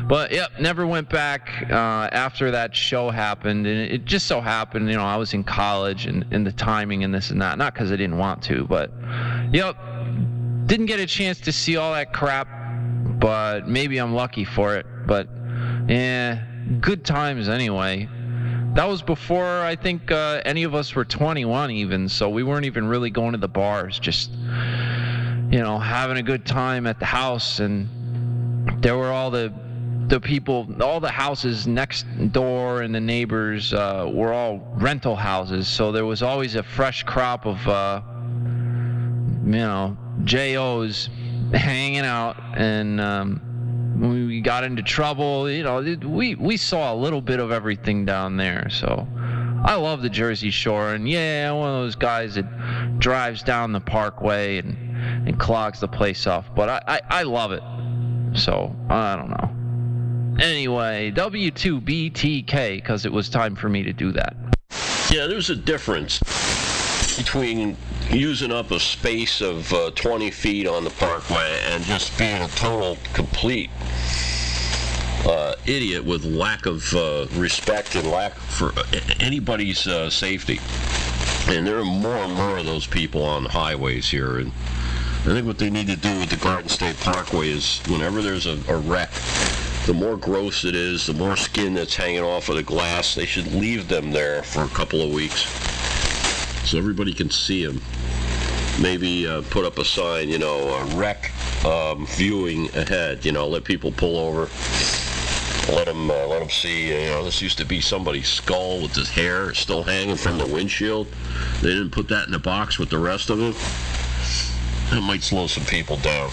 But yep, never went back after that show happened, and it just so happened, I was in college and the timing and this and that. Not because I didn't want to, but yep, didn't get a chance to see all that crap. But maybe I'm lucky for it. But yeah, good times anyway. That was before I think any of us were 21 even, so we weren't even really going to the bars. Just having a good time at the house, and there were all the people, all the houses next door, and the neighbors were all rental houses, so there was always a fresh crop of JOs hanging out, and when we got into trouble, we saw a little bit of everything down there. So I love the Jersey Shore, and yeah, one of those guys that drives down the Parkway and clogs the place off, but I love it. So I don't know. Anyway, W2BTK, because it was time for me to do that. Yeah, there's a difference between using up a space of 20 feet on the Parkway and just being a total, complete idiot with lack of respect and lack for anybody's safety. And there are more and more of those people on the highways here. And I think what they need to do with the Garden State Parkway is whenever there's a wreck, the more gross it is, the more skin that's hanging off of the glass, they should leave them there for a couple of weeks so everybody can see them. Maybe put up a sign, a wreck viewing ahead, let people pull over, let them see, this used to be somebody's skull with his hair still hanging from the windshield. They didn't put that in a box with the rest of it. That might slow some people down.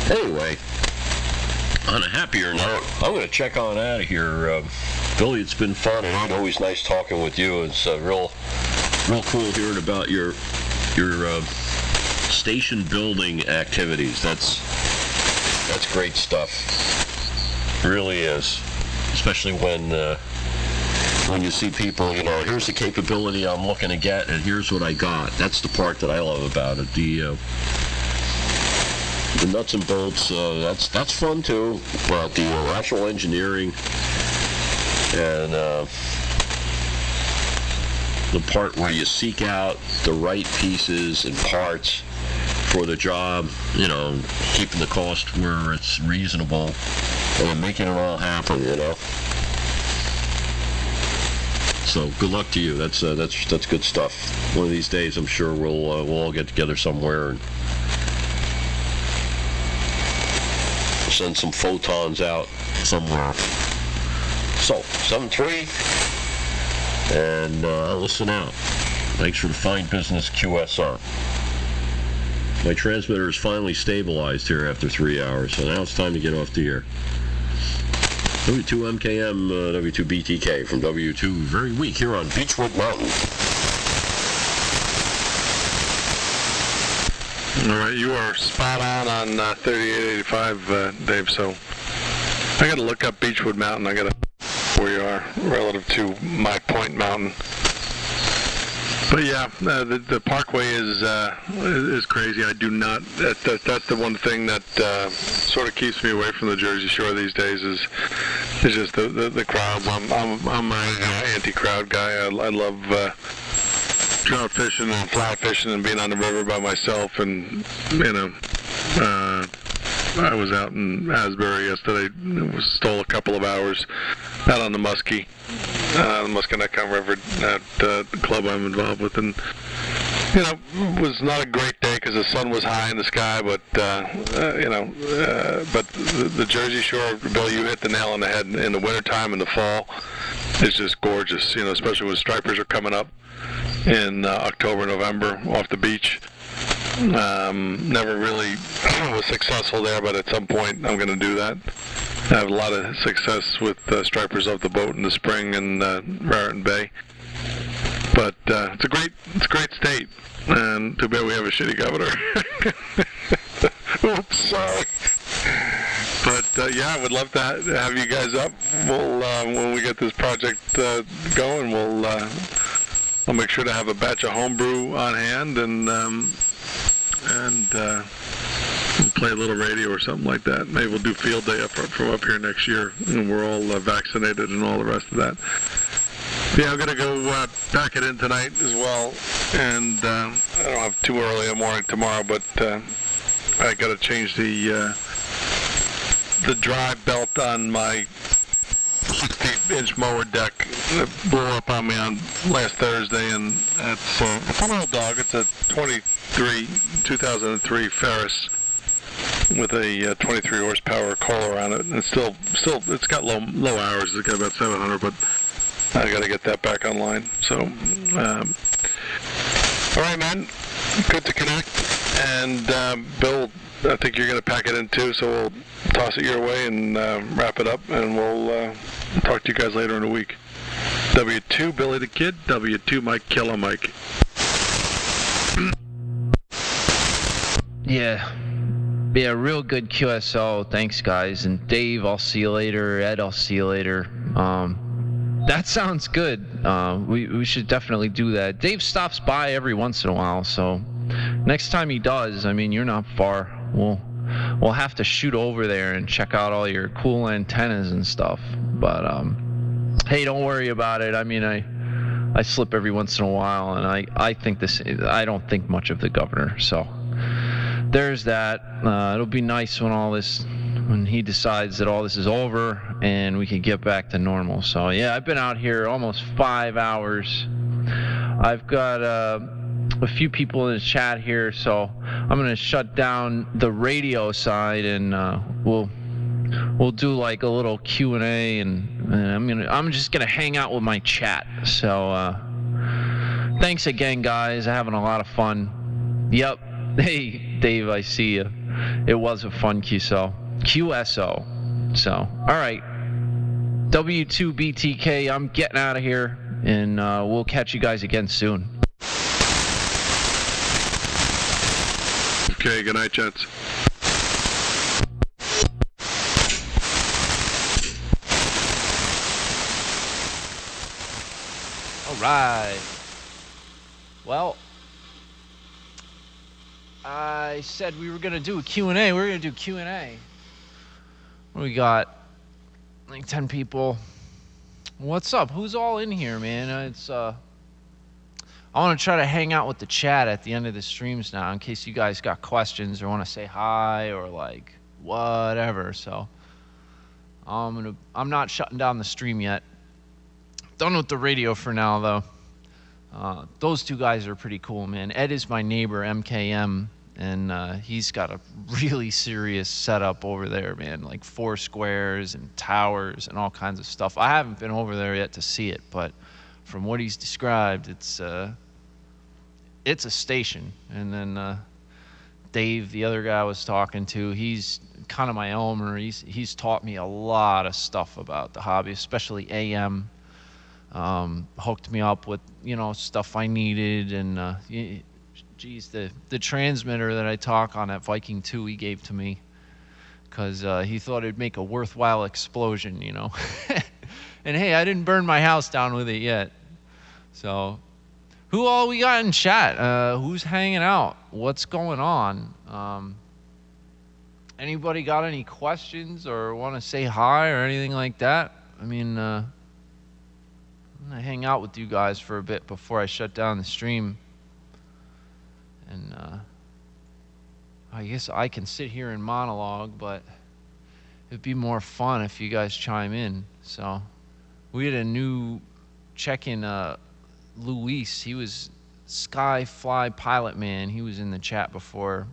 Anyway, on a happier note, I'm going to check on out of here. Billy, it's been fun, and it's always nice talking with you. It's real cool hearing about your station building activities. That's great stuff. It really is, especially when you see people, here's the capability I'm looking to get, and here's what I got. That's the part that I love about it. The nuts and bolts, that's fun too. But the actual engineering and the part where you seek out the right pieces and parts for the job, keeping the cost where it's reasonable and making it all happen, So good luck to you. That's good stuff. One of these days, I'm sure we'll all get together somewhere and send some photons out somewhere. So 7-3, and listen out. Thanks for the fine business, QSO. My transmitter is finally stabilized here after 3 hours, so now it's time to get off the air. W2MKM, W2BTK from W2 very weak here on Beechwood Mountain. All right, you are spot on 3885, Dave, so I got to look up Beechwood Mountain. I got to where you are relative to my Point Mountain. But yeah, the Parkway is crazy. I do not. That's the one thing that sort of keeps me away from the Jersey Shore these days is just the crowds. I'm an anti-crowd guy. I love trout fishing and fly fishing and being on the river by myself. And I was out in Asbury yesterday. Stole a couple of hours out on the Muskie. The Musconetcon River at the club I'm involved with, and it was not a great day because the sun was high in the sky, but but the Jersey Shore, Bill, you hit the nail on the head. In the wintertime and the fall, it's just gorgeous, especially when stripers are coming up in October, November off the beach. Never really was successful there, but at some point I'm going to do that. I have a lot of success with stripers off the boat in the spring in Raritan Bay. But it's a great state, and too bad we have a shitty governor. Oops, sorry. But yeah, I would love to have you guys up. We'll when we get this project going, I'll make sure to have a batch of homebrew on hand and play play a little radio or something like that. Maybe we'll do field day from up here next year, and we're all vaccinated and all the rest of that. Yeah, I'm going to go pack it in tonight as well, and I don't have too early in the morning tomorrow, but I got to change the drive belt on my 60-inch mower deck. It blew up on me on last Thursday, and it's a little dog. It's a 2003 Ferris with a 23 horsepower Kohler on it, and it's still it's got low hours. It's got about 700, but I got to get that back online. So, all right, man. Good to connect. And Bill, I think you're going to pack it in too, so we'll toss it your way and wrap it up, and we'll talk to you guys later in the week. W2 Billy the Kid, W2 Mike Killer Mike. Yeah, real good QSO. Thanks, guys. And Dave, I'll see you later. Ed, I'll see you later. That sounds good. We should definitely do that. Dave stops by every once in a while, so next time he does, I mean, you're not far. We'll have to shoot over there and check out all your cool antennas and stuff. But hey, don't worry about it. I mean, I slip every once in a while, and I don't think much of the governor. So there's that. It'll be nice when he decides that all this is over and we can get back to normal. So yeah, I've been out here almost 5 hours. I've got a few people in the chat here, so I'm gonna shut down the radio side, and we'll do like a little Q&A, and I'm just gonna hang out with my chat. So thanks again, guys. I'm having a lot of fun. Yep. Hey, Dave, I see you. It was a fun QSO. So, all right. W2BTK, I'm getting out of here, and we'll catch you guys again soon. Okay, good night, Jets. All right. Well, I said we were going to do a Q&A. We're going to do Q&A. We got like 10 people. What's up? Who's all in here, man? I want to try to hang out with the chat at the end of the streams now, in case you guys got questions or want to say hi or like whatever. So I'm not shutting down the stream yet. Done with the radio for now, though. Those two guys are pretty cool, man. Ed is my neighbor, MKM, and he's got a really serious setup over there, man. Like 4 squares and towers and all kinds of stuff. I haven't been over there yet to see it, but from what he's described, it's a station. And then Dave, the other guy I was talking to, he's kind of my elmer. He's taught me a lot of stuff about the hobby, especially AM. Hooked me up with stuff I needed, and geez, the transmitter that I talk on at Viking 2 he gave to me because he thought it'd make a worthwhile explosion, And hey, I didn't burn my house down with it yet. So who all we got in chat? Who's hanging out? What's going on? Anybody got any questions or want to say hi or anything like that? I mean, I'm going to hang out with you guys for a bit before I shut down the stream. And I guess I can sit here and monologue, but it'd be more fun if you guys chime in. So we had a new check-in, Luis. He was Skyfly Pilot Man. He was in the chat before.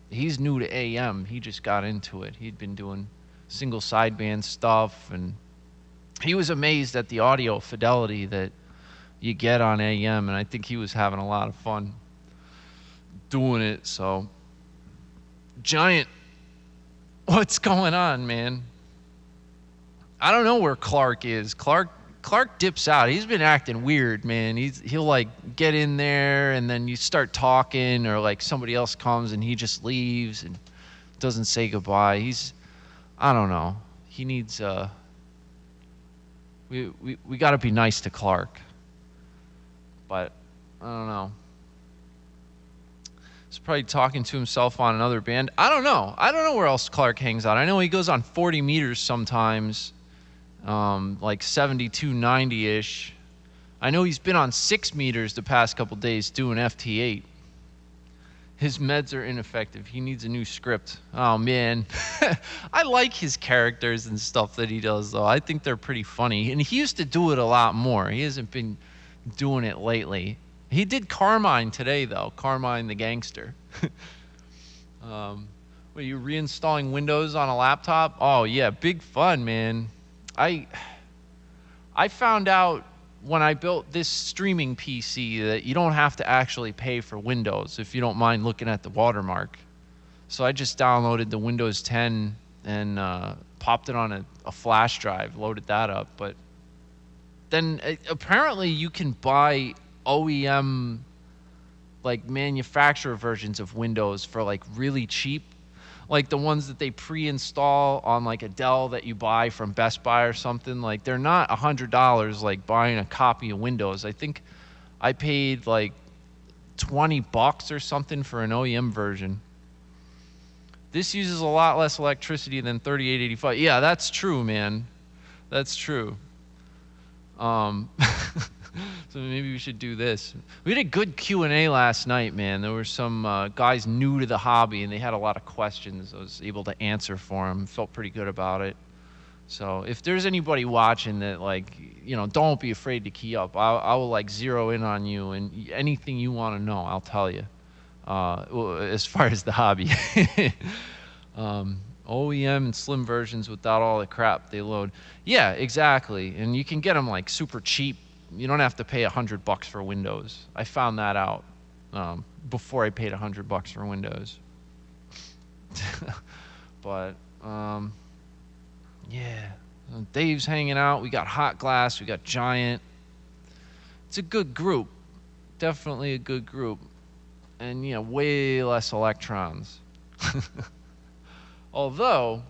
He's new to AM. He just got into it. He'd been doing single sideband stuff, and he was amazed at the audio fidelity that you get on AM, and I think he was having a lot of fun doing it. So, Giant, what's going on, man? I don't know where Clark is. Clark dips out. He's been acting weird, man. He'll like get in there, and then you start talking, or like somebody else comes and he just leaves and doesn't say goodbye. I don't know. He needs we got to be nice to Clark. But I don't know. He's probably talking to himself on another band. I don't know. I don't know where else Clark hangs out. I know he goes on 40 meters sometimes, like 72, 90-ish. I know he's been on 6 meters the past couple days doing FT8. His meds are ineffective. He needs a new script. Oh, man. I like his characters and stuff that he does, though. I think they're pretty funny. And he used to do it a lot more. He hasn't been doing it lately. He did Carmine today, though. Carmine the Gangster. Were you reinstalling Windows on a laptop? Oh, yeah. Big fun, man. I found out when I built this streaming PC that you don't have to actually pay for Windows if you don't mind looking at the watermark. So I just downloaded the Windows 10 and popped it on a flash drive, loaded that up. But then apparently you can buy OEM, like manufacturer versions of Windows for like really cheap. Like the ones that they pre-install on like a Dell that you buy from Best Buy or something. Like they're not $100 like buying a copy of Windows. I think I paid like $20 or something for an OEM version. This uses a lot less electricity than 3885. Yeah, that's true, man. That's true. So maybe we should do this. We had a good Q&A last night, man. There were some guys new to the hobby, and they had a lot of questions. I was able to answer for them. Felt pretty good about it. So if there's anybody watching that, like, you know, don't be afraid to key up. I will, like, zero in on you, and anything you want to know, I'll tell you. As far as the hobby. OEM and slim versions without all the crap they load. Yeah, exactly. And you can get them, like, super cheap. You don't have to pay $100 for Windows. I found that out before I paid $100 for Windows. But yeah, Dave's hanging out. We got Hot Glass. We got Giant. It's a good group. Definitely a good group. And yeah, way less electrons. Although,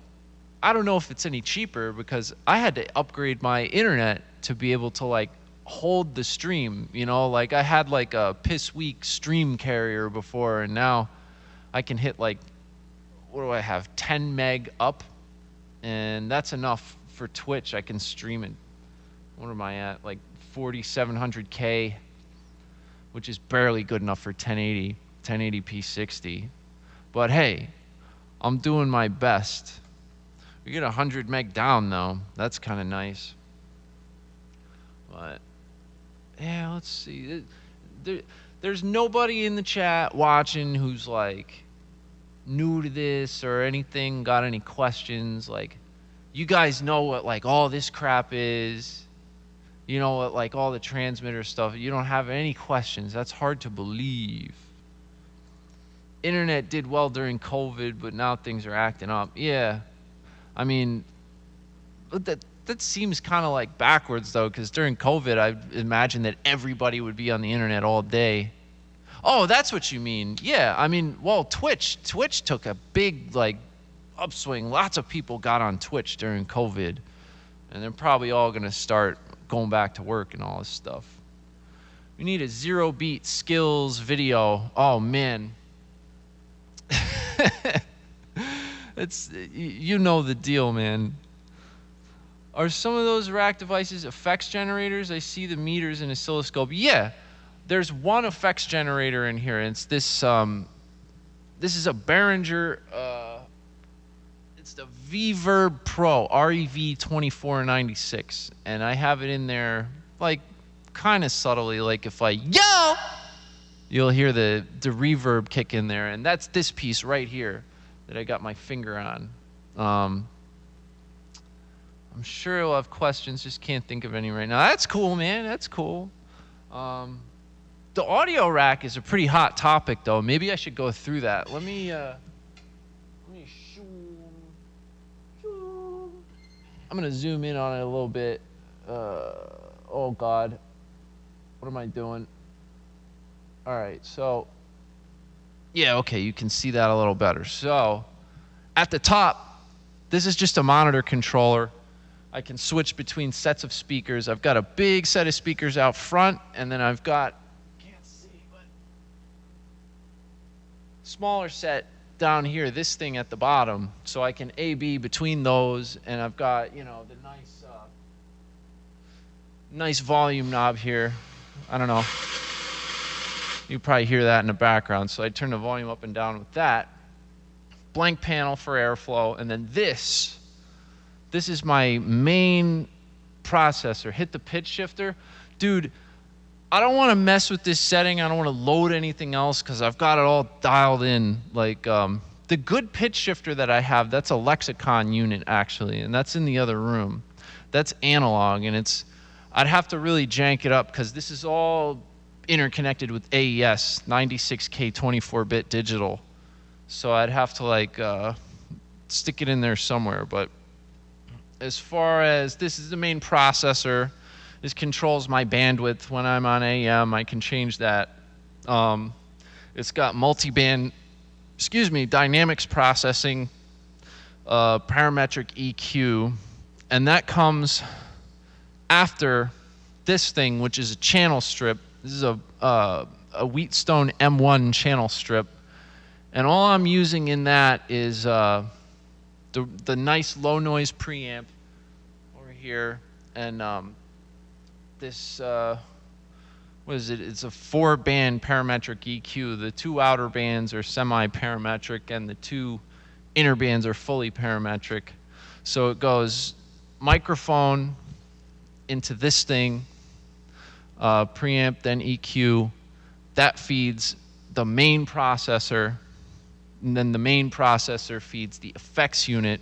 I don't know if it's any cheaper because I had to upgrade my internet to be able to like hold the stream, you know, like I had like a piss weak stream carrier before, and now I can hit like, what do I have, 10 meg up, and that's enough for Twitch. I can stream it. What am I at, like 4700K, which is barely good enough for 1080p 60, but hey, I'm doing my best. We get 100 meg down though. That's kind of nice. But yeah, let's see. There's nobody in the chat watching who's like new to this or anything, got any questions. Like, you guys know what like all this crap is. You know what like all the transmitter stuff. You don't have any questions. That's hard to believe. Internet did well during COVID, but now things are acting up. Yeah. I mean, that seems kind of like backwards, though, because during COVID, I imagined that everybody would be on the internet all day. Oh, that's what you mean. Yeah, I mean, well, Twitch took a big, like, upswing. Lots of people got on Twitch during COVID, and they're probably all going to start going back to work and all this stuff. We need a 0-beat skills video. Oh, man. It's, you know the deal, man. Are some of those rack devices effects generators? I see the meters and oscilloscope. Yeah, there's one effects generator in here. And it's this. This is a Behringer. It's the Reverb Pro REV2496, and I have it in there like kind of subtly. Like if I yell, you'll hear the reverb kick in there, and that's this piece right here that I got my finger on. I'm sure you'll have questions, just can't think of any right now. That's cool, man. That's cool. The audio rack is a pretty hot topic, though. Maybe I should go through that. Let me I'm going to zoom in on it a little bit. Oh, God. What am I doing? All right, so, yeah, okay, you can see that a little better. So, at the top, this is just a monitor controller. I can switch between sets of speakers. I've got a big set of speakers out front, and then I've got, can't see, but smaller set down here, this thing at the bottom, so I can A/B between those, and I've got, you know, the nice volume knob here. I don't know. You probably hear that in the background, so I turn the volume up and down with that. Blank panel for airflow, and then this is my main processor. Hit the pitch shifter. Dude, I don't want to mess with this setting. I don't want to load anything else because I've got it all dialed in. Like the good pitch shifter that I have, that's a Lexicon unit actually, and that's in the other room. That's analog, and I'd have to really jank it up because this is all interconnected with AES, 96K 24-bit digital. So I'd have to like stick it in there somewhere. But as far as this is the main processor, this controls my bandwidth. When I'm on AM, I can change that. It's got dynamics processing, parametric EQ, and that comes after this thing, which is a channel strip. This is a Wheatstone M1 channel strip, and all I'm using in that is the nice low noise preamp over here, and this what is it? It's a 4-band parametric EQ. The 2 outer bands are semi-parametric, and the 2 inner bands are fully parametric. So it goes microphone into this thing, preamp, then EQ. That feeds the main processor, and then the main processor feeds the effects unit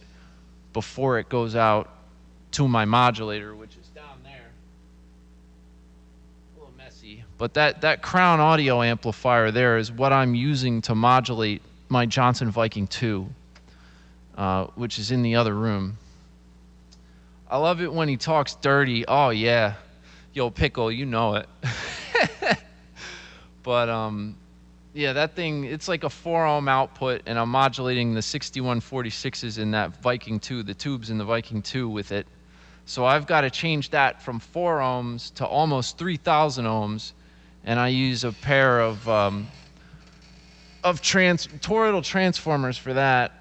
before it goes out to my modulator, which is down there. A little messy, but that Crown audio amplifier there is what I'm using to modulate my Johnson Viking 2, which is in the other room. I love it when he talks dirty. Oh yeah, yo Pickle, you know it. But yeah, that thing, it's like a 4-ohm output, and I'm modulating the 6146s in that Viking 2, the tubes in the Viking 2 with it. So I've got to change that from 4 ohms to almost 3,000 ohms, and I use a pair of toroidal transformers for that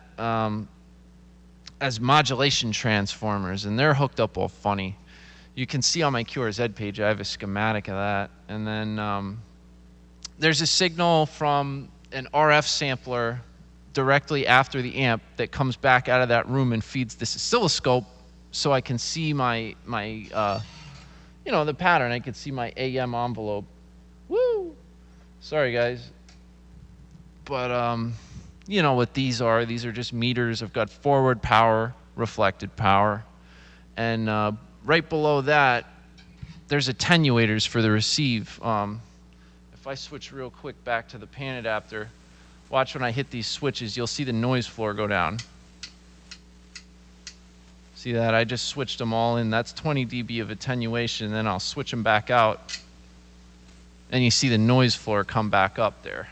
as modulation transformers, and they're hooked up all funny. You can see on my QRZ page, I have a schematic of that. And then there's a signal from an RF sampler directly after the amp that comes back out of that room and feeds this oscilloscope, so I can see my you know, the pattern. I can see my AM envelope. Woo! Sorry, guys. But you know what these are. These are just meters. I've got forward power, reflected power, and right below that, there's attenuators for the receive. If I switch real quick back to the pan adapter, watch when I hit these switches, you'll see the noise floor go down. See that? I just switched them all in. That's 20 dB of attenuation, then I'll switch them back out, and you see the noise floor come back up there.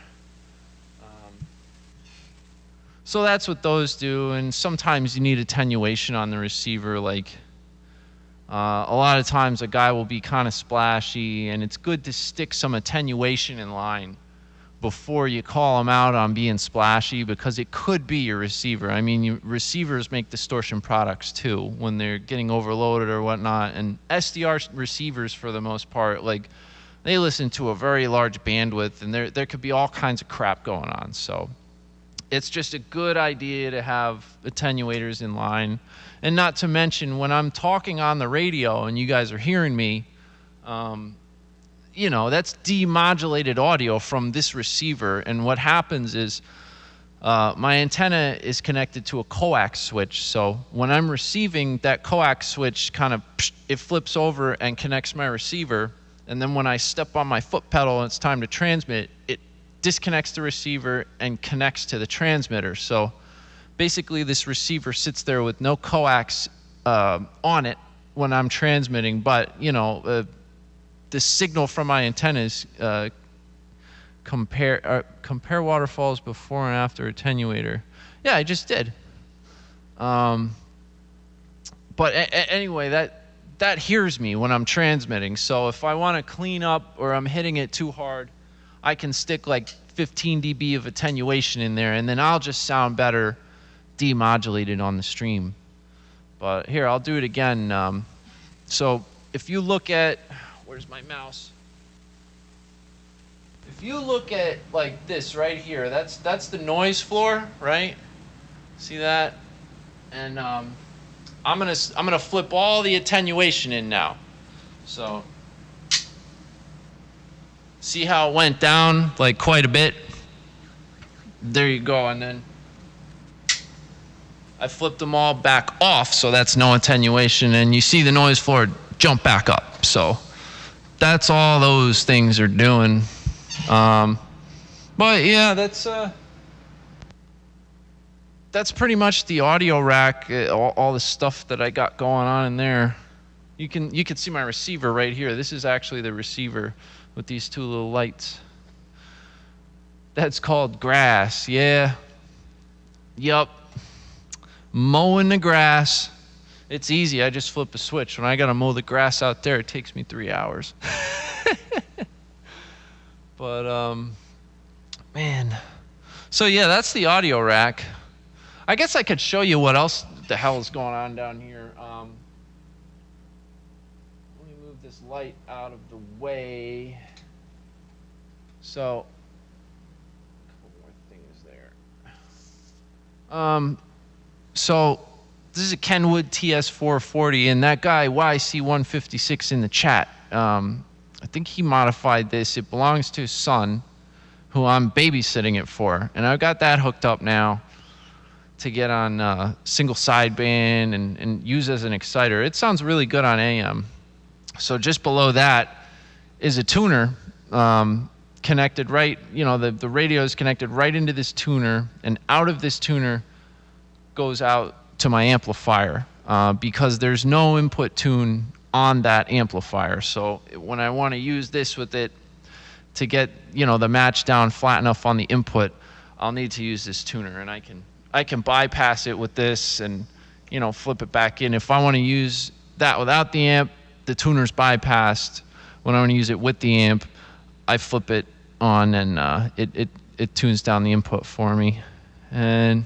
So that's what those do, and sometimes you need attenuation on the receiver. Like a lot of times a guy will be kind of splashy, and it's good to stick some attenuation in line before you call him out on being splashy, because it could be your receiver. I mean, receivers make distortion products too when they're getting overloaded or whatnot, and SDR receivers, for the most part, like, they listen to a very large bandwidth, and there could be all kinds of crap going on. So it's just a good idea to have attenuators in line. And not to mention, when I'm talking on the radio and you guys are hearing me, you know, that's demodulated audio from this receiver. And what happens is my antenna is connected to a coax switch. So when I'm receiving, that coax switch kind of, it flips over and connects my receiver. And then when I step on my foot pedal and it's time to transmit, it disconnects the receiver and connects to the transmitter. So basically this receiver sits there with no coax on it when I'm transmitting, but you know, the signal from my antennas compare waterfalls before and after attenuator. Yeah, I just did. But anyway, that hears me when I'm transmitting. So if I want to clean up or I'm hitting it too hard, I can stick like 15 dB of attenuation in there, and then I'll just sound better demodulated on the stream. But here, I'll do it again. So if you look at, where's my mouse? If you look at like this right here, that's the noise floor, right? See that? And I'm gonna flip all the attenuation in now. So see how it went down like quite a bit? There you go, and then I flipped them all back off, so that's no attenuation, and you see the noise floor jump back up. So that's all those things are doing. But yeah, that's pretty much the audio rack, all the stuff that I got going on in there. You can see my receiver right here. This is actually the receiver with these two little lights. That's called grass. Yeah. Yup. Mowing the grass. It's easy. I just flip a switch. When I got to mow the grass out there, it takes me 3 hours. But, man. So, yeah, that's the audio rack. I guess I could show you what else the hell is going on down here. Let me move this light out of the way. So, a couple more things there. So, this is a Kenwood TS440, and that guy YC156 in the chat, I think he modified this. It belongs to his son, who I'm babysitting it for, and I've got that hooked up now to get on single sideband and use as an exciter. It sounds really good on AM. So just below that is a tuner connected right, the radio is connected right into this tuner, and out of this tuner goes out to my amplifier because there's no input tune on that amplifier. So when I want to use this with it to get the match down flat enough on the input, I'll need to use this tuner, and I can bypass it with this and flip it back in. If I want to use that without the amp, the tuner's bypassed. When I want to use it with the amp, I flip it on, and it tunes down the input for me. And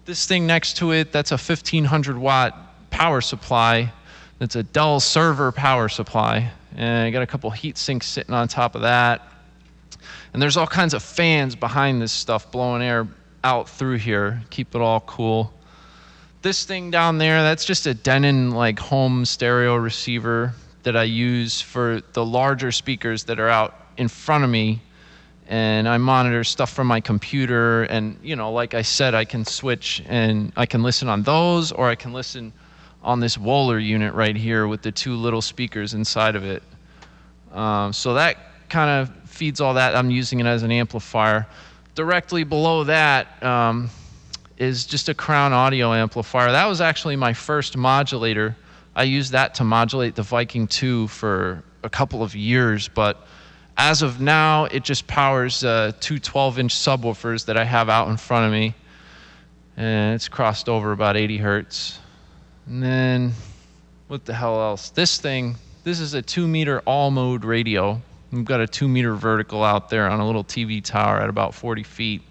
this thing next to it, that's a 1500 watt power supply. That's a Dell server power supply. And I got a couple heat sinks sitting on top of that. And there's all kinds of fans behind this stuff blowing air out through here, keep it all cool. This thing down there, that's just a Denon home stereo receiver that I use for the larger speakers that are out in front of me, and I monitor stuff from my computer, and like I said, I can switch and I can listen on those, or I can listen on this Wohler unit right here with the two little speakers inside of it. So that kind of feeds all that. I'm using it as an amplifier. Directly below that is just a Crown Audio amplifier. That was actually my first modulator. I used that to modulate the Viking 2 for a couple of years, but as of now, it just powers two 12-inch subwoofers that I have out in front of me, and it's crossed over about 80 hertz. And then, what the hell else? This is a 2-meter all-mode radio. We've got a 2-meter vertical out there on a little TV tower at about 40 feet.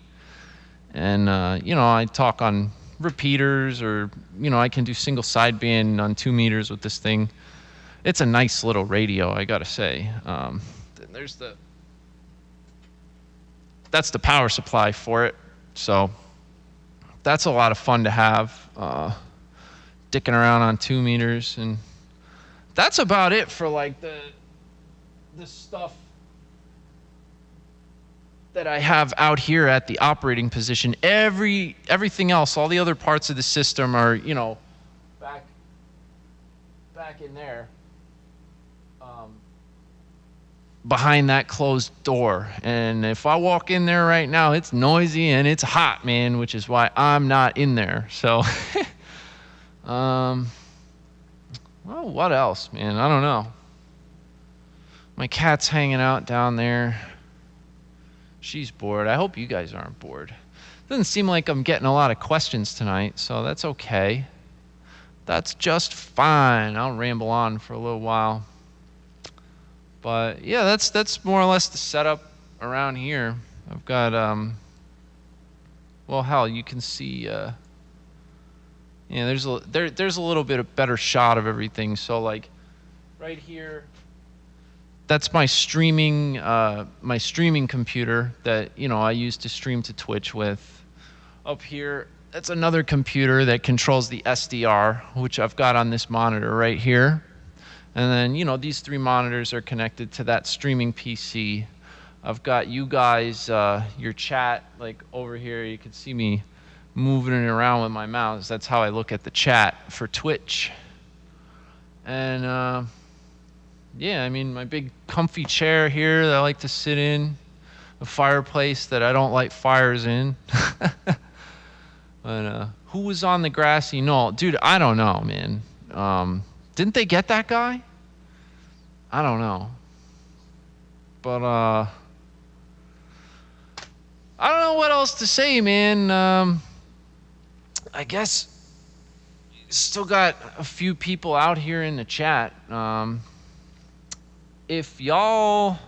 And, I talk on repeaters, or, I can do single sideband on 2 meters with this thing. It's a nice little radio, I gotta say. That's the power supply for it. So that's a lot of fun to have, dicking around on 2 meters. And that's about it for the stuff that I have out here at the operating position. Everything else, all the other parts of the system are, back in there, behind that closed door. And if I walk in there right now, it's noisy and it's hot, man, which is why I'm not in there. So, well, what else, man? I don't know. My cat's hanging out down there. She's bored. I hope you guys aren't bored. Doesn't seem like I'm getting a lot of questions tonight, so that's okay. That's just fine. I'll ramble on for a little while. But yeah, that's more or less the setup around here. I've got, well, hell, you can see, there's a little bit of better shot of everything. So, like, right here, that's my streaming computer that, I use to stream to Twitch with. Up here, that's another computer that controls the SDR, which I've got on this monitor right here. And then, these 3 monitors are connected to that streaming PC. I've got you guys, your chat, like over here. You can see me moving it around with my mouse. That's how I look at the chat for Twitch. And, yeah, I mean, my big comfy chair here that I like to sit in. A fireplace that I don't light fires in. But, who was on the grassy knoll? Dude, I don't know, man. Didn't they get that guy? I don't know. But, I don't know what else to say, man. I guess still got a few people out here in the chat. If y'all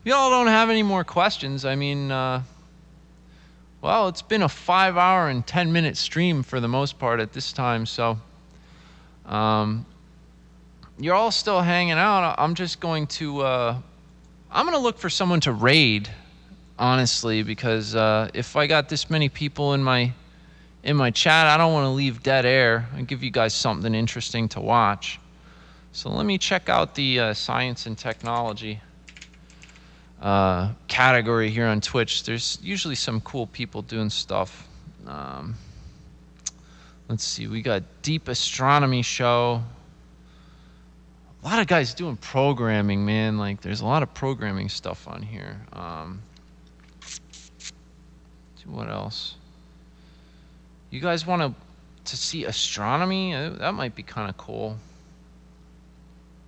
don't have any more questions, I mean, well, it's been a 5-hour and 10-minute stream for the most part at this time, so you're all still hanging out. I'm just going to I'm going to look for someone to raid, honestly, because if I got this many people in my chat, I don't want to leave dead air and give you guys something interesting to watch. So let me check out the science and technology category here on Twitch. There's usually some cool people doing stuff. Let's see, we got Deep Astronomy Show. A lot of guys doing programming, man. Like, there's a lot of programming stuff on here. What else? You guys want to see astronomy? That might be kind of cool.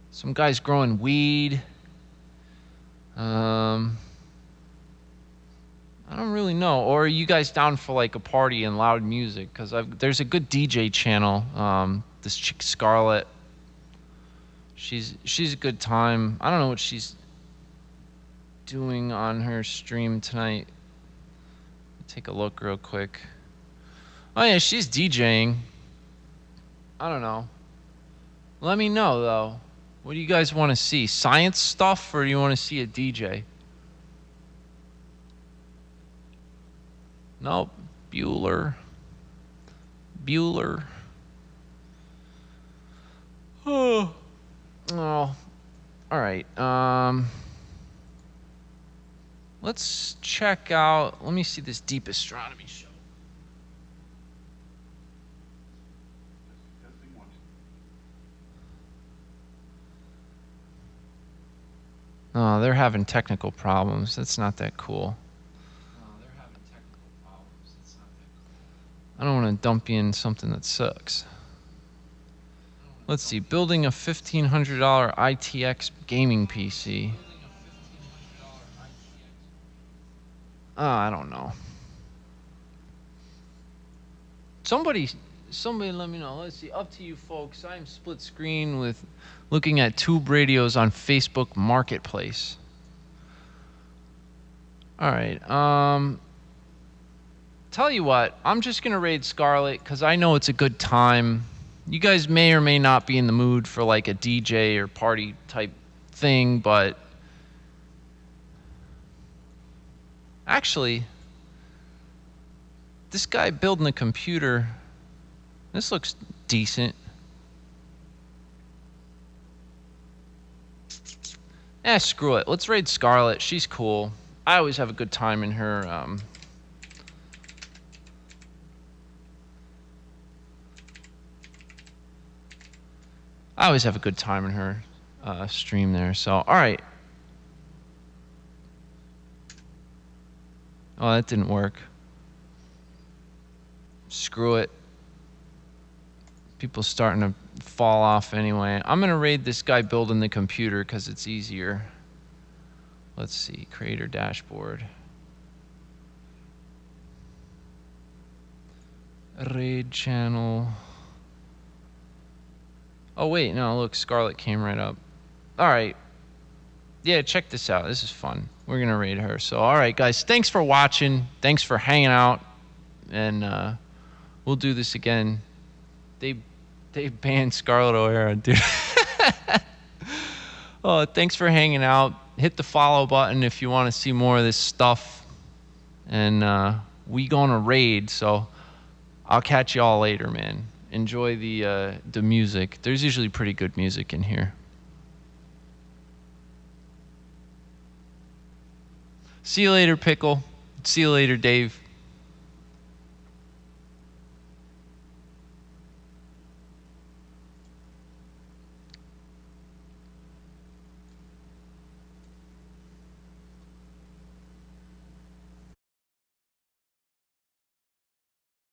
Some guys growing weed. I don't really know. Or are you guys down for like a party and loud music? Because there's a good DJ channel. This chick Scarlett. She's a good time. I don't know what she's doing on her stream tonight. Take a look real quick. Oh yeah, she's DJing. I don't know. Let me know though. What do you guys want to see? Science stuff, or do you want to see a DJ? Nope. Bueller. Oh. Oh. All right. Let's check out. Let me see this Deep Astronomy Show. Oh, they're having technical problems. That's not that cool. I don't want to dump you in something that sucks. Let's see. Building a $1,500 ITX gaming PC. Oh, I don't know. Somebody let me know. Let's see. Up to you folks. I'm split screen with looking at tube radios on Facebook Marketplace. All right. Tell you what. I'm just going to raid Scarlet because I know it's a good time. You guys may or may not be in the mood for like a DJ or party type thing, but actually, this guy building a computer, this looks decent. Screw it. Let's raid Scarlet. She's cool. I always have a good time in her. I always have a good time in her stream there. So, all right. Oh, that didn't work. Screw it. People starting to fall off anyway. I'm going to raid this guy building the computer because it's easier. Let's see. Creator dashboard. Raid channel. Oh, wait. No, look. Scarlet came right up. All right. yeah, check this out. This is fun. We're going to raid her. So, all right, guys, thanks for watching. Thanks for hanging out. And we'll do this again. They banned Scarlet O'Hara, dude. Oh, thanks for hanging out. Hit the follow button if you want to see more of this stuff. And we going to raid, so I'll catch y'all later, man. Enjoy the music. There's usually pretty good music in here. See you later, Pickle. See you later, Dave.